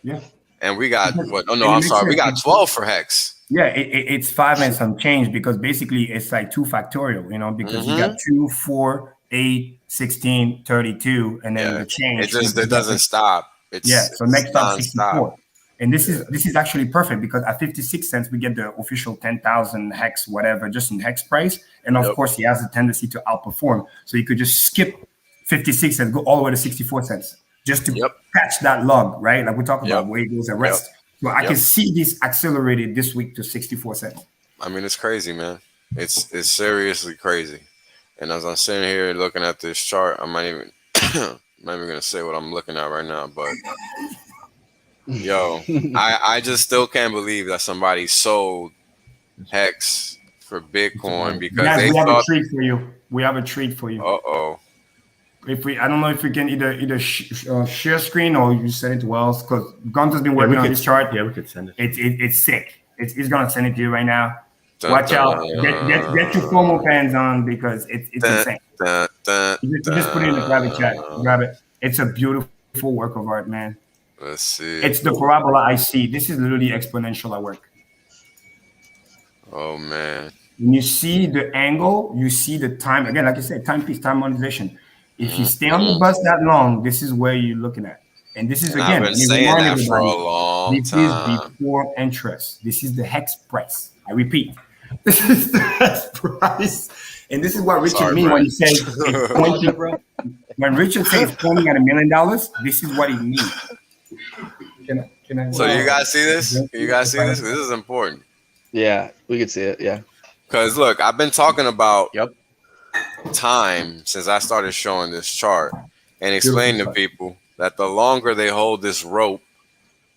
Yeah. And we got what? Oh no, I'm sorry. We got 12 for Hex. Yeah, it's 5 and some change, because basically it's like 2 factorial, because you got 2, 4, 8, 16, 32, and then the change. It doesn't stop. So next time 64. And this is actually perfect, because at 56 cents we get the official 10,000 Hex whatever just in Hex price, and of course he has a tendency to outperform. So you could just skip 56 cents, go all the way to 64 cents. Just to catch that log, right? Like we talk about where it goes at rest. So I can see this accelerated this week to 64 cents. I mean, it's crazy, man. It's seriously crazy. And as I'm sitting here looking at this chart, I'm not even gonna say what I'm looking at right now, but yo, I just still can't believe that somebody sold Hex for Bitcoin because Guys, they we have thought. a treat for you. We have a treat for you. Uh-oh. I don't know if we can either share screen or you send it to Wells, because Gunther's been working on this chart. Yeah, we could send it. It's sick. He's gonna send it to you right now. Watch out. Get your FOMO pants on because it's insane. You just put it in the private chat. Grab it. It's a beautiful work of art, man. Let's see. It's the parabola I see. This is literally exponential at work. Oh man. When you see the angle, you see the time. Again, like I said, timepiece, time monetization. If you stay on the bus that long, this is where you're looking at. And this is, again, I've been saying that for a long time. This is before interest. This is the Hex price. I repeat, this is the Hex price. And this is what Richard means when he says it's pointing. When Richard says it's pointing at $1 million, this is what he means. Can I So you guys see this? You guys see this? This is important. Yeah, we could see it. Yeah. Because look, I've been talking about time since I started showing this chart and explaining to people that the longer they hold this rope,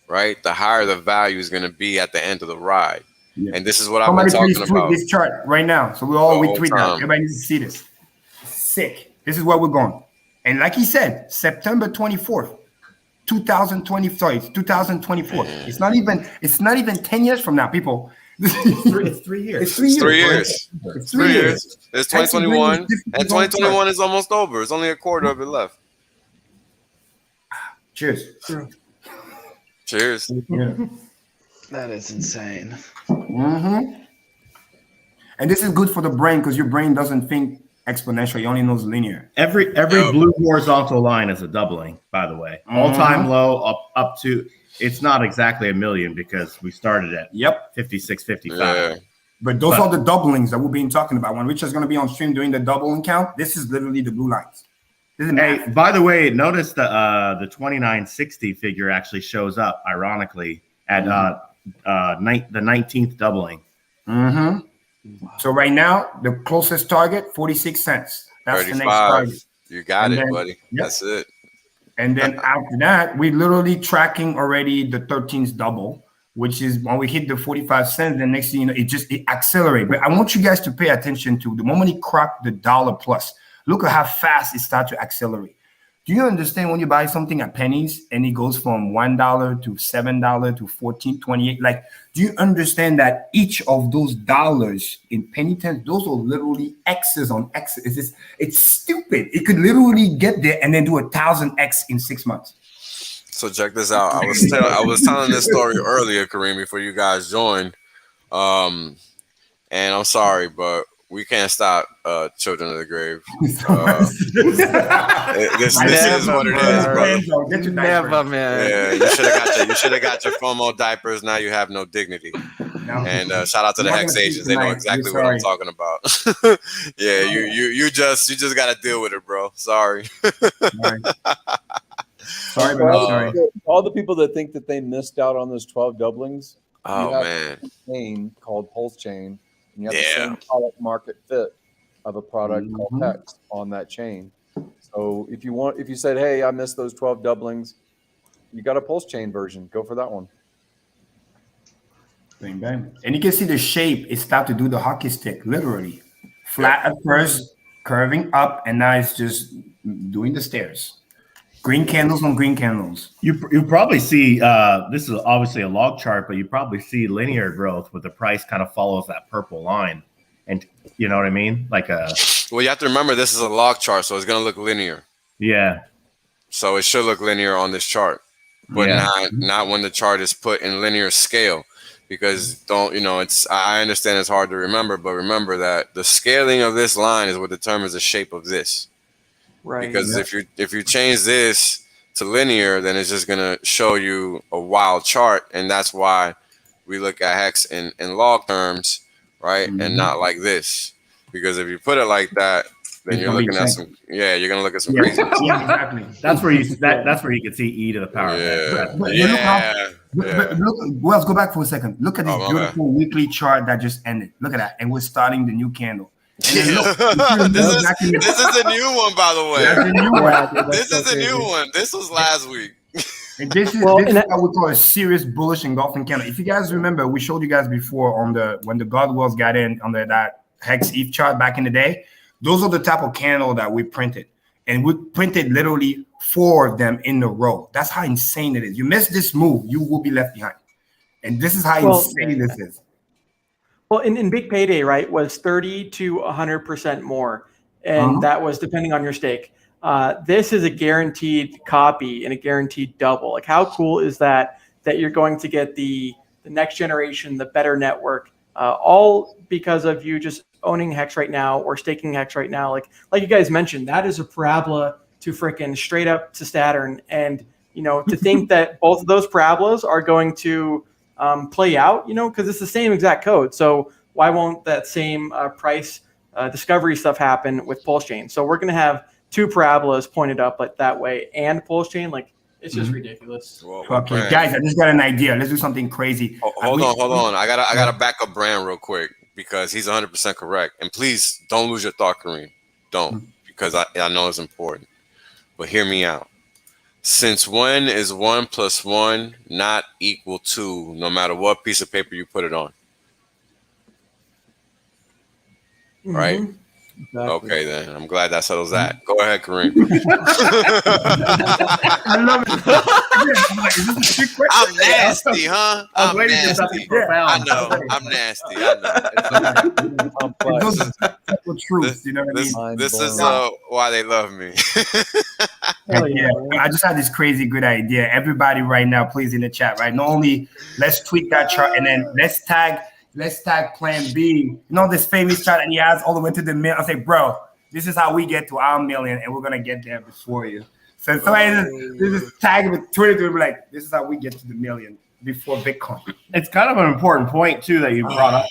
right, the higher the value is going to be at the end of the ride. Yeah. And this is what I've been talking about. This chart right now, so we all retweet now. Everybody needs to see this. Sick. This is where we're going. And like he said, September 24th, 2020. Sorry, it's 2024. It's not even 10 years from now, people. It's 3 years. It's 3 years. It's 3 years. It's 2021, and 2021 is almost over. It's only a quarter of it left. Cheers. Cheers. Yeah. That is insane. Mm-hmm. And this is good for the brain because your brain doesn't think exponential. It only knows linear. Every blue horizontal line is a doubling, by the way. All-time low up to. It's not exactly 1 million because we started at 56, 55. Yeah. But those are the doublings that we've been talking about. When Richard's going to be on stream doing the doubling count, this is literally the blue lines. Hey, by the way, notice the 2960 figure actually shows up, ironically, at the 19th doubling. Mm-hmm. So right now, the closest target, 46 cents. That's 35. The next target. You got it, buddy. Yep. That's it. And then after that, we're literally tracking already the 13th double, which is when we hit the 45 cents, the next thing you know, it accelerates. But I want you guys to pay attention to the moment it cracked the dollar plus. Look at how fast it starts to accelerate. Do you understand when you buy something at pennies and it goes from $1 to $7 to $14.28? Like, do you understand that each of those dollars in penny terms, those are literally X's on X's? It's stupid. It could literally get there and then do 1,000X in 6 months. So check this out. I was telling this story earlier, Kareem, before you guys joined. And I'm sorry, but we can't stop children of the grave. This is what it is, bro. Never, man. Yeah, you should have got your FOMO diapers. Now you have no dignity. No. And shout out to the Hex agents. They know exactly what I'm talking about. Yeah, you just got to deal with it, bro. Sorry. Sorry, sorry. All the people that think that they missed out on those 12 doublings. Oh, you have man. a chain called PulseChain. And you have the same product market fit of a product called Hex on that chain. So if you said, hey, I missed those 12 doublings, you got a PulseChain version. Go for that one. Bang, bang. And you can see the shape. It started to do the hockey stick, literally. Flat at first, curving up, and now it's just doing the stairs. Green candles on green candles. You probably see, this is obviously a log chart, but you probably see linear growth where the price kind of follows that purple line. And you know what I mean? Well, you have to remember this is a log chart, so it's going to look linear. Yeah. So it should look linear on this chart, but not when the chart is put in linear scale. Because I understand it's hard to remember, but remember that the scaling of this line is what determines the shape of this. Right. Because if you change this to linear, then it's just gonna show you a wild chart, and that's why we look at Hex in log terms, right, and not like this. Because if you put it like that, then you're looking at you're gonna look at some crazy. Yeah, exactly. That's where you can see e to the power. Yeah. But look, Wells, go back for a second. Look at this beautiful weekly chart that just ended. Look at that. And we're starting the new candle. And then look, this is a new one, by the way. That's a new one. This is a new one. This was last week. And this is what we call a serious bullish engulfing candle. If you guys remember, we showed you guys before on when the Godwells got in on that Hex ETH chart back in the day. Those are the type of candle that we printed. And we printed literally 4 of them in a row. That's how insane it is. You miss this move, you will be left behind. And this is how insane this is. Well, in Big Payday, right, was 30 to 100% more. And that was depending on your stake. This is a guaranteed copy and a guaranteed double. Like, how cool is that you're going to get the next generation, the better network, all because of you just owning Hex right now or staking Hex right now. Like you guys mentioned, that is a parabola to freaking straight up to Saturn. And, to think that both of those parabolas are going to play out, because it's the same exact code. So why won't that same price discovery stuff happen with PulseChain? So we're going to have 2 parabolas pointed up like that way and PulseChain. Like, it's just ridiculous. Okay, guys, I just got an idea. Let's do something crazy. Hold on. I gotta back up Bran real quick because he's 100% correct. And please don't lose your thought, Kareem. Don't, because I know it's important. But hear me out. Since when is 1 + 1 not equal 2, no matter what piece of paper you put it on? Right? Exactly. Okay, then. I'm glad that settles that. Go ahead, Kareem. I love it. I'm nasty, huh? I'm nasty. I know. I'm nasty. I know. Those are the truth. You know what I mean? This is why they love me. Yeah, I just had this crazy good idea. Everybody right now, please, in the chat, right? Not only let's tweak that chart and then let's tag Plan B. This famous chart and he has all the way to the million. I say, bro, this is how we get to our million, and we're gonna get there before you. So somebody just tag with Twitter to be like, this is how we get to the million before Bitcoin. It's kind of an important point too that you brought up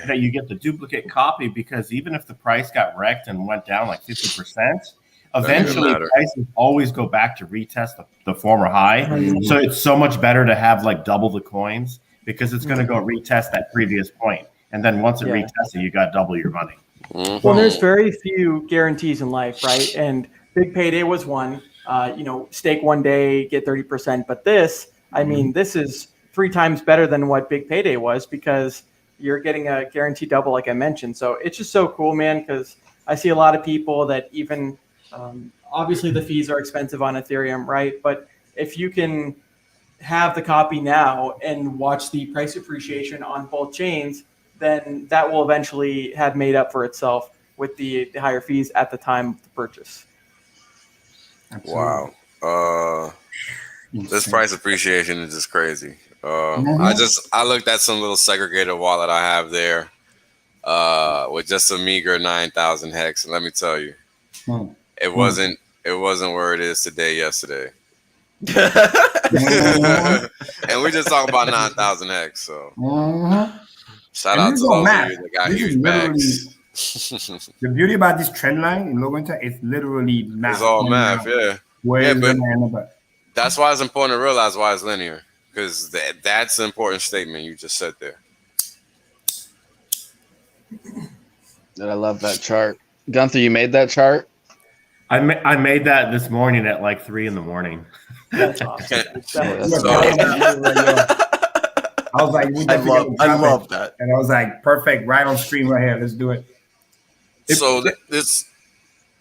that you get the duplicate copy, because even if the price got wrecked and went down like 50%, eventually prices always go back to retest the former high. So it's so much better to have like double the coins, because it's going to go retest that previous point. And then once it retests it, you got double your money. Well, there's very few guarantees in life, right? And Big Payday was one, stake one day, get 30%. But this, this is 3 times better than what Big Payday was, because you're getting a guaranteed double, like I mentioned. So it's just so cool, man, because I see a lot of people that even, obviously the fees are expensive on Ethereum, right? But if you can have the copy now and watch the price appreciation on both chains, then that will eventually have made up for itself with the higher fees at the time of the purchase. Wow. This price appreciation is just crazy. I looked at some little segregated wallet I have there with just a meager 9,000 hex, and let me tell you, it wasn't where it is yesterday. And we just talking about 9,000 hex, so shout out to those of you that got huge bags. The beauty about this trend line in low winter is literally math. It's all math, but that's why it's important to realize why it's linear, because that's an important statement you just said there. I love that chart. Gunther, you made that chart? I made that this morning at like 3 a.m. That's awesome. I was like, I love that. And I was like, perfect, right on stream right here. Let's do it. So this,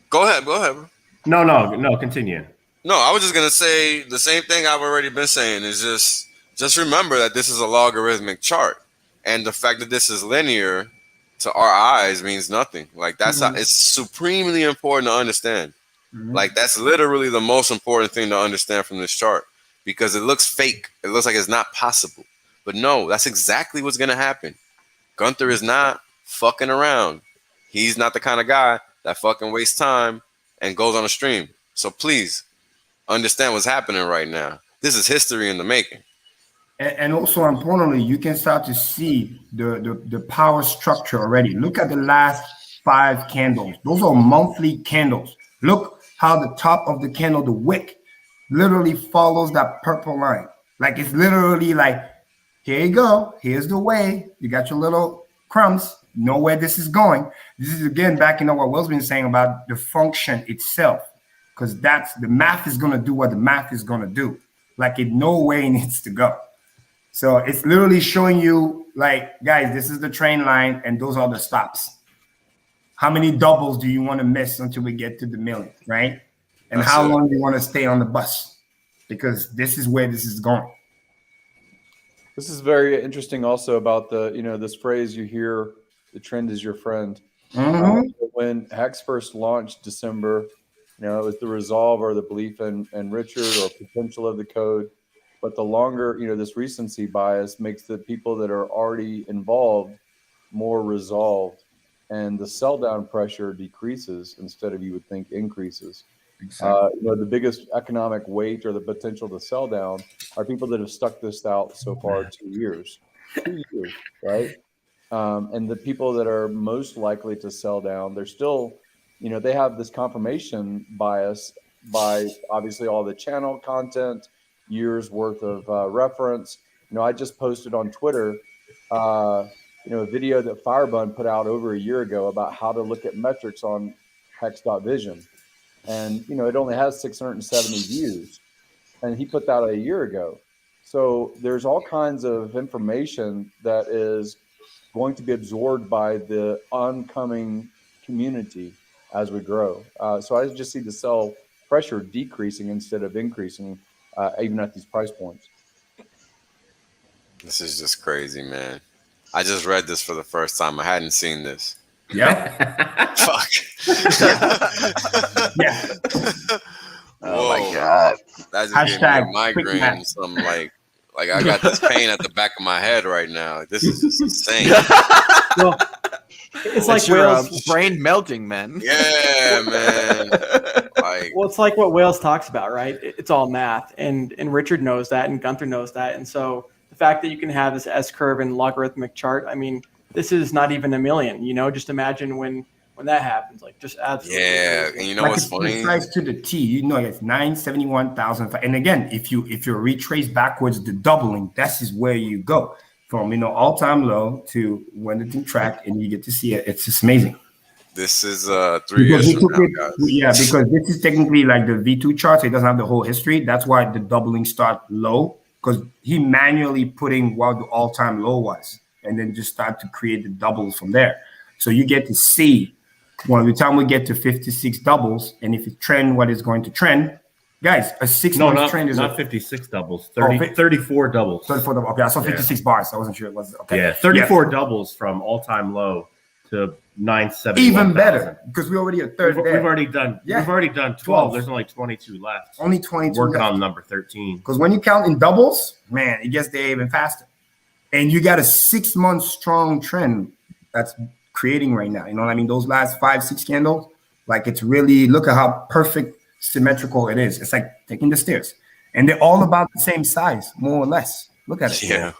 go ahead. Bro. No, continue. No, I was just gonna say the same thing I've already been saying. Is just remember that this is a logarithmic chart, and the fact that this is linear to our eyes means nothing. Like that's how, it's supremely important to understand. Like that's literally the most important thing to understand from this chart, because it looks fake. It looks like it's not possible, but no, that's exactly what's gonna happen. Gunther is not fucking around. He's not the kind of guy that fucking wastes time and goes on a stream. So please understand what's happening right now. This is history in the making. And also importantly, you can start to see the power structure already. Look at the last 5 candles. Those are monthly candles. Look how the top of the candle, the wick, literally follows that purple line. Like it's literally like, here you go. Here's the way. You got your little crumbs. Know where this is going. This is again backing up what Will's been saying about the function itself, because that's the math is going to do what the math is going to do. Like it know where it needs to go. So it's literally showing you, like, guys, this is the train line, and those are the stops. How many doubles do you want to miss until we get to the million, right? And That's how it. long do you want to stay on the bus? Because this is where this is going. This is very interesting also about the, this phrase you hear, the trend is your friend. When Hex first launched December, it was the resolve or the belief in Richard or potential of the code. But the longer, this recency bias makes the people that are already involved more resolved, and the sell down pressure decreases instead of, you would think, increases. Exactly. The biggest economic weight or the potential to sell down are people that have stuck this out so far 2 years. 2 years, right? And the people that are most likely to sell down, they're still, they have this confirmation bias by obviously all the channel content, years worth of reference. I just posted on Twitter, a video that Firebun put out over a year ago about how to look at metrics on Hex.vision. And, it only has 670 views, and he put that a year ago. So there's all kinds of information that is going to be absorbed by the oncoming community as we grow. So I just see the sell pressure decreasing instead of increasing, even at these price points. This is just crazy, man. I just read this for the first time. I hadn't seen this. Yeah. Fuck. Yeah. Oh my God. That just Hashtag gave me a quick migraine. math. Some like I got this pain at the back of my head right now. This is just insane. Well, it's like your Wales. brain melting, man. Yeah, man. Well, it's like what Wales talks about, right? It's all math, and Richard knows that, and Gunther knows that, and so the fact that you can have this S curve and logarithmic chart, I mean, this is not even a million. Just imagine when that happens, like just absolutely. Yeah, and you know Like what's it's funny? precise to the T. It's 971,000. And again, if you retrace backwards the doubling, this is where you go from all-time low to when the thing tracked, and you get to see it. It's just amazing. This is 3 years from now, guys. Yeah, because this is technically like the V2 chart, so it doesn't have the whole history. That's why the doubling start low, because he manually putting what the all-time low was, and then just start to create the doubles from there. So you get to see when the time we get to 56 doubles, and if it trend what is going to trend, guys, a 6 month trend is not 56 doubles, 34 doubles. 34 doubles. Okay, I saw 56 bars. I wasn't sure it was okay. Yeah, 34 doubles from all-time low to 970. Even better, because we already a third there. We've already done 12. There's only 22 left. Only 22 Working left. on number 13. Because when you count in doubles, man, it gets there even faster. And you got a 6 month strong trend that's creating right now. Those last 5-6 candles, like it's really, look at how perfect symmetrical it is. It's like taking the stairs, and they're all about the same size, more or less. Look at it. Yeah.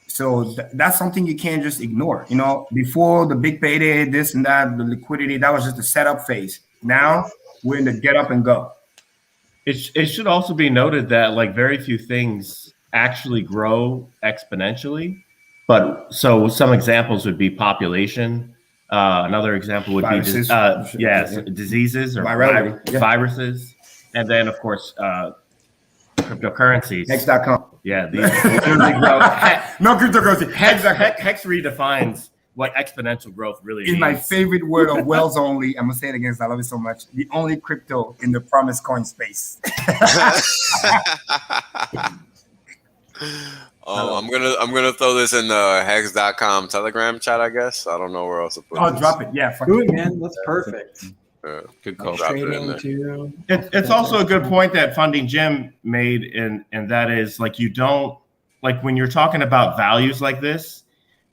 So that's something you can't just ignore. Before the big payday, this and that, the liquidity, that was just the setup phase. Now we're in the get up and go. It should also be noted that like very few things actually grow exponentially. But so some examples would be population. Another example would Viruses. be diseases or viruses, and then of course cryptocurrencies. Hex.com. Yeah, these literally grow. No cryptocurrency. Hex redefines what exponential growth really is. My favorite word of Wells only. I'm gonna say it again because I love it so much. The only crypto in the promised coin space. Oh, I'm gonna throw this in the Hex.com Telegram chat, I guess. I don't know where else to put this. Drop it. Yeah, do it, man. That's perfect. Good call. It's also a good point that Funding Jim made, and that is like you don't like when you're talking about values like this,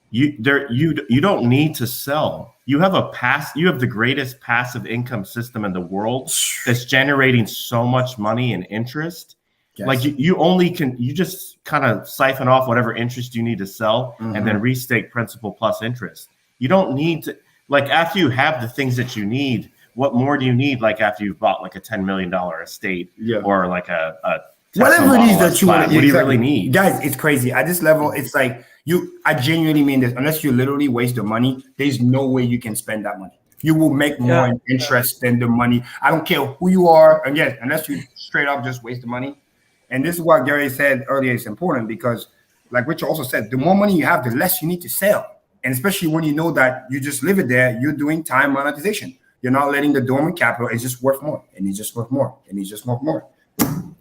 you don't need to sell. You have the greatest passive income system in the world that's generating so much money and interest. Yes. Like you just kind of siphon off whatever interest you need to sell and then restake principal plus interest. You don't need to, like, after you have the things that you need, what more do you need? Like after you've bought like a $10 million estate or like a Whatever it is that you want. What do you really need? Guys, it's crazy. At this level, it's like I genuinely mean this. Unless you literally waste the money, there's no way you can spend that money. You will make more in interest than the money. I don't care who you are. Again, unless you straight up just waste the money. And this is what Gary said earlier. It's important because, like Richard also said, the more money you have, the less you need to sell. And especially when you know that you just leave it there, you're doing time monetization. You're not letting the dormant capital. It's just worth more, and it's just worth more, and it's just worth more.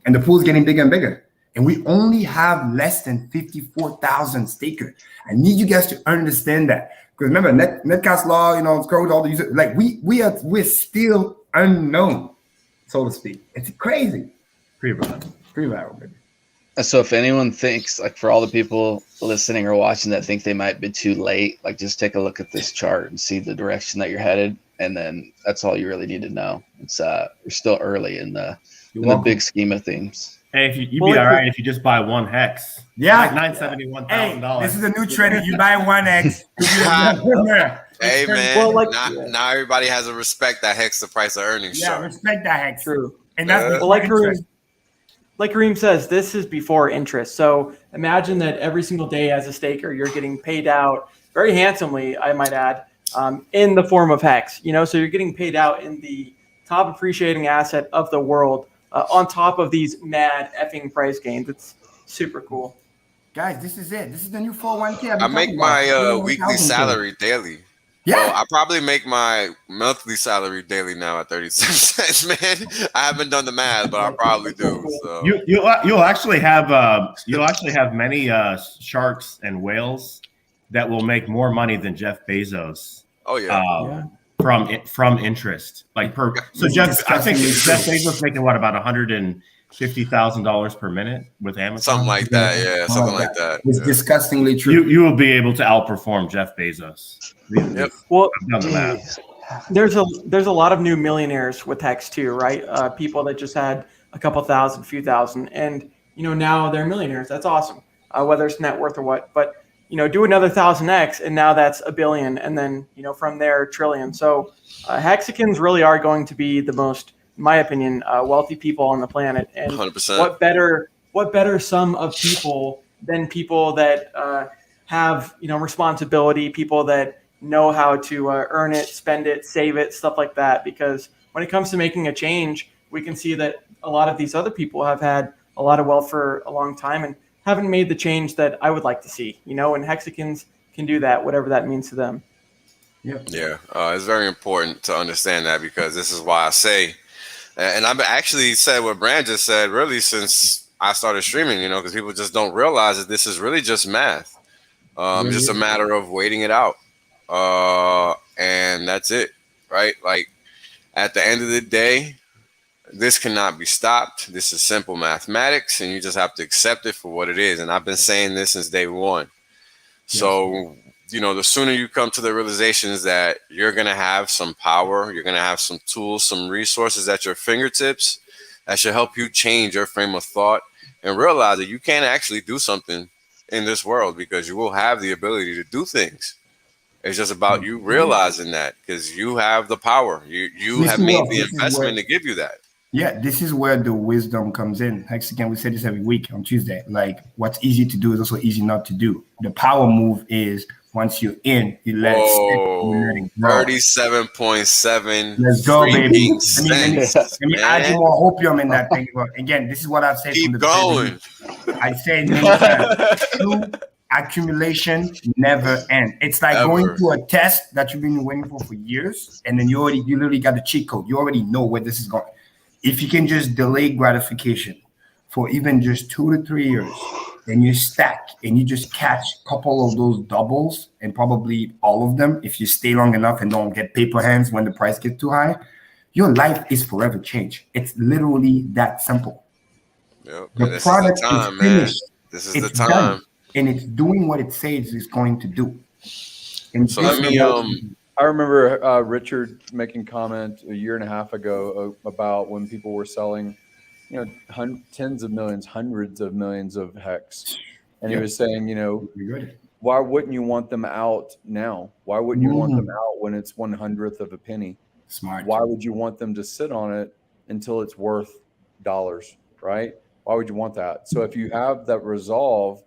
And the pool is getting bigger and bigger. And we only have less than 54,000 stakers. I need you guys to understand that. Because remember, netcast law, code, all the users, like we're still unknown, so to speak. It's crazy. Pretty viral, baby. So if anyone thinks, like for all the people listening or watching that think they might be too late, like just take a look at this chart and see the direction that you're headed. And then that's all you really need to know. It's we're still early in the big scheme of things. Hey, you'd be all right if you just buy one hex. Yeah, like $971,000. This is a new trend. You buy one hex. Hey man, now everybody has a respect that hex the price of earnings. Yeah, respect that hex. True. And that's like Kareem says, this is before interest. So imagine that every single day as a staker, you're getting paid out very handsomely, I might add, in the form of hex. So you're getting paid out in the top appreciating asset of the world. On top of these mad effing price gains. It's super cool. Guys, this is it. This is the new 401k. I make my weekly salary daily. Yeah. Well, I probably make my monthly salary daily now at 36 cents, man. I haven't done the math, but I probably do. So You'll actually have many sharks and whales that will make more money than Jeff Bezos. Oh yeah. From interest, like per. So Jeff Bezos making what, about $150,000 per minute with Amazon, something like that. Yeah, something like that. It's disgustingly true. You will be able to outperform Jeff Bezos. Yep. Well, there's a lot of new millionaires with Hex too, right? People that just had a couple thousand, few thousand, and now they're millionaires. That's awesome. Whether it's net worth or what, but do another 1,000x, and now that's $1 billion, and then from there $1 trillion. So Hexicans really are going to be the most, in my opinion, wealthy people on the planet. And 100%. What better sum of people than people that have responsibility, people that know how to earn it, spend it, save it, stuff like that. Because when it comes to making a change, we can see that a lot of these other people have had a lot of wealth for a long time and haven't made the change that I would like to see, and Hexicans can do that, whatever that means to them. Yeah. It's very important to understand that, because this is why I say, and I've actually said what Brand just said, really, since I started streaming, because people just don't realize that this is really just math. Just a matter of waiting it out. And that's it, right? Like, at the end of the day, this cannot be stopped. This is simple mathematics, and you just have to accept it for what it is. And I've been saying this since day one. So, the sooner you come to the realizations that you're going to have some power, you're going to have some tools, some resources at your fingertips that should help you change your frame of thought and realize that you can actually do something in this world, because you will have the ability to do things. It's just about you realizing that, because you have the power. You have made the investment to give you that. Yeah, this is where the wisdom comes in. Again, we say this every week on Tuesday. Like, what's easy to do is also easy not to do. The power move is, once you're in, you let it 37.7. Let's go, baby. Let me add you more opium in that thing. But again, this is what I've said. Keep going. I say true accumulation never ends. It's like going to a test that you've been waiting for years, and then you literally got the cheat code. You already know where this is going. If you can just delay gratification for even just 2 to 3 years, and you stack and you just catch a couple of those doubles, and probably all of them, if you stay long enough and don't get paper hands when the price gets too high, your life is forever changed. It's literally that simple. Yep. The product is finished. This is the time. And it's doing what it says it's going to do. And so let me I remember Richard making comment a year and a half ago about when people were selling, tens of millions, hundreds of millions of hex, and he was saying, why wouldn't you want them out now? Why wouldn't you want them out when it's 1/100th of a penny? Smart. Why would you want them to sit on it until it's worth dollars, right? Why would you want that? So if you have that resolve,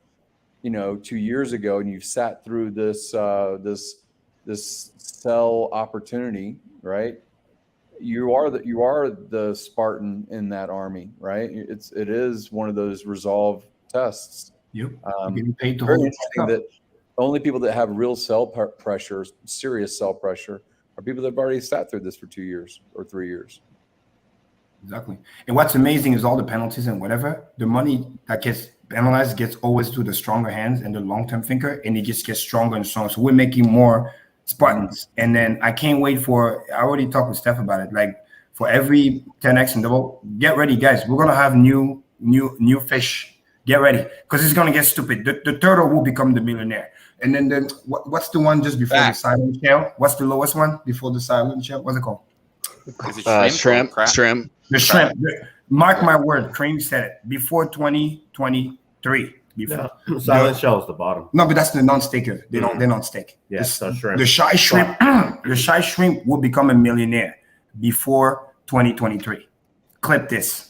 2 years ago, and you've sat through this this sell opportunity, right? You are the Spartan in that army, right? It is one of those resolve tests. Yep. Getting paid to Very hold interesting that only people that have real sell pressure, serious sell pressure, are people that have already sat through this for 2 years or 3 years. Exactly. And what's amazing is all the penalties and whatever, the money that gets penalized gets always to the stronger hands and the long-term thinker, and it just gets stronger and stronger. So we're making more Spartans. And then I can't wait I already talked with Steph about it. Like for every 10x and double, get ready, guys. We're gonna have new fish. Get ready, because it's gonna get stupid. The turtle will become the millionaire. And then what's the one just before the silent shell? What's the lowest one before the silent shell? What's it called? Is it shrimp? Shrimp. The shrimp. Mark my word, Cream said it. Before 2023. Before. No, silent shell is the bottom. No, but that's the non-staker. They don't stake. Yeah, so shrimp. The shy shrimp, the shy shrimp will become a millionaire before 2023. Clip this.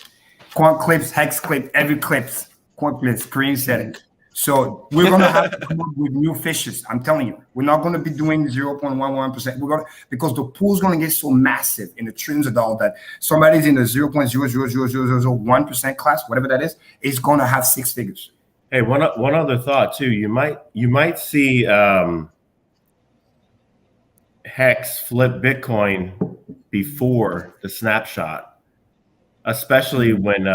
Quant clips, hex clip, every clips. Quant clips, Cream said it. So we're gonna have to come up with new fishes. I'm telling you, we're not gonna be doing 0.11%. We're gonna, because the pool's gonna get so massive in the trillions of dollars that somebody's in the 0.00001% class, whatever that is gonna have 6 figures. Hey, one other thought too. You might see Hex flip Bitcoin before the snapshot, especially when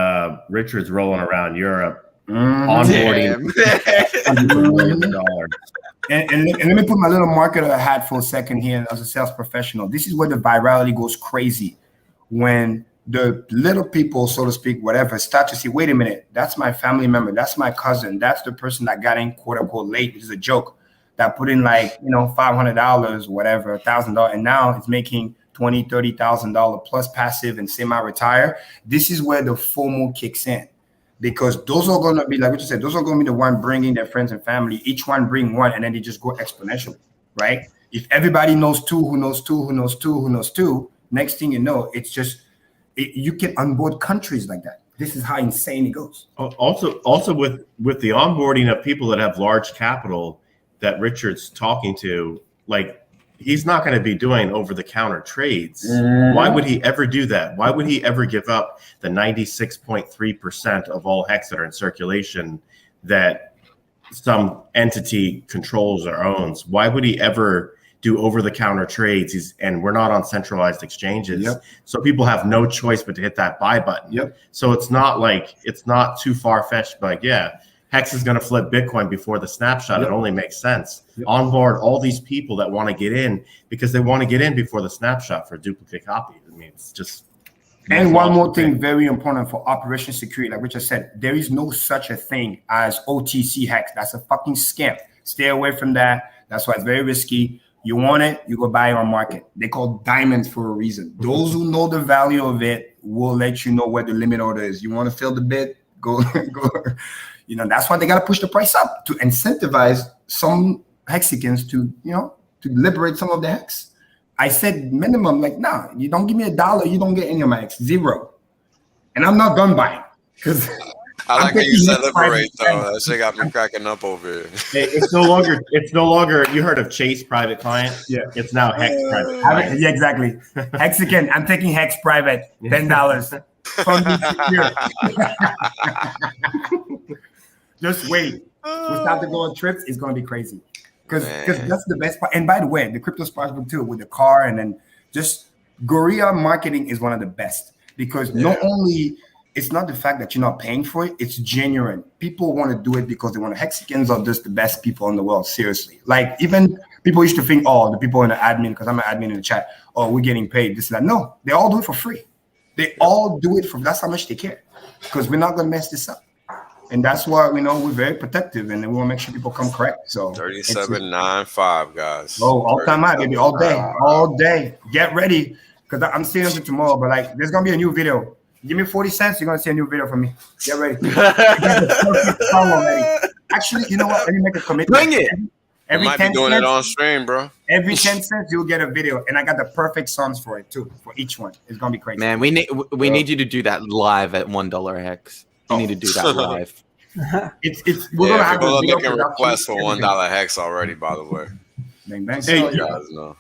Richard's rolling around Europe. Onboarding and let me put my little marketer hat for a second here as a sales professional. This is where the virality goes crazy when the little people, so to speak, whatever, start to see, wait a minute, that's my family member, that's my cousin, that's the person that got in quote unquote late, which is a joke, that put in like $500, whatever, $1,000, and now it's making $20,000, $30,000 plus passive and semi-retire. This is where the FOMO kicks in. Because those are going to be, like what you said, those are going to be the one bringing their friends and family. Each one bring one, and then they just go exponentially, right? If everybody knows two, who knows two, who knows two, who knows two, next thing you know, it's just, you can onboard countries like that. This is how insane it goes. Also with the onboarding of people that have large capital that Richard's talking to, like, he's not going to be doing over-the-counter trades. Why would he ever do that? Why would he ever give up the 96.3% of all hex that are in circulation that some entity controls or owns? Why would he ever do over-the-counter trades? And we're not on centralized exchanges, so people have no choice but to hit that buy button. So it's not too far-fetched, but Hex is going to flip Bitcoin before the snapshot. It only makes sense. Onboard all these people that want to get in because they want to get in before the snapshot for a duplicate copy. I mean, it's just. And one more thing, very important for operation security, like Richard said, there is no such a thing as OTC Hex. That's a fucking scam. Stay away from that. That's why it's very risky. You want it, you go buy it on market. They call diamonds for a reason. Those who know the value of it will let you know where the limit order is. You want to fill the bid, go. That's why they got to push the price up to incentivize some Hexicans to liberate some of the hex. I said minimum, like, nah, you don't give me $1, you don't get any of my hex, 0. And I'm not done buying because I like how you said liberate though. That shit got me cracking up over here. Hey, it's no longer. You heard of Chase private client? Yeah, it's now Hex private client. Yeah, exactly. Hexican, I'm taking Hex private, $10 from the Just wait. We start to go on trips. It's going to be crazy because that's the best part. And by the way, the crypto spots too with the car and then just guerrilla marketing is one of the best because not only it's not the fact that you're not paying for it, it's genuine. People want to do it because they want to. Hexicans are just the best people in the world. Seriously, like even people used to think, oh, the people in the admin, because I'm an admin in the chat, oh, we're getting paid this and that. No, they all do it for free. They all do it for. That's how much they care because we're not going to mess this up. And that's why we're very protective and we want to make sure people come correct. So 37.95, guys. Oh, all time high, baby, all day. Get ready because I'm seeing it tomorrow. But like, there's gonna be a new video. Give me 40 cents. You're gonna see a new video from me. Get ready. Actually, you know what? Let me make a commitment. Bring it. Every might 10 be doing cents, it on stream, bro. Every 10 cents, you'll get a video, and I got the perfect songs for it too. For each one, it's gonna be crazy. Man, we need you to do that live at $1 Hex. You need to do that live. We're gonna have people a are video making production, requests for everything. $1 hex already. By the way, Bang, bang. Hey, So, you guys know.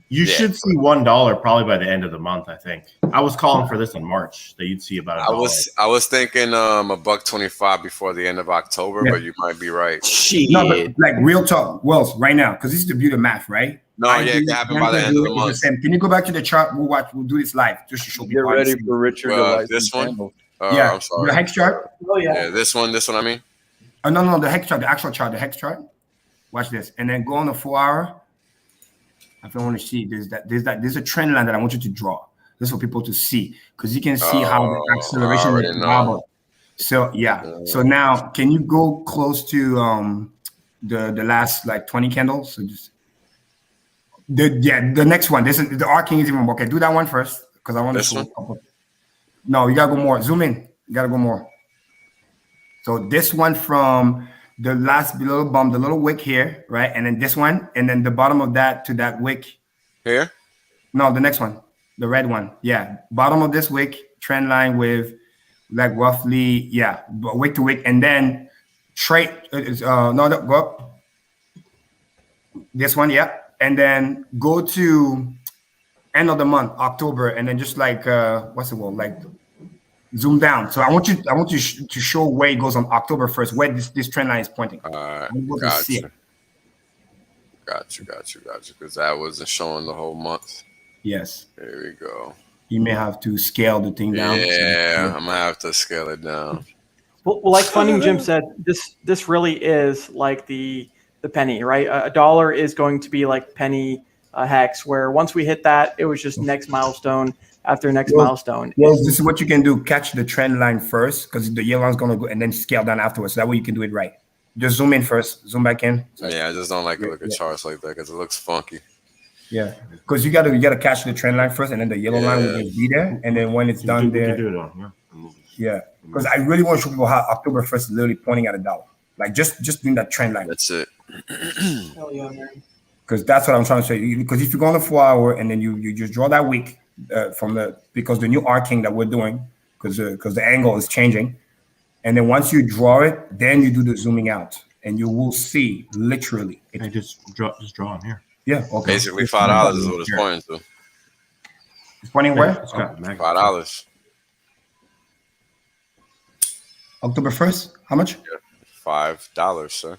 You should see $1 probably by the end of the month. I think I was calling for this in March that you'd see about $1. I was thinking $1.25 before the end of October, but you might be right. No, but like real talk, Wells, right now, because this is the beauty of math, right? No, yeah, it can happen by the end of the month. Can you go back to the chart? We'll do this live just to show people. Get ready for Richard to light this some one. candles. Yeah, I'm sorry. the hex chart. Oh yeah. Yeah, this one. I mean. No, the hex chart, the actual chart, the hex chart. Watch this, and then go on the 4 hour. If I want to see, there's a trend line that I want you to draw. This is for people to see, because you can see how the acceleration is wobble. So yeah. So now, can you go close to the last like 20 candles? So just the next one. This is the arcing is even more. Okay, do that one first, because I want to show a couple. No, you gotta go more. Zoom in. You gotta go more. So this one from the last little bump, the little wick here, right? And then this one, and then the bottom of that to that wick. Here? No, the next one, the red one. Yeah, bottom of this wick, trend line with like roughly, wick to wick, and then trade. Go up. This one, and then go to end of the month, October, and then just like what's the word, like zoom down. So I want you to show where it goes on October 1st, where this trend line is pointing. All right, got you. Because that wasn't showing the whole month. Yes. There we go. You may have to scale the thing down. Yeah, I'm gonna have to scale it down. Well, like Funding Jim said, this really is like the penny, right? $1 is going to be like penny hex, where once we hit that, it was just next milestone after next milestone. Well, this is what you can do. Catch the trend line first, because the yellow line's going to go, and then scale down afterwards. So that way you can do it right. Just zoom in first, zoom back in. Yeah, I just don't like to look at charts like that because it looks funky. Yeah, because you gotta catch the trend line first, and then the yellow line will just be there, and then when it's done there, because I really want to show people how October 1st is literally pointing at $1. Like just doing that trend line. That's it. Hell yeah, man. Because that's what I'm trying to say. Because if you go on the 4 hour and then you just draw that wick because the new arcing that we're doing, because the angle is changing, and then once you draw it, then you do the zooming out, and you will see literally. Just draw them here. Yeah. Okay. Basically $5 is what it's pointing to. It's pointing where? $5. October 1st. How much? $5, sir.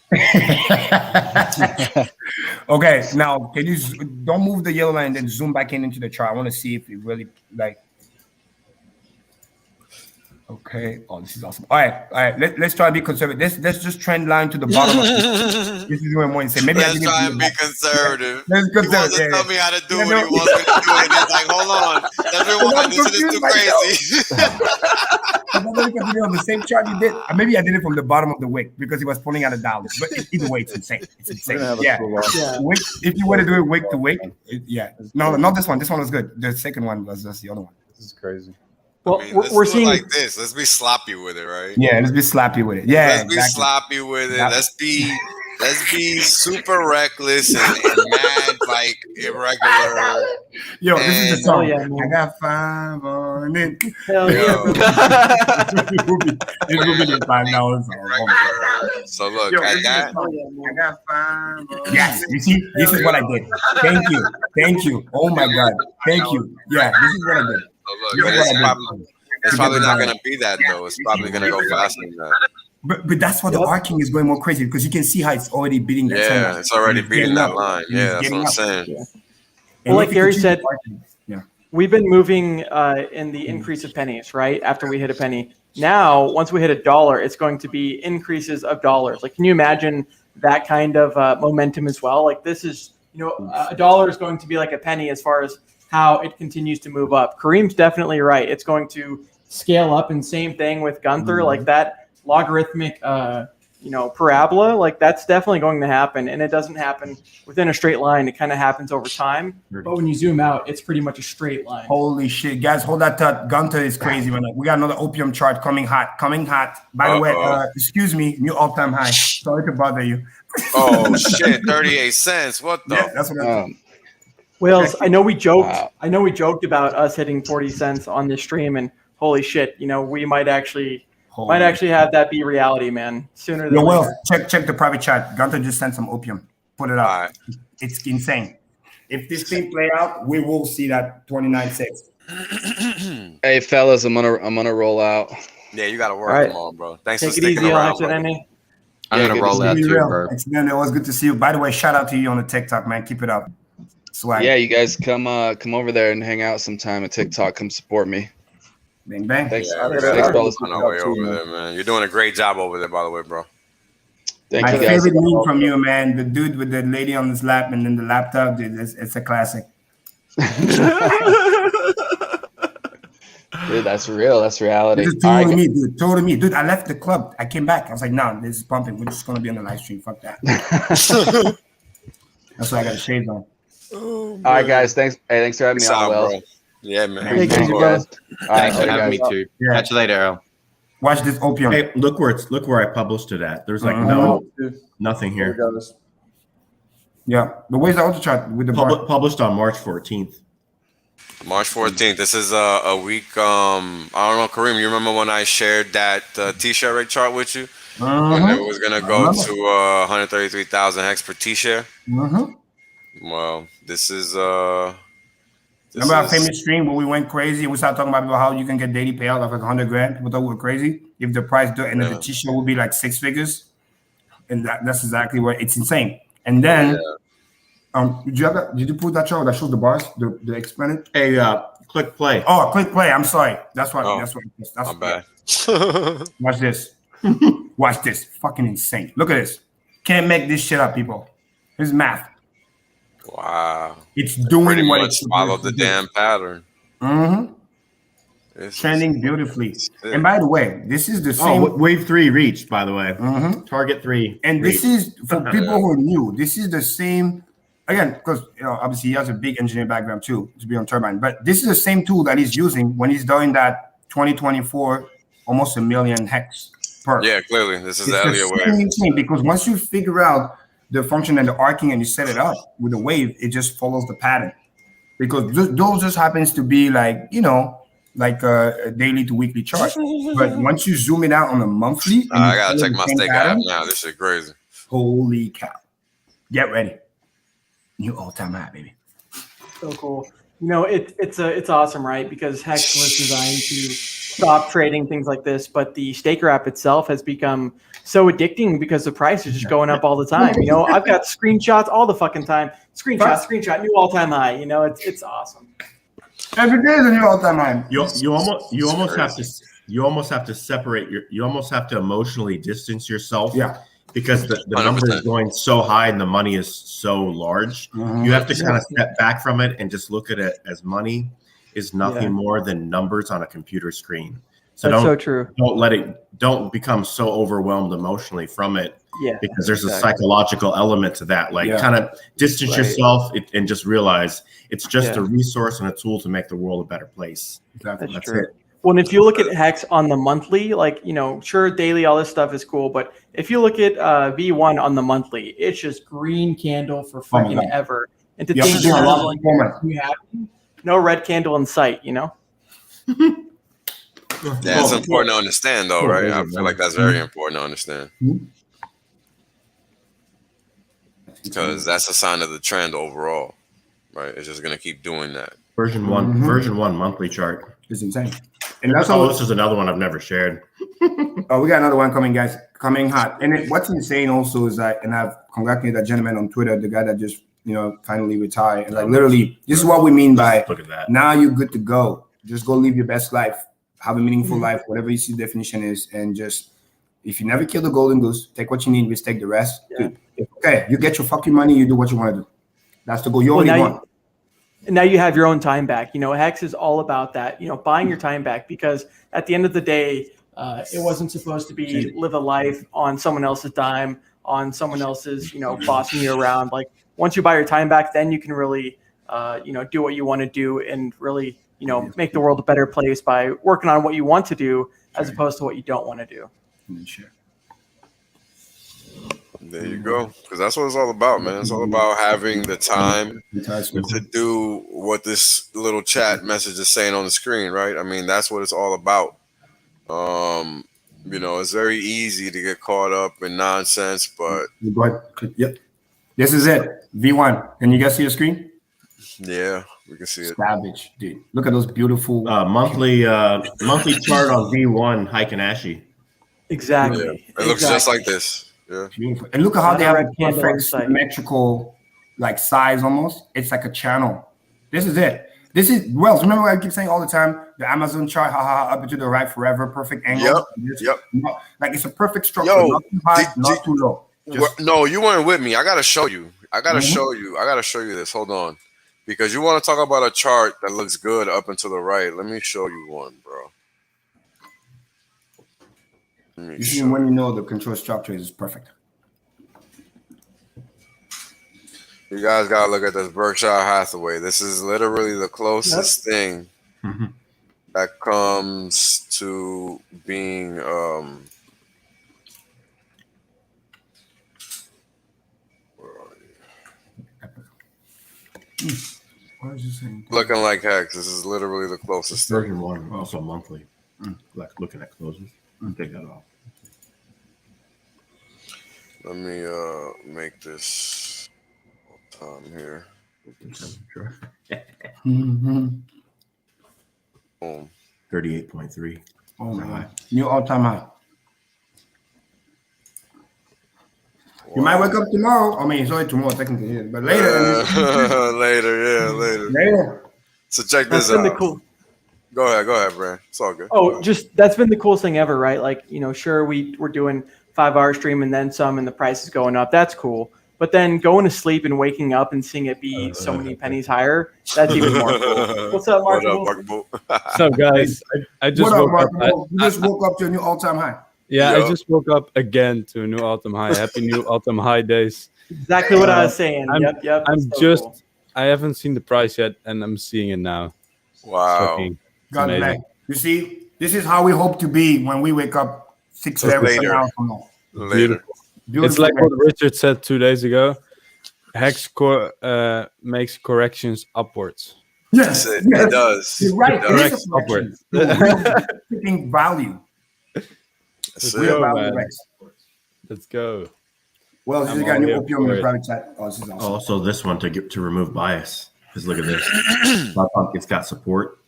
Okay, now can you don't move the yellow line and then zoom back into the chart? I want to see if it really like. Okay. Oh, this is awesome. All right. Let's try to be conservative. Let's just trend line to the bottom. This is what I'm going to say. Maybe let's try and be conservative. Let's he wants to tell me how to do what he wants me to do, and he's like, "Hold on, everyone, this is too crazy." I'm going to continue on the same chart you did. Maybe I did it from the bottom of the wick because he was pulling out $1. But either way, it's insane. It's insane. Yeah. Wick, if you want to do it wick to wick, no, not this one. This one was good. The second one was just the other one. This is crazy. Well, we're seeing like this. Let's be sloppy with it, right? Yeah, let's be sloppy with it. Yeah, let's be sloppy with it. Let's be super reckless and mad, like irregular. Yo, this is the song. Yeah, I got 5 on it. Hell yeah, it will be $5. So look, I got 5 on. Yes, you see, this is what I did. Thank you. Oh my God, thank you. Yeah, this is what I did. Look, it's probably not going to be that though. It's probably going to go faster than that. But that's why the arcing is going more crazy, because you can see how it's already beating that trend line. It's already beating that line. Yeah, that's what I'm saying. Yeah. Well, like Gary said, we've been moving in the increase of pennies, right? After we hit a penny. Now, once we hit $1, it's going to be increases of dollars. Like, can you imagine that kind of momentum as well? Like, this is, $1 is going to be like a penny as far as how it continues to move up. Kareem's definitely right. It's going to scale up, and same thing with Gunther, like that logarithmic, parabola, like that's definitely going to happen. And it doesn't happen within a straight line. It kind of happens over time. But when you zoom out, it's pretty much a straight line. Holy shit, guys, hold that thought. Gunther is crazy right now. We got another opium chart coming hot. By the way, excuse me, new all-time high. Sorry to bother you. Oh shit, 38 cents. What the? Yeah, that's what I'm Wales, I know we joked. I know we joked about us hitting 40 cents on this stream, and holy shit, we might actually have that be reality, man, sooner than later. Check the private chat. Gunter just sent some opium. Put it up. It's insane. If this thing play out, we will see that 29.6. Hey fellas, I'm gonna roll out. Yeah, you gotta work tomorrow, bro. Thanks for Take it sticking easy, around, Alex, brother. I'm gonna roll out too, bro. It's been always good to see you. By the way, shout out to you on the TikTok, man. Keep it up. Swag. Yeah, you guys come over there and hang out sometime at TikTok. Come support me. Bang bang. Thanks. Yeah, Thanks, fellas. on our way over there, man. You're doing a great job over there, by the way, bro. Thank My you, guys. favorite meme from you, man. The dude with the lady on his lap and then the laptop, dude. It's a classic. Dude, that's real. That's reality. This is totally me, dude. Totally me, dude. I left the club. I came back. I was like, no, this is pumping. We're just gonna be on the live stream. Fuck that. That's why I got a shades on. All right, guys. Thanks. Hey, thanks for having me on, Will. Yeah, man. Thanks, Thanks for having me too. Yeah. Catch you later, Errol. Watch this opium. Hey, look where I published it at. There's like nothing here. Yeah, but where's the auto chart with the bar? Published on March 14th. March 14th. This is a week. I don't know, Kareem. You remember when I shared that T-share rate chart with you? When it was gonna go to 133,000 hex per T-share. Well, this is Remember our famous stream where we went crazy and we started talking about how you can get daily payout of like 100 grand? People thought we were crazy. If the price and the T-shirt would be like 6 figures, and that's exactly what it's insane. And then, did you put that chart that shows the bars, the explain it? Hey, click play. Oh, click play. I'm sorry. That's what. That's my bad. Watch this. Watch this. Fucking insane. Look at this. Can't make this shit up, people. Here's math. Wow. It's doing pretty what much it's follow the damn pattern. Trending beautifully. And by the way, this is the same. Wave 3 reached, by the way. Target 3. And this is for people who are new. This is the same. Again, because obviously he has a big engineering background too to be on Turbine. But this is the same tool that he's using when he's doing that 2024 almost 1 million hex per. Yeah, clearly this is the Elliott wave. Thing, because once you figure out the function and the arcing and you set it up with the wave, it just follows the pattern. Because those just happens to be like, like a daily to weekly chart. But once you zoom it out on a monthly, I gotta check my Staker app now. This shit crazy. Holy cow! Get ready. New all-time high, baby. So cool. It's awesome, right? Because Hex was designed to stop trading things like this, but the Staker app itself has become so addicting because the price is just going up all the time. I've got screenshots all the fucking time. Screenshot, new all-time high. It's awesome. Every day is a new all-time high. You almost have to separate you almost have to emotionally distance yourself. Yeah. Because the number is going so high and the money is so large. You have to kind of step back from it and just look at it as money is nothing more than numbers on a computer screen. So that's so true. Don't become so overwhelmed emotionally from it. Yeah. Because there's a psychological element to that. Like kind of distance yourself and just realize it's just a resource and a tool to make the world a better place. Exactly. That's true. Well, and if you look at Hex on the monthly, sure, daily, all this stuff is cool. But if you look at V1 on the monthly, it's just green candle for freaking ever. And to think no red candle in sight, Yeah, it's important to understand, though, right? I feel like that's very important to understand. Because that's a sign of the trend overall, right? It's just going to keep doing that. Version 1 monthly chart. It's insane. And that's this is another one I've never shared. Oh, we got another one coming, guys. Coming hot. And what's insane also is that, and I've congratulated that gentleman on Twitter, the guy that just, finally retired. And literally, this is what we mean by look at that. Now you're good to go. Just go live your best life. Have a meaningful life, whatever you see the definition is. And just, if you never kill the golden goose, take what you need, risk take the rest. Yeah. Dude, okay, you get your fucking money, you do what you want to do. That's the goal. You only want. And now you have your own time back. Hex is all about that, buying your time back, because at the end of the day, it wasn't supposed to be live a life on someone else's dime, on someone else's, bossing you around. Like once you buy your time back, then you can really, do what you want to do and really, make the world a better place by working on what you want to do as opposed to what you don't want to do. Sure. There you go. Because that's what it's all about, man. It's all about having the time to do what this little chat message is saying on the screen, right? I mean, that's what it's all about. You know, it's very easy to get caught up in nonsense, but go ahead. Yep. This is it. V1. Can you guys see the screen? Yeah, we can see it. Savage, dude. Look at those beautiful monthly chart on V1 Heiken-Ashi. Exactly. Yeah. It looks just like this. Yeah. Beautiful. And look at how they have a perfect symmetrical like size almost. It's like a channel. This is it. This is Wells. Remember what I keep saying all the time? The Amazon chart, up and to the right forever, perfect angle. Yep. Like it's a perfect structure. Not too high, not too low. No, you weren't with me. I gotta show you. I gotta show you this. Hold on. Because you want to talk about a chart that looks good up and to the right. Let me show you one, bro. You see when you know the control structure is perfect. You guys gotta look at this Berkshire Hathaway. This is literally the closest thing that comes to being looking like Hex. This is literally the closest thing. Version 1, also monthly. Like looking at closes. Take that off. Let me make this here. Boom. 38.3. Oh my God. New all-time high. You might wake up tomorrow. I mean, it's only tomorrow technically, but later. Later. So check this out. Go ahead, Brand. It's all good. Oh, just that's been the coolest thing ever, right? Like, you know, sure, we're doing 5-hour stream and then some, and the price is going up. That's cool. But then going to sleep and waking up and seeing it be so many pennies higher, that's even more cool. What's up, Mark? What's up, guys? I just woke up. You just woke up to a new all-time high. Yeah, I just woke up again to a new all-time high. Happy new all-time high days. Exactly what I was saying. Yep. I haven't seen the price yet, and I'm seeing it now. Wow. God bless. You see, this is how we hope to be when we wake up 6-7 hours from now. Later. It's like what Richard said 2 days ago. Hex makes corrections upwards. Yes, it does. You're right. It It is a upwards. freaking value. Let's go. Well, you got new opium in the private chat. Oh, this is awesome. Also, this one to remove bias. Because look at this. It's got support.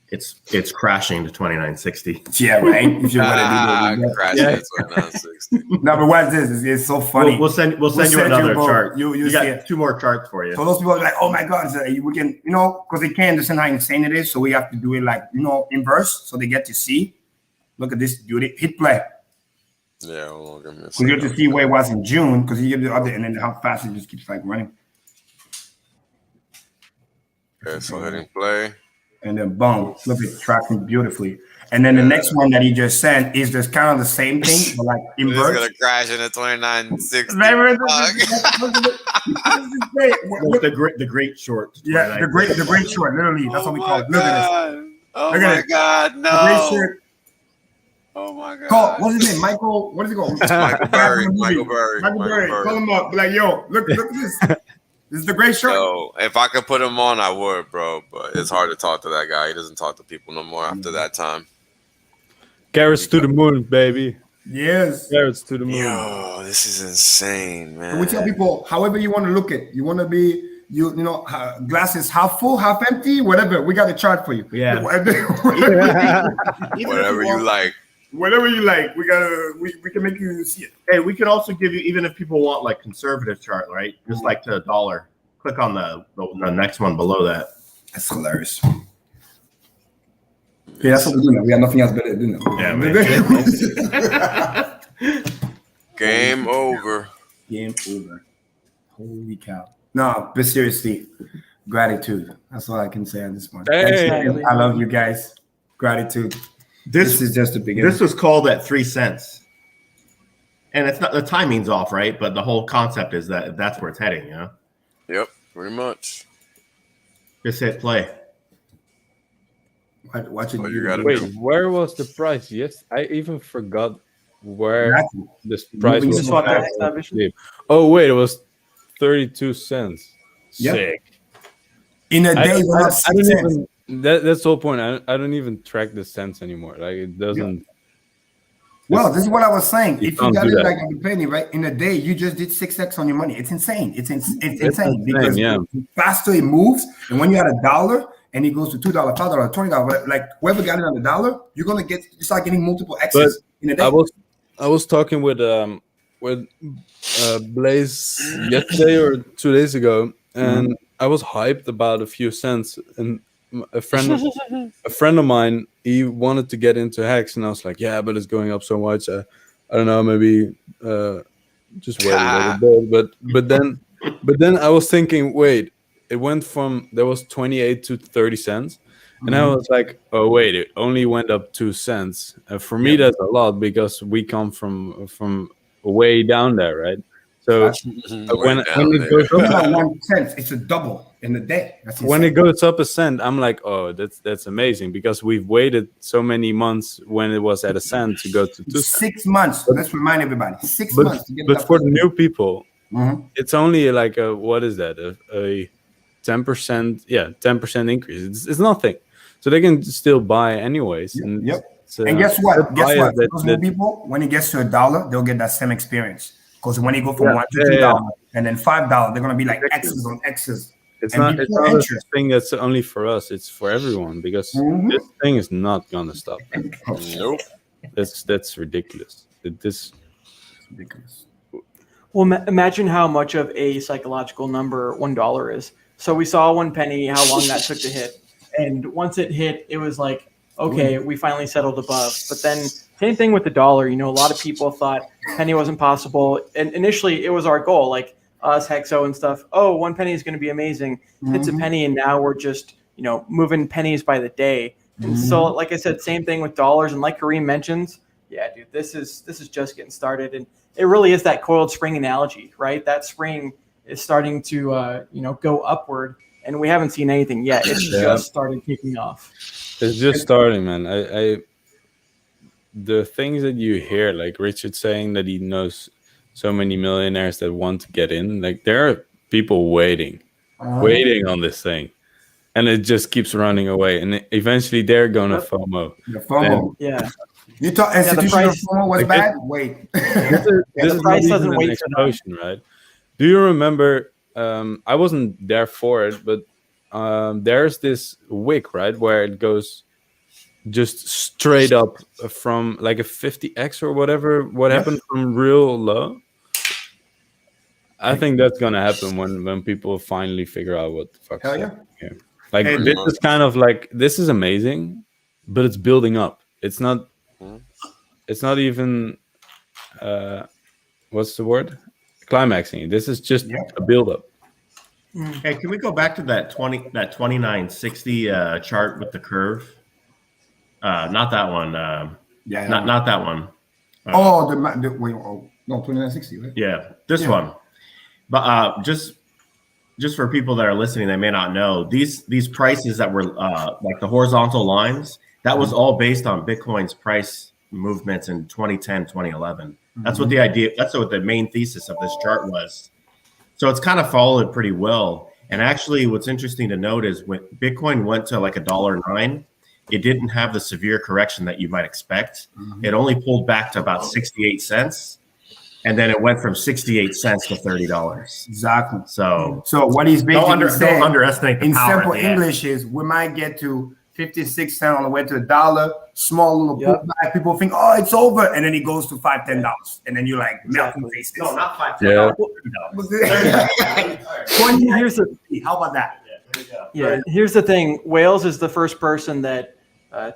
It's crashing to 2960. Yeah, right. If you want to do crashing to 2960. No, but what's this? It's so funny. We'll send you another chart. You got see 2 more charts for you. So those people are like, oh my God, so we can, because they can't understand how insane it is. So we have to do it like, inverse, so they get to see. Look at this beauty. Hit play. Yeah, hold on, give me a So second. you have to see where it was in June, because you get the other, and then how fast it just keeps like running. Okay, so hitting play. And then boom, flip it, tracking beautifully. And then the next one that he just sent is just kind of the same thing, but like inverse. It's gonna crash into 2960. The great short. Yeah, the great short. Literally, that's what we call it. Look at this. Oh Look my at God, The no. great short. Oh my God. Call, what's his name? Michael. What is it called? Michael Berry. Michael Berry. Call him up. Be like, yo, look at this. This is the great shirt. So if I could put him on, I would, bro. But it's hard to talk to that guy. He doesn't talk to people no more after that time. Carrots to the moon, baby. Yes. Carrots to the moon. Yo, this is insane, man. And we tell people, however you want to look at, you want to be, glasses half full, half empty, whatever. We got a chart for you. Yeah. Whatever you like. Whatever you like, we can make you see it. Hey, we can also give you, even if people want like conservative chart, right? Just like to $1. Click on the next one below that. That's hilarious. Yeah, that's what we do now. We have nothing else better to do now. Yeah, man. Game over. Game over. Holy cow. No, but seriously, gratitude. That's all I can say at this point. Hey. I love you guys. Gratitude. This is just the beginning. This was called at 3 cents. And it's not, the timing's off, right? But the whole concept is that's where it's heading, you know? Yep, pretty much. Just hit play. Watch it. You gotta Wait, where was the price? Yes, I even forgot where Exactly. this price You was. just swap that vision? Oh wait, it was 32 cents. Yep. Sick. In a day, we're not I don't 6 cents. even. That's the whole point. I don't even track the cents anymore. Like it doesn't. Well, this is what I was saying. You If you can't got do it that. like a penny, right? In a day, you just did 6x on your money. It's insane. It's insane insane, because yeah. the faster it moves, and when you had $1 and it goes to $2, $5, $20, like whoever got it on $1, you start getting multiple X's in a day. I was talking with Blaze yesterday or 2 days ago, and I was hyped about a few cents. And a friend of mine, he wanted to get into Hex, and I was like, yeah, but it's going up so much. I don't know, maybe just wait a little bit. But then I was thinking, wait, it went from there was 28 to 30 cents. And I was like, oh wait, it only went up 2 cents. For me, that's a lot because we come from way down there, right? So when it goes up 1 cent, it's a double in a day. That's when insane. it goes up a cent, I'm like, oh, that's amazing because we've waited so many months when it was at a cent to go to 2 cents. 6 months. Let's remind everybody, 6 months. To get But that for the first. new people, it's only like what is that? A 10%, 10% increase. It's nothing. So they can still buy anyways. And And guess what? Those new people, when it gets to $1, they'll get that same experience. Because when you go from $1 to $2 and then $5, they're gonna be like X's on X's. It's not a thing that's only for us. It's for everyone because this thing is not gonna stop. Nope. That's ridiculous. This ridiculous. Well, imagine how much of a psychological number $1 is. So we saw 1 penny, how long that took to hit. And once it hit, it was like, okay, we finally settled above. But then same thing with the dollar. You know, a lot of people thought penny wasn't possible. And initially it was our goal, like us, Hexo and stuff. Oh, 1 penny is going to be amazing. Hits a penny. And now we're just, moving pennies by the day. And so, like I said, same thing with dollars. And like Kareem mentions, yeah, dude, this is just getting started. And it really is that coiled spring analogy, right? That spring is starting to, go upward. And we haven't seen anything yet. It's just started kicking off. It's just starting, man. The things that you hear, like Richard saying that he knows so many millionaires that want to get in, like there are people waiting on this thing, and it just keeps running away, and eventually they're gonna FOMO. The FOMO, You thought institutional FOMO was bad? Wait, this is price doesn't wait for explosion, right? Do you remember? I wasn't there for it, but there's this wick, right, where it goes just straight up from like a 50x or whatever. What happened from real low? I think that's gonna happen when people finally figure out what the fuck's happening here. Like this is kind of like this is amazing, but it's building up. It's not even what's the word? Climaxing. This is just a build-up. Hey, can we go back to that 2960 chart with the curve? Not that one. Not that one. Wait, no, 2960, right? Yeah, this one. But just for people that are listening, they may not know these prices that were like the horizontal lines. That was all based on Bitcoin's price movements in 2010, 2011. That's what the idea. That's what the main thesis of this chart was. So it's kind of followed pretty well. And actually, what's interesting to note is when Bitcoin went to like $1.09, it didn't have the severe correction that you might expect. It only pulled back to about 68 cents. And then it went from 68 cents to $30. Exactly. So what he's basically saying, don't underestimate the in power simple English is we might get to 56 cents on the way to $1, small little pullback. People think, oh, it's over. And then it goes to $5, $10. And then you're like, melting faces. No, not $5, $10. How about that? Yeah, here's the thing. Wales is the first person that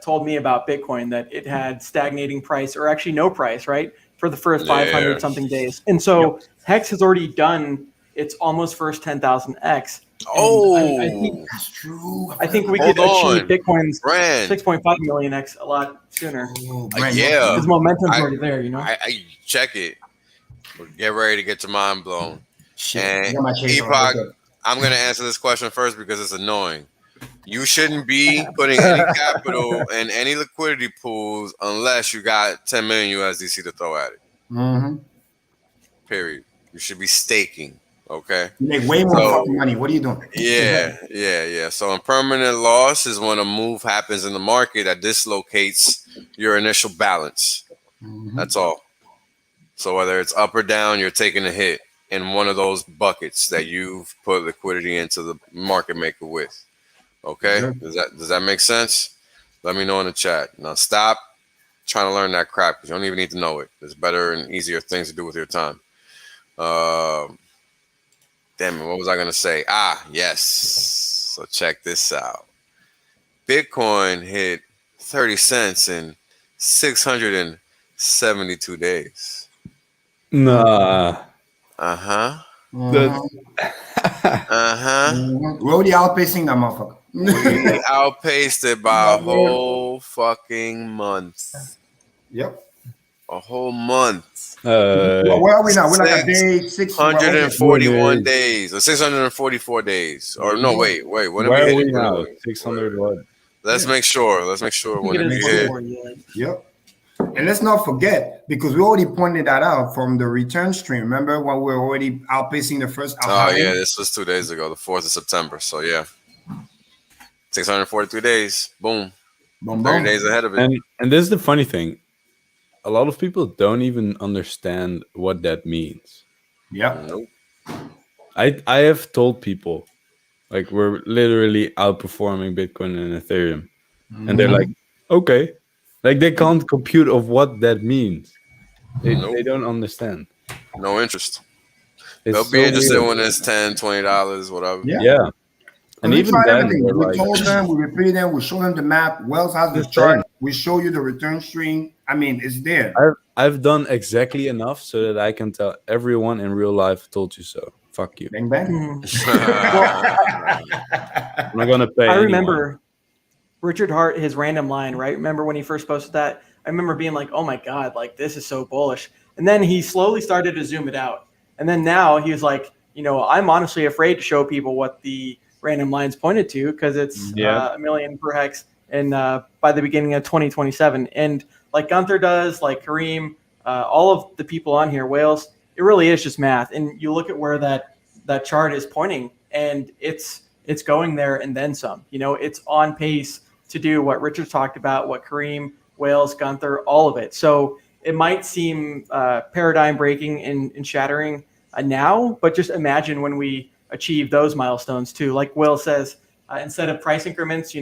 told me about Bitcoin, that it had stagnating price or actually no price, right? For the first 500 something days. And so Hex has already done its almost first 10,000x. I think that's true. I think we could achieve Bitcoin's 6.5 million x a lot sooner. Because momentum's already there, I check it. Get ready to get your mind blown. Shit. And Epoch, I'm going to answer this question first because it's annoying. You shouldn't be putting any capital in any liquidity pools unless you got 10 million USDC to throw at it. Mm-hmm. Period. You should be staking. Okay. You make way more fucking money. What are you doing? Yeah. So impermanent loss is when a move happens in the market that dislocates your initial balance. Mm-hmm. That's all. So whether it's up or down, you're taking a hit in one of those buckets that you've put liquidity into the market maker with. Okay? Does that make sense? Let me know in the chat. Now stop trying to learn that crap because you don't even need to know it. There's better and easier things to do with your time. Damn it, what was I gonna say? Yes. So check this out. Bitcoin hit 30 cents in 672 days. Nah. Uh-huh. We're already outpacing that motherfucker. We outpaced it by a whole fucking month. Yep. A whole month. Where are we now? We're like a day 641 days or 644 days. Or no, wait. When Where are we now? 600 what? Let's make sure. When we hit. Yep. And let's not forget, because we already pointed that out from the return stream. Remember when we were already outpacing the first? Yeah, this was 2 days ago, the 4th of September. So yeah, 643 days. Boom. 30 days ahead of it. And this is the funny thing. A lot of people don't even understand what that means. Yeah. Nope. I have told people, like, we're literally outperforming Bitcoin and Ethereum. And they're like, okay. Like, they can't compute of what that means. They don't understand. No interest. It's They'll so be interested weird. when it's $10, $20, whatever. Yeah. And even then, we like, told them, we repeated them, we show them the map. Wells has the chart. We show you the return stream. I mean, it's there. I've done exactly enough so that I can tell everyone in real life, told you so. Fuck you. Bang, bang. I'm not gonna pay. I remember Richard Hart, his random line, right? Remember when he first posted that? I remember being like, oh my God, like this is so bullish. And then he slowly started to zoom it out. And then now he was like, I'm honestly afraid to show people what the random lines pointed to because it's a million per hex and by the beginning of 2027. And like Gunther does, like Kareem, all of the people on here, Wales, it really is just math. And you look at where that chart is pointing and it's going there and then some. It's on pace to do what Richard talked about, what Kareem, Wales, Gunther, all of it. So it might seem paradigm breaking and shattering now, but just imagine when we achieve those milestones too. Like Will says, instead of price increments,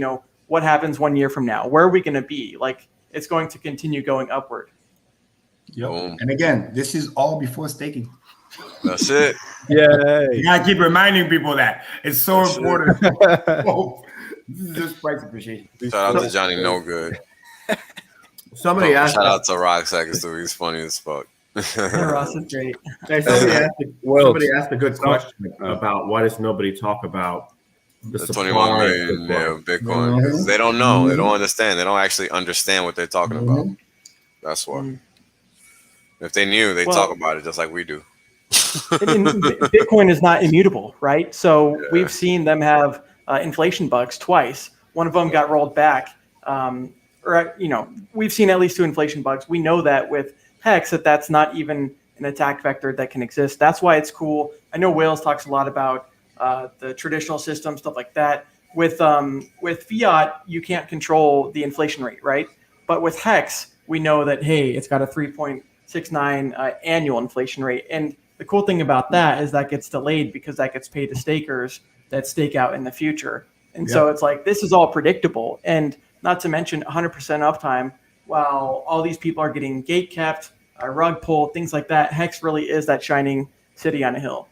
what happens 1 year from now? Where are we going to be? Like it's going to continue going upward. Yep. And again, this is all before staking. That's it. Yeah. You gotta keep reminding people that it's so important. This is just price appreciation. Shout out to Johnny No Good. Somebody asked. Shout out to Rock Seconds too. He's funny as fuck. Ross is great. Hey, somebody asked a good question about why does nobody talk about the 21 million Bitcoin? Because they don't know. They don't understand. They don't actually understand what they're talking about. That's why. If they knew, they'd talk about it just like we do. Bitcoin is not immutable, right? So we've seen them have inflation bugs twice. One of them got rolled back. We've seen at least 2 inflation bugs. We know that with Hex that's not even an attack vector that can exist. That's why it's cool. I know Wales talks a lot about the traditional system, stuff like that. With fiat, you can't control the inflation rate, right? But with Hex, we know that, hey, it's got a 3.69 annual inflation rate. And the cool thing about that is that gets delayed because that gets paid to stakers that stake out in the future. And so it's like, this is all predictable. And not to mention 100% uptime, while all these people are getting gate kept, rug pulled, things like that. Hex really is that shining city on a hill.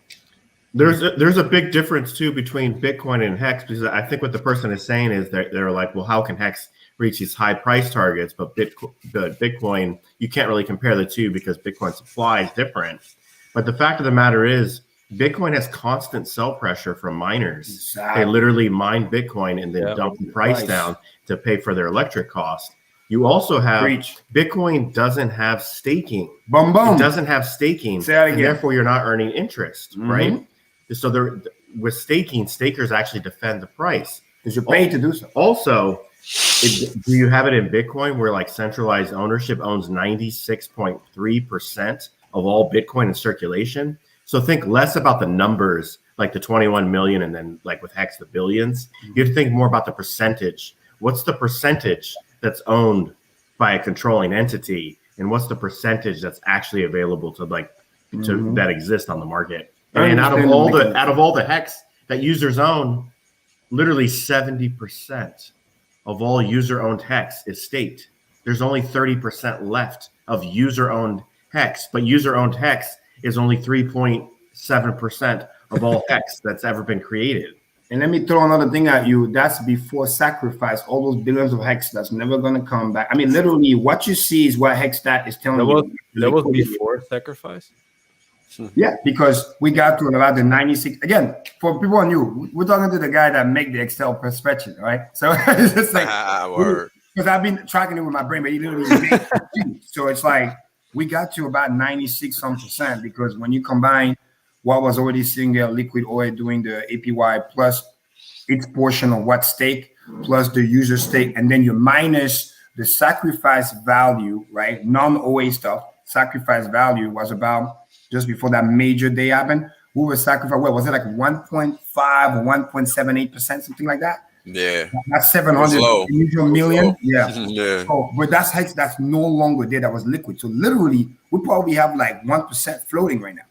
There's a big difference too between Bitcoin and Hex, because I think what the person is saying is that they're like, well, how can Hex reach these high price targets, but Bitcoin, you can't really compare the two because Bitcoin supply is different. But the fact of the matter is, Bitcoin has constant sell pressure from miners. Exactly. They literally mine Bitcoin and then dump the price down to pay for their electric cost. You also have Bitcoin doesn't have staking. Boom, boom. It doesn't have staking, and therefore you're not earning interest, right? So with staking, stakers actually defend the price. because you're paid to do so. Also, do you have it in Bitcoin where like centralized ownership owns 96.3% of all Bitcoin in circulation? So think less about the numbers, like the 21 million, and then like with Hex, the billions. You have to think more about the percentage. What's the percentage that's owned by a controlling entity, and what's the percentage that's actually available to that exist on the market? And out of all the Hex that users own, literally 70% of all user-owned Hex is staked. There's only 30% left of user-owned Hex, but user-owned Hex is only 3.7% of all Hex that's ever been created. And let me throw another thing at you. That's before sacrifice, all those billions of Hex that's never going to come back. I mean, literally, what you see is what Hexstat is telling you. That was before sacrifice? Yeah, because we got to about the 96. Again, for people new, we're talking to the guy that make the Excel spreadsheet, right? So it's just like, because I've been tracking it with my brain, but he literally makes it. So it's like, we got to about 96% because when you combine what was already sitting there, liquid oil doing the APY plus its portion of what stake plus the user stake, and then you minus the sacrifice value, right? Non-OA stuff, sacrifice value was about just before that major day happened. We were sacrificed, what was it, like 1.5 or 1.78%, something like that? Yeah. That's 700 million. Yeah. Yeah. So, but that's Hex that's no longer there, that was liquid. So literally, we probably have like 1% floating right now.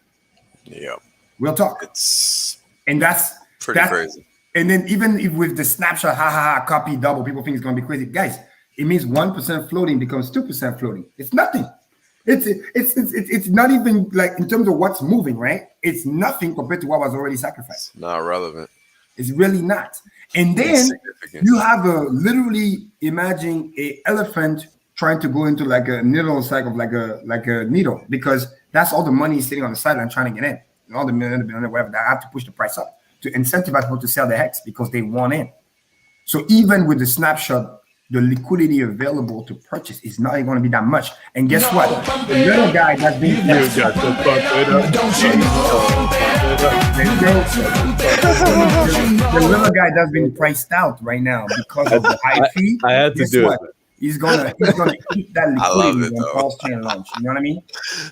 Yeah. Real talk. And that's pretty crazy. And then even if with the snapshot, copy double, people think it's gonna be crazy. Guys, it means 1% floating becomes 2% floating. It's nothing. It's not even like in terms of what's moving, right? It's nothing compared to what was already sacrificed. Not relevant. It's really not. And then you have literally imagine a elephant trying to go into like a needle cycle, like a needle, because that's all the money sitting on the sideline trying to get in. And all the million, whatever, that have to push the price up to incentivize people to sell the Hex because they want in. So even with the snapshot, the liquidity available to purchase is not even going to be that much. And guess what? The little guy that's being the little guy that's been priced out right now because of the high fee. I had to do it. He's gonna eat that liquidity when PulseChain launch. You know what I mean?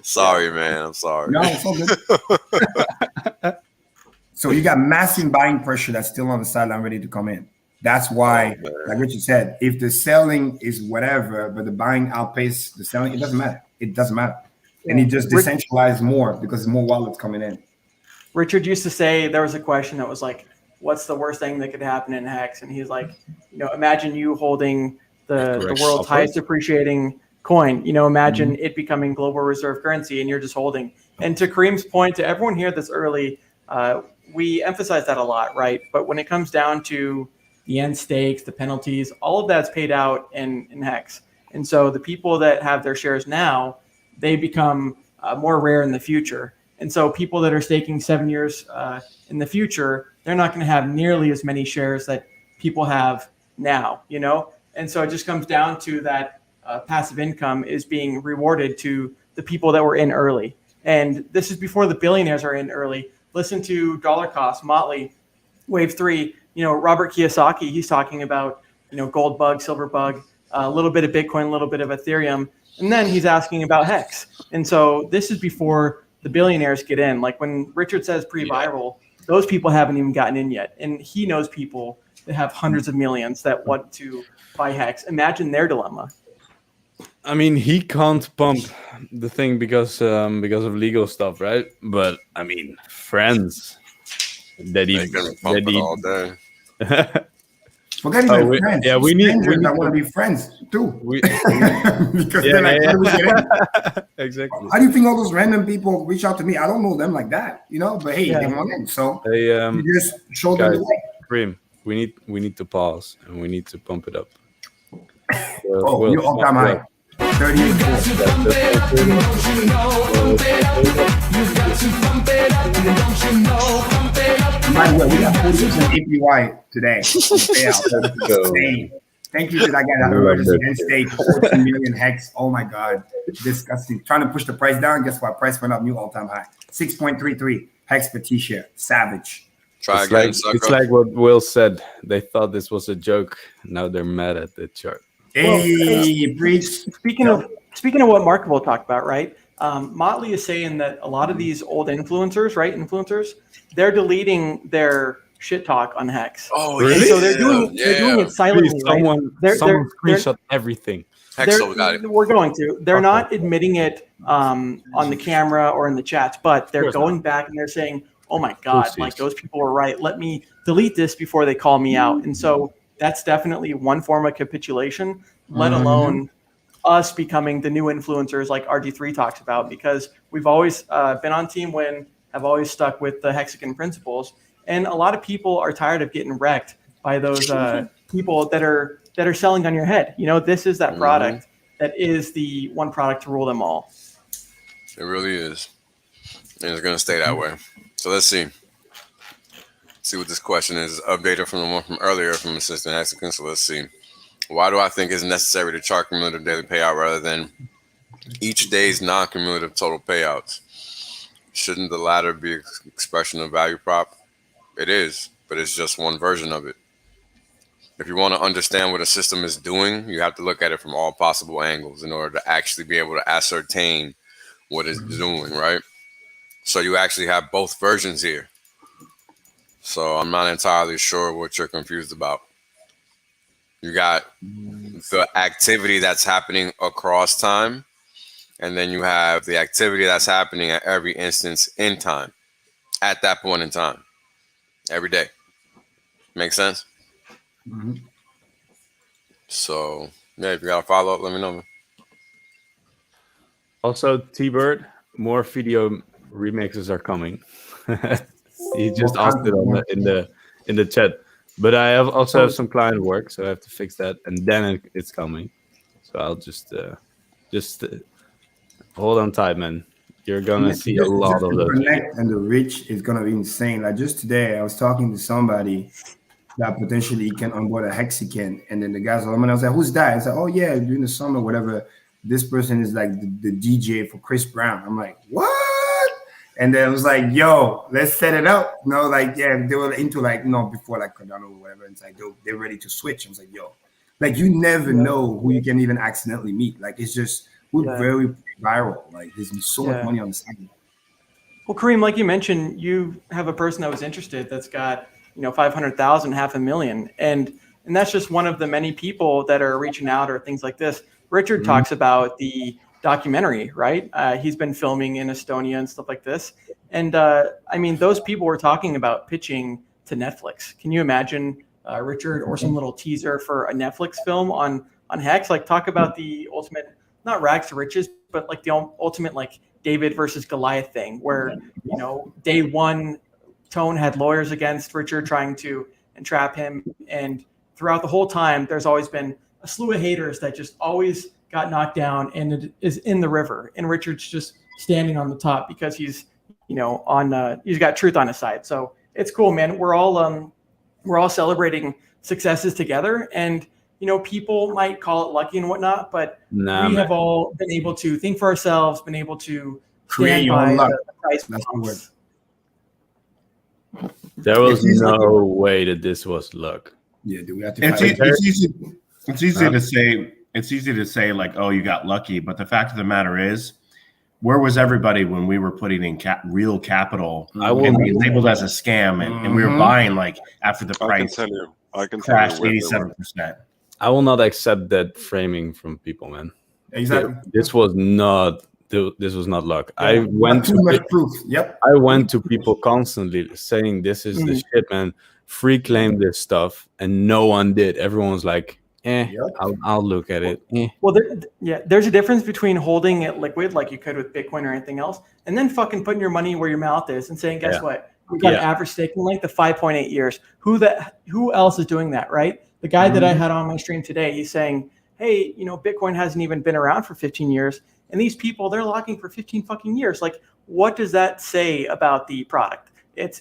Sorry, man. I'm sorry. No, it's all good. So you got massive buying pressure that's still on the sideline ready to come in. That's why, like Richard said, if the selling is whatever, but the buying outpaces the selling, it doesn't matter. It doesn't matter. And it just decentralized more because there's more wallets coming in. Richard used to say there was a question that was like, what's the worst thing that could happen in Hex? And he's like, imagine you holding the world's highest appreciating coin. Imagine it becoming global reserve currency and you're just holding. And to Kareem's point, to everyone here that's early, we emphasize that a lot, right? But when it comes down to the end stakes, the penalties, all of that's paid out in Hex. And so the people that have their shares now, they become more rare in the future. And so people that are staking 7 years in the future, they're not going to have nearly as many shares that people have now, And so it just comes down to that passive income is being rewarded to the people that were in early. And this is before the billionaires are in early. Listen to Dollar Cost, Motley, Wave 3, Robert Kiyosaki, he's talking about, gold bug, silver bug, a little bit of Bitcoin, a little bit of Ethereum. And then he's asking about Hex. And so this is before the billionaires get in. Like when Richard says pre-viral, those people haven't even gotten in yet. And he knows people that have hundreds of millions that want to buy Hex. Imagine their dilemma. I mean, he can't pump the thing because of legal stuff, right? But I mean, friends that he all day. Forget even friends. Yeah, we need that want to be friends too. Because they're like, how do we get in? Exactly. How do you think all those random people reach out to me? I don't know them like that, but hey, they want in. So you just show them the way. Kareem, we need to pause and we need to pump it up. You're all time high. 38. By the way, we got 40% APY today. Thank you to that guy that emergency end state, 14 million Hex. Oh my God. Disgusting. Trying to push the price down. Guess what? Price went up, new all-time high. 6.33 Hex per T-share. Savage. Try it's again, like, sucker. it's like what Will said. They thought this was a joke. Now they're mad at the chart. Hey, breach. Speaking of what Mark will talk about, right? Motley is saying that a lot of these old influencers, right? They're deleting their shit talk on Hex. Oh, and really? so they're doing it silently. Please, right? someone screenshot everything. Hexel got it. We're going to. They're not admitting it on the camera or in the chats, but they're going back and they're saying, "Oh my God, like those people were right. Let me delete this before they call me out." And so that's definitely one form of capitulation, let alone us becoming the new influencers like RG3 talks about, because we've always been on Team Win, have always stuck with the Hexagon principles. And a lot of people are tired of getting wrecked by those people that are selling on your head. You know, this is that product that is the one product to rule them all. It really is. And it's going to stay that way. So let's see. See what this question is. Updated from the one from earlier from Assistant Hexagon. So let's see. Why do I think it's necessary to chart cumulative daily payout rather than each day's non-cumulative total payouts? Shouldn't the latter be an expression of value prop? It is, but it's just one version of it. If you want to understand what a system is doing, you have to look at it from all possible angles in order to actually be able to ascertain what it's doing, right? So you actually have both versions here. So I'm not entirely sure what you're confused about. You got the activity that's happening across time, and then you have the activity that's happening at every instance in time, at that point in time, every day. Make sense? So, yeah, if you got a follow-up, let me know. Also, T-Bird, more video remixes are coming. He just asked it in the chat. But I also have some client work, so I have to fix that, and then it's coming. So I'll just hold on tight, man. You're gonna see a lot of those. Connect and the reach is gonna be insane. Like just today, I was talking to somebody that potentially can onboard a Hexagon, and then the guys are, I was like, "Who's that?" I said, "Oh yeah, during the summer, whatever. This person is like the DJ for Chris Brown." I'm like, "What?" And then I was like, "Yo, let's set it up." You know, like yeah, they were into like before like Cardano or whatever. It's like they're ready to switch. I was like, "Yo, like you never know who you can even accidentally meet. Like it's just we're very viral. Like there's so much money on the side." Well, Kareem, like you mentioned, you have a person that was interested that's got 500,000, 500,000, and that's just one of the many people that are reaching out or things like this. Richard talks about the documentary, right? He's been filming in Estonia and stuff like this. And I mean, those people were talking about pitching to Netflix. Can you imagine, Richard, or some little teaser for a Netflix film on Hex? Like talk about the ultimate, not rags to riches, but like the ultimate like David versus Goliath thing where, day one, Tone had lawyers against Richard trying to entrap him. And throughout the whole time, there's always been a slew of haters that just always got knocked down and it is in the river. And Richard's just standing on the top because he's, he's got truth on his side. So it's cool, man. We're all celebrating successes together. And, people might call it lucky and whatnot, but we have all been able to think for ourselves, been able to create your own luck. That's the word. There was no way that this was luck. Yeah, do we have to? It's easy to say. It's easy to say like, "Oh, you got lucky," but the fact of the matter is, where was everybody when we were putting in real capital and we labeled as a scam, and we were buying like after the price crashed 87%. I will not accept that framing from people, man. Exactly. This was not luck. Yeah. I went too much proof. Yep. I went to people constantly saying this is the shit, man. Free claim this stuff, and no one did. Everyone was like, I'll look at it. Well, there's a difference between holding it liquid like you could with Bitcoin or anything else, and then fucking putting your money where your mouth is and saying, guess what? We've got an average staking length of 5.8 years. Who else is doing that, right? The guy that I had on my stream today, he's saying, hey, Bitcoin hasn't even been around for 15 years. And these people, they're locking for 15 fucking years. Like, what does that say about the product? It's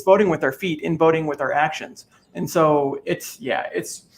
voting with our feet and voting with our actions. And so it's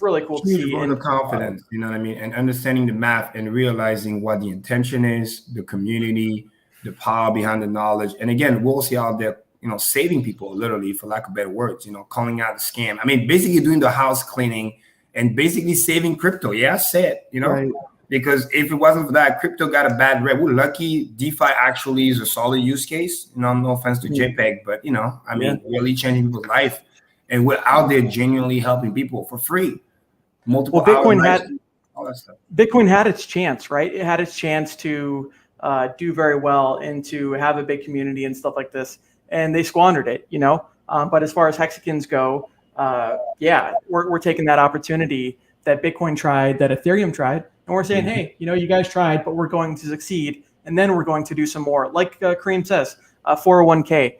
really cool to see. And the confidence, you know what I mean? And understanding the math and realizing what the intention is, the community, the power behind the knowledge. And again, we'll see out there saving people, literally, for lack of better words, calling out the scam. I mean, basically doing the house cleaning and basically saving crypto. Yeah, I said, Right. Because if it wasn't for that, crypto got a bad rep. We're lucky. DeFi actually is a solid use case. No offense to JPEG, but really changing people's life, and we're out there genuinely helping people for free. Multiple. Well, Bitcoin had its chance, right? It had its chance to do very well and to have a big community and stuff like this, and they squandered it. But as far as hexagons go, we're taking that opportunity that Bitcoin tried, that Ethereum tried. And we're saying, hey, you guys tried, but we're going to succeed. And then we're going to do some more. Like Kareem says, 401k.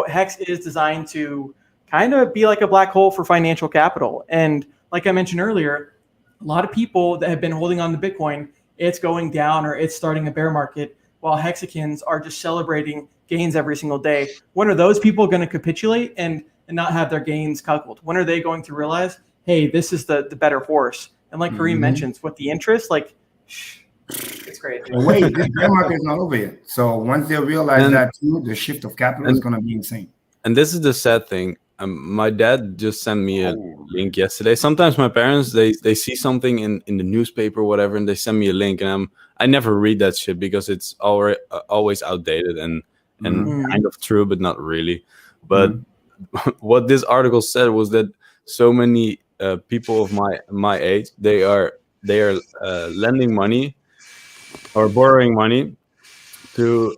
Hex is designed to kind of be like a black hole for financial capital. And like I mentioned earlier, a lot of people that have been holding on to Bitcoin, it's going down or it's starting a bear market, while hexagons are just celebrating gains every single day. When are those people going to capitulate and not have their gains cuckolded? When are they going to realize, hey, this is the better horse? And like Kareem mentions, with the interest, it's great. Wait, this bear market is not over yet. So once they realize that too, the shift of capital is going to be insane. And this is the sad thing. My dad just sent me a link yesterday. Sometimes my parents, they see something in the newspaper or whatever, and they send me a link, and I never read that shit because it's always outdated and kind of true, but not really. But what this article said was that so many people of my age, they are lending money or borrowing money to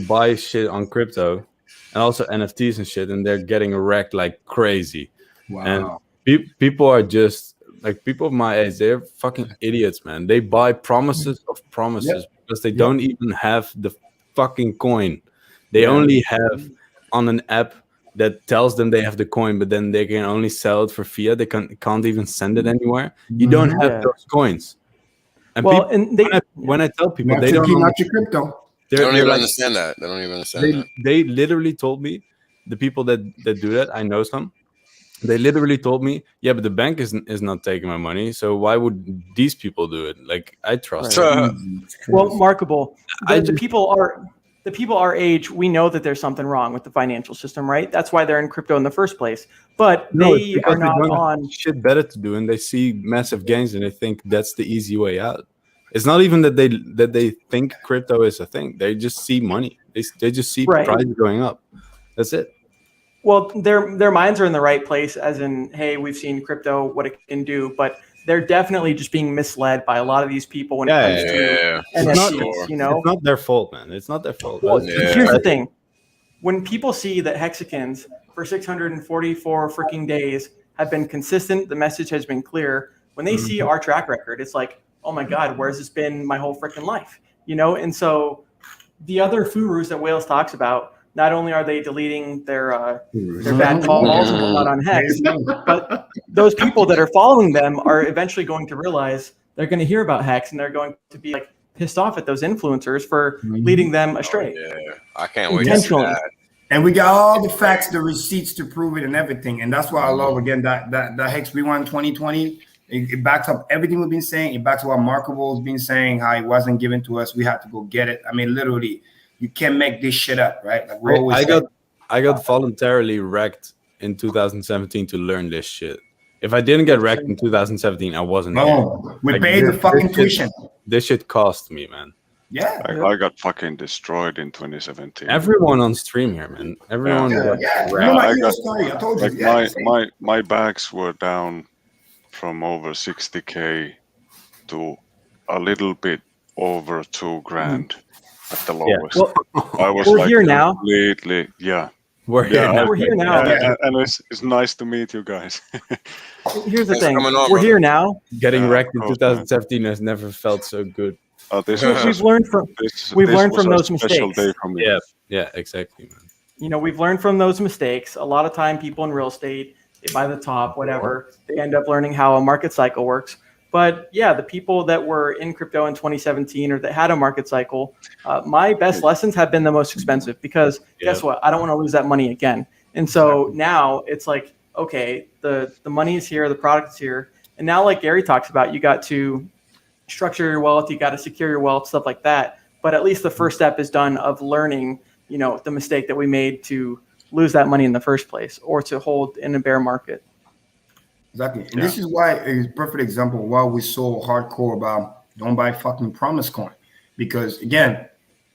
buy shit on crypto and also NFTs and shit, and they're getting wrecked like crazy. Wow. And people are just like, people of my age, they're fucking idiots, man. They buy promises of promises because they don't even have the fucking coin. They only have on an app that tells them they have the coin, but then they can only sell it for fiat. They can't even send it anywhere. You don't have those coins. And when I tell people, they don't know crypto. They don't even understand that. They don't even understand that. They literally told me, the people that do that, I know some. They literally told me, yeah, but the bank is not taking my money, so why would these people do it? Like, I trust them. Well, Markable, the people our age, we know that there's something wrong with the financial system, right? That's why they're in crypto in the first place. But they are not on shit better to do, and they see massive gains, and they think that's the easy way out. It's not even that they think crypto is a thing. They just see money. They just see prices going up. That's it. Well, their minds are in the right place, as in, hey, we've seen crypto, what it can do, but they're definitely just being misled by a lot of these people when it comes to NFTs, It's not their fault, man. It's not their fault. Well, here's the thing. When people see that hexagons for 644 freaking days have been consistent, the message has been clear. When they see our track record, it's like, oh my God, where's this been my whole freaking life? And so the other furus that Wales talks about, not only are they deleting their bad calls and whatnot on Hex, but those people that are following them are eventually going to realize they're going to hear about Hex and they're going to be like pissed off at those influencers for leading them astray. I can't wait to see that. And we got all the facts, the receipts to prove it and everything. And that's why I love, again, that Hex Rewind 2020. It backs up everything we've been saying. It backs up what Markable has been saying, how it wasn't given to us. We had to go get it. I mean, literally, you can't make this shit up, right? Like I got voluntarily wrecked in 2017 to learn this shit. If I didn't get wrecked in 2017, I wasn't. No, we paid the fucking tuition. This shit cost me, man. Yeah, I got fucking destroyed in 2017. Everyone on stream here, man. Everyone. I told you. My bags were down from over 60K to a little bit over $2,000 at the lowest. I was we're here now. Completely, We're here now. And it's nice to meet you guys. Here's the thing. We're here now. Getting wrecked in 2017 has never felt so good. We've learned from those mistakes. Yeah, exactly, man. We've learned from those mistakes. A lot of time, people in real estate, they buy the top, whatever. They end up learning how a market cycle works. But yeah, the people that were in crypto in 2017 or that had a market cycle, my best lessons have been the most expensive because guess what? I don't want to lose that money again. And so now it's like, okay, the money is here, the product is here. And now, like Gary talks about, you got to structure your wealth, you got to secure your wealth, stuff like that. But at least the first step is done of learning the mistake that we made to lose that money in the first place, or to hold in a bear market. Exactly. And this is why a perfect example why we're so hardcore about don't buy fucking promise coin. Because again,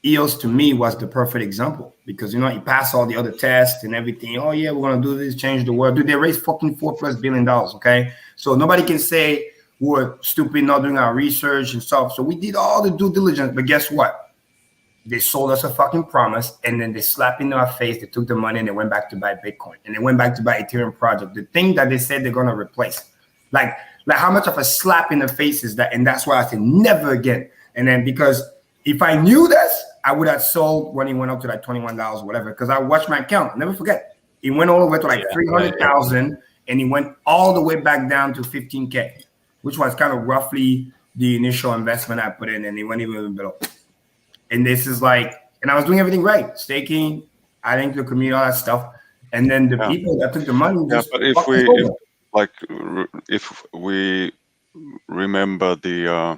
EOS to me was the perfect example, because you pass all the other tests and everything. Oh yeah, we're gonna do this, change the world. Dude, they raised fucking $4+ billion. Okay. So nobody can say we're stupid, not doing our research and stuff. So we did all the due diligence, but guess what? They sold us a fucking promise, and then they slapped in our face. They took the money and they went back to buy Bitcoin, and they went back to buy Ethereum project, the thing that they said they're gonna replace. Like how much of a slap in the face is that? And that's why I said never again. And then because if I knew this, I would have sold when it went up to like $21 or whatever. Because I watched my account. I'll never forget. It went all the way to like 300,000, and it went all the way back down to 15K, which was kind of roughly the initial investment I put in, and it went even below. And this is like, and I was doing everything right, staking, adding to the community, all that stuff. And then the people that took the money. Yeah, but if we remember the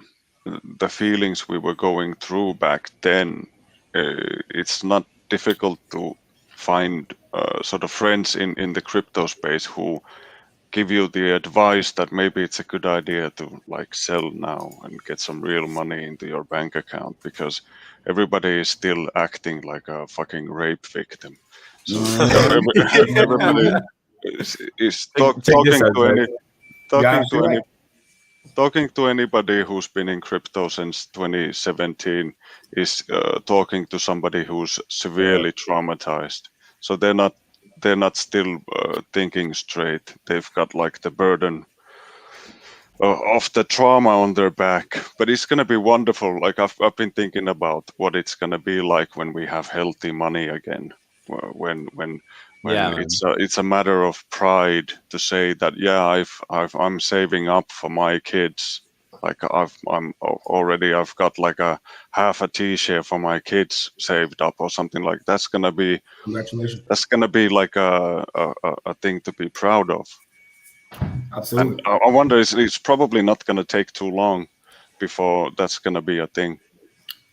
feelings we were going through back then, it's not difficult to find sort of friends in the crypto space who give you the advice that maybe it's a good idea to like sell now and get some real money into your bank account, because everybody is still acting like a fucking rape victim. So everybody is talking to anybody who's been in crypto since 2017 is talking to somebody who's severely traumatized. So they're not still thinking straight. They've got like the burden of the trauma on their back. But it's gonna be wonderful. Like I've been thinking about what it's gonna be like when we have healthy money again. When it's a matter of pride to say that I'm saving up for my kids. Like I've got like a half a T-share for my kids saved up or something like that. That's gonna be like a thing to be proud of. Absolutely. And I wonder, it's probably not gonna take too long before that's gonna be a thing.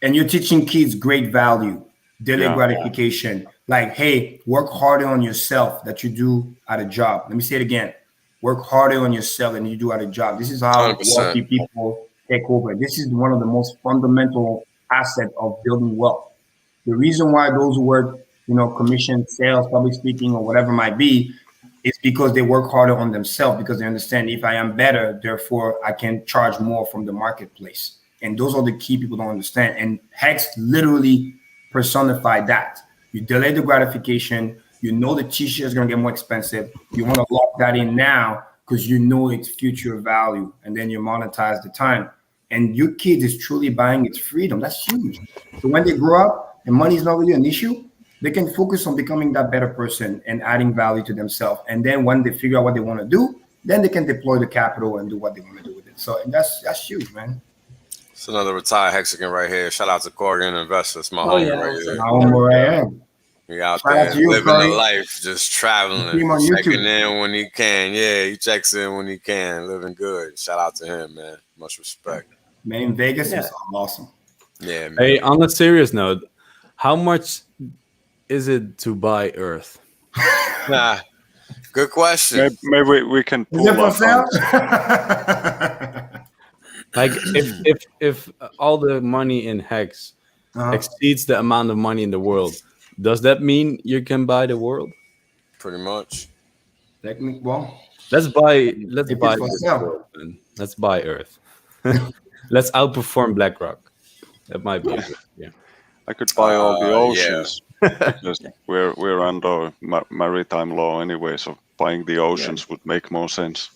And you're teaching kids great value, delayed gratification. Like, hey, work harder on yourself that you do at a job. Let me say it again. Work harder on yourself than you do at a job. This is how 100%. wealthy people take over. This is one of the most fundamental assets of building wealth. The reason why those who work, commission, sales, public speaking, or whatever it might be, is because they work harder on themselves, because they understand if I am better, therefore I can charge more from the marketplace. And those are the key people don't understand. And Hex literally personified that. You delay the gratification. You know the T-shirt is going to get more expensive. You want to lock that in now because you know its future value, and then you monetize the time. And your kid is truly buying its freedom. That's huge. So when they grow up and money is not really an issue, they can focus on becoming that better person and adding value to themselves. And then when they figure out what they want to do, then they can deploy the capital and do what they want to do with it. So that's huge, man. It's another retired Hexagon right here. Shout out to Corrigan Investors, my homie right here. My homie right here. He out Shout there out to you, living Corey. the life, just traveling, See him on checking YouTube. in when he can. Yeah, he checks in when he can, living good. Shout out to him, man. Much respect. Man, in Vegas is awesome. Yeah, man. Hey, on a serious note, how much is it to buy Earth? Nah, good question. Maybe we can Is it for sale? Like if all the money in Hex exceeds the amount of money in the world, does that mean you can buy the world? Pretty much. Well, let's buy for this sale. world, then. Let's buy Earth. Let's outperform BlackRock. That might be good. Yeah. I could buy all the oceans because we're under maritime law anyway, so buying the oceans would make more sense.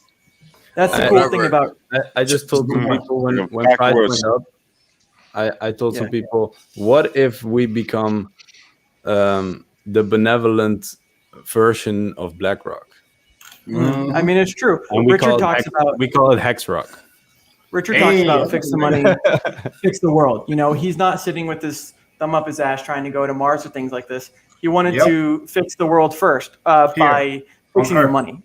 That's the cool thing about. I just told some people when price went up. I told some people, what if we become the benevolent version of BlackRock? I mean, it's true. And we call it Hex Rock. Richard talks about fix the money, fix the world. He's not sitting with his thumb up his ass trying to go to Mars or things like this. He wanted to fix the world first by fixing the money.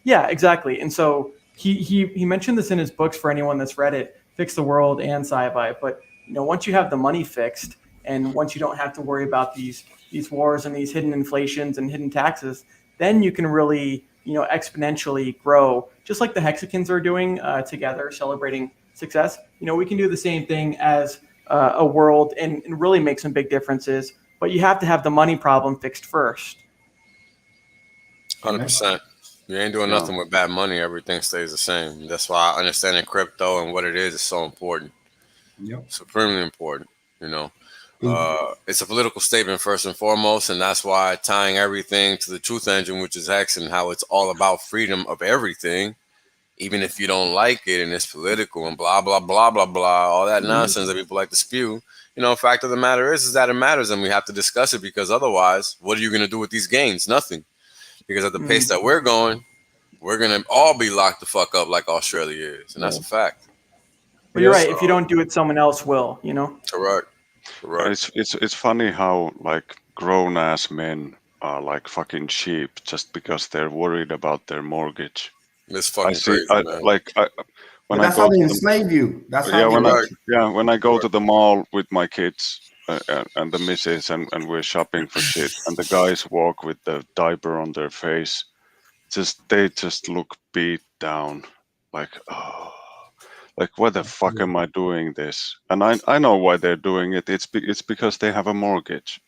Yeah, exactly. And so he mentioned this in his books for anyone that's read it, Fix the World and Sci-Fi. But once you have the money fixed, and once you don't have to worry about these these wars and these hidden inflations and hidden taxes, then you can really, exponentially grow, just like the Hexicans are doing together, celebrating success. We can do the same thing as a world and really make some big differences, but you have to have the money problem fixed first. 100%. You ain't doing nothing with bad money. Everything stays the same. That's why understanding crypto and what it is so important. Yep. Supremely important, It's a political statement first and foremost, and that's why tying everything to the truth engine, which is Hex, and how it's all about freedom of everything, even if you don't like it and it's political and blah, blah, blah, blah, blah, all that nonsense that people like to spew. Fact of the matter is that it matters, and we have to discuss it, because otherwise, what are you going to do with these gains? Nothing. Because at the pace that we're going, we're going to all be locked the fuck up like Australia is, and that's a fact. But you're right. If you don't do it, someone else will, Correct. It's funny how like grown ass men are like fucking sheep just because they're worried about their mortgage. It's fucking crazy. When that's how they enslave you. That's how when I go to the mall with my kids and the missus and we're shopping for shit, and the guys walk with the diaper on their face, they just look beat down, like, oh. Like, why the fuck am I doing this? And I know why they're doing it. It's because they have a mortgage.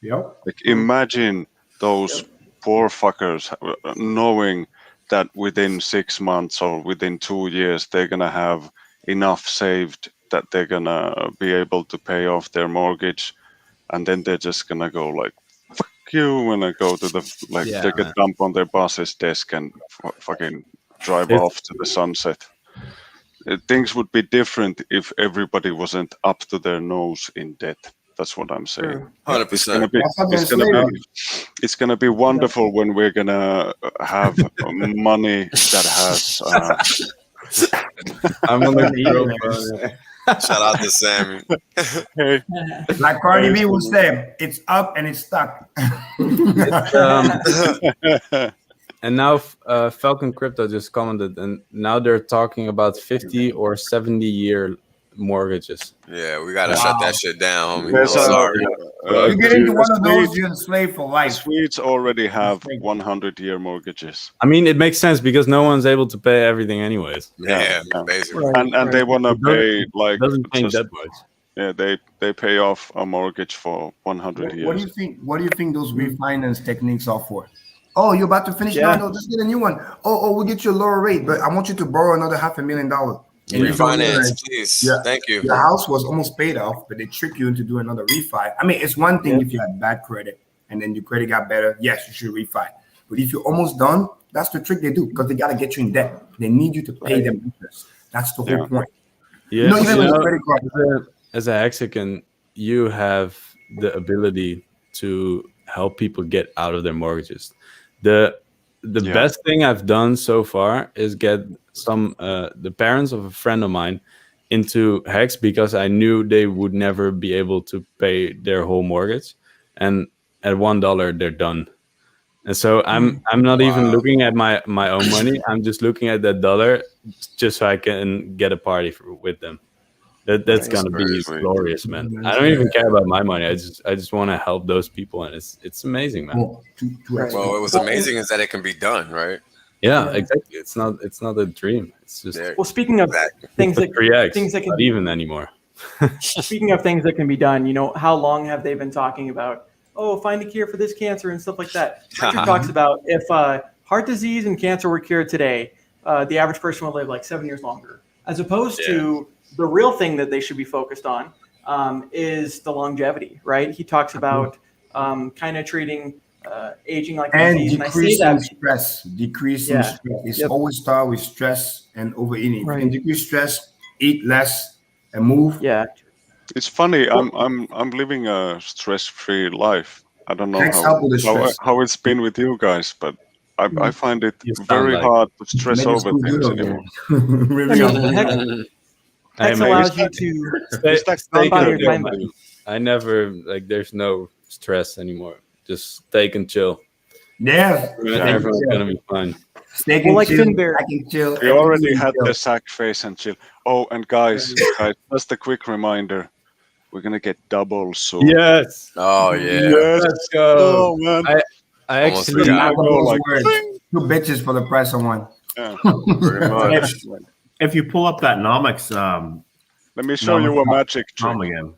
Yep. Like, imagine those poor fuckers knowing that within 6 months or within 2 years, they're going to have enough saved that they're going to be able to pay off their mortgage. And then they're just going to go like, fuck you, when I go to take a dump on their boss's desk and fucking drive off to the sunset. Things would be different if everybody wasn't up to their nose in debt. That's what I'm saying. 100%. It's gonna be wonderful when we're gonna have money that has. I'm gonna go. Shout out to Sammy. Hey. Like Cardi B would say, it's up and it's stuck. And now Falcon Crypto just commented, and now they're talking about 50 or 70-year mortgages. Yeah, we gotta shut that shit down, homie. Yes, sorry. You get into one of those, you're a slave for life. Swedes already have 100-year mortgages. I mean, it makes sense because no one's able to pay everything anyways. Yeah. Basically. And they want to pay like doesn't change that much. Yeah, they pay off a mortgage for 100 years. What do you think those refinance techniques are for? Oh, you're about to finish? No, just get a new one. Oh, we'll get you a lower rate, but I want you to borrow another $500,000. Refinance, please. Yeah. Thank you. Your house was almost paid off, but they trick you into doing another refi. I mean, it's one thing if you had bad credit and then your credit got better. Yes, you should refi. But if you're almost done, that's the trick they do, because they got to get you in debt. They need you to pay them interest. That's the whole point. Yeah. Even with a credit card. As a Mexican, you have the ability to help people get out of their mortgages. The best thing I've done so far is get the parents of a friend of mine into Hex, because I knew they would never be able to pay their whole mortgage, and at $1 they're done. And so I'm not even looking at my own money. I'm just looking at that dollar just so I can get a party with them. That's gonna be glorious, man. I don't even care about my money. I just want to help those people, and it's amazing, man. Well, it was amazing is that it can be done, right? Yeah, exactly. It's not a dream. It's just speaking of things that not even anymore. Speaking of things that can be done, how long have they been talking about? Oh, find a cure for this cancer and stuff like that. Richard talks about if heart disease and cancer were cured today, the average person would live like 7 years longer, as opposed to the real thing that they should be focused on is the longevity, right? He talks about kind of treating aging like a disease. Decreasing stress. Decreasing stress. It's always start with stress and overeating. Right. If you can decrease stress, eat less, and move. Yeah. It's funny. I'm living a stress-free life. I don't know how it's been with you guys, but I find it very hard to stress over things anymore. Hex allows you to stop on your time button. I never there's no stress anymore. Just steak and chill. Yeah, everyone's gonna be fine. Steak and chill. We already had the sack face and chill. Oh, and guys, just a quick reminder: We're gonna get double soon. Yes. Oh yeah. Yes. Let's go. Oh man. I Almost actually forgot. go like, Two bitches for the price of one. yeah. Pretty much. If you pull up that Nomics, Let me show you a magic trick. again.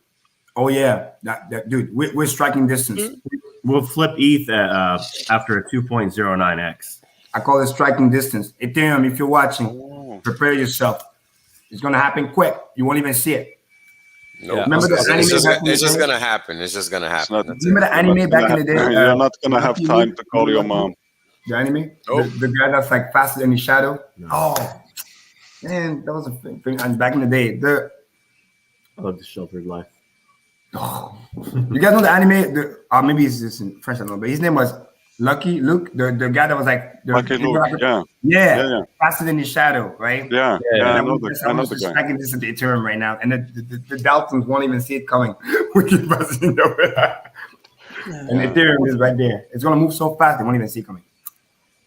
Oh yeah, that dude. We're striking distance. We'll flip ETH after a 2.09x. I call it striking distance. Ethereum, if you're watching, prepare yourself. It's gonna happen quick. You won't even see it. No, Yeah. Remember the anime it's just gonna happen. It's just gonna happen. Remember the anime back in the day? You're not gonna have time to call your mom. The anime? Oh. The guy that's like faster than the shadow? No. Oh, man, that was a thing. And back in the day, I love the sheltered life. Oh. You guys know the anime? Maybe it's just in French, I don't know, but his name was Lucky Luke, the guy that was like Lucky Luke, yeah, faster than the shadow, right? Yeah. I know the guy. Striking this into Ethereum right now, and the Daltons won't even see it coming. We keep buzzing over that. And Ethereum is right there. It's gonna move so fast they won't even see it coming.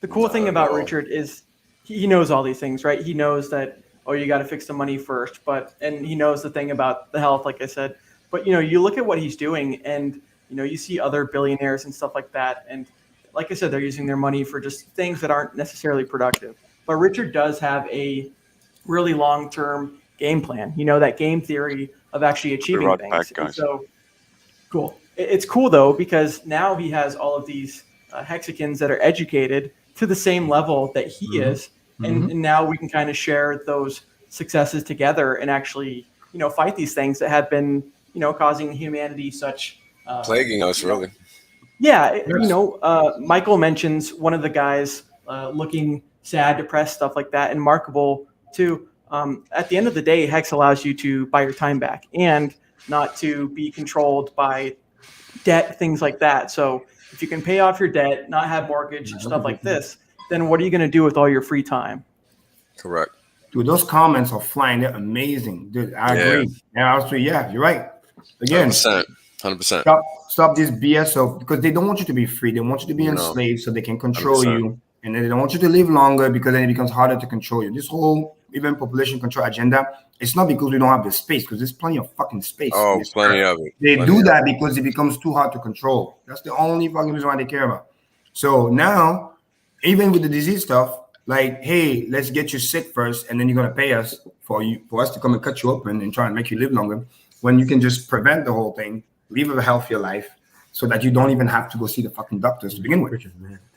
The cool thing about Richard is he knows all these things, right? He knows that, oh, you got to fix the money first, and he knows the thing about the health, like I said. But, you look at what he's doing and, you see other billionaires and stuff like that. And like I said, they're using their money for just things that aren't necessarily productive. But Richard does have a really long-term game plan, that game theory of actually achieving things. So cool. It's cool, though, because now he has all of these hexagons that are educated to the same level that he is. And now we can kind of share those successes together and actually, fight these things that have been, causing humanity such plaguing us, really. Yeah, Michael mentions one of the guys looking sad, depressed, stuff like that, and Markable too. At the end of the day, Hex allows you to buy your time back and not to be controlled by debt, things like that. So if you can pay off your debt, not have mortgage, stuff like this, then what are you going to do with all your free time? Correct. Dude, those comments are flying. They're amazing. Dude, I agree. Yeah, you're right. Again, 100%. Stop this BS because they don't want you to be free. They want you to be enslaved so they can control 100%. You. And then they don't want you to live longer because then it becomes harder to control you. This whole even population control agenda, it's not because we don't have the space, because there's plenty of fucking space. Oh, plenty of it. They do that because it becomes too hard to control. That's the only fucking reason why they care about. So now, even with the disease stuff, like, hey, let's get you sick first, and then you're gonna pay us for us to come and cut you open and try and make you live longer. When you can just prevent the whole thing, live a healthier life, so that you don't even have to go see the fucking doctors to begin with.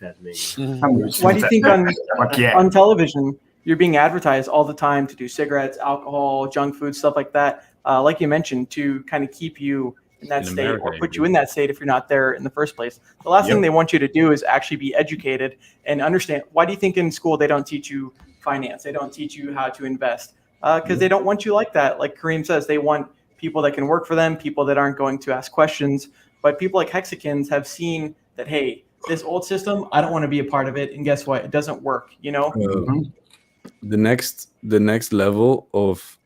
Why do you think on television you're being advertised all the time to do cigarettes, alcohol, junk food, stuff like that? Like you mentioned, to kind of keep you in that state America, or put you in that state if you're not there in the first place. The last thing they want you to do is actually be educated and understand. Why do you think in school they don't teach you finance? They don't teach you how to invest because they don't want you like that. Like Kareem says, they want people that can work for them, people that aren't going to ask questions. But people like Hexagons have seen that, hey, this old system, I don't want to be a part of it. And guess what? It doesn't work, The next level of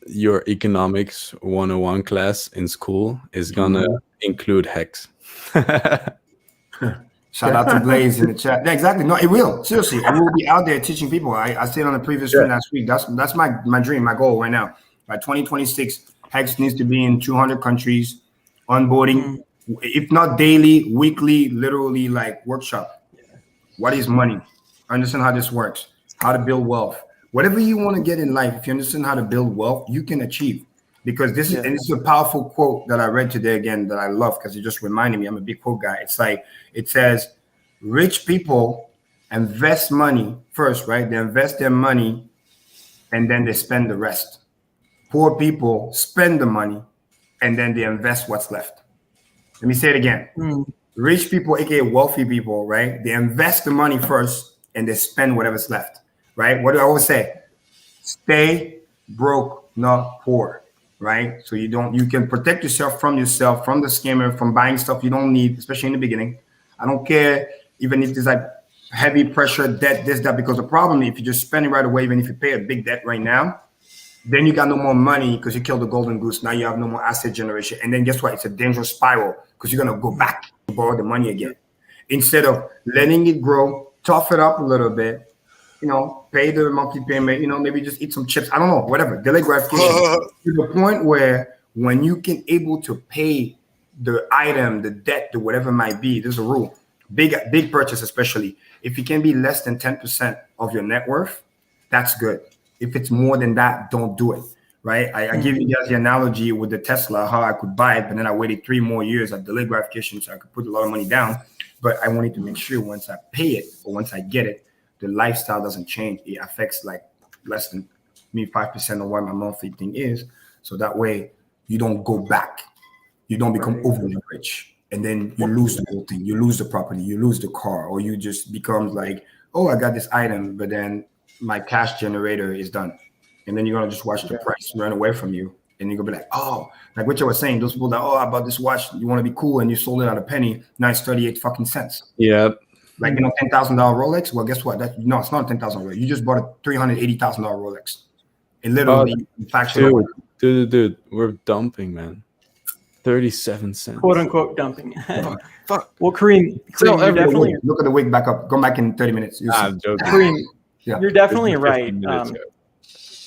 your economics 101 class in school is gonna include Hex. Shout out to Blaze in the chat. Yeah, exactly. No, it will. Seriously, I will be out there teaching people. I said on the previous stream last week. That's my dream, my goal right now. By 2026, Hex needs to be in 200 countries, onboarding, if not daily, weekly, literally like workshop. What is money? Understand how this works. How to build wealth. Whatever you want to get in life, if you understand how to build wealth, you can achieve. Because this is, and this is a powerful quote that I read today again that I love because it just reminded me. I'm a big quote guy. It's like, it says, rich people invest money first, right? They invest their money and then they spend the rest. Poor people spend the money and then they invest what's left. Let me say it again. Rich people, aka wealthy people, right? They invest the money first and they spend whatever's left. Right? What do I always say? Stay broke, not poor, right? So you can protect yourself from the scammer, from buying stuff you don't need, especially in the beginning. I don't care even if there's like heavy pressure, debt, this, that, because the problem, if you just spend it right away, even if you pay a big debt right now, then you got no more money because you killed the golden goose. Now you have no more asset generation. And then guess what? It's a dangerous spiral because you're going to go back to borrow the money again. Instead of letting it grow, tough it up a little bit, pay the monthly payment, maybe just eat some chips. I don't know, whatever. Delay gratification to the point where when you can able to pay the item, the debt, the whatever it might be, there's a rule. Big purchase, especially if it can be less than 10% of your net worth, that's good. If it's more than that, don't do it. Right? I give you guys the analogy with the Tesla, how I could buy it, but then I waited 3 more years at delayed gratification so I could put a lot of money down. But I wanted to make sure once I pay it or once I get it, the lifestyle doesn't change. It affects like less than 5% of what my monthly thing is. So that way you don't go back. You don't become overly rich. And then you lose the whole thing. You lose the property, you lose the car, or you just become like, oh, I got this item, but then my cash generator is done. And then you're gonna just watch the price run away from you. And you're gonna be like, oh, like what you were saying, those people that, oh, I bought this watch, you want to be cool, and you sold it at a penny, now it's 38 fucking cents. Yeah. Like, you know, $10,000 Rolex. Well, guess what? No, it's not a $10,000 Rolex. You just bought a $380,000 Rolex. It literally dude, we're dumping, man. 37 cents. Quote unquote dumping. Fuck. Well, Kareem, you're definitely look at the wig back up. Go back in 30 minutes. I'm joking. Kareem, Yeah. you're definitely right.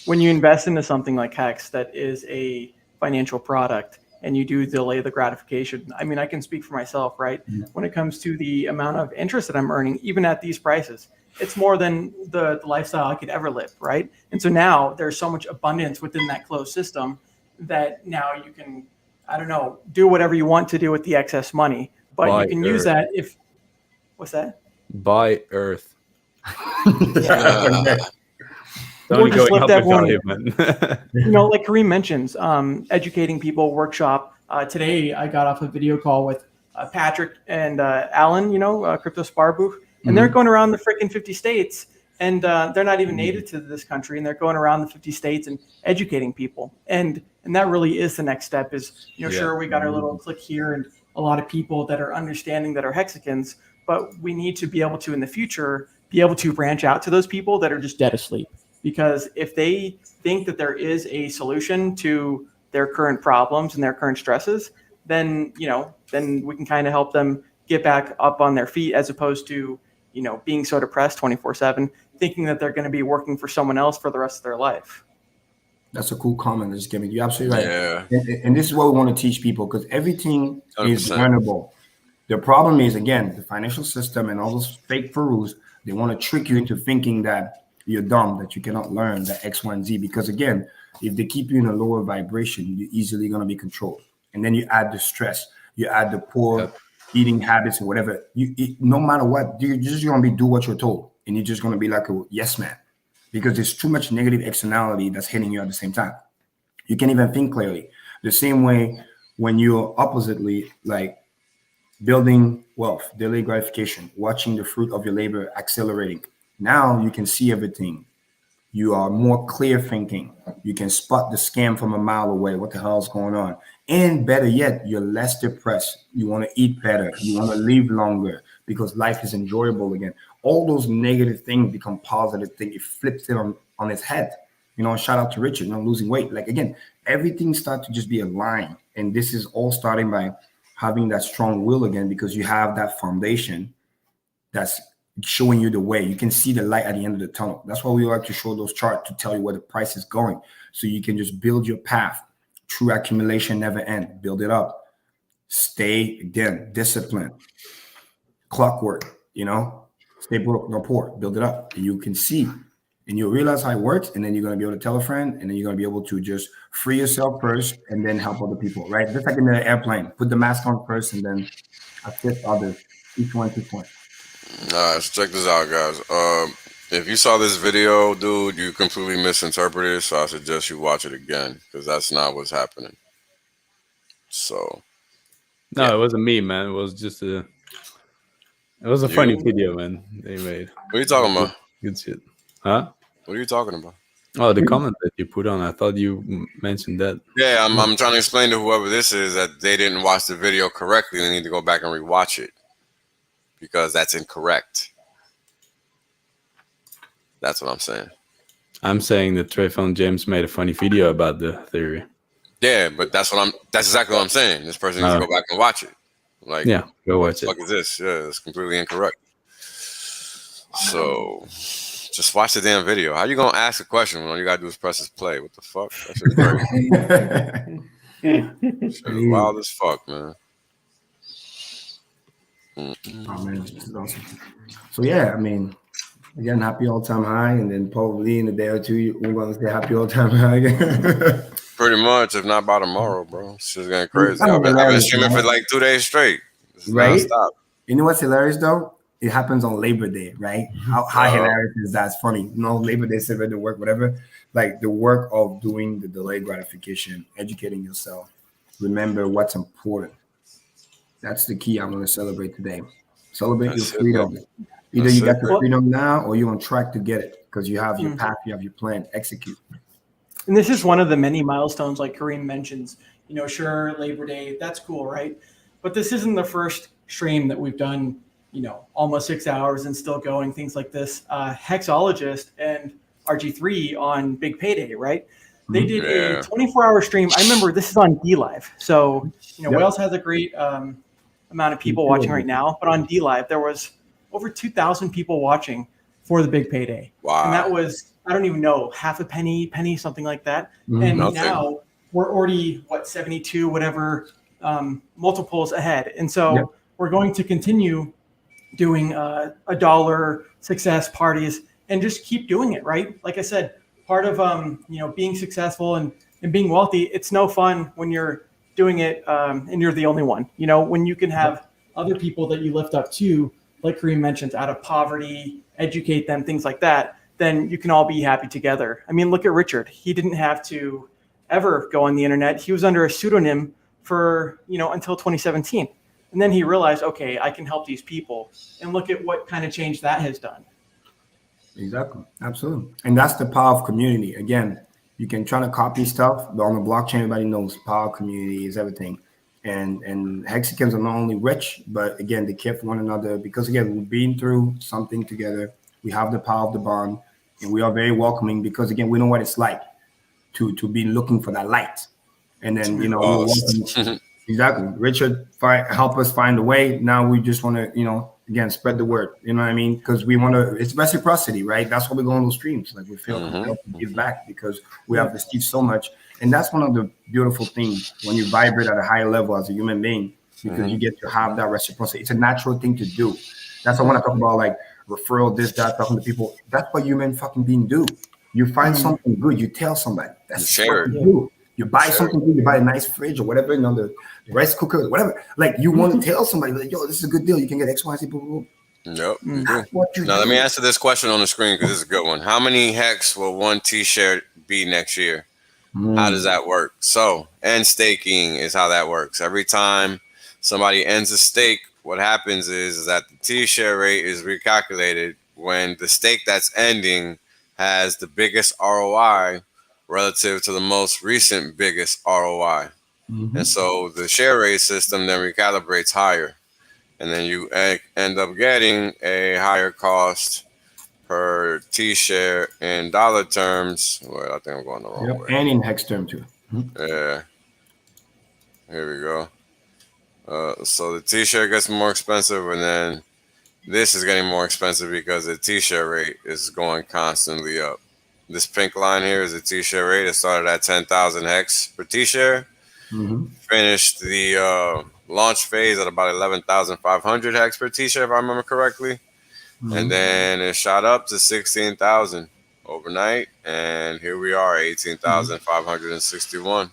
When you invest into something like Hex that is a financial product and you do delay the gratification, I mean, I can speak for myself, right? When it comes to the amount of interest that I'm earning, even at these prices, it's more than the lifestyle I could ever live, right? And so now there's so much abundance within that closed system that now you can, I don't know, do whatever you want to do with the excess money, but Buy you can use that if, what's that? Buy Earth. We'll just flip that one. Man. You know, like Kareem mentions, educating people, workshop. Today, I got off a video call with Patrick and Alan, you know, Crypto Spar booth, and they're going around the freaking 50 states, and they're not even native to this country, and they're going around the 50 states and educating people. And that really is the next step is, you know, sure, we got our little clique here and a lot of people that are understanding that are Hexicans, but we need to be able to, in the future, be able to branch out to those people that are just dead asleep. Because if they think that there is a solution to their current problems and their current stresses, then, you know, then we can kind of help them get back up on their feet as opposed to, you know, being so depressed 24/7, thinking that they're going to be working for someone else for the rest of their life. That's a cool comment. Just giving you're absolutely right. Yeah. And this is what we want to teach people because everything 100%. is learnable. The problem is, again, the financial system and all those fake gurus, they want to trick you into thinking that you're dumb, that you cannot learn the X, Y, and Z. Because again, if they keep you in a lower vibration, you're easily going to be controlled. And then you add the stress, you add the poor eating habits and whatever. No matter what, you're just going to do what you're told. And you're just going to be like a yes man. Because there's too much negative externality that's hitting you at the same time. You can't even think clearly. The same way when you're oppositely like building wealth, delayed gratification, watching the fruit of your labor accelerating. Now you can see everything. You are more clear thinking. You can spot the scam from a mile away. What the hell is going on? And better yet, you're less depressed. You want to eat better. You want to live longer because life is enjoyable again. All those negative things become positive things. It flips it on its head. You know, shout out to Richard, you know, losing weight. Like, again, everything starts to just be aligned. And this is all starting by having that strong will again because you have that foundation that's showing you the way. You can see the light at the end of the tunnel. That's why we like to show those charts to tell you where the price is going. So you can just build your path. True accumulation never ends. Build it up. Stay, again, discipline. Clockwork, you know. Stay broke, no poor. Build it up. And you can see. And you'll realize how it works. And then you're going to be able to tell a friend. And then you're going to be able to just free yourself first and then help other people, right? Just like in the airplane. Put the mask on first and then assist others. Each one. All right, so check this out, guys. If you saw this video, dude, you completely misinterpreted it, so I suggest you watch it again because that's not what's happening. So, no, it wasn't me, man. It was just it was a funny video, man. They made. What are you talking about? Good shit, huh? What are you talking about? Oh, the comment that you put on. I thought you mentioned that. Yeah, I'm trying to explain to whoever this is that they didn't watch the video correctly. They need to go back and rewatch it. Because that's incorrect. That's what I'm saying. I'm saying that Trayvon James made a funny video about the theory. Yeah, but that's exactly what I'm saying. This person needs to go back and watch it. Like, yeah, go watch it. What the fuck is this? Yeah, it's completely incorrect. So just watch the damn video. How you gonna ask a question when all you gotta do is press this play? What the fuck? That shit's crazy. Shit, wild as fuck, man. Oh man, this is awesome. So yeah, I mean, again, happy all-time high, and then probably in a day or two we're gonna say happy all-time high again. Pretty much, if not by tomorrow, bro. It's just getting crazy. I've been streaming for like 2 days straight. It's right? nonstop. You know what's hilarious though? It happens on Labor Day, right? How hilarious is that? It's funny. You know, Labor Day, civil to work, whatever. Like the work of doing the delayed gratification, educating yourself. Remember what's important. That's the key I want to celebrate today. Celebrate your freedom. Either you got the freedom now or you're on track to get it because you have your path, you have your plan, execute. And this is one of the many milestones, like Kareem mentions. You know, sure, Labor Day, that's cool, right? But this isn't the first stream that we've done, you know, almost 6 hours and still going, things like this. Hexologist and RG3 on Big Payday, right? They did a 24-hour stream. I remember this is on DLive. So, you know, Wales has a great amount of people watching right now. But on DLive, there was over 2,000 people watching for the Big Payday. Wow. And that was, I don't even know, half a penny, something like that. And now we're already, 72, whatever, multiples ahead. And so we're going to continue doing $1 success parties and just keep doing it, right? Like I said, part of you know, being successful and being wealthy, it's no fun when you're doing it and you're the only one. You know, when you can have other people that you lift up to, like Kareem mentioned, out of poverty, educate them, things like that, then you can all be happy together. I mean, look at Richard. He didn't have to ever go on the internet. He was under a pseudonym for, you know, until 2017. And then he realized, okay, I can help these people. And look at what kind of change that has done. Exactly. Absolutely. And that's the power of community. Again, you can try to copy stuff, but on the blockchain, everybody knows power of community is everything. And Hexicans are not only rich, but again, they care for one another because again, we've been through something together. We have the power of the bond, and we are very welcoming because again, we know what it's like to be looking for that light. And then, you know, exactly. Richard help us find a way. Now we just want to, you know, again, spread the word. You know what I mean? Because we want to, it's reciprocity, right? That's why we go on those streams. Like we feel compelled to give back because we have received so much. And that's one of the beautiful things when you vibrate at a higher level as a human being, because you get to have that reciprocity. It's a natural thing to do. That's what I want to talk about, like referral, this, that, talking to people. That's what human fucking being do. You find something good, you tell somebody. That's what you do. You buy something good, you buy a nice fridge or whatever, you know, the rice cooker, whatever. Like you want to tell somebody, like, yo, this is a good deal. You can get X, Y, Z, blah, blah, blah. Yep. Now let me answer this question on the screen because this is a good one. How many hex will one T-share be next year? How does that work? So, end staking is how that works. Every time somebody ends a stake, what happens is that the T-share rate is recalculated when the stake that's ending has the biggest ROI relative to the most recent biggest ROI. And so the share rate system then recalibrates higher. And then you end up getting a higher cost per T-share in dollar terms. Well, I think I'm going the wrong way. And in hex term too. Yeah. Here we go. So the T-share gets more expensive, and then this is getting more expensive because the T-share rate is going constantly up. This pink line here is the T-share rate. It started at 10,000 hex per T-share. Finished the launch phase at about 11,500 hex per T-share, if I remember correctly. And then it shot up to 16,000 overnight. And here we are, 18,561.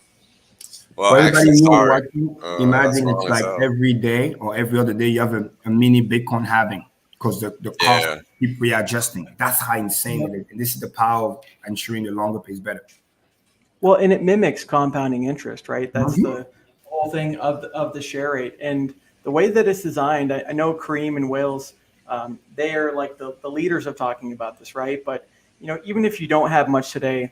Well, everybody actually, watching, imagine it's like every day or every other day you have a mini Bitcoin halving because the cost keep readjusting. That's how insane it is. And this is the power of ensuring the longer pays better. Well, and it mimics compounding interest, right? That's the whole thing of the share rate. And the way that it's designed, I know Kareem and Wales, they are like the leaders of talking about this, right? But, you know, even if you don't have much today,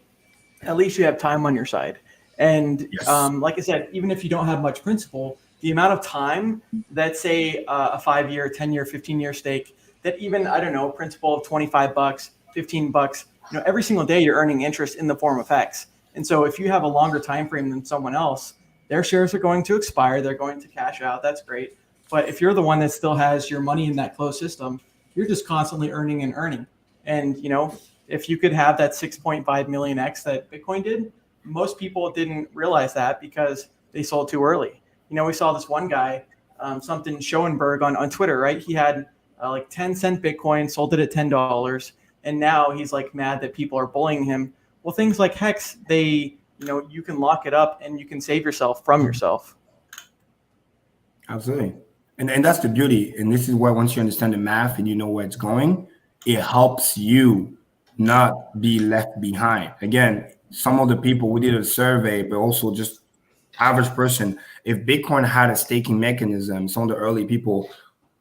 at least you have time on your side. And like I said, even if you don't have much principal, the amount of time that, say, a 5-year, 10-year, 15-year stake, that even, I don't know, principal of $25, $15, you know, every single day you're earning interest in the form of Hex. And so if you have a longer time frame than someone else, their shares are going to expire. They're going to cash out. That's great. But if you're the one that still has your money in that closed system, you're just constantly earning and earning. And, you know, if you could have that 6.5 million X that Bitcoin did, most people didn't realize that because they sold too early. We saw this one guy, something Schoenberg on Twitter, right? He had like 10-cent Bitcoin, sold it at $10, and now he's like mad that people are bullying him. Well, things like Hex, you can lock it up and you can save yourself from yourself. Absolutely. And that's the beauty. And this is why once you understand the math and you know where it's going, it helps you not be left behind. Again, some of the people, we did a survey, but also just average person, if Bitcoin had a staking mechanism, some of the early people,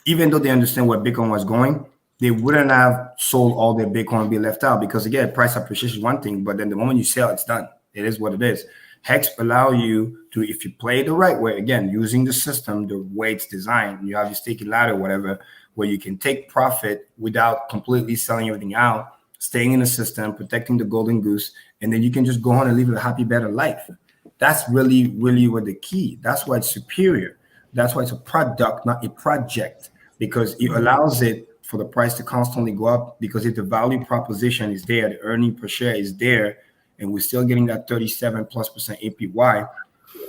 even though they understand where Bitcoin was going, they wouldn't have sold all their Bitcoin and be left out, because again, price appreciation is one thing, but then the moment you sell, it's done. It is what it is. Hex allow you to, if you play the right way, again, using the system, the way it's designed, you have your staking ladder, whatever, where you can take profit without completely selling everything out, staying in the system, protecting the golden goose, and then you can just go on and live a happy, better life. That's really, really what the key. That's why it's superior. That's why it's a product, not a project, because it allows it for the price to constantly go up, because if the value proposition is there, the earning per share is there, and we're still getting that 37+% APY,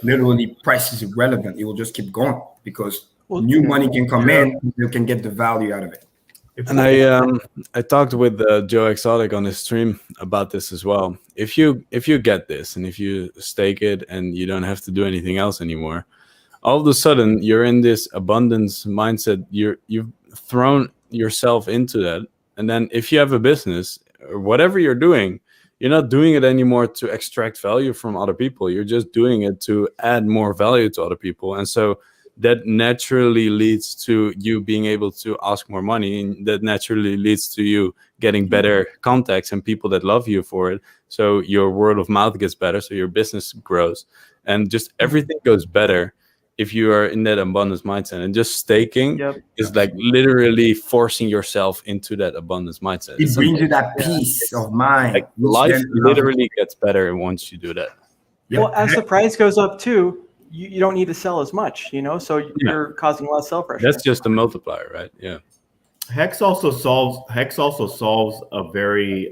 literally price is irrelevant. It will just keep going because new money can come in, you can get the value out of it. And I talked with Joe Exotic on his stream about this as well. If you get this and if you stake it and you don't have to do anything else anymore, all of a sudden you're in this abundance mindset. You've thrown yourself into that, and then if you have a business or whatever you're doing, you're not doing it anymore to extract value from other people. You're just doing it to add more value to other people, and so that naturally leads to you being able to ask more money, and that naturally leads to you getting better contacts and people that love you for it. So your word of mouth gets better, so your business grows, and just everything goes better if you are in that abundance mindset. And just staking is like literally forcing yourself into that abundance mindset. It brings you that peace of mind. Like life literally gets better once you do that. Well, as the price goes up too, you don't need to sell as much, so you're causing less sell pressure. That's just a multiplier, right? Yeah. Hex also solves a very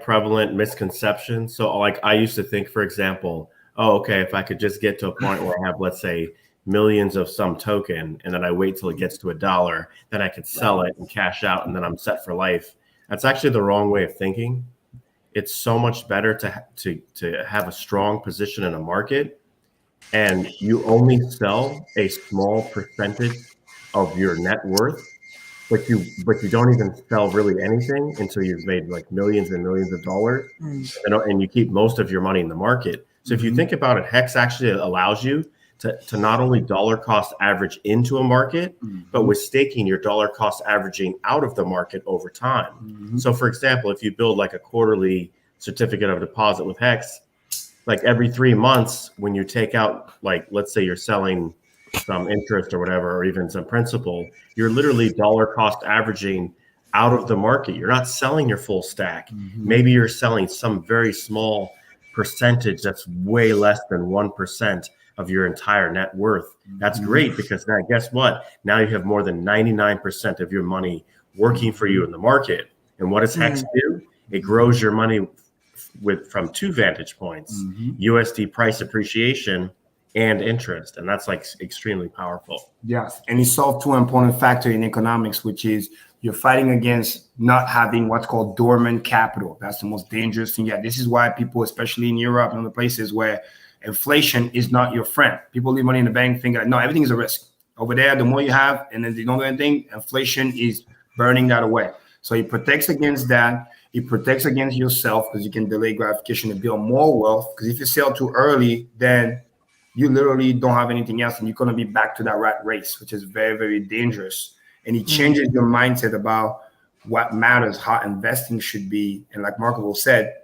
prevalent misconception. So like I used to think, for example, okay, if I could just get to a point where I have, let's say, millions of some token, and then I wait till it gets to $1, then I could sell it and cash out, and then I'm set for life. That's actually the wrong way of thinking. It's so much better to have a strong position in a market, and you only sell a small percentage of your net worth, but you don't even sell really anything until you've made like millions and millions of dollars, and you keep most of your money in the market. So if you think about it, Hex actually allows you to not only dollar cost average into a market, but with staking, you're dollar cost averaging out of the market over time. So for example, if you build like a quarterly certificate of deposit with Hex, like every 3 months when you take out, like, let's say you're selling some interest or whatever, or even some principal, you're literally dollar cost averaging out of the market. You're not selling your full stack. Maybe you're selling some very small percentage that's way less than 1% of your entire net worth. That's great, because now guess what? Now you have more than 99% of your money working for you in the market. And what does Hex do? It grows your money from 2 vantage points: USD price appreciation and interest. And that's like extremely powerful. Yes. And it solved 2 important factors in economics, which is you're fighting against not having what's called dormant capital. That's the most dangerous thing. Yeah, this is why people, especially in Europe and other places where inflation is not your friend. People leave money in the bank thinking, like, no, everything is a risk. Over there, the more you have, and then they don't do anything, inflation is burning that away. So it protects against that. It protects against yourself, because you can delay gratification and build more wealth. Because if you sell too early, then you literally don't have anything else, and you're going to be back to that rat race, which is very, very dangerous. And it changes your mindset about what matters, how investing should be. And like Marco said,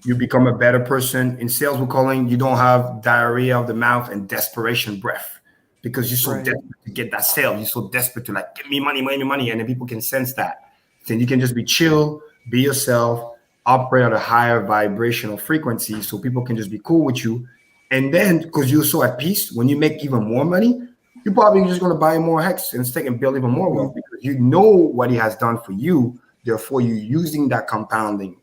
you become a better person. In sales, we're calling, you don't have diarrhea of the mouth and desperation breath, because you're so desperate to get that sale. You're so desperate to like, give me money, money, money. And then people can sense that. Then you can just be chill, be yourself, operate at a higher vibrational frequency, so people can just be cool with you. And then, because you're so at peace, when you make even more money, you're probably just going to buy more Hex and stake and build even more wealth, because you know what he has done for you. Therefore, you're using that compounding.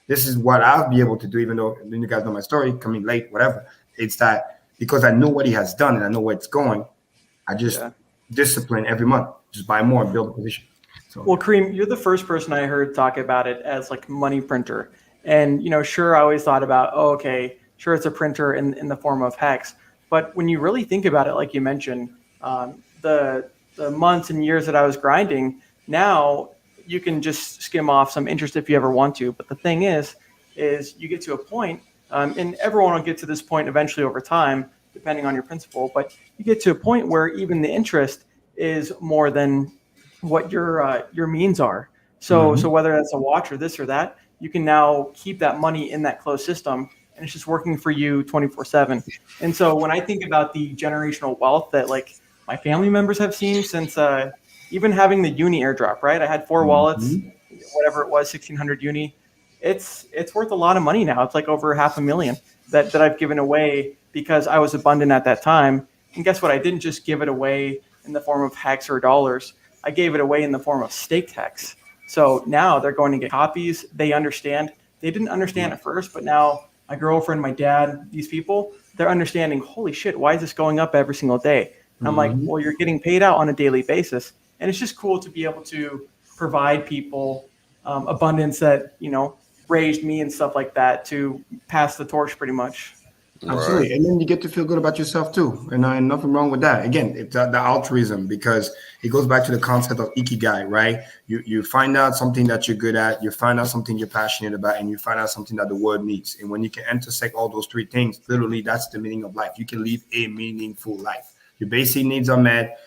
This is what I'll be able to do, even though you guys know my story, coming late, whatever. It's that because I know what he has done and I know where it's going, I just discipline every month, just buy more and build a position. So, well, Kareem, you're the first person I heard talk about it as like money printer. And, sure, I always thought about, okay, sure, it's a printer in the form of Hex. But when you really think about it, like you mentioned, the months and years that I was grinding, now you can just skim off some interest if you ever want to. But the thing is you get to a point, and everyone will get to this point eventually over time, depending on your principal. But you get to a point where even the interest is more than what your means are. So whether that's a watch or this or that, you can now keep that money in that closed system, and it's just working for you 24/7. And so when I think about the generational wealth that like my family members have seen since even having the uni airdrop, right? I had 4 wallets, whatever it was, 1,600 uni. It's worth a lot of money now. It's like over $500,000 that I've given away because I was abundant at that time. And guess what? I didn't just give it away in the form of Hex or dollars. I gave it away in the form of staked Hex. So now they're going to get copies. They understand. They didn't understand at first, but now my girlfriend, my dad, these people, they're understanding, holy shit, why is this going up every single day? And I'm like, well, you're getting paid out on a daily basis. And it's just cool to be able to provide people abundance that, raised me and stuff like that to pass the torch pretty much. Absolutely. And then you get to feel good about yourself too. And nothing wrong with that. Again, it's the altruism, because it goes back to the concept of ikigai, right? You find out something that you're good at, you find out something you're passionate about, and you find out something that the world needs. And when you can intersect all those 3 things, literally that's the meaning of life. You can live a meaningful life. Your basic needs are met.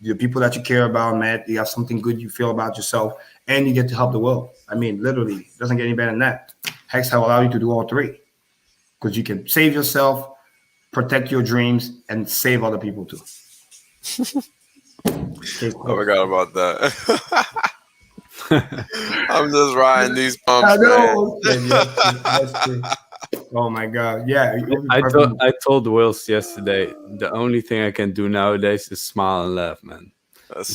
The people that you care about are met. You have something good you feel about yourself, and you get to help the world. I mean, literally, it doesn't get any better than that. Hex will allow you to do all 3. Because you can save yourself, protect your dreams, and save other people too. I forgot about that. I'm just riding these pumps. I know. Oh my God! Yeah, I told Wills yesterday, the only thing I can do nowadays is smile and laugh, man.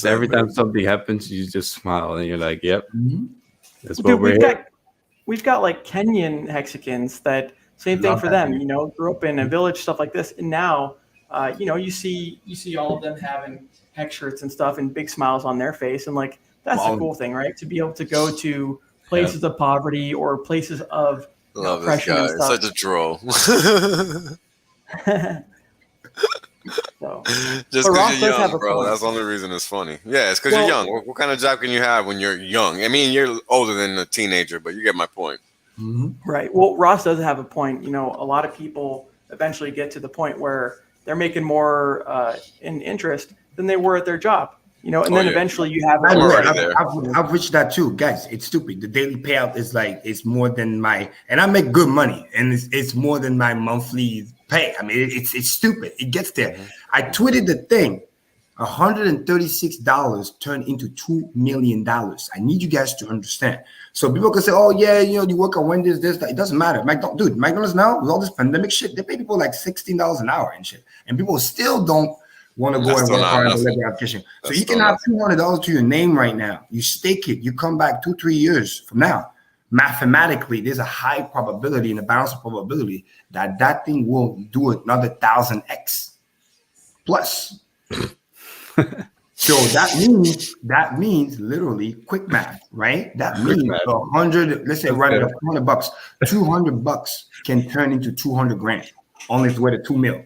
Every time something happens, you just smile and you're like, "Yep, that's what we've got like Kenyan Hexicans that. Same thing for them, grew up in a village, stuff like this. And now, you see all of them having Hex shirts and stuff and big smiles on their face. And like, that's the cool thing, right? To be able to go to places of poverty or places of oppression and stuff. Such a troll. So, just because you're young, bro. That's the only reason it's funny. Yeah, it's because you're young. What kind of job can you have when you're young? I mean, you're older than a teenager, but you get my point. Right. Well, Ross does have a point. A lot of people eventually get to the point where they're making more in interest than they were at their job. And then eventually you have. I've reached that too, guys. It's stupid. The daily payout is like it's more than and I make good money, and it's more than my monthly pay. I mean, it's stupid. It gets there. I tweeted the thing. $136 turned into $2 million. I need you guys to understand. So people can say, "Oh yeah, you work on Wendy's, this, that." It doesn't matter. McDonald's now with all this pandemic shit, they pay people like $16 an hour and shit, and people still don't want to go and work hard on the application. So you can have $200 to your name right now. You stake it. You come back 2-3 years from now. Mathematically, there's a high probability and a balance of probability that thing will do another 1,000x plus. So that means literally quick math, right? That means 100. Let's say right at $200. $200 can turn into 200 grand on its way to 2 mil,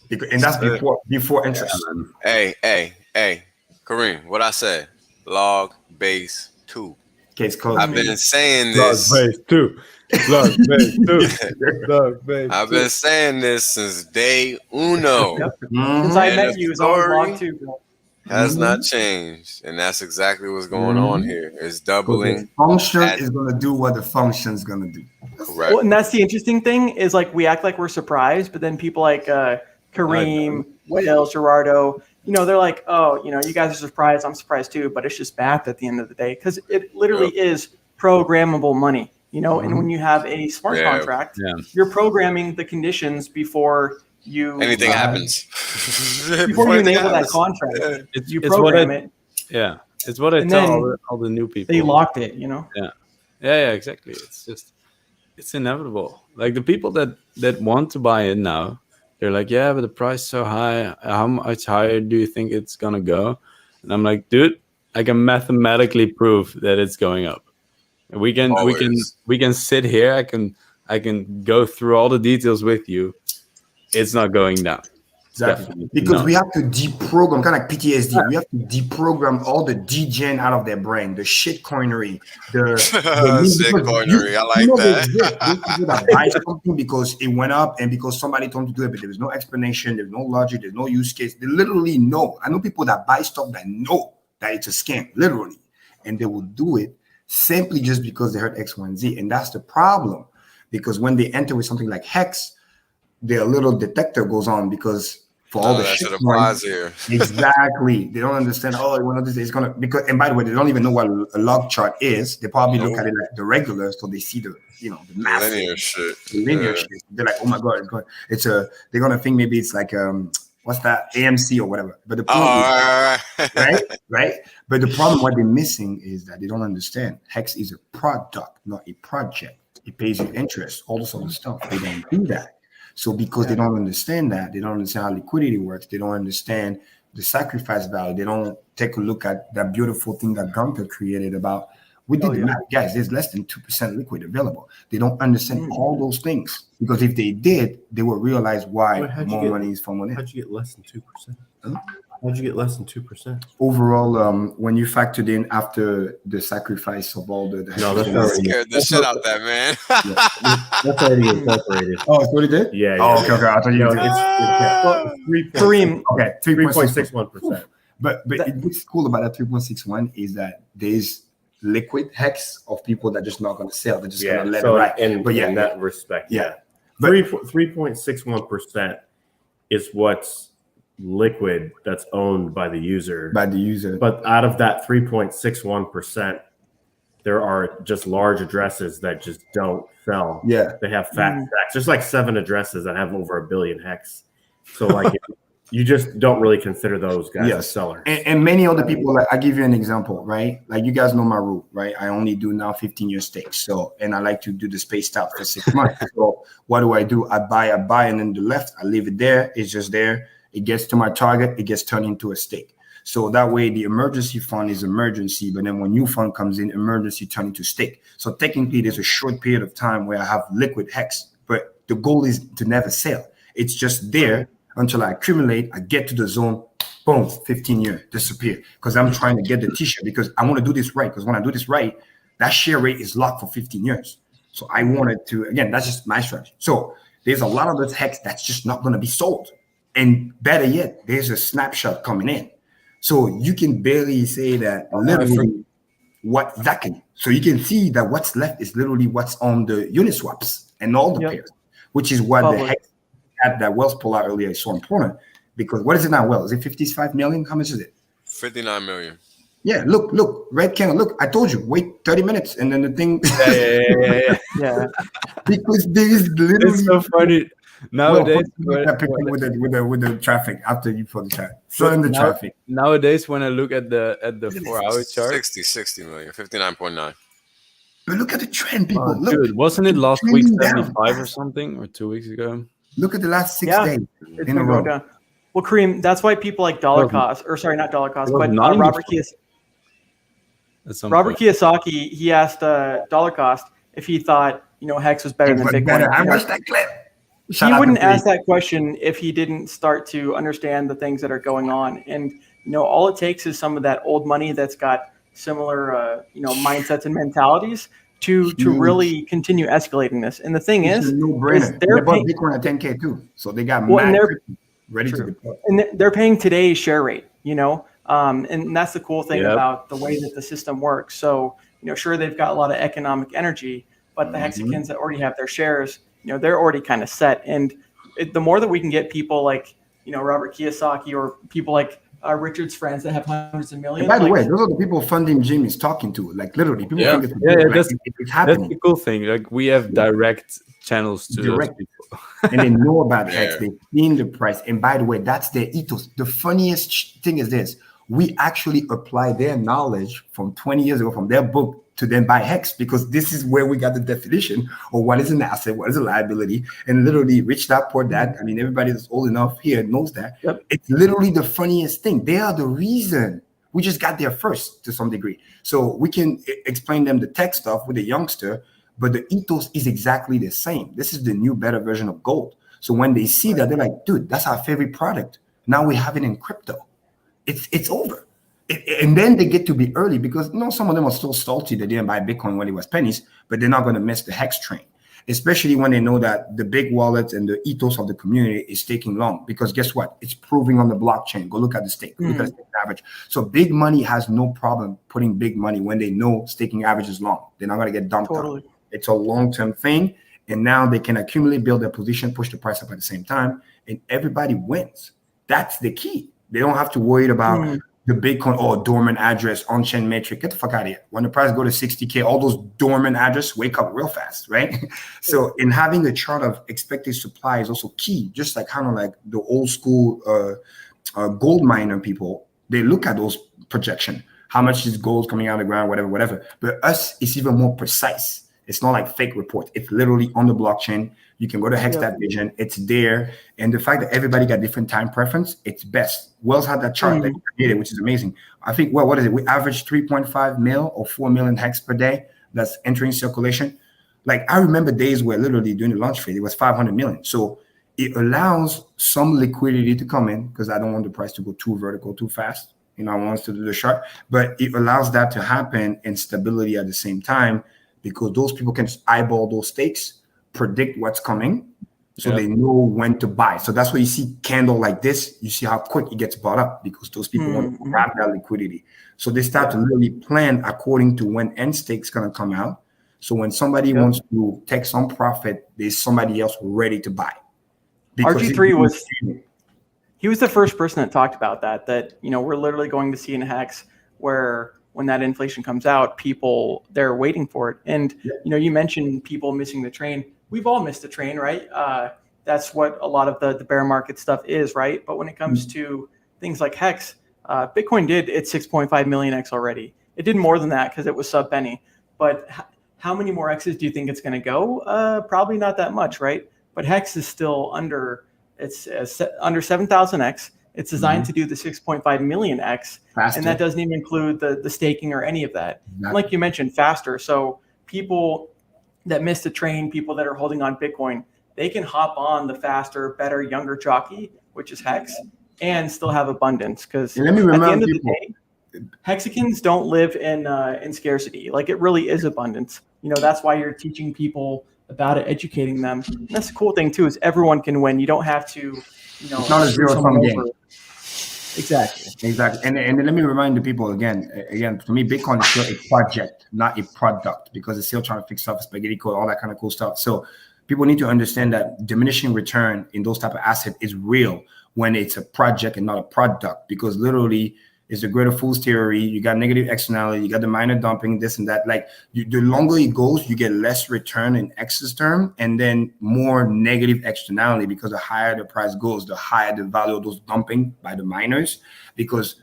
and that's before interest. Hey, Kareem, what I said? Log base 2. Case closed. I've been saying this. Log base 2. Log base 2. Log base 2. I've been saying this since day uno. Since I met you, it's always log 2, bro. Has not changed, and that's exactly what's going on here. It's doubling. The function is going to do what the function is going to do. Correct. Well, and that's the interesting thing is like we act like we're surprised, but then people like Kareem, Wales, Gerardo, they're like, "Oh, you guys are surprised. I'm surprised too." But it's just math at the end of the day because it literally is programmable money. And when you have a smart contract, you're programming the conditions before anything happens. Before you enable that contract, you program it. Yeah, it's what I tell all the new people. They locked it, Yeah, exactly. It's inevitable. Like the people that want to buy in now, they're like, yeah, but the price is so high. How much higher do you think it's gonna go? And I'm like, dude, I can mathematically prove that it's going up. And we can sit here. I can go through all the details with you. It's not going down. Exactly. Because we have to deprogram, kind of like PTSD. We have to deprogram all the degen out of their brain, the shitcoinery, the shitcoinery. I like that. Those people that buy something because it went up and because somebody told them to do it, but there was no explanation, there's no logic, there's no use case. They literally know. I know people that buy stuff that know that it's a scam, literally, and they will do it simply just because they heard X, Y, and Z. And that's the problem, because when they enter with something like Hex, their little detector goes on because for all the shit applies here. Exactly. They don't understand. Oh, one of these is gonna because. And by the way, they don't even know what a log chart is. They probably look at it like the regular, so they see the the massive linear shit. Linear shit. They're like, oh my god, it's going. They're gonna think maybe it's like what's that, AMC or whatever. But the problem right. But the problem what they're missing is that they don't understand. Hex is a product, not a project. It pays you interest, all this other stuff. They don't do that. So because they don't understand that, they don't understand how liquidity works, they don't understand the sacrifice value, they don't take a look at that beautiful thing that Gunther created about, we did the math, guys, there's less than 2% liquid available. They don't understand all those things, because if they did, they would realize why more money is from within. How'd you get less than 2%? How'd you get less than 2%? Overall, when you factored in after the sacrifice of all the no, that's already scared the shit out that man. That's already incorporated. Oh, it's what it did? Yeah. Oh, okay. I thought you it's 3.61%. But what's cool about that 3.61 is that there's liquid Hex of people that are just not going to sell. They're just going to let it ride. In that respect, but 3.61% is what's liquid that's owned by the user. But out of that 3.61%, there are just large addresses that just don't sell. Yeah. They have fat stacks. There's like 7 addresses that have over 1 billion Hex. So like you just don't really consider those guys as sellers. And many other people, like I give you an example, right? Like you guys know my rule, right? I only do now 15-year stakes. So, and I like to do the spaced out for 6 months. So what do? I buy, and then the left, I leave it there. It's just there. It gets to my target, it gets turned into a stake. So that way the emergency fund is emergency, but then when new fund comes in, emergency turn into stake. So technically there's a short period of time where I have liquid Hex, but the goal is to never sell. It's just there until I accumulate, I get to the zone, boom, 15 years, disappear. Because I'm trying to get the t-shirt, because I want to do this right. Because when I do this right, that share rate is locked for 15 years. So I wanted to, again, that's just my strategy. So there's a lot of this Hex that's just not going to be sold. And better yet, there's a snapshot coming in. So you can barely say that literally what that can. So you can see that what's left is literally what's on the Uniswaps and all the pairs, which is what the Hex had that Wells pull out earlier is so important. Because what is it now? Well, is it 55 million? How much is it? 59 million. Yeah, look, red candle. Look, I told you, wait 30 minutes and then the thing. Yeah. Because there is literally. It's so funny. Nowadays, with the traffic after you put the chat. So in the traffic. Nowadays, when I look at the 4-hour chart, 60 million, 59.9. But look at the trend, people. Look, dude, wasn't it last week 75 or something, or 2 weeks ago? Look at the last 6 days in a row. Down. Well, Kareem, that's why people like Dollar Cost, or sorry, not Dollar Cost, but Robert Kiyosaki, he asked Dollar Cost if he thought Hex was better than Bitcoin. I watched that clip. He wouldn't ask that question if he didn't start to understand the things that are going on. And, all it takes is some of that old money that's got similar, mindsets and mentalities to really continue escalating this. And the thing is they're bought Bitcoin at 10K too. So they got ready to deploy. And they're paying today's share rate, and that's the cool thing about the way that the system works. So, sure, they've got a lot of economic energy, but the Hexicans that already have their shares, they're already kind of set. And the more that we can get people like, Robert Kiyosaki or people like Richard's friends that have hundreds of millions. And by the way, those are the people funding Jim is talking to. Like literally, people think it's happening. That's the cool thing. Like we have direct channels to those people. And they know about Hex. They've seen the price. And by the way, that's their ethos. The funniest thing is this. We actually apply their knowledge from 20 years ago, from their book to then buy Hex, because this is where we got the definition of what is an asset, what is a liability, and literally rich that, poor that. I mean, everybody that's old enough here knows that. Yep. It's literally the funniest thing. They are the reason. We just got there first to some degree. So we can explain them the tech stuff with a youngster, but the ethos is exactly the same. This is the new, better version of gold. So when they see that, they're like, dude, that's our favorite product. Now we have it in crypto. It's over. And then they get to be early, because some of them are still salty they didn't buy Bitcoin when it was pennies, but they're not going to miss the Hex train, especially when they know that the big wallets and the ethos of the community is taking long. Because guess what? It's proving on the blockchain. Go look at the stake. Go look at the staking average. So big money has no problem putting big money when they know staking average is long. They're not going to get dumped on. It's a long-term thing. And now they can accumulate, build their position, push the price up at the same time, and everybody wins. That's the key. They don't have to worry about the Bitcoin, dormant address, on-chain metric. Get the fuck out of here. When the price go to 60K, all those dormant address wake up real fast, right? So in having a chart of expected supply is also key. Just like kind of like the old school gold miner people, they look at those projection. How much is gold coming out of the ground, whatever. But us, it's even more precise. It's not like fake report. It's literally on the blockchain. You can go to Hex.vision. It's there. And the fact that everybody got different time preference, it's best. Wells had that chart that created, which is amazing. I think, what is it? We average 3.5 mil or 4 million Hex per day that's entering circulation. Like, I remember days where literally during the launch phase, it was 500 million. So it allows some liquidity to come in, because I don't want the price to go too vertical too fast. I want us to do the chart. But it allows that to happen and stability at the same time, because those people can just eyeball those stakes, predict what's coming, so they know when to buy. So that's why you see candle like this, you see how quick it gets bought up, because those people want to grab that liquidity. So they start to literally plan according to when end stake's going to come out. So when somebody wants to take some profit, there's somebody else ready to buy. RG3 he was the first person that talked about that we're literally going to see in Hex where when that inflation comes out, people, they're waiting for it. And, you mentioned people missing the train. We've all missed the train, right? That's what a lot of the bear market stuff is, right? But when it comes to things like Hex, Bitcoin did its 6.5 million X already. It did more than that because it was sub penny. But how many more X's do you think it's going to go? Probably not that much, right? But Hex is still under 7,000 X. It's designed to do the 6.5 million X, faster. And that doesn't even include the staking or any of that. Like you mentioned, faster. So people that missed the train, people that are holding on Bitcoin, they can hop on the faster, better, younger jockey, which is Hex, and still have abundance. Because at the end of the day, Hexicans don't live in scarcity. Like, it really is abundance. That's why you're teaching people about it, educating them. And that's the cool thing too, is everyone can win. You don't have to, it's not a zero-sum game. Exactly. And let me remind the people again, for me, Bitcoin is still a project, not a product, because it's still trying to fix stuff, spaghetti code, all that kind of cool stuff. So people need to understand that diminishing return in those type of assets is real when it's a project and not a product, because literally it's the greater fool's theory. You got negative externality, you got the minor dumping, this and that. Like, the longer it goes, you get less return in X's term, and then more negative externality, because the higher the price goes, the higher the value of those dumping by the miners. Because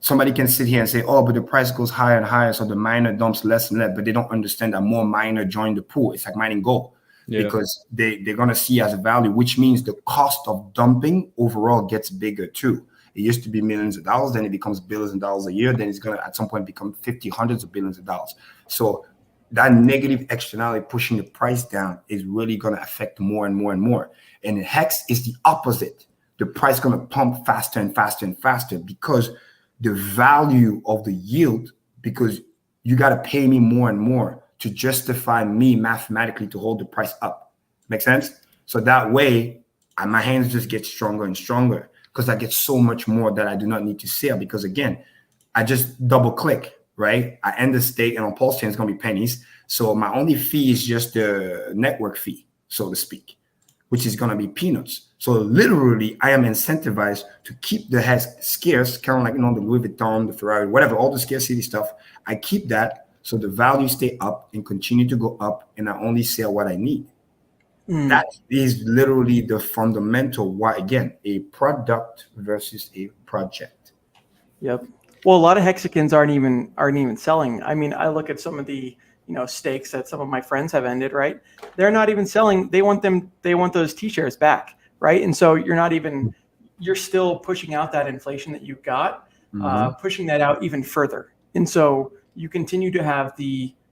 somebody can sit here and say, oh, but the price goes higher and higher, so the miner dumps less and less, but they don't understand that more miner join the pool. It's like mining gold. Because they're going to see as a value, which means the cost of dumping overall gets bigger too. It used to be millions of dollars, then it becomes billions of dollars a year, then it's going to at some point become 50, hundreds of billions of dollars. So that negative externality pushing the price down is really going to affect more and more and more. And in Hex is the opposite. The price is going to pump faster and faster and faster, because the value of the yield, because you got to pay me more and more to justify me mathematically to hold the price up. Make sense? So that way, my hands just get stronger and stronger, because I get so much more that I do not need to sell. Because again, I just double click, right? I end the stake, and on PulseChain it's going to be pennies. So my only fee is just the network fee, so to speak, which is going to be peanuts. So literally, I am incentivized to keep the Hex scarce, kind of like, the Louis Vuitton, the Ferrari, whatever, all the scarcity stuff. I keep that so the value stay up and continue to go up, and I only sell what I need. That is literally the fundamental why, again, a product versus a project. Yep. Well, a lot of hexagons aren't even selling. I mean, I look at some of the stakes that some of my friends have ended, right? They're not even selling. They want those T-shares back, right? And so you're still pushing out that inflation that you've got, pushing that out even further. And so you continue to have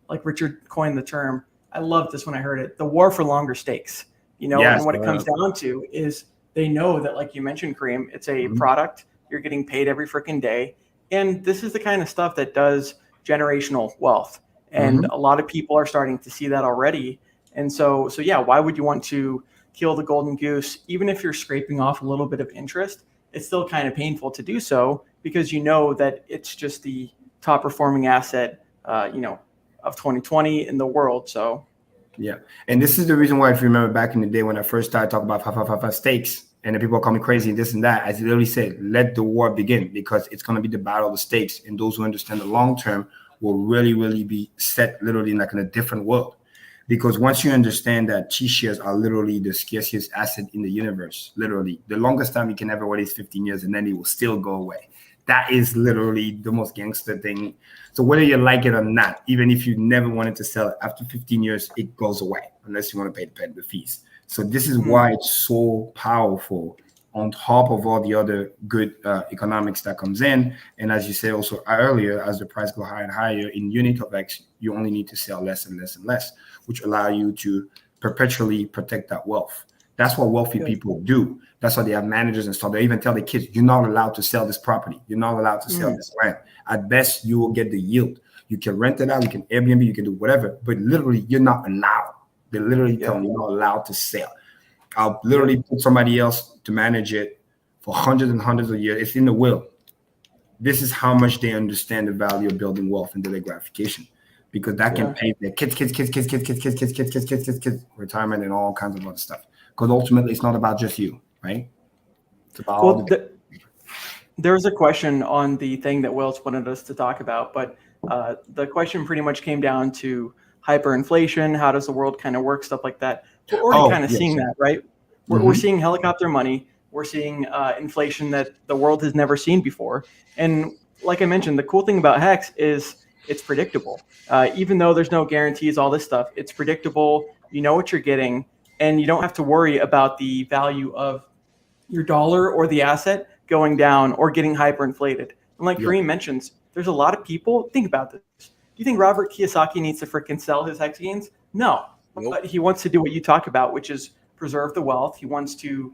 like Richard coined the term, I loved this when I heard it, the war for longer stakes, Yes, and what it comes down to is they know that, like you mentioned, Kareem, it's a product, you're getting paid every freaking day. And this is the kind of stuff that does generational wealth. And a lot of people are starting to see that already. And so yeah, why would you want to kill the golden goose? Even if you're scraping off a little bit of interest, it's still kind of painful to do so because you know that it's just the top performing asset, of 2020 in the world. So yeah, and this is the reason why, if you remember back in the day when I first started talking about stakes, and the people call me crazy, this and that, I literally said, let the war begin, because it's going to be the battle of the stakes, and those who understand the long term will really, really be set literally like in a different world. Because once you understand that T-shares are literally the scarcest asset in the universe, literally the longest time you can ever wait is 15 years, and then it will still go away. That is literally the most gangster thing. So whether you like it or not, even if you never wanted to sell it, after 15 years, it goes away unless you want to pay the fees. So this is why it's so powerful on top of all the other good economics that comes in. And as you said also earlier, as the price go higher and higher in unit of X, you only need to sell less and less and less, which allow you to perpetually protect that wealth. That's what wealthy people do. That's why they have managers and stuff. They even tell the kids, you're not allowed to sell this property. You're not allowed to sell this land. At best, you will get the yield. You can rent it out. You can Airbnb. You can do whatever. But literally, you're not allowed. They literally tell you you're not allowed to sell. I'll literally put somebody else to manage it for hundreds and hundreds of years. It's in the will. This is how much they understand the value of building wealth and delayed gratification, because that can pay their kids, retirement and all kinds of other stuff. Because ultimately, it's not about just you, right? It's about all there was a question on the thing that Wells wanted us to talk about, but the question pretty much came down to hyperinflation. How does the world kind of work? Stuff like that. We're already kind of seeing that, right? We're seeing helicopter money. We're seeing inflation that the world has never seen before. And like I mentioned, the cool thing about Hex is it's predictable. Even though there's no guarantees, all this stuff, it's predictable. You know what you're getting, and you don't have to worry about the value of your dollar or the asset going down or getting hyperinflated. And like Kareem mentions, there's a lot of people. Think about this. Do you think Robert Kiyosaki needs to freaking sell his Hex gains? No. But he wants to do what you talk about, which is preserve the wealth. He wants to,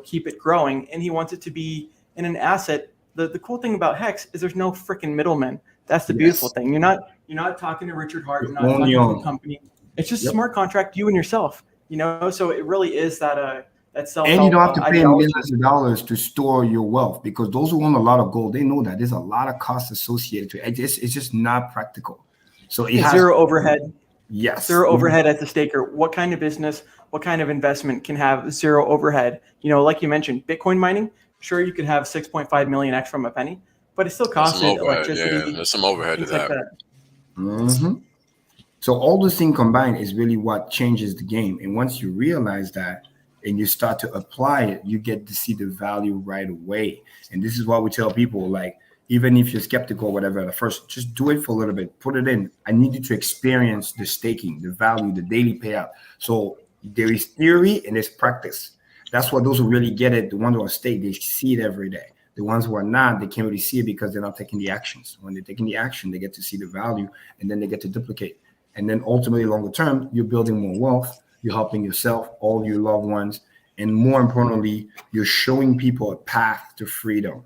keep it growing, and he wants it to be in an asset. The cool thing about Hex is there's no freaking middleman. That's the beautiful thing. You're not talking to Richard Hart. You're not talking to a company. It's just a smart contract, you and yourself. So it really is that self-help. And you don't have to pay millions of dollars to store your wealth, because those who own a lot of gold, they know that there's a lot of costs associated to it. It's just not practical. So it has zero overhead. Yes. Zero overhead as a staker. What kind of business, what kind of investment can have zero overhead? Like you mentioned, Bitcoin mining, sure, you could have 6.5 million X from a penny, but it still costs electricity. Yeah, there's some overhead to that. So all those things combined is really what changes the game. And once you realize that and you start to apply it, you get to see the value right away. And this is what we tell people, like, even if you're skeptical or whatever, at first, just do it for a little bit. Put it in. I need you to experience the staking, the value, the daily payout. So there is theory and there's practice. That's what those who really get it, the ones who are stake, they see it every day. The ones who are not, they can't really see it because they're not taking the actions. When they're taking the action, they get to see the value, and then they get to duplicate. And then ultimately, longer term, you're building more wealth. You're helping yourself, all your loved ones. And more importantly, you're showing people a path to freedom.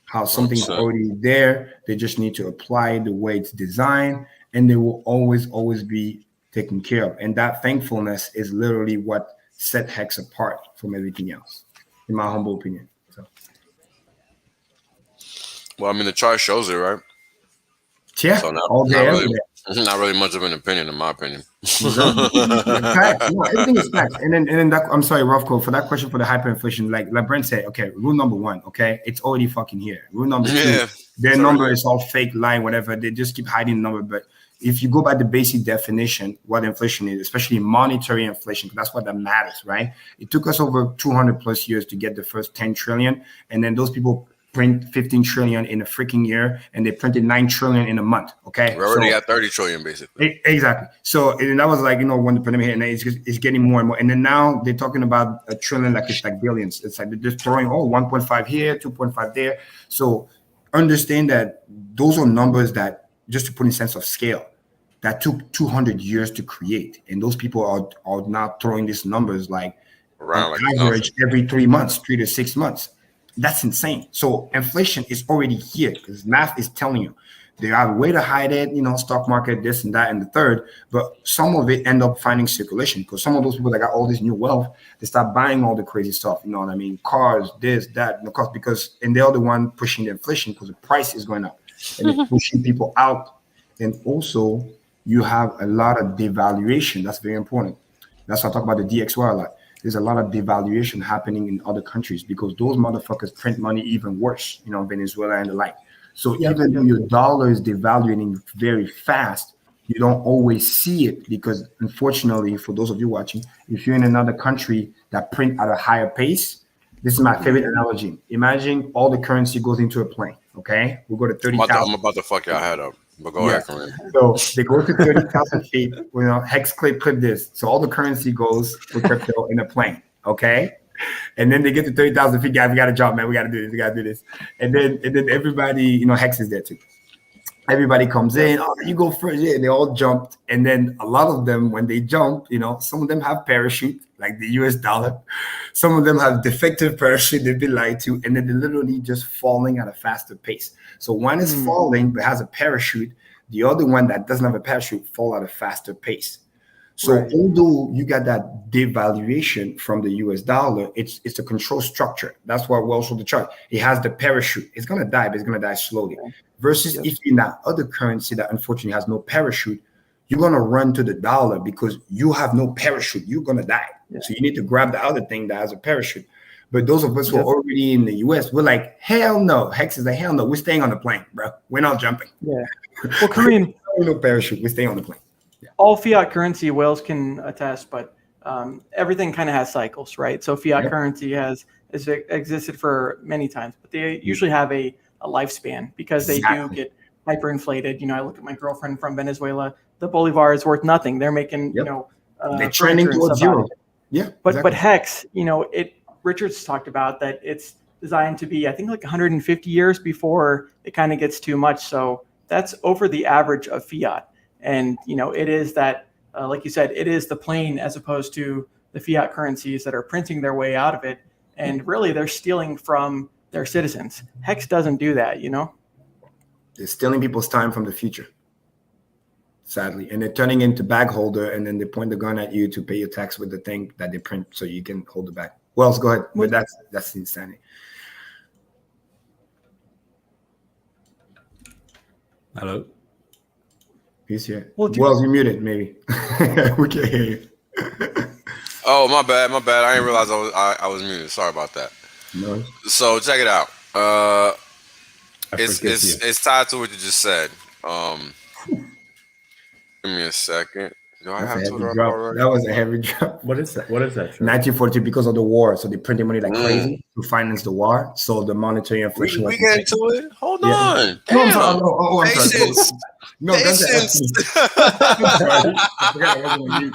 How something's already there. They just need to apply it the way it's designed, and they will always be taken care of. And that thankfulness is literally what set Hex apart from everything else, in my humble opinion. So. Well, I mean, the chart shows it, right? Yeah, so not really much of an opinion, in my opinion. Facts. No, everything is facts. And then that, I'm sorry, Rofco, for that question for the hyperinflation, like Brent said, okay, rule number 1, okay, it's already fucking here. Rule number 2, their number is all fake, lie, whatever. They just keep hiding the number. But if you go by the basic definition, what inflation is, especially monetary inflation, because that's what that matters, right? It took us over 200 plus years to get the first 10 trillion. And then those people print 15 trillion in a freaking year, and they printed 9 trillion in a month. Okay, we're already at 30 trillion basically. Exactly. So and that was like, when the pandemic hit, and it's getting more and more. And then now they're talking about a trillion, like it's like billions. It's like they're just throwing 1.5 here, 2.5 there. So understand that those are numbers that, just to put in sense of scale, that took 200 years to create, and those people are now throwing these numbers like around on average every 3 months, 3 to 6 months. That's insane. So inflation is already here because math is telling you they have a way to hide it, stock market, this and that and the third, but some of it end up finding circulation because some of those people that got all this new wealth, they start buying all the crazy stuff, you know what I mean? Cars, this, that, and they're the one pushing the inflation because the price is going up and it's pushing people out. And also you have a lot of devaluation. That's very important. That's why I talk about the DXY a lot. There's a lot of devaluation happening in other countries because those motherfuckers print money even worse, Venezuela and the like. So even though your dollar is devaluing very fast, you don't always see it because, unfortunately, for those of you watching, if you're in another country that print at a higher pace, this is my favorite analogy. Imagine all the currency goes into a plane, okay? We'll go to 30,000. I'm about to fuck your head up. But go ahead, Corinne. So they go to 30,000 feet. Hex clip this. So all the currency goes for crypto in a plane. Okay. And then they get to 30,000 feet. Guys, we got to jump, man. We got to do this. We got to do this. And then everybody, Hex is there too. Everybody comes in. Oh, you go first. Yeah, they all jumped. And then a lot of them, when they jump, some of them have parachute, like the US dollar. Some of them have defective parachute. They've been lied to. And then they're literally just falling at a faster pace. So one is falling but has a parachute. The other one that doesn't have a parachute fall at a faster pace. So although you got that devaluation from the US dollar, it's a control structure. That's why we also the chart. It has the parachute. It's gonna die, but it's gonna die slowly. Versus if you're in that other currency that unfortunately has no parachute, you're gonna run to the dollar because you have no parachute. You're gonna die. So you need to grab the other thing that has a parachute. But those of us who are already in the US, we're like, hell no. Hex is like, hell no. We're staying on the plane, bro. We're not jumping. Yeah. Well, Kareem, no parachute. We're staying on the plane. All fiat currency whales can attest, but everything kind of has cycles, right? So fiat currency has existed for many times, but they usually have a lifespan because they do get hyperinflated. I look at my girlfriend from Venezuela. The bolivar is worth nothing. They're making, they're trending towards zero. Yeah. But Hex, Richard's talked about that it's designed to be, I think, like 150 years before it kind of gets too much. So that's over the average of fiat. And, it is that, like you said, it is the plane as opposed to the fiat currencies that are printing their way out of it. And really, they're stealing from their citizens. Hex doesn't do that, They're stealing people's time from the future, sadly. And they're turning into bag holder, and then they point the gun at you to pay your tax with the thing that they print so you can hold the bag. Wells, go ahead. But that's insanity. Hello. He's here. Wells, you muted, maybe. We can't hear you. Oh, my bad. I didn't realize I was muted. Sorry about that. No. So check it out. It's tied to what you just said. Give me a second. Do I have Twitter up already? That was a heavy drop. What is that? 1942, because of the war. So they printed money like crazy to finance the war. So the monetary inflation. We get into it. Hold on. No, I'm sorry. I'm sorry. No, Patience. I forgot I wasn't on mute.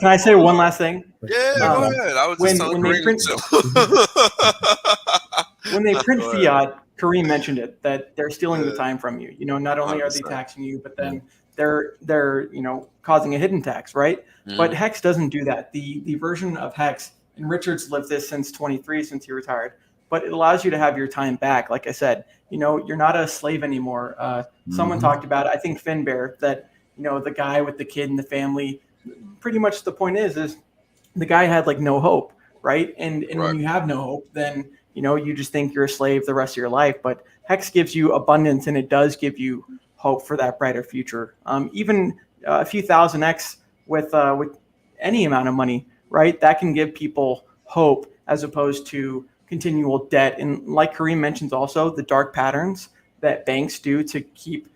Can I say one last thing? Yeah, go ahead. I was just telling when they print fiat, Kareem mentioned it, that they're stealing the time from you. Not only are they taxing you, but then they're causing a hidden tax, right? But Hex doesn't do that. The version of Hex, and Richard's lived this since 23, since he retired, but it allows you to have your time back. Like I said, you're not a slave anymore. Someone talked about it, I think Finbear, that the guy with the kid and the family, pretty much the point is the guy had like no hope, right? And when you have no hope, then you just think you're a slave the rest of your life. But Hex gives you abundance, and it does give you hope for that brighter future. Even a few thousand X with any amount of money, right? That can give people hope as opposed to continual debt. And like Kareem mentions also, the dark patterns that banks do to keep,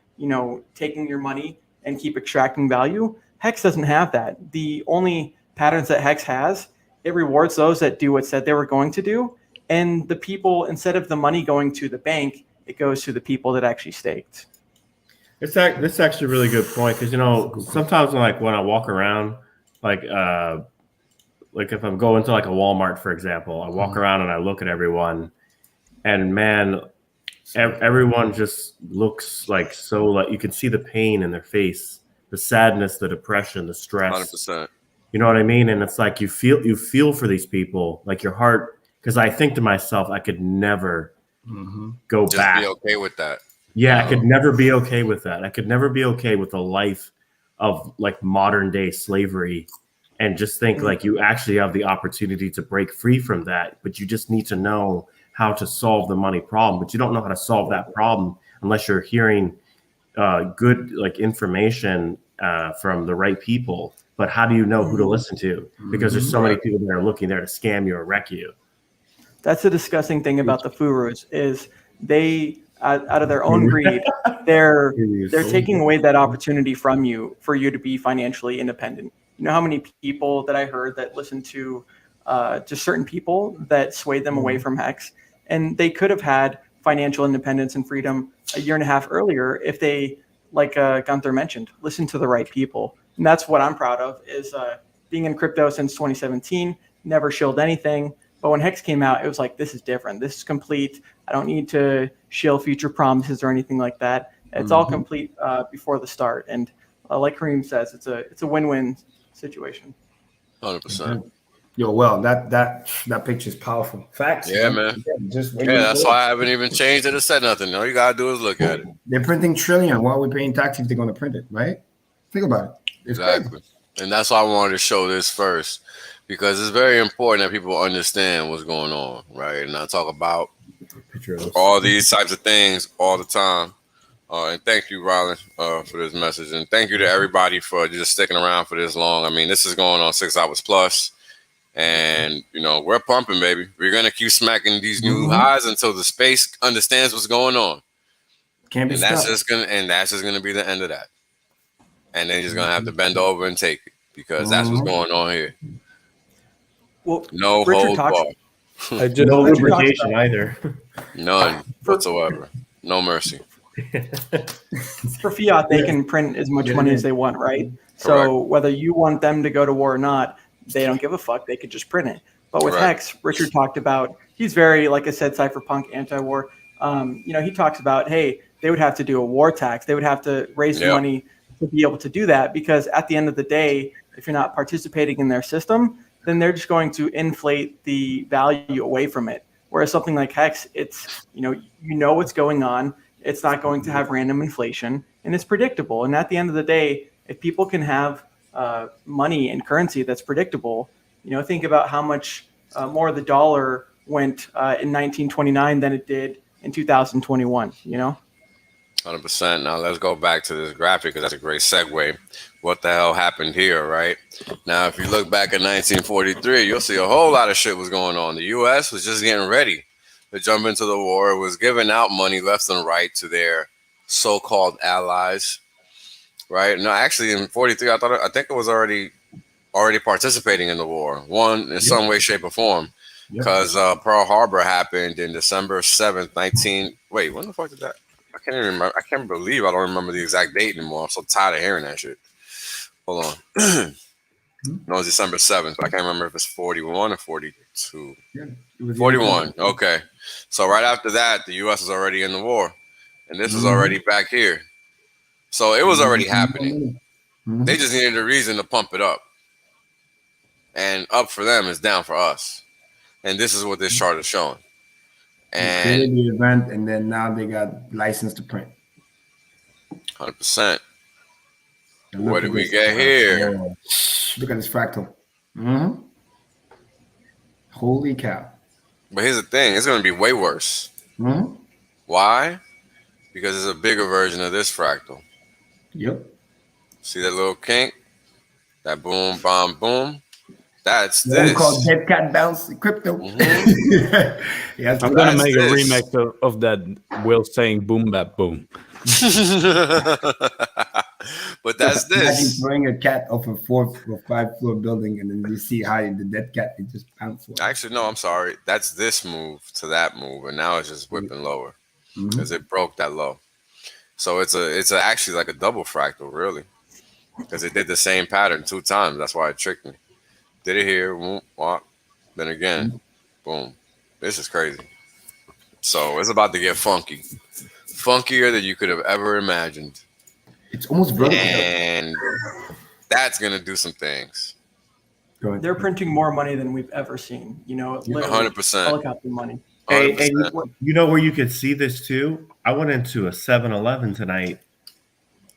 taking your money and keep extracting value. Hex doesn't have that. The only patterns that Hex has, it rewards those that do what said they were going to do. And the people, instead of the money going to the bank, it goes to the people that actually staked. This is actually a really good point, because sometimes when I walk around, like if I'm going to like a Walmart, for example, I walk around and I look at everyone, and man, everyone just looks like you can see the pain in their face, the sadness, the depression, the stress. 100%. You know what I mean? And it's like you feel for these people, like your heart. Because I think to myself, I could never go Just back. be okay with that. Yeah, I could never be okay with that. I could never be okay with a life of like modern day slavery, and just think like you actually have the opportunity to break free from that. But you just need to know how to solve the money problem. But you don't know how to solve that problem unless you're hearing good like information from the right people. But how do you know who to listen to? Because there's so many people that are looking there to scam you or wreck you. That's the disgusting thing about the Furus is they, out of their own greed, they're taking away that opportunity from you for you to be financially independent. You know how many people that I heard that listened to just certain people that swayed them away from Hex, and they could have had financial independence and freedom a year and a half earlier if they, like Gunther mentioned, listened to the right people. And that's what I'm proud of, is being in crypto since 2017, never shilled anything. But when Hex came out, it was like, this is different. This is complete. I don't need to shill future promises or anything like that. It's all complete before the start. And like Kareem says, it's a win-win situation. 100%. Yo, well, that picture is powerful. Facts. Yeah, man. That's why I haven't even changed it or said nothing. All you gotta do is look at it. They're printing trillion. Why are we paying tax if they're going to print it, right? Think about it. It's exactly. Crazy. And that's why I wanted to show this first, because it's very important that people understand what's going on, right? And I talk about all these types of things all the time. And thank you, Rylan, for this message. And thank you to everybody for just sticking around for this long. I mean, this is going on 6 hours plus. And, we're pumping, baby. We're going to keep smacking these new highs until the space understands what's going on. Can't be that's just going to be the end of that. And they're just going to have to bend over and take it, because that's what's going on here. Well, no hold bar. No lubrication either. None whatsoever. No mercy. For fiat, they can print as much money as they want, right? So whether you want them to go to war or not, they don't give a fuck. They could just print it. But with Hex, Richard talked about, he's very, like I said, cypherpunk, anti-war. He talks about, hey, they would have to do a war tax. They would have to raise money to be able to do that, because at the end of the day, if you're not participating in their system, then they're just going to inflate the value away from it. Whereas something like Hex, it's, you know what's going on. It's not going to have random inflation, and it's predictable. And at the end of the day, if people can have money and currency that's predictable, think about how much more the dollar went in 1929 than it did in 2021, 100%. Now let's go back to this graphic, because that's a great segue. What the hell happened here, right? Now, if you look back at 1943, you'll see a whole lot of shit was going on. The U.S. was just getting ready to jump into the war. It was giving out money left and right to their so-called allies, right? No, actually, in 43, I think it was already participating in the war, in some way, shape, or form, because Pearl Harbor happened in December 7th, when the fuck did that? I can't even remember. I can't believe I don't remember the exact date anymore. I'm so tired of hearing that shit. Hold on. No, it's December 7th, but I can't remember if it's 41 or 42. 41. Okay. So right after that, the U.S. was already in the war, and this was already back here. So it was already happening. They just needed a reason to pump it up. And up for them is down for us. And this is what this chart is showing. And the event, and then now they got license to print. 100%. What did we get here? Look at this fractal. Holy cow. But here's the thing. It's going to be way worse. Why? Because it's a bigger version of this fractal. Yep. See that little kink? That boom, bomb, boom? That's this. One called Dead Cat Bounce Crypto. I'm going to make a remix of that Will saying boom, bap, boom. But that's Imagine this. throwing a cat off a 4th or 5th floor building, and then you see how the dead cat it just bounces. Actually, no, I'm sorry. That's this move to that move, and now it's just whipping lower because it broke that low. So it's actually like a double fractal, really, because it did the same pattern 2 times. That's why it tricked me. Did it here, boom, walk, then again, boom. This is crazy. So it's about to get funky, funkier than you could have ever imagined. It's almost vertical, and that's gonna do some things. They're printing more money than we've ever seen. 100%. Helicopter money. Hey, you know where you could see this too? I went into a 7-Eleven tonight,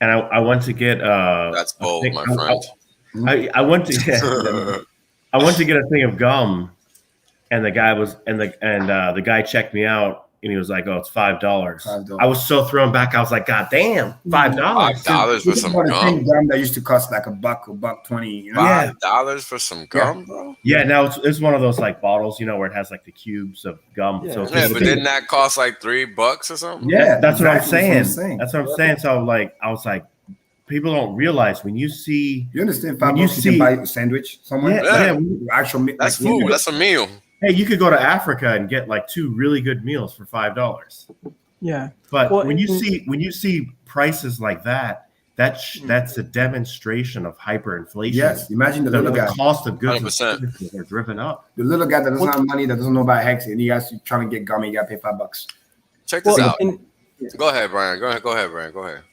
and I went to get that's bold, my friend. I went to I went to get a thing of gum, and the guy checked me out, and he was like, "Oh, it's $5." I was so thrown back. I was like, "God damn, $5! $5 for some gum? Gum that used to cost like $1.20. You know? $5 for some gum, bro? Yeah, now it's one of those like bottles, where it has like the cubes of gum. Yeah, So but didn't that cost like $3 or something? Yeah, that's what I'm exactly saying. That's what I'm saying. So I was like, people don't realize when you see. You understand? $5 you can buy a sandwich somewhere. Yeah. Actual. That's food. That's a meal. Hey, you could go to Africa and get like 2 really good meals for $5. Yeah, but when you see prices like that, that's a demonstration of hyperinflation. Yes, imagine the little guy. Cost of goods 100%. are driven up. The little guy that doesn't have money, that doesn't know about Hex, and he guys trying to get gum, you got to pay $5. Check this out. Go ahead, Brian. Go ahead, Brian. Go ahead.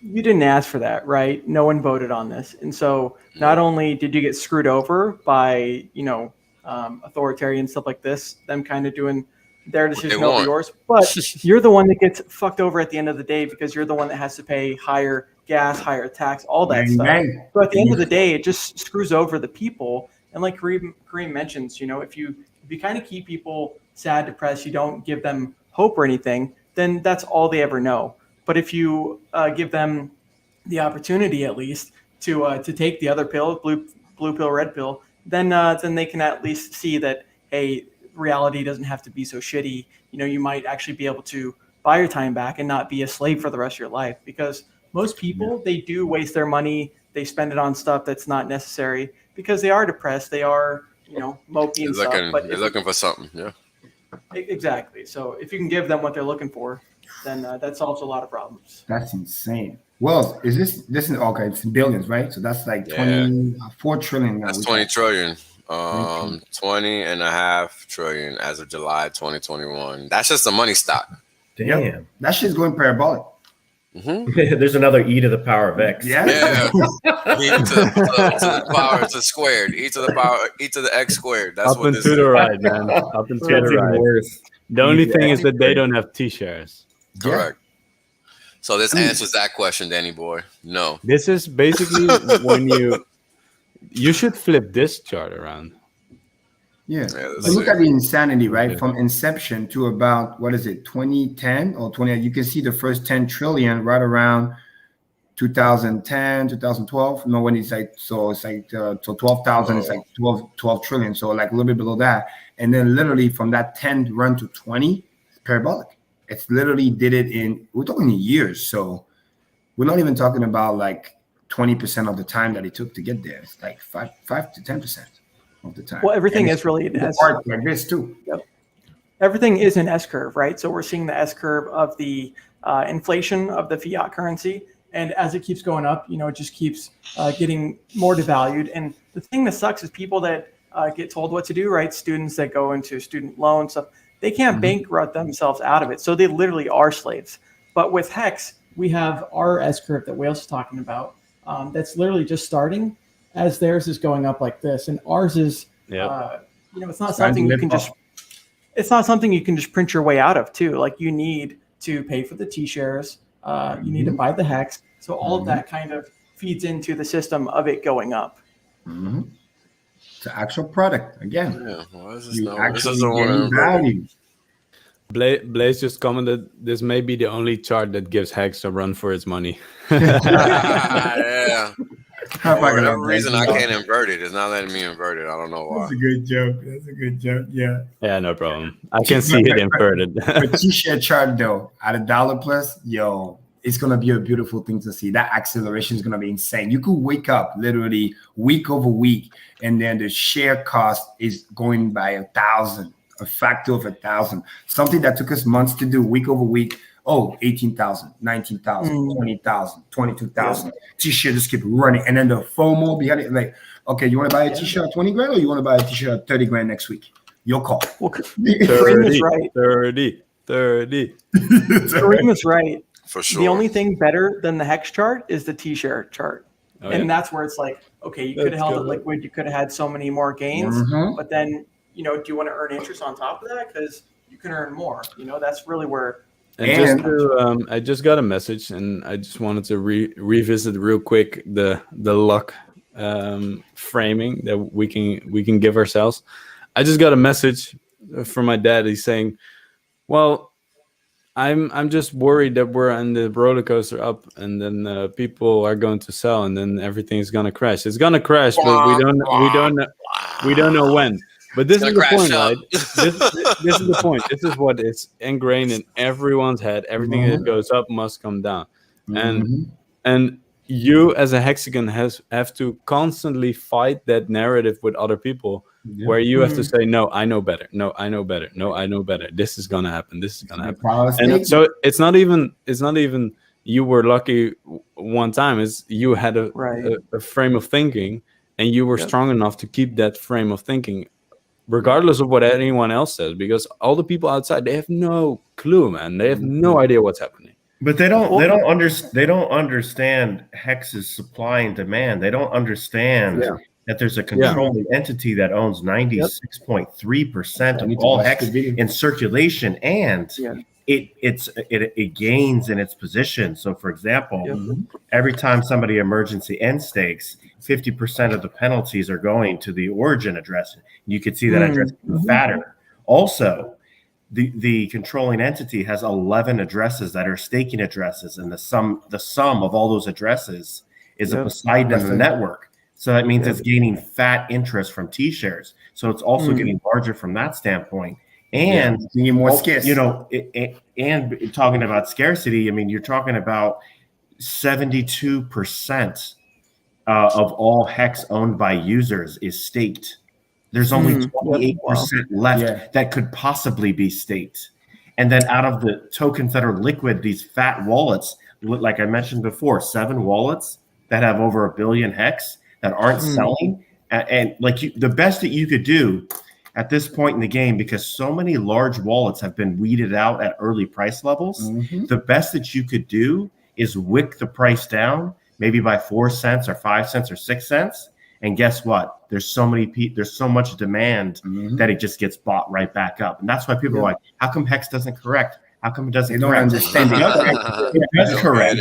You didn't ask for that, right? No one voted on this, and so not only did you get screwed over by authoritarian stuff like this, them kind of doing their decision over yours, but you're the one that gets fucked over at the end of the day because you're the one that has to pay higher gas, higher tax, all that stuff. So at the end of the day, it just screws over the people. And like Kareem mentions, if you kind of keep people sad, depressed, you don't give them hope or anything, then that's all they ever know. But if you give them the opportunity at least to take the other pill, blue pill, red pill, then they can at least see that, hey, reality doesn't have to be so shitty. You might actually be able to buy your time back and not be a slave for the rest of your life, because most people, they do waste their money. They spend it on stuff that's not necessary because they are depressed. They are, mopey and stuff. But they're looking for something. Yeah. Exactly. So if you can give them what they're looking for, then that solves a lot of problems. That's insane. Well, this is okay? It's in billions, right? So that's like 24 trillion. That's 20 trillion. 20.5 trillion as of July 2021. That's just the money stock. Damn, yep. That shit's going parabolic. There's another E to the power of X. Yeah. E to the power to squared. E to the power. E to the X squared. That's up and to the right, man. Up and to the right. Worse. The only thing is that they don't have T-shares. Correct. So this answers that question, Danny boy. No. This is basically when you should flip this chart around. Yeah. So look at the insanity, right? From inception to about, 2010 or 20, you can see the first 10 trillion right around 2010, 2012. No, when it's like, so 12,000, it's like 12 trillion. So like a little bit below that. And then literally from that 10 run to 20, it's parabolic. It's literally did it we're talking in years. So we're not even talking about like 20% of the time that it took to get there. It's like 5 to 10% of the time. Well, everything is really an S curve like this too. Yep. Everything is an S curve, right? So we're seeing the S curve of the inflation of the fiat currency. And as it keeps going up, it just keeps getting more devalued. And the thing that sucks is people that get told what to do, right? Students that go into student loan stuff, they can't bankrupt themselves out of it. So they literally are slaves. But with Hex, we have our S curve that Wales is talking about. That's literally just starting as theirs is going up like this. And ours is, it's not something you can it's not something you can just print your way out of too. Like you need to pay for the T-shares. You need to buy the Hex. So all of that kind of feeds into the system of it going up. It's an actual product again. Yeah, well, this is value. Blaze just commented, this may be the only chart that gives Hex a run for its money. Yeah. For whatever reason, I can't invert it. It's not letting me invert it. I don't know why. That's a good joke. Yeah. Yeah, no problem. I can see it inverted. A T-share chart though, at $1 plus, it's going to be a beautiful thing to see. That acceleration is going to be insane. You could wake up literally week over week, and then the share cost is going by 1,000, a factor of 1,000. Something that took us months to do week over week. Oh, 18,000, 19,000, 20,000, 22,000. T-shirt just keep running. And then the FOMO behind it, like, okay, you want to buy a T-shirt at 20 grand or you want to buy a T-shirt at 30 grand next week? Your call. Well, Kareem is right. 30. Kareem is right. For sure. The only thing better than the Hex chart is the T-share chart. And that's where it's like, okay, you could have held it liquid. You could have had so many more gains. But then, do you want to earn interest on top of that? Because you can earn more. That's really where. And I just got a message, and I just wanted to revisit real quick the luck framing that we can give ourselves. I just got a message from my dad. He's saying, "Well, I'm just worried that we're on the roller coaster up, and then people are going to sell, and then everything's gonna crash. It's gonna crash, but we don't know when." But this is the point, right? This is the point. This is what is ingrained in everyone's head. Everything that goes up must come down, and you as a hexagon have to constantly fight that narrative with other people, where you have to say, "No, I know better. No, I know better. No, I know better. This is gonna happen. This is gonna happen." And so it's not even you were lucky one time. It's you had a frame of thinking, and you were strong enough to keep that frame of thinking, regardless of what anyone else says, because all the people outside, they have no clue, man. They have no idea what's happening. But they don't understand Hex's supply and demand. They don't understand that there's a controlling entity that owns 96.3% of all Hex in circulation, and it gains in its position. So, for example, every time somebody emergency end stakes, 50% of the penalties are going to the origin address. You could see that address fatter. Also, the controlling entity has 11 addresses that are staking addresses, and the sum of all those addresses is a Poseidon in the network. So that means it's gaining fat interest from T-shares. So it's also getting larger from that standpoint. And being more scarce. And talking about scarcity, I mean, you're talking about 72% of all Hex owned by users is staked. There's only 28% left that could possibly be staked. And then out of the tokens that are liquid, these fat wallets, like I mentioned before, 7 wallets that have over 1 billion Hex that aren't selling. And like the best that you could do at this point in the game, because so many large wallets have been weeded out at early price levels, the best that you could do is wick the price down, maybe by 4 cents or 5 cents or 6 cents. And guess what? There's so much demand that it just gets bought right back up. And that's why people are like, how come Hex doesn't correct? How come it doesn't correct? It does correct.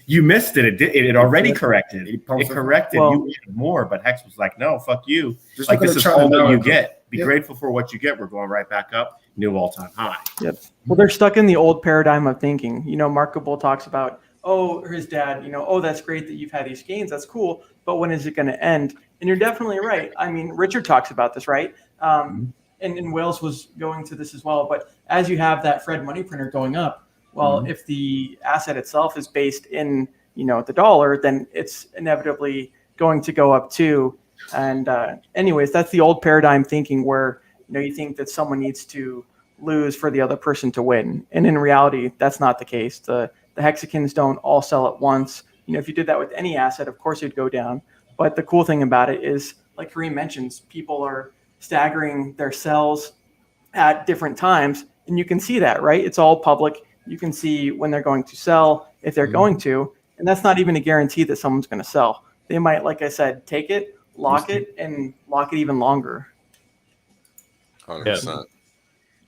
You missed it. It already corrected. It corrected. You wanted more, but Hex was like, no, fuck you. Just like, this is all that you get. Be grateful for what you get. We're going right back up. New all-time high. Well, they're stuck in the old paradigm of thinking. Marco Bull talks about, his dad, that's great that you've had these gains. That's cool. But when is it going to end? And you're definitely right. I mean, Richard talks about this, right? And Wales was going to this as well. But as you have that Fred money printer going up, well, if the asset itself is based in, the dollar, then it's inevitably going to go up too. And anyways, that's the old paradigm thinking where, you think that someone needs to lose for the other person to win. And in reality, that's not the case. The hexagons don't all sell at once. If you did that with any asset, of course it'd go down. But the cool thing about it is, like Kareem mentions, people are staggering their sells at different times. And you can see that, right? It's all public. You can see when they're going to sell, if they're going to. And that's not even a guarantee that someone's going to sell. They might, like I said, take it, lock it, and lock it even longer. 100%.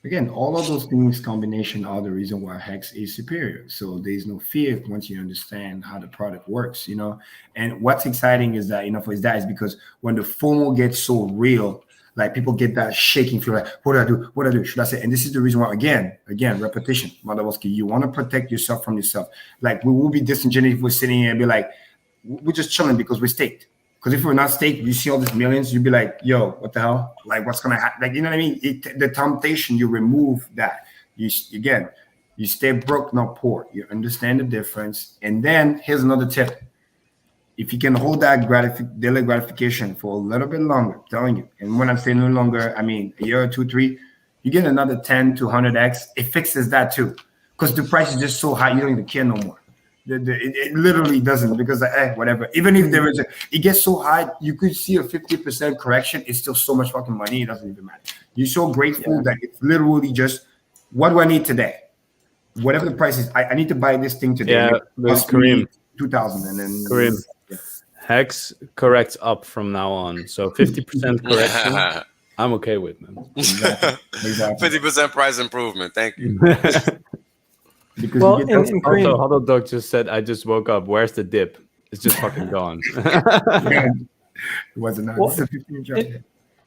Again, all of those things combination are the reason why Hex is superior. So there's no fear once you understand how the product works, And what's exciting is that, for his dad, is because when the FOMO gets so real, like people get that shaking feel, like, what do I do? What do I do? Should I say? And this is the reason why, again, repetition. Madawski, you want to protect yourself from yourself. Like, we will be disingenuous if we're sitting here and be like, we're just chilling because we're staked. Because if we're not staked, you see all these millions, you'd be like, yo, what the hell? Like, what's going to happen? Like, you know what I mean? The temptation, you remove that. You You stay broke, not poor. You understand the difference. And then here's another tip. If you can hold that daily gratification for a little bit longer, I'm telling you, and when I'm saying no longer, I mean a year or 2, 3, you get another 10 to 100x. It fixes that too, because the price is just so high, you don't even care no more. It literally doesn't, because whatever. Even if there is it gets so high, you could see a 50% correction. It's still so much fucking money. It doesn't even matter. You're so grateful that it's literally just, what do I need today? Whatever the price is, I need to buy this thing today. Yeah, there's Kareem. 2,000, and then Kareem. Hex corrects up from now on. So 50% correction, I'm okay with, man. Exactly. 50% price improvement. Thank you. Because well, and Kareem, Huddle Dog just said, I just woke up. Where's the dip? It's just fucking gone. It wasn't nice. Well,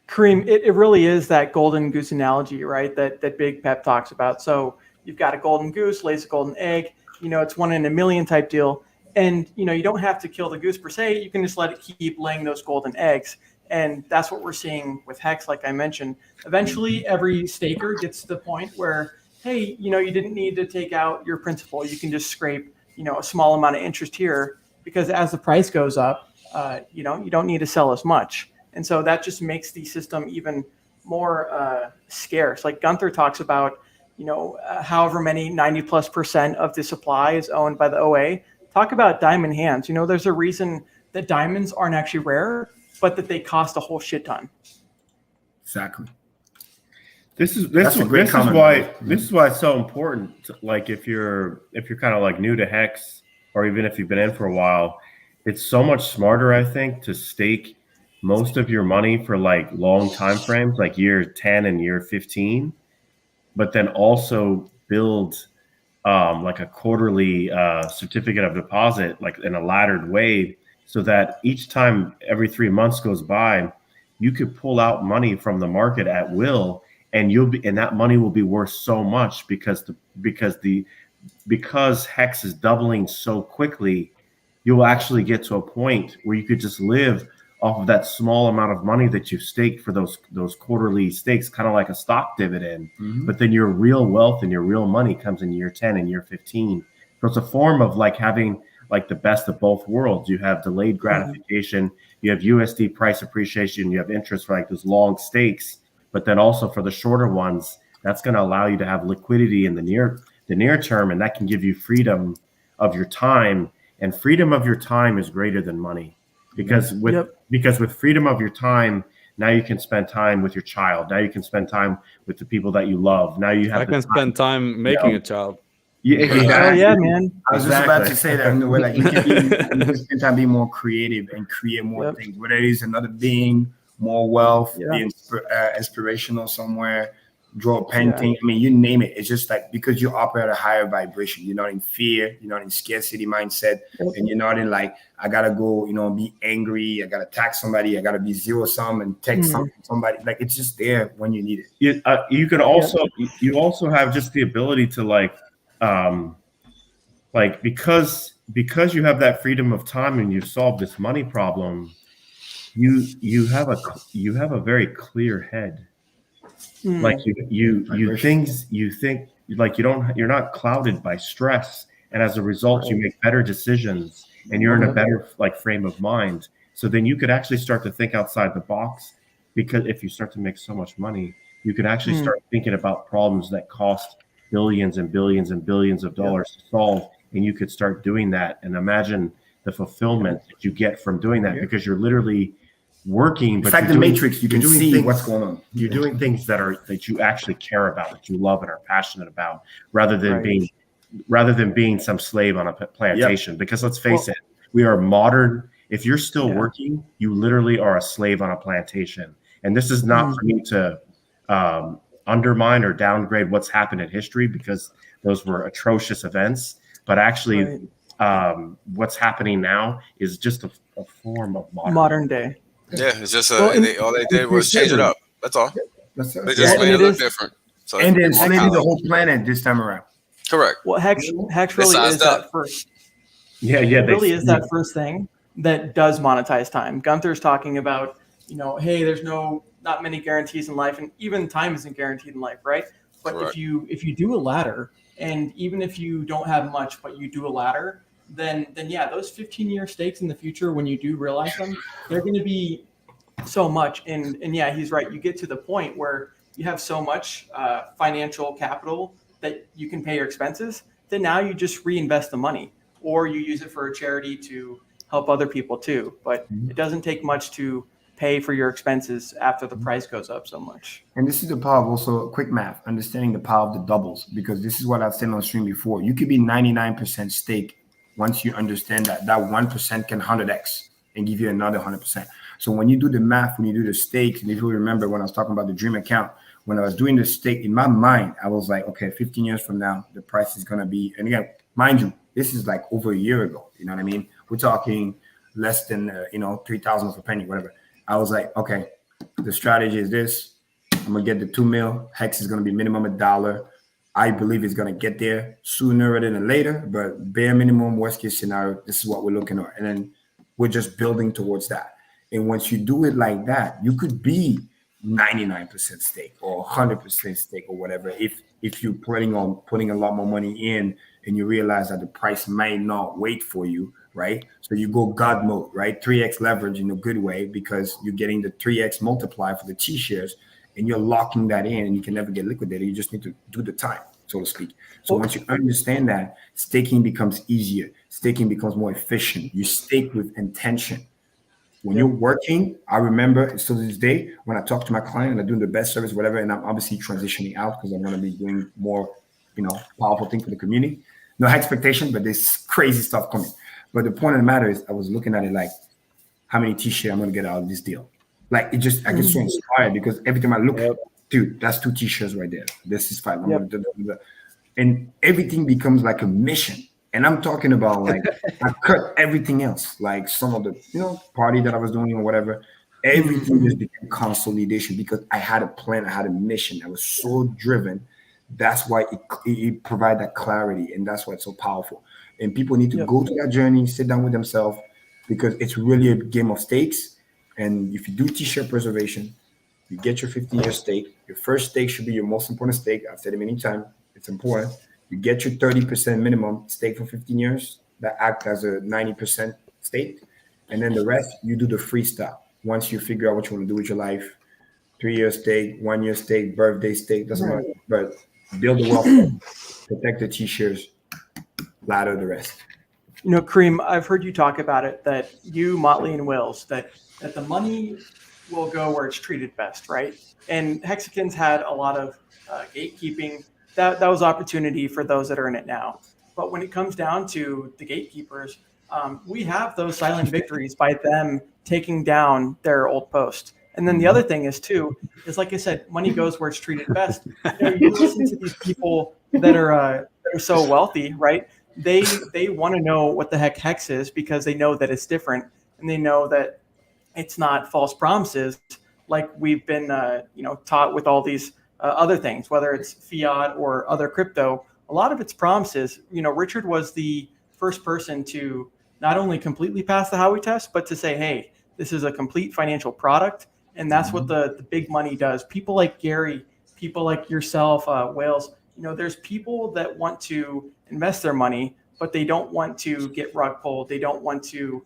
Kareem, it really is that golden goose analogy, right? That Big Pep talks about. So you've got a golden goose, lays a golden egg. It's 1 in a million type deal. And, you don't have to kill the goose per se. You can just let it keep laying those golden eggs. And that's what we're seeing with Hex, like I mentioned. Eventually, every staker gets to the point where, hey, you didn't need to take out your principal. You can just scrape, a small amount of interest here, because as the price goes up, you don't need to sell as much. And so that just makes the system even more scarce. Like Gunther talks about, however many 90+% of the supply is owned by the OA. Talk about diamond hands. There's a reason that diamonds aren't actually rare, but that they cost a whole shit ton. Exactly. This is why it's so important. Like if you're kind of like new to Hex, or even if you've been in for a while, it's so much smarter, I think, to stake most of your money for like long time frames, like year 10 and year 15, but then also build like a quarterly certificate of deposit, like in a laddered way, so that each time every 3 months goes by, you could pull out money from the market at will, and that money will be worth so much because Hex is doubling so quickly. You'll actually get to a point where you could just live off of that small amount of money that you've staked for those quarterly stakes, kind of like a stock dividend. Mm-hmm. But then your real wealth and your real money comes in year 10 and year 15. So it's a form of like having like the best of both worlds. You have delayed gratification, you have USD price appreciation, you have interest for like those long stakes, but then also for the shorter ones, that's going to allow you to have liquidity in the near term, and that can give you freedom of your time. And freedom of your time is greater than money. Because with freedom of your time, now you can spend time with your child. Now you can spend time with the people that you love. Now you have. I can spend time making a child. Yeah, exactly. Oh yeah, man. I was just about to say that in the way, like you can spend time being more creative and create more things. Whether it is another being, more wealth, be inspirational somewhere, draw a painting. I mean, you name it. It's just like because you operate at a higher vibration. You're not in fear. You're not in scarcity mindset, and you're not in like I gotta go, be angry. I gotta attack somebody. I gotta be zero sum and text somebody. Like it's just there when you need it. You could also you also have just the ability to like because you have that freedom of time and you've solved this money problem, you have a very clear head. Like you think like you're not clouded by stress, and as a result you make better decisions and you're in a better like frame of mind. So then you could actually start to think outside the box, because if you start to make so much money, you could actually start thinking about problems that cost billions and billions and billions of dollars to solve, and you could start doing that. And imagine the fulfillment that you get from doing that, because you're literally working. It's like the Matrix. You can see what's going on. You're doing things that you actually care about, that you love and are passionate about, rather than being some slave on a plantation. Because let's face it, we are modern. If you're still working, you literally are a slave on a plantation. And this is not for me to undermine or downgrade what's happened in history, because those were atrocious events. But actually, what's happening now is just a form of modern day. Yeah, it's just all they did was change it up. That's all. They just made it look different. So and then maybe the whole planet this time around. Correct. Well, Hex really is that first. It really is that first thing that does monetize time. Gunther's talking about, hey, there's not many guarantees in life, and even time isn't guaranteed in life, right? But if you do a ladder And even if you don't have much, but you do a ladder, then yeah, those 15-year stakes in the future, when you do realize them, they're going to be so much. And yeah, he's right. You get to the point where you have so much financial capital that you can pay your expenses, then now you just reinvest the money, or you use it for a charity to help other people too. But it doesn't take much to pay for your expenses after the price goes up so much. And this is the power of also quick math, understanding the power of the doubles, because this is what I've said on stream before. You could be 99% stake once you understand that 1% can 100x and give you another 100%. So when you do the math, when you do the stakes, and if you remember when I was talking about the dream account, when I was doing the stake in my mind, I was like, okay, 15 years from now, the price is going to be, and again, mind you, this is like over a year ago. You know what I mean? We're talking less than, 3,000 of a penny, whatever. I was like, okay, the strategy is this. I'm going to get the 2 mil. Hex is going to be minimum $1. I believe it's going to get there sooner rather than later, but bare minimum, worst case scenario, this is what we're looking at. And then we're just building towards that. And once you do it like that, you could be 99% stake or 100% stake or whatever. If you're putting a lot more money in and you realize that the price might not wait for you, right? So you go God mode, right? 3x leverage in a good way, because you're getting the 3x multiplier for the T shares and you're locking that in and you can never get liquidated. You just need to do the time, so to speak. So once you understand that, staking becomes easier. Staking becomes more efficient. You stake with intention. When you're working, I remember still to this day, when I talk to my client and I'm doing the best service, whatever, and I'm obviously transitioning out because I'm going to be doing more, powerful thing for the community. No expectation, but there's crazy stuff coming. But the point of the matter is, I was looking at it like, how many T-shirts I'm going to get out of this deal? Like, I get so inspired because every time I look, dude, that's 2 T-shirts right there. This is 5. And everything becomes like a mission. And I'm talking about like, I cut everything else, like some of the, party that I was doing or whatever. Everything just became consolidation because I had a plan, I had a mission. I was so driven. That's why it provided that clarity, and that's why it's so powerful. And people need to go to that journey, sit down with themselves, because it's really a game of stakes. And if you do T-shirt preservation, you get your 15-year stake. Your first stake should be your most important stake. I've said it many times. It's important. You get your 30% minimum stake for 15 years that act as a 90% stake. And then the rest, you do the freestyle. Once you figure out what you want to do with your life, 3-year stake, 1-year stake, birthday stake, doesn't matter. But build the wealth, protect the T-shares, ladder the rest. Kareem, I've heard you talk about it, that you, Motley, and Wills, that the money will go where it's treated best, right? And Hexicans had a lot of gatekeeping. That was opportunity for those that are in it now. But when it comes down to the gatekeepers, we have those silent victories by them taking down their old post. And then the other thing is like I said, money goes where it's treated best. You listen to these people that are so wealthy, right? They want to know what the heck Hex is because they know that it's different, and they know that it's not false promises like we've been taught with all these other things, whether it's fiat or other crypto. A lot of it's promises. Richard was the first person to not only completely pass the Howey test, but to say, hey, this is a complete financial product. And that's what the big money does. People like Gary, people like yourself, Wales, there's people that want to invest their money, but they don't want to get rug pulled. They don't want to,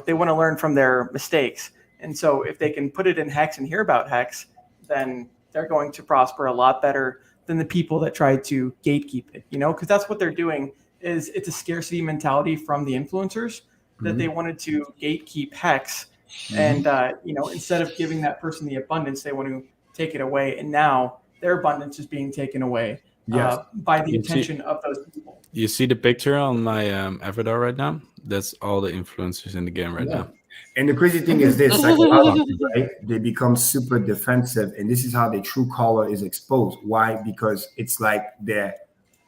they want to learn from their mistakes. And so if they can put it in Hex and hear about Hex, then they're going to prosper a lot better than the people that try to gatekeep it, because that's what they're doing. Is it's a scarcity mentality from the influencers that they wanted to gatekeep Hex. And, instead of giving that person the abundance, they want to take it away. And now their abundance is being taken away by the attention of those people. You see the picture on my avatar right now? That's all the influencers in the game right now. And the crazy thing is this, psychologically, right? They become super defensive, and this is how their true color is exposed. Why? Because it's like their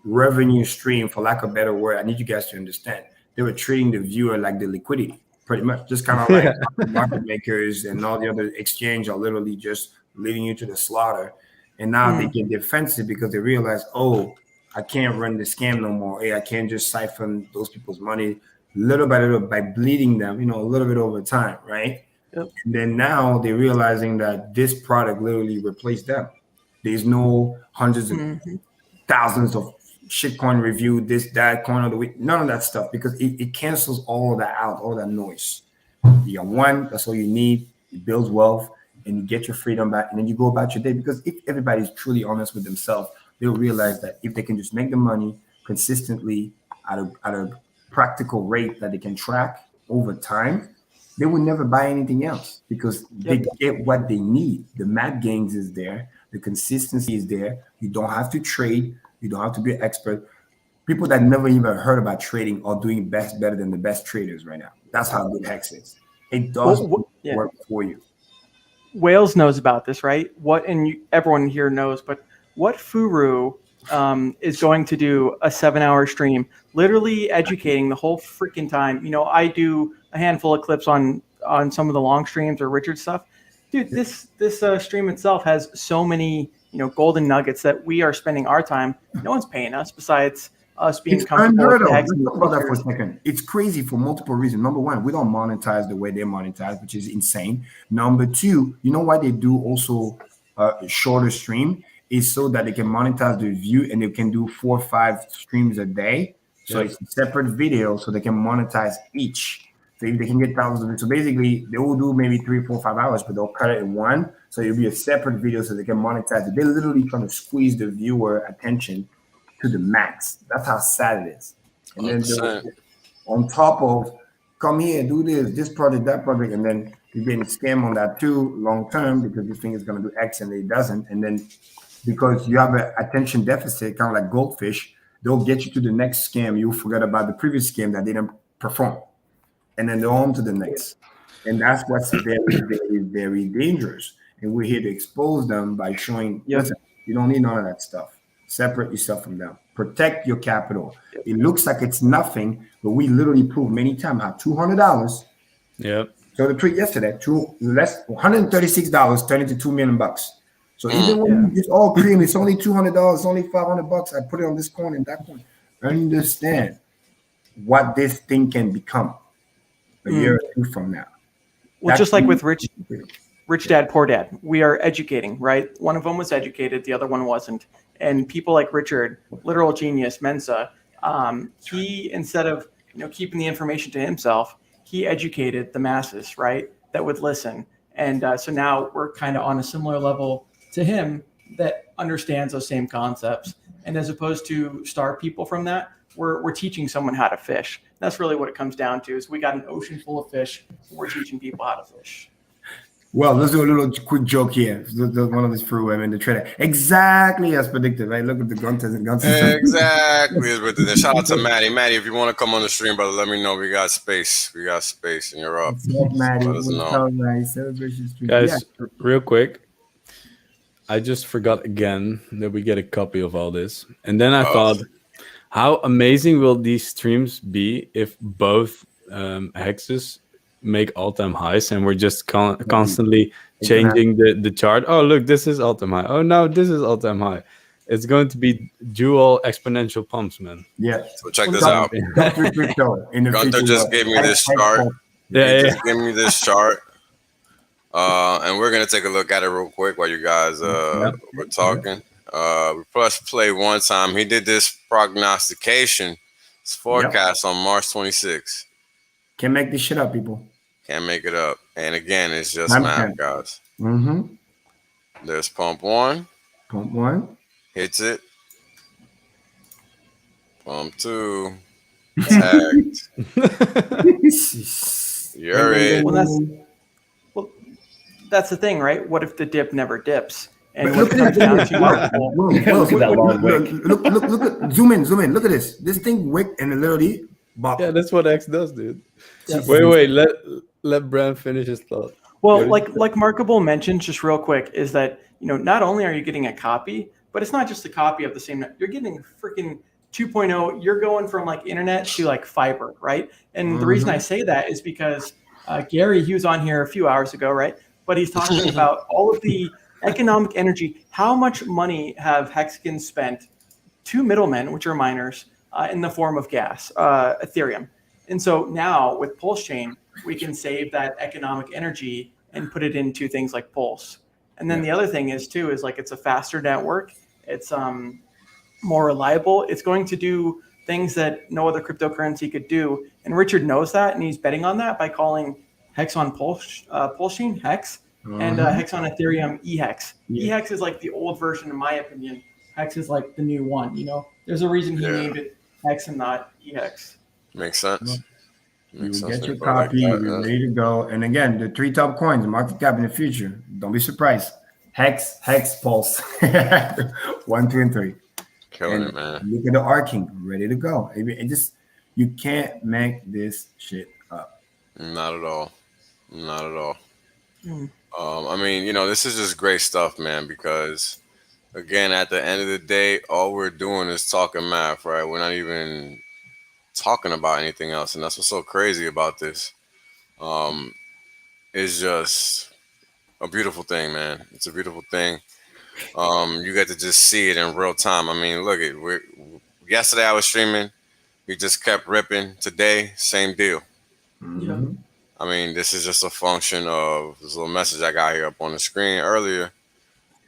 revenue stream, for lack of a better word. I need you guys to understand. They were treating the viewer like the liquidity, pretty much. Just kind of like market makers and all the other exchange are literally just leading you to the slaughter. And now they get defensive because they realize, oh, I can't run the scam no more. Hey, I can't just siphon those people's money little by little by bleeding them, a little bit over time, right? Yep. And then now they're realizing that this product literally replaced them. There's no hundreds of thousands of shitcoin review, this, that, coin of the week. None of that stuff, because it cancels all of that out, all that noise. You got one, that's all you need. It builds wealth, and you get your freedom back, and then you go about your day. Because if everybody's truly honest with themselves, they'll realize that if they can just make the money consistently at a practical rate that they can track over time, they would never buy anything else, because they get what they need. The math gains is there. The consistency is there. You don't have to trade. You don't have to be an expert. People that never even heard about trading are doing better than the best traders right now. That's how good Hex is. It does work for you. Wales knows about this, right? Everyone here knows, but what Furu is going to do a 7-hour stream, literally educating the whole freaking time. I do a handful of clips on some of the long streams or Richard stuff. Dude, this stream itself has so many golden nuggets that we are spending our time. No one's paying us besides us being comfortable with the Hex. Let's talk about that for a second. It's crazy for multiple reasons. Number one, we don't monetize the way they monetize, which is insane. Number two, you know why they do also a shorter stream? Is so that they can monetize the view, and they can do 4 or 5 streams a day. So it's a separate video, so they can monetize each. So if they can get thousands of it. So basically, they will do maybe 3, 4, 5 hours, but they'll cut it in one. So it'll be a separate video, so they can monetize it. They're literally trying to squeeze the viewer attention to the max. That's how sad it is. And then on top of, come here, do this project, that project, and then you're getting scammed on that too, long term, because you think it's going to do X and it doesn't. And then because you have an attention deficit, kind of like goldfish, they'll get you to the next scam. You'll forget about the previous scam that didn't perform. And then they're on to the next. And that's what's very, very, very dangerous. And we're here to expose them by showing, listen, you don't need none of that stuff. Separate yourself from them. Protect your capital. It looks like it's nothing, but we literally proved many times how $200. Yep. So the tweet yesterday, $136 turned into $2 million. So even when it's all cream, it's only $200, it's only $500. I put it on this coin and that coin. Understand what this thing can become a year or two from now. Well, just like with Rich Dad, Poor Dad, we are educating, right? One of them was educated, the other one wasn't. And people like Richard, literal genius, Mensa, he, instead of keeping the information to himself, he educated the masses, right, that would listen. And so now we're kind of on a similar level to him that understands those same concepts. And as opposed to starve people from that, we're teaching someone how to fish. That's really what it comes down to, is we got an ocean full of fish, and we're teaching people how to fish. Well, let's do a little quick joke here. One of these through women, the trader. Exactly as predicted, right? Look at the Gunters and Gunters. Exactly as predicted. Shout out to Maddie. Maddie, if you want to come on the stream, brother, let me know. We got space. We got space, and you're up. Maddie, let us know. Guys, real quick. I just forgot again that we get a copy of all this. And then I thought, how amazing will these streams be if both hexes make all-time highs and we're just constantly changing the chart? Oh, look, this is all-time high. Oh, no, this is all-time high. It's going to be dual exponential pumps, man. Yeah. So check this out. Gunther just gave me this chart. Just gave me this chart. And we're going to take a look at it real quick while you guys were talking. We press play one time. He did this prognostication, this forecast on March 26th. Can't make this shit up, people. Can't make it up. And again, it's just math, guys. There's pump one. Pump one. Hits it. Pump two. Tagged. You're in. Well, that's the thing, right? What if the dip never dips? And what it comes down to, look at zoom in. Look at this. This thing wicked and literally bop. Yeah, that's what X does, dude. Wait. Let Bran finish his thought. Well, like Markable mentioned, just real quick, is that not only are you getting a copy, but it's not just a copy of the same. You're getting freaking 2.0. You're going from like internet to like fiber, right? And the reason I say that is because Gary, he was on here a few hours ago, right? But he's talking about all of the economic energy. How much money have Hexagons spent to middlemen, which are miners, in the form of gas, Ethereum? And so now with PulseChain, we can save that economic energy and put it into things like Pulse. And then the other thing is like it's a faster network. It's more reliable. It's going to do things that no other cryptocurrency could do. And Richard knows that, and he's betting on that by calling Hex on PulseChain Hex, and Hex on Ethereum EHEX. EHEX is like the old version, in my opinion. Hex is like the new one. You know, there's a reason he named it Hex and not EHEX. Makes sense. You get your copy, you're ready to go. And again, the 3 top coins, the market cap in the future. Don't be surprised. Hex, Pulse. 1, 2, and 3. Killing it, man. Look at the arcing, ready to go. It just, you can't make this shit up. Not at all. Not at all. I mean, you know, this is just great stuff, man, because again, at the end of the day, all we're doing is talking math, right? We're not even talking about anything else. And that's what's so crazy about this. It's just a beautiful thing, man. It's a beautiful thing. You get to just see it in real time. I mean, look at yesterday I was streaming. We just kept ripping. Today, same deal. I mean, this is just a function of this little message I got here up on the screen earlier.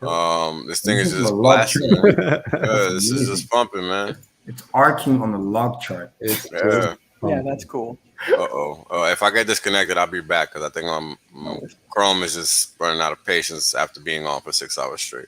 This thing is just blasting. This is just pumping, man. It's arcing on the log chart. Yeah, that's cool. If I get disconnected, I'll be back because I think my Chrome is just running out of patience after being on for 6 hours straight.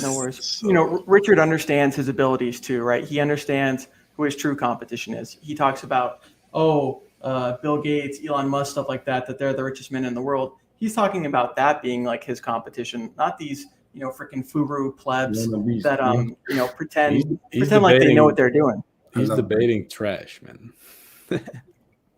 No worries. You know, Richard understands his abilities too, right? He understands who his true competition is. He talks about, Bill Gates, Elon Musk, stuff like that, that they're the richest men in the world. He's talking about that being like his competition, not these, you know, freaking furu plebs that, you know, pretend like they know what they're doing. He's debating trash, man.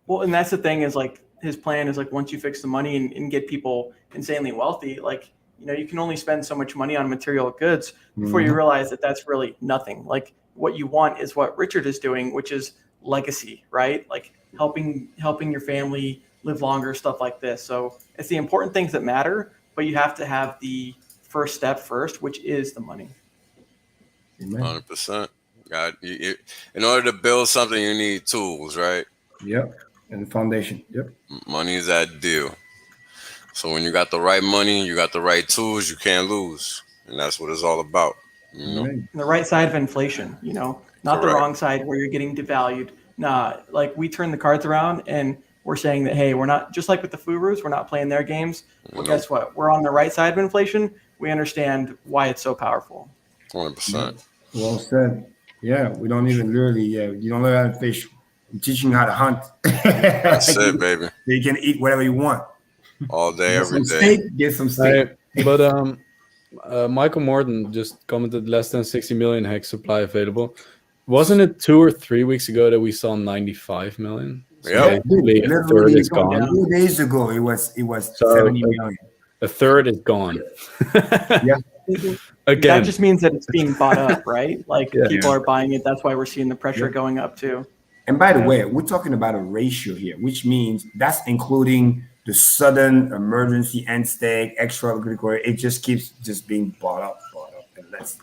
Well, and that's the thing is like his plan is like once you fix the money and get people insanely wealthy, like, you know, you can only spend so much money on material goods before you realize that that's really nothing. Like what you want is what Richard is doing, which is legacy, right? Like helping your family live longer, stuff like this. So it's the important things that matter, but you have to have the first step first, which is the money. 100%. In order to build something, you need tools, right? Yep. And the foundation. Yep. Money is that deal. So when you got the right money, you got the right tools, you can't lose. And that's what it's all about. You know? The right side of inflation, you know, not the wrong side where you're getting devalued. Nah, like we turn the cards around and we're saying that, hey, we're not, just like with the Furus, we're not playing their games. Well, guess what? We're on the right side of inflation. We understand why it's so powerful. 100%. Well said. Yeah, we don't even literally, you don't learn how to fish. I'm teaching you how to hunt. That's it, baby. So you can eat whatever you want. All day, every day. Get some steak. But Michael Morton just commented less than 60 million hex supply available. Wasn't it 2 or 3 weeks ago that we saw 95 million? So yeah, a third is gone. 2 days ago, it was 70 million. A third is gone. Yeah. Again, that just means that it's being bought up, right? Like people are buying it. That's why we're seeing the pressure going up too. And by the way, we're talking about a ratio here, which means that's including the sudden emergency end stake, extra liquidity. It just keeps just being bought up, and less.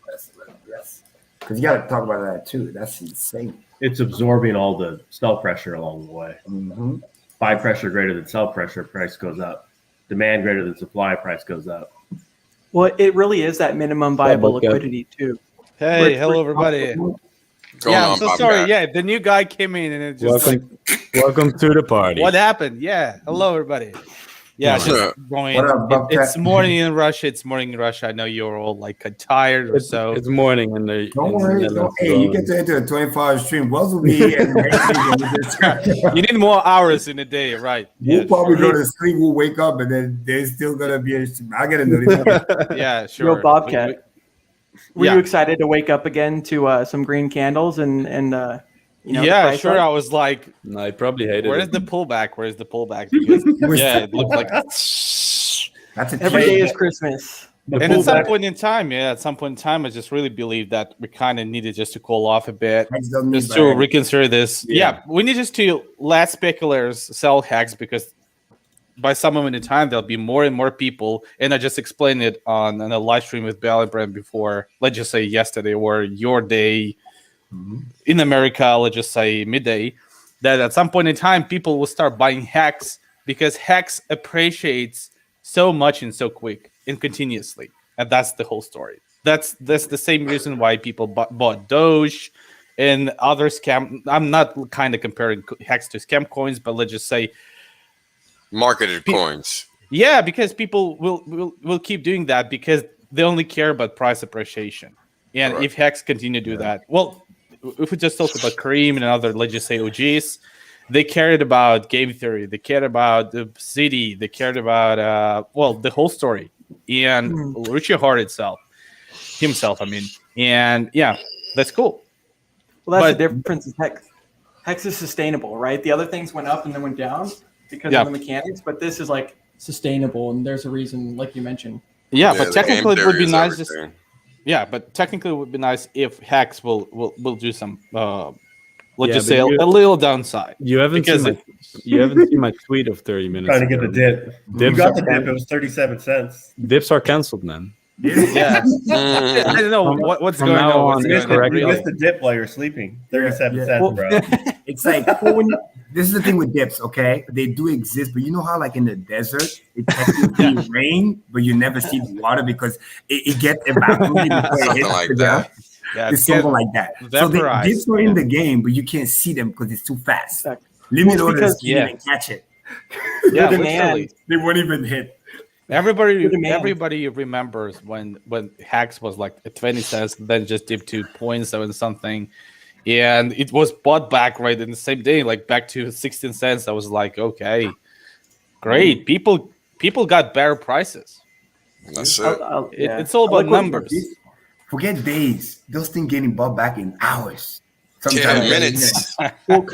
Because you got to talk about that too. That's insane. It's absorbing all the sell pressure along the way. Buy pressure greater than sell pressure, price goes up. Demand greater than supply, price goes up. Well, it really is that minimum viable liquidity too. Hey, hello everybody. I'm so sorry. Yeah, the new guy came in and it just welcome to the party. What happened? Yeah, hello everybody. Yeah, just going. It's morning in Russia. It's morning in Russia. I know you're all like tired or so. It's morning in the. Don't worry. Hey, you get to enter a 24-hour stream. Wells will be here. You need more hours in a day, right? We'll probably go to sleep. We'll wake up, and then there's still gonna be a stream. I get a notification. Yeah, sure. Yo, Bobcat. Were you excited to wake up again to some green candles and you know? Yeah, sure. I was like, no, I probably hated it. Where's the pullback? Because, yeah, it looked like that's every day is Christmas. And at some point in time, I just really believe that we kind of needed just to cool off a bit, just to reconsider this. Yeah, we need just to let speculators sell hacks because by some moment in time, there'll be more and more people. And I just explained it on a live stream with BallietBran before, let's just say yesterday or your day in America, let's just say midday, that at some point in time, people will start buying hacks because hacks appreciates so much and so quick and continuously. And that's the whole story. that's the same reason why people bought Doge and other scam. I'm not kind of comparing Hex to scam coins, but let's just say marketed coins. Yeah, because people will keep doing that because they only care about price appreciation. And if Hex continue to do that, well, if we just talk about Kareem and other, let's just say OGs, they cared about game theory, they cared about the city, they cared about the whole story, and Richie Hart himself. I mean, and yeah, that's cool. Well, that's the difference in Hex. Hex is sustainable, right? The other things went up and then went down because of the mechanics, but this is like sustainable, and there's a reason, like you mentioned. Yeah, but technically it would be nice. But technically it would be nice if Hex will do some. Let's just say a little downside. You haven't seen my tweet of 30 minutes. Trying to get the dip. You got the dip. It was 37 cents. Dips are canceled, man. Yeah. I don't know what's going on. You missed the dip while you're sleeping. 37 cents, bro. It's like this is the thing with dips, okay? They do exist, but you know how like in the desert it technically rain, but you never see the water because it gets evaporated before it hits the ground. Yeah, it's something like that. So they dips are in the game, but you can't see them because it's too fast. Limit orders can't even catch it. Yeah, literally. They won't even hit. Everybody remembers when Hex was like 20 cents, then just dipped to 0.7 something, and it was bought back right in the same day, like back to 16 cents. I was like, okay, great. People got better prices. That's it. It's all about numbers. Forget days; those things getting bought back in hours. Sometimes minutes. Well,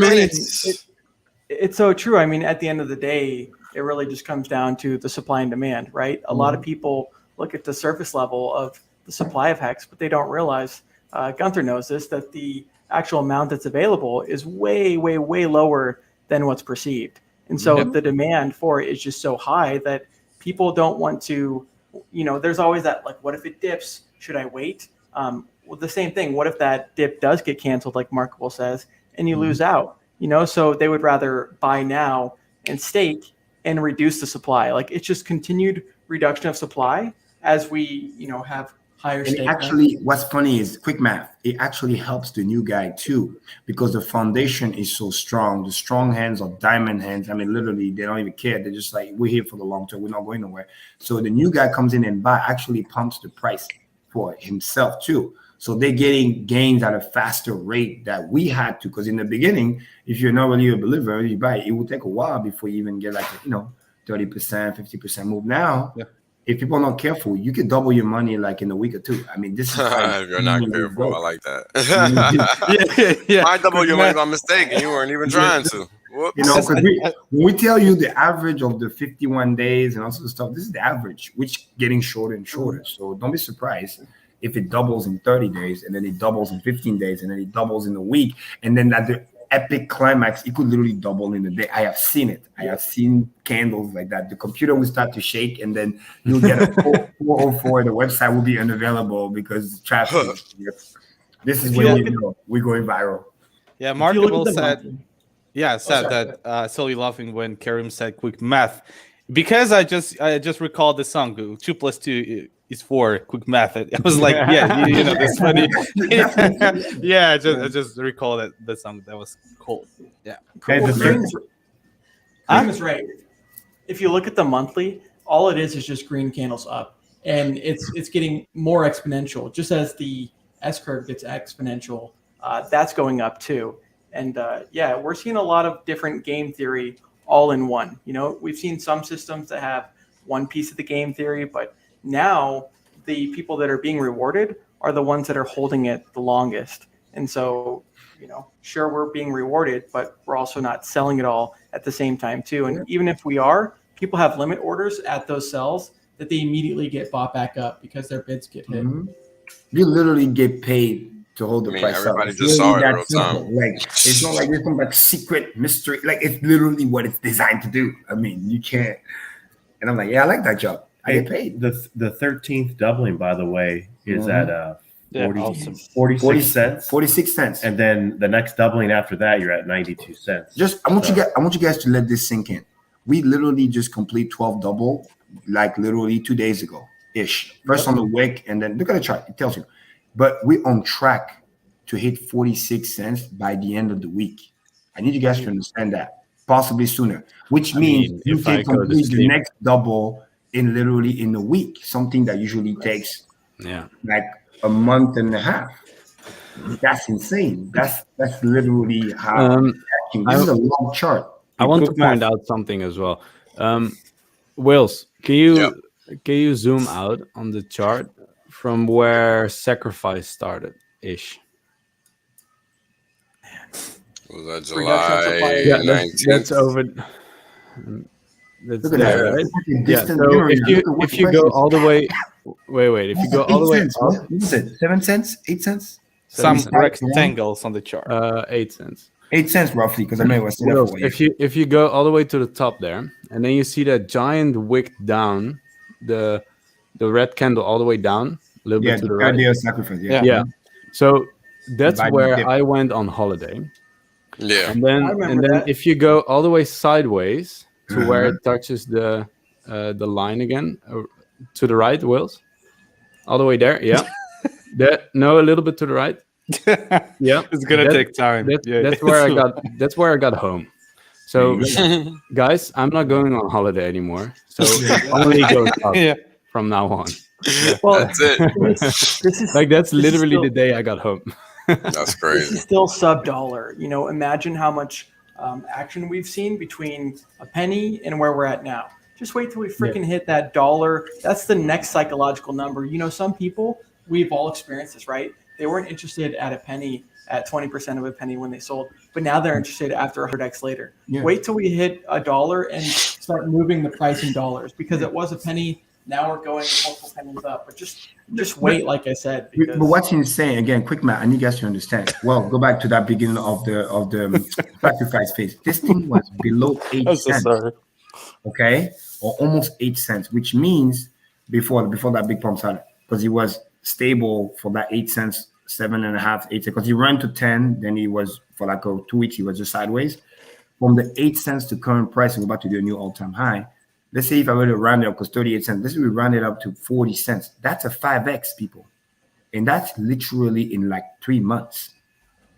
it's so true. I mean, at the end of the day, it really just comes down to the supply and demand, right? A lot of people look at the surface level of the supply of Hex, but they don't realize, Gunther knows this, that the actual amount that's available is way, way, way lower than what's perceived. And so the demand for it is just so high that people don't want to, there's always that, like, what if it dips? Should I wait? Well, the same thing. What if that dip does get canceled, like Markable says, and you lose out? So they would rather buy now and stake and reduce the supply. Like, it's just continued reduction of supply as we, have higher stake. And actually, what's funny is quick math. It actually helps the new guy too, because the foundation is so strong. The strong hands are diamond hands. I mean, literally, they don't even care. They're just like, we're here for the long term. We're not going nowhere. So the new guy comes in and actually pumps the price for himself too. So they're getting gains at a faster rate that we had to, because in the beginning, if you're not really a believer, you buy it will take a while before you even get like 30%, 50% move. Now, if people are not careful, you can double your money like in a week or two. I mean, this is if you're not careful, I like that. I double your money by mistake, and you weren't even trying to. Whoops. Because when we tell you the average of the 51 days and all sorts of stuff, this is the average, which getting shorter and shorter. So don't be surprised if it doubles in 30 days, and then it doubles in 15 days, and then it doubles in a week, and then at the epic climax, it could literally double in a day. I have seen it. I have seen candles like that. The computer will start to shake, and then you'll get a 404. The website will be unavailable because traffic. This is when we're going viral. Yeah, Markable said. Yeah, that silly laughing when Karim said quick math, because I just recalled the song 2 + 2 is 4 quick math. I was like, yeah, that's funny. I just recalled that song. That was cool. Yeah, cool. Karim is right. If you look at the monthly, all it is just green candles up, and it's getting more exponential. Just as the S curve gets exponential, that's going up too. And we're seeing a lot of different game theory all in one. We've seen some systems that have one piece of the game theory, but now the people that are being rewarded are the ones that are holding it the longest. And so, sure, we're being rewarded, but we're also not selling it all at the same time too. And even if we are, people have limit orders at those sells that they immediately get bought back up because their bids get hit. You literally get paid to hold the price everybody up. Just saw it in real time. Like, it's not like there's some like secret mystery. Like, it's literally what it's designed to do. I mean, you can't. And I'm like, yeah, I like that job. I get paid. The 13th doubling, by the way, is at 46 cents. 46 cents. And then the next doubling after that, you're at 92 cents. I want you guys to let this sink in. We literally just complete 12 double, like literally 2 days ago. ish. First on the wick, and then look at the chart. It tells you. But we're on track to hit 46 cents by the end of the week. I need you guys to understand that. Possibly sooner, which means you can complete the next double in literally in a week, something that usually takes like a month and a half. That's insane. That's literally how this is a long chart. I want to point out something as well. Wills, can you zoom out on the chart from where sacrifice started ish? Was that July 19th? That's over. That's Look at there, that. right? Yeah. So if you go all the way, wait. If you go all the way up, what is it? 7 cents? 8 cents? Some rectangles on the chart. 8 cents. 8 cents roughly, because I know it was. If you go all the way to the top there, and then you see that giant wick down, the red candle all the way down, a little bit to the right. Sacrifice, yeah. So that's where I went on holiday. Yeah. And then if you go all the way sideways to where it touches the line again, to the right, Wills, all the way there, yeah. No, a little bit to the right. Yeah, it's gonna take time. That's where I got home. So, guys, I'm not going on holiday anymore. So it only goes up from now on. Well, that's it. This is that's literally the day I got home. That's crazy. This is still sub-dollar. You know, imagine how much action we've seen between a penny and where we're at now. Just wait till we freaking hit that dollar. That's the next psychological number. You know, some people, we've all experienced this, right? They weren't interested at a penny, at 20% of a penny when they sold, but now they're interested after 100x later. Yeah. Wait till we hit $1 and start moving the price in dollars, because it was a penny. Now we're going multiple pennies up, but just wait, like I said. But what's insane, again, quick math, I need you guys to understand. Well, go back to that beginning of the sacrifice phase. This thing was below 8 cents. Okay, or almost 8 cents, which means before that big pump started, because it was stable for that 8 cents, 7.5, 8 cents, because he ran to 10, then he was for like 2 weeks, he was just sideways. From the 8 cents to current price, we're about to do a new all-time high. Let's say if I were to round it up, because 38 cents, let's say we round it up to 40 cents. That's a 5x, people. And that's literally in like 3 months.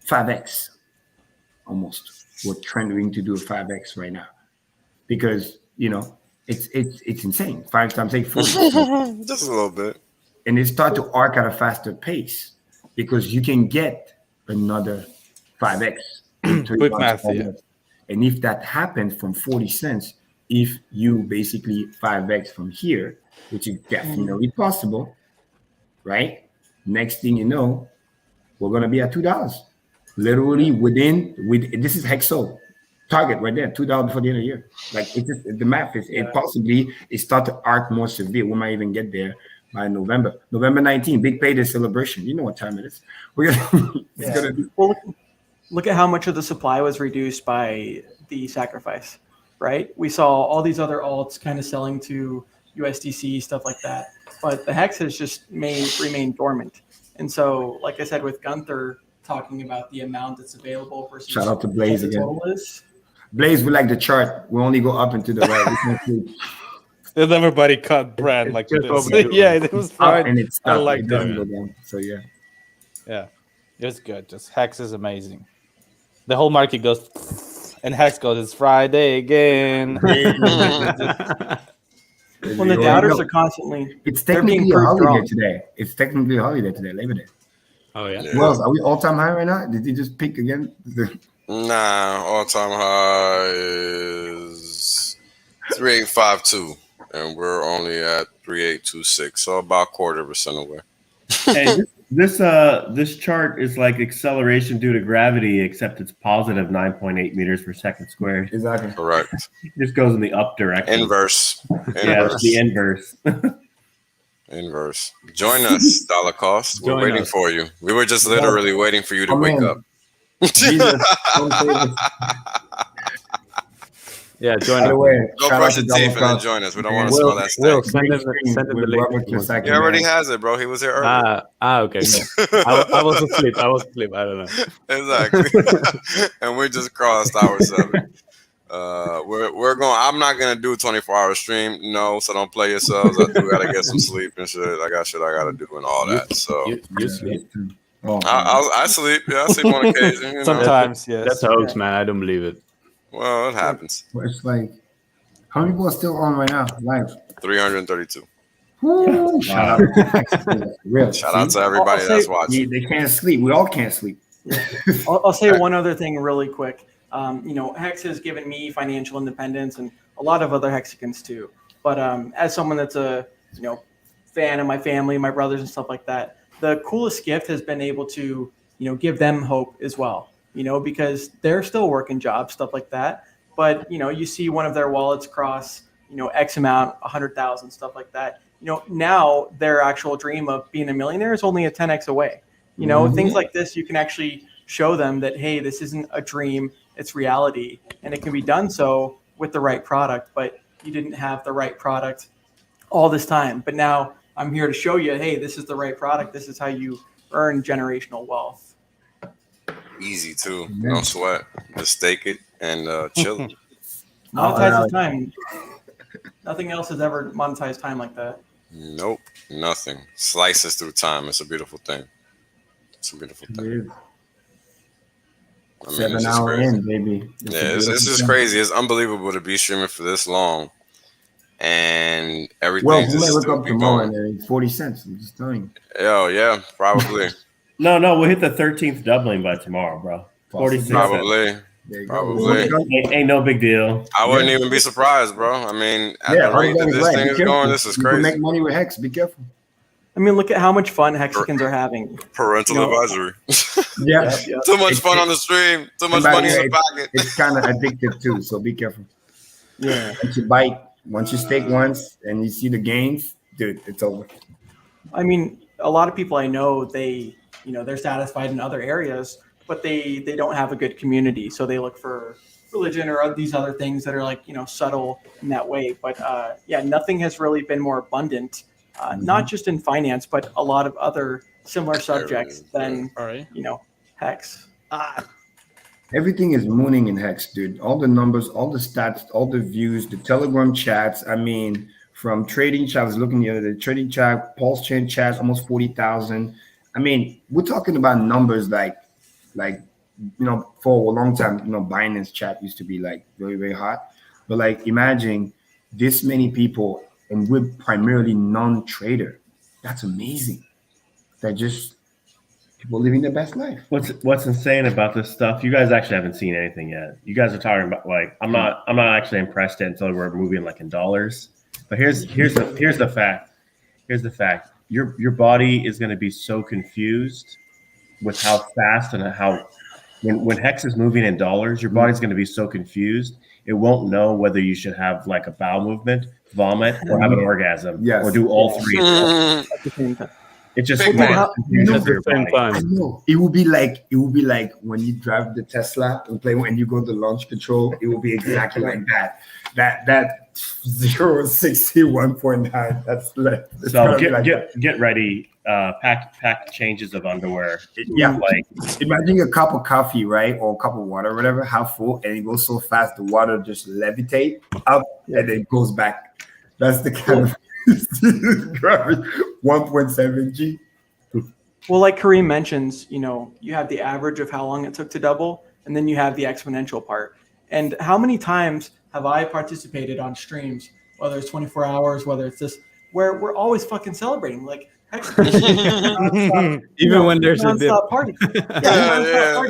5x, almost. We're trending to do a 5x right now. Because, you know, it's insane. 5 times 8, 40. Just a little bit. And it starts to arc at a faster pace, because you can get another 5x. Quick math, yeah. And if that happens from 40 cents, if you basically 5x from here, which is definitely possible, right? Next thing you know, we're going to be at $2. Literally this is Hexo target right there, $2 before the end of the year. Like it's just, the math is, it possibly it start to arc more severe. We might even get there by November 19, big payday celebration. You know what time it is. We're gonna do. Well, look at how much of the supply was reduced by the sacrifice, right? We saw all these other alts kind of selling to USDC, stuff like that. But the Hex has just remained dormant. And so, like I said, with Gunther talking about the amount that's available versus shout out to Blaze what the again. total is. Blaze, we like the chart. We only go up and to the right. And everybody cut Brand like this. Yeah, it was fine. And it's I like that. So yeah, it was good. Just Hex is amazing. The whole market goes, and Hex goes, it's Friday again. When the doubters are constantly, it's technically a holiday today. It's technically a holiday today, Labor Day. Oh yeah. Well, are we all-time high right now? Did you just pick again? Nah, all-time high is 3852, and we're only at 3826, so about 0.25% away. Hey, this chart is like acceleration due to gravity, except it's positive 9.8 meters per second squared. Exactly. Correct. It just goes in the up direction. Inverse. Yeah, it's the inverse. Inverse. Join us, dollar cost. We're waiting for you. We were just literally waiting for you to wake up. Yeah, join us. Go brush your teeth and then join us. We don't want to smell that Will, stuff. send him the link. He already has it, bro. He was here earlier. Okay. I was asleep. I don't know. Exactly. And we just crossed hour 7. We're going. I'm not gonna do a 24-hour stream. No, so don't play yourselves. I do gotta get some sleep and shit. I got shit I gotta do and all that. So you sleep. I sleep. Yeah, I sleep on occasion. You know? Sometimes, yes. That's a hoax, man. I don't believe it. Well, it happens. It's like, how many people are still on right now? Live. 332. Woo, shout out. Shout out to everybody that's watching. They can't sleep. We all can't sleep. I'll say one other thing really quick. Hex has given me financial independence and a lot of other Hexicans too. But as someone that's a fan of my family, my brothers and stuff like that, the coolest gift has been able to give them hope as well. Because they're still working jobs, stuff like that. But you see one of their wallets cross X amount, 100,000, stuff like that. Now their actual dream of being a millionaire is only a 10x away. Things like this, you can actually show them that, hey, this isn't a dream, it's reality, and it can be done so with the right product. But you didn't have the right product all this time. But now I'm here to show you, hey, this is the right product. This is how you earn generational wealth. Easy too. No sweat. Just stake it and chill. Monetize time. Nothing else has ever monetized time like that. Nope, nothing. Slices through time. It's a beautiful thing. It's a beautiful thing. I mean, 7 hour in, baby. It's just crazy. It's unbelievable to be streaming for this long, and everything. Well, we may look up tomorrow and 40 cents. I'm just telling you. Oh yeah, probably. No, we'll hit the 13th doubling by tomorrow, bro. 46 Probably. Ain't no big deal. I wouldn't even be surprised, bro. I mean, at the rate that this thing is going, this is crazy. You can make money with Hex. Be careful. I mean, look at how much fun Hexicans are having. Parental advisory. Yeah. Too much fun on the stream. Too much money in the pocket. It's kind of addictive too, so be careful. Yeah. Once you bite, once you stake once and you see the gains, dude, it's over. I mean, a lot of people I know, they're satisfied in other areas, but they don't have a good community. So they look for religion or these other things that are like, subtle in that way. But nothing has really been more abundant. Not just in finance, but a lot of other similar subjects than, Hex. Everything is mooning in Hex, dude. All the numbers, all the stats, all the views, the Telegram chats. I mean, from trading chat, I was looking the other day, trading chat, PulseChain chats, almost 40,000. I mean, we're talking about numbers like, for a long time, Binance chat used to be like very, very hot. But like, imagine this many people, and we're primarily non-trader. That's amazing. That just people living their best life. What's insane about this stuff? You guys actually haven't seen anything yet. You guys are talking about I'm not actually impressed yet until we're moving like in dollars. But here's the fact. Here's the fact. Your body is going to be so confused with how fast and how when Hex is moving in dollars, your body's going to be so confused. It won't know whether you should have like a bowel movement, vomit, or have an orgasm, or do all three. It just at the same time. I know. It will be like when you drive the Tesla and play when you go to launch control. It will be exactly like that. That 061.9. That's like so. Get ready. Pack changes of underwear. Yeah, like imagine a cup of coffee, right, or a cup of water, whatever, half full, and it goes so fast the water just levitate up and then goes back. That's the kind of 1.7 G. Well, like Kareem mentions, you have the average of how long it took to double, and then you have the exponential part. And how many times have I participated on streams, whether it's 24 hours, whether it's this, where we're always fucking celebrating, like. Even when there's a dip. Party.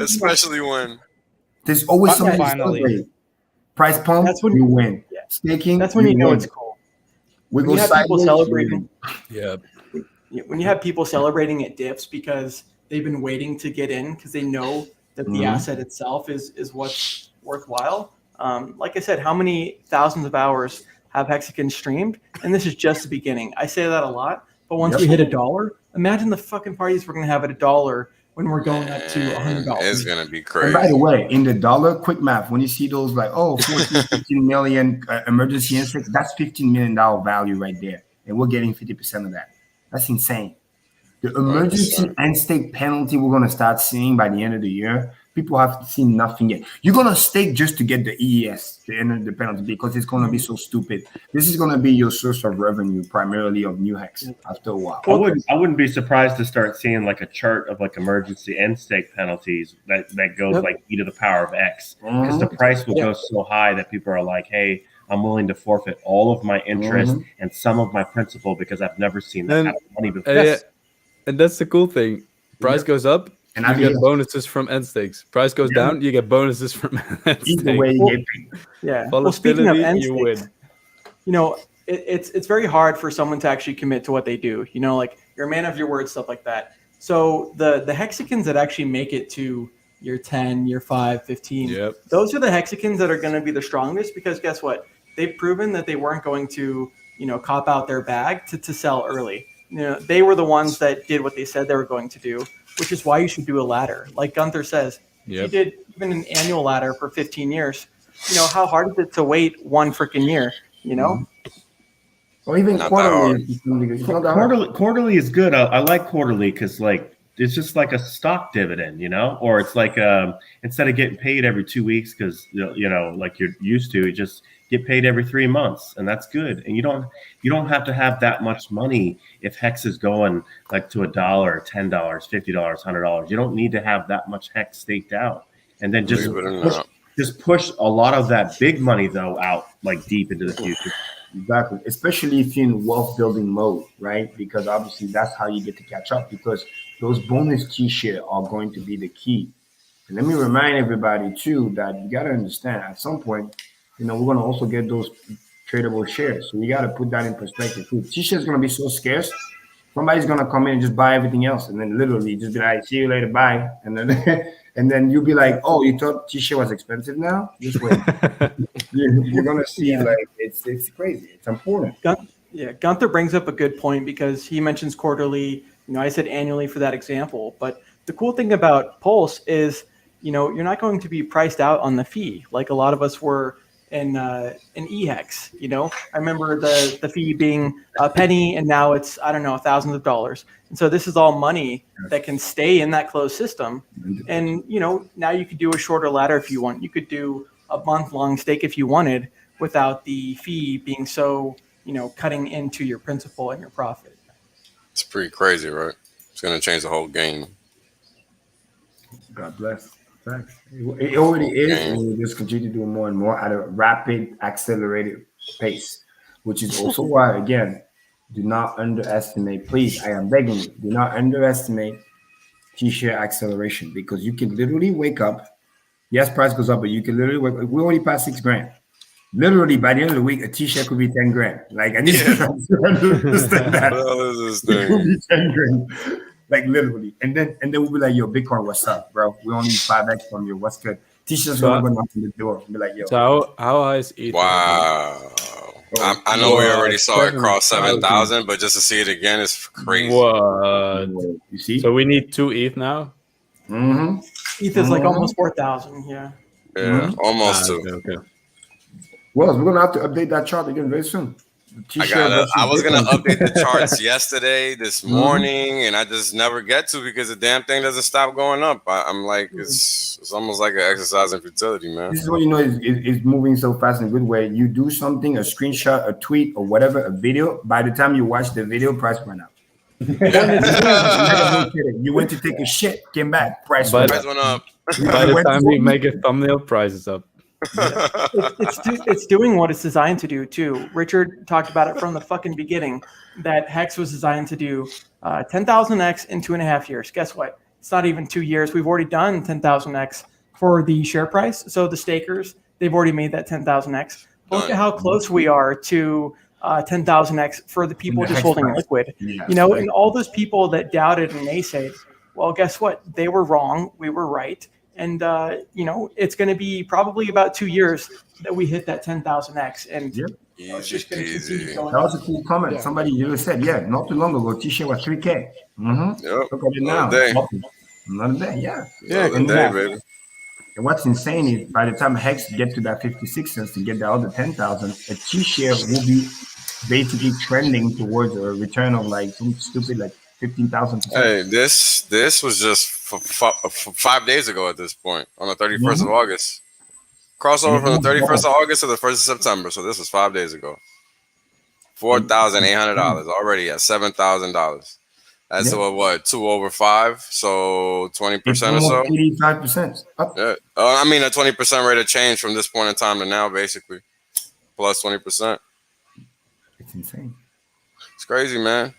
Especially when there's always something to celebrate. Price pump, that's when you win. Yeah. Staking, that's when you know it's cool. When you have people celebrating, when you have people celebrating at dips because they've been waiting to get in because they know that the asset itself is what's worthwhile. Like I said, how many thousands of hours have Hexicans streamed? And this is just the beginning. I say that a lot. But once we hit $1, imagine the fucking parties we're going to have at $1 when we're going up to $100. It's going to be crazy. And by the way, in the dollar, quick math, when you see those like, 15 million emergency insects, that's $15 million value right there. And we're getting 50% of that. That's insane. The emergency and stake penalty we're going to start seeing by the end of the year, people have seen nothing yet. You're gonna stake just to get the EES, the enter the penalty, because it's gonna be so stupid. This is gonna be your source of revenue, primarily of new Hex after a while. I wouldn't be surprised to start seeing like a chart of like emergency end stake penalties that goes like e to the power of X, because the price will go so high that people are like, hey, I'm willing to forfeit all of my interest and some of my principal because I've never seen that kind of money before. And that's the cool thing. Price goes up, and you get bonuses from end stakes. Price goes down, you get bonuses from end stakes. Either way, you Yeah. Well, Speaking of end you stakes, win. you know, it's very hard for someone to actually commit to what they do. You know, like you're a man of your word, stuff like that. So the hexagons that actually make it to year 10, year 5, 15, those are the hexagons that are going to be the strongest, because guess what? They've proven that they weren't going to, you know, cop out their bag to sell early. You know, they were the ones that did what they said they were going to do, which is why you should do a ladder. Like Gunther says, if you did even an annual ladder for 15 years, you know, how hard is it to wait one freaking year, you know? Or even quarterly. Quarterly is good. I like quarterly because like it's just like a stock dividend, you know, or it's like instead of getting paid every 2 weeks because you know like you're used to, you just get paid every 3 months, and that's good. And you don't have to have that much money if Hex is going like to $1, $10, $50, $100. You don't need to have that much Hex staked out, and then just push a lot of that big money though out like deep into the future. Exactly, especially if you're in wealth building mode, right? Because obviously that's how you get to catch up, because those bonus T-share are going to be the key. And let me remind everybody too that you got to understand at some point, you know, we're going to also get those tradable shares. So you got to put that in perspective too. T-share is going to be so scarce. Somebody's going to come in and just buy everything else, and then literally just be like, see you later, bye. And then and then you'll be like, oh, you thought T-share was expensive now? Just wait. You're going to see like it's crazy. It's important. Gunther brings up a good point because he mentions quarterly. You know, I said annually for that example. But the cool thing about Pulse is, you know, you're not going to be priced out on the fee like a lot of us were in EHEX. You know, I remember the fee being a penny, and now it's, I don't know, thousands of dollars. And so this is all money that can stay in that closed system. And, you know, now you could do a shorter ladder if you want. You could do a month-long stake if you wanted without the fee being so, you know, cutting into your principal and your profit. It's pretty crazy, right? It's going to change the whole game. God bless. Thanks. It already is, and we'll just continue to do more and more at a rapid, accelerated pace, which is also why, again, do not underestimate, please, I am begging you, do not underestimate T-share acceleration, because you can literally wake up, yes, price goes up, but you can literally wake up, we already passed 6 grand. Literally, by the end of the week, a T-share could be 10 grand. Like, I need to understand that. It could be 10 grand. Like literally, and then we'll be like, "Yo, Bitcoin, what's up, bro? We only need 5x from you. What's good?" T-shirts gonna go knock on the door and be like, "Yo." So how high is ETH? Wow. I know we already saw it cross 7,000, but just to see it again is crazy. What? You see? So we need 2 ETH now. ETH is like almost 4,000. Yeah. Yeah, almost 2. Okay. Well, we're gonna have to update that chart again very soon. I was gonna update the charts yesterday, this morning, and I just never get to because the damn thing doesn't stop going up. I'm like, it's almost like an exercise in futility, man. This is what you know is moving so fast in a good way. You do something, a screenshot, a tweet, or whatever, a video. By the time you watch the video, price went up. You went to take a shit, came back, price went up. By the time we make a thumbnail, price is up. It's doing what it's designed to do too. Richard talked about it from the fucking beginning that Hex was designed to do 10,000x in 2.5 years. Guess what? It's not even 2 years. We've already done 10,000x for the share price. So the stakers, they've already made that 10,000x. Look at how close we are to 10,000x for the people just holding liquid. You know, and all those people that doubted and naysayed, well, guess what? They were wrong. We were right. And, you know, it's going to be probably about 2 years that we hit that 10,000x. And it's just going to continue going. That was a cool comment. Yeah. Somebody just said, not too long ago, T-share was 3K. Yep. Look at it now. Another day, baby. And what's insane is by the time Hex get to that 56 cents to get the other 10,000, a T-share will be basically trending towards a return of like some stupid like 15,000%. Hey, this was just 5 days ago at this point, on the 31st of August. Crossover from the 31st of August to the 1st of September. So this was 5 days ago. $4,800 already at $7,000. That's what 2 over 5, so 20% or so. 85% up. Yeah, I mean a 20% rate of change from this point in time to now, basically, plus 20%. It's insane. It's crazy, man.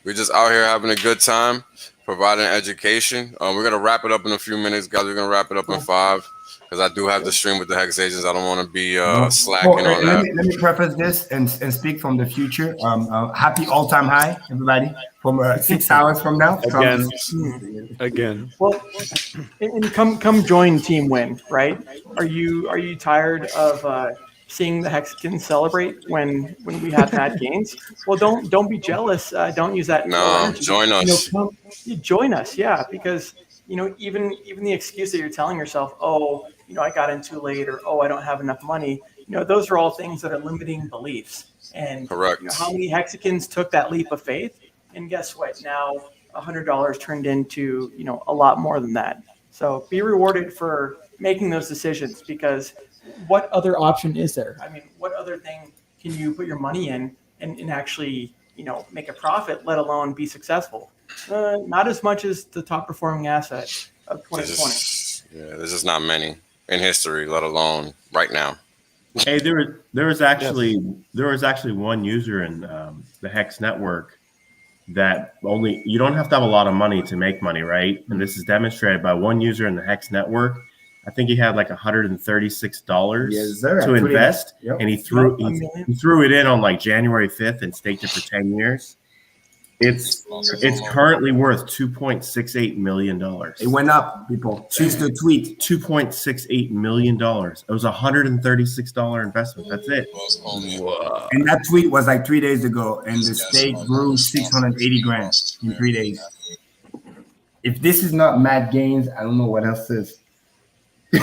We're just out here having a good time, providing education. We're gonna wrap it up in a few minutes, guys. We're gonna wrap it up in 5 because I do have the stream with the Hex agents. I don't want to be slacking on that. Let me preface this and speak from the future. Happy all-time high, everybody, from 6 hours from now. Again. Well, and come join Team Win, right? Are you tired of seeing the Hexicans celebrate when we have bad gains? Well, don't be jealous. Don't use that. No, join us. Join us, yeah, because even the excuse that you're telling yourself, oh, I got in too late, or oh, I don't have enough money. Those are all things that are limiting beliefs. And correct. How many Hexicans took that leap of faith? And guess what? Now $100 turned into a lot more than that. So be rewarded for making those decisions, because what other option is there? I mean, what other thing can you put your money in and actually make a profit, let alone be successful? Not as much as the top performing asset of 2020. There's just not many in history, let alone right now. Hey, there was actually one user in the Hex network that you don't have to have a lot of money to make money, right? And this is demonstrated by one user in the Hex network. I think he had like $136 to invest, and he threw it in on like January 5th and staked it for 10 years. It's currently worth $2.68 million. It went up, people. Choose the tweet. $2.68 million. It was $136 investment. That's it. Whoa. And that tweet was like 3 days ago, and the stake grew 680 grand in 3 days. If this is not mad gains, I don't know what else is. I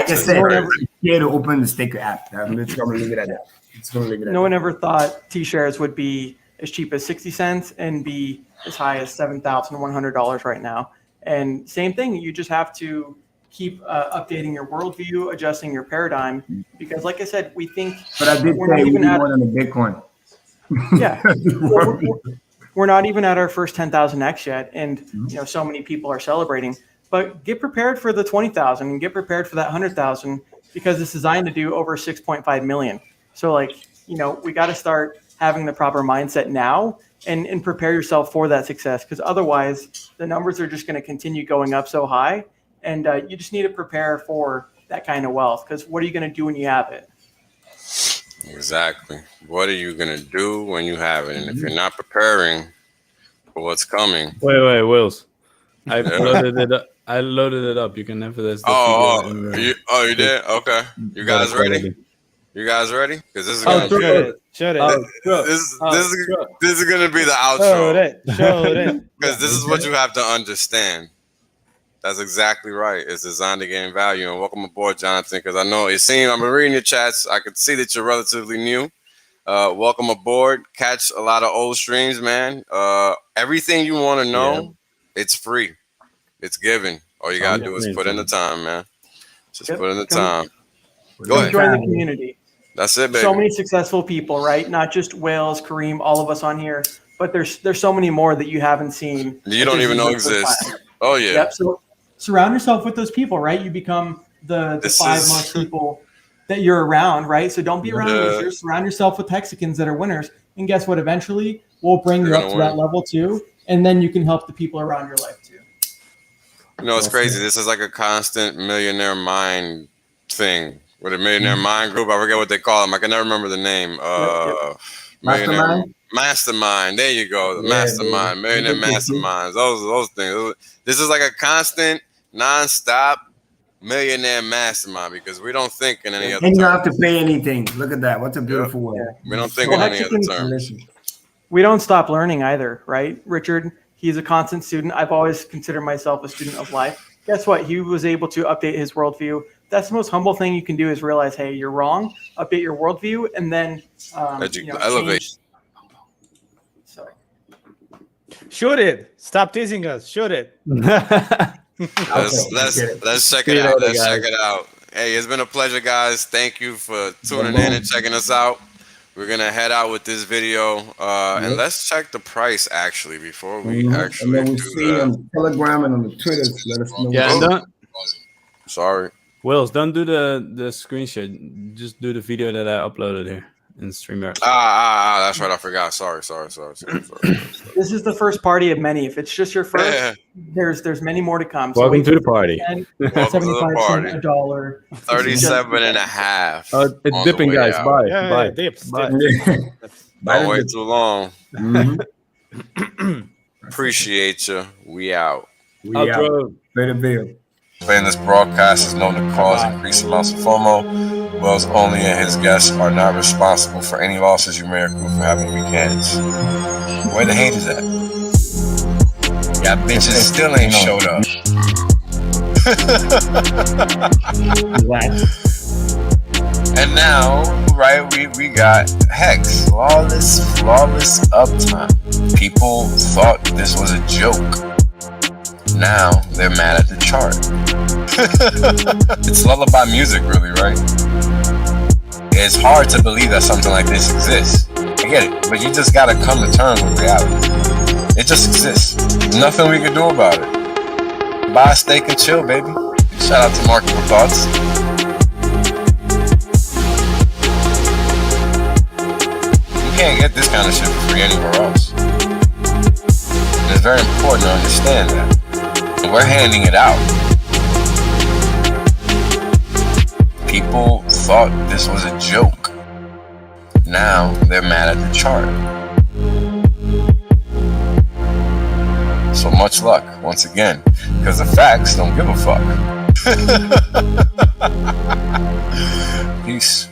just said, I'm scared to open the Staker app. I'm just going to leave it at that. No one ever thought T-shares would be as cheap as 60 cents and be as high as $7,100 right now. And same thing, you just have to keep updating your worldview, adjusting your paradigm, because like I said, we think. But I did say we need more than a Bitcoin. Yeah, we're not even at our first 10,000x yet, and so many people are celebrating. But get prepared for the 20,000 and get prepared for that 100,000, because it's designed to do over 6.5 million. So we got to start having the proper mindset now and prepare yourself for that success, because otherwise the numbers are just going to continue going up so high, and you just need to prepare for that kind of wealth, because what are you going to do when you have it? Exactly. What are you going to do when you have it? And if you're not preparing for what's coming. Wait, Wills. I loaded it up. You can enter this. You did? Okay. You guys ready? You guys ready? Because this is gonna be this is gonna be the outro. Because this is what you have to understand. That's exactly right. It's designed to gain value. And welcome aboard, Jonathan. Because I know I'm reading your chats. I can see that you're relatively new. Welcome aboard. Catch a lot of old streams, man. Everything you want to know, it's free. It's given. All you gotta do is put in the time, man. Just put in the time. Go ahead. Join the community. That's it, baby. So many successful people, right? Not just Wales, Kareem, all of us on here, but there's so many more that you haven't seen. You don't even know exist. Oh yeah. Yep. So surround yourself with those people, right? You become the 5 most people that you're around, right? So don't be around losers. Surround yourself with Hexicans that are winners. And guess what? Eventually, we'll bring you up to that level too, and then you can help the people around your life too. It's crazy. This is like a constant millionaire mind thing. With a millionaire mind group, I forget what they call them. I can never remember the name. Mastermind. There you go. The mastermind. Millionaire masterminds. Those things. This is like a constant, non-stop millionaire mastermind, because we don't think in any other terms. And you don't have to pay anything. Look at that. What's a beautiful word. We don't think in any other terms. We don't stop learning either, right? Richard, he's a constant student. I've always considered myself a student of life. Guess what? He was able to update his worldview. That's the most humble thing you can do, is realize, hey, you're wrong, update your worldview, and then elevate. So Shoot it. Stop teasing us. Shoot it. Let's check it out. Let's check it out. Hey, it's been a pleasure, guys. Thank you for tuning in and checking us out. We're gonna head out with this video, and let's check the price actually before we actually and then we'll see on Telegram and on the Twitter. Let us know. Yeah, sorry. Wills, don't do the screenshot. Just do the video that I uploaded here in StreamYard. That's right. I forgot. Sorry. This is the first party of many. If it's just your first, there's many more to come. Welcome to the party. 75 cents, $1. 37.5. It's dipping, guys. Bye. Yeah, Bye. Dips. Bye. Don't wait too long. Appreciate you. We out. Playing this broadcast is known to cause increased amounts of FOMO. Wells only and his guests are not responsible for any losses you may accrue for having weekends. Where the haters at? Y'all bitches still ain't showed up. And now, right, we got Hex. Flawless uptime. People thought this was a joke. Now they're mad at the chart. It's lullaby music, really, right? It's hard to believe that something like this exists. I get it, but you just gotta come to terms with reality. It just exists. Nothing we can do about it. Buy a steak and chill, baby. Shout out to Marketable Thoughts. You can't get this kind of shit for free anywhere else. And it's very important to understand that. And we're handing it out. People thought this was a joke. Now they're mad at the chart. So much luck, once again, because the facts don't give a fuck. Peace.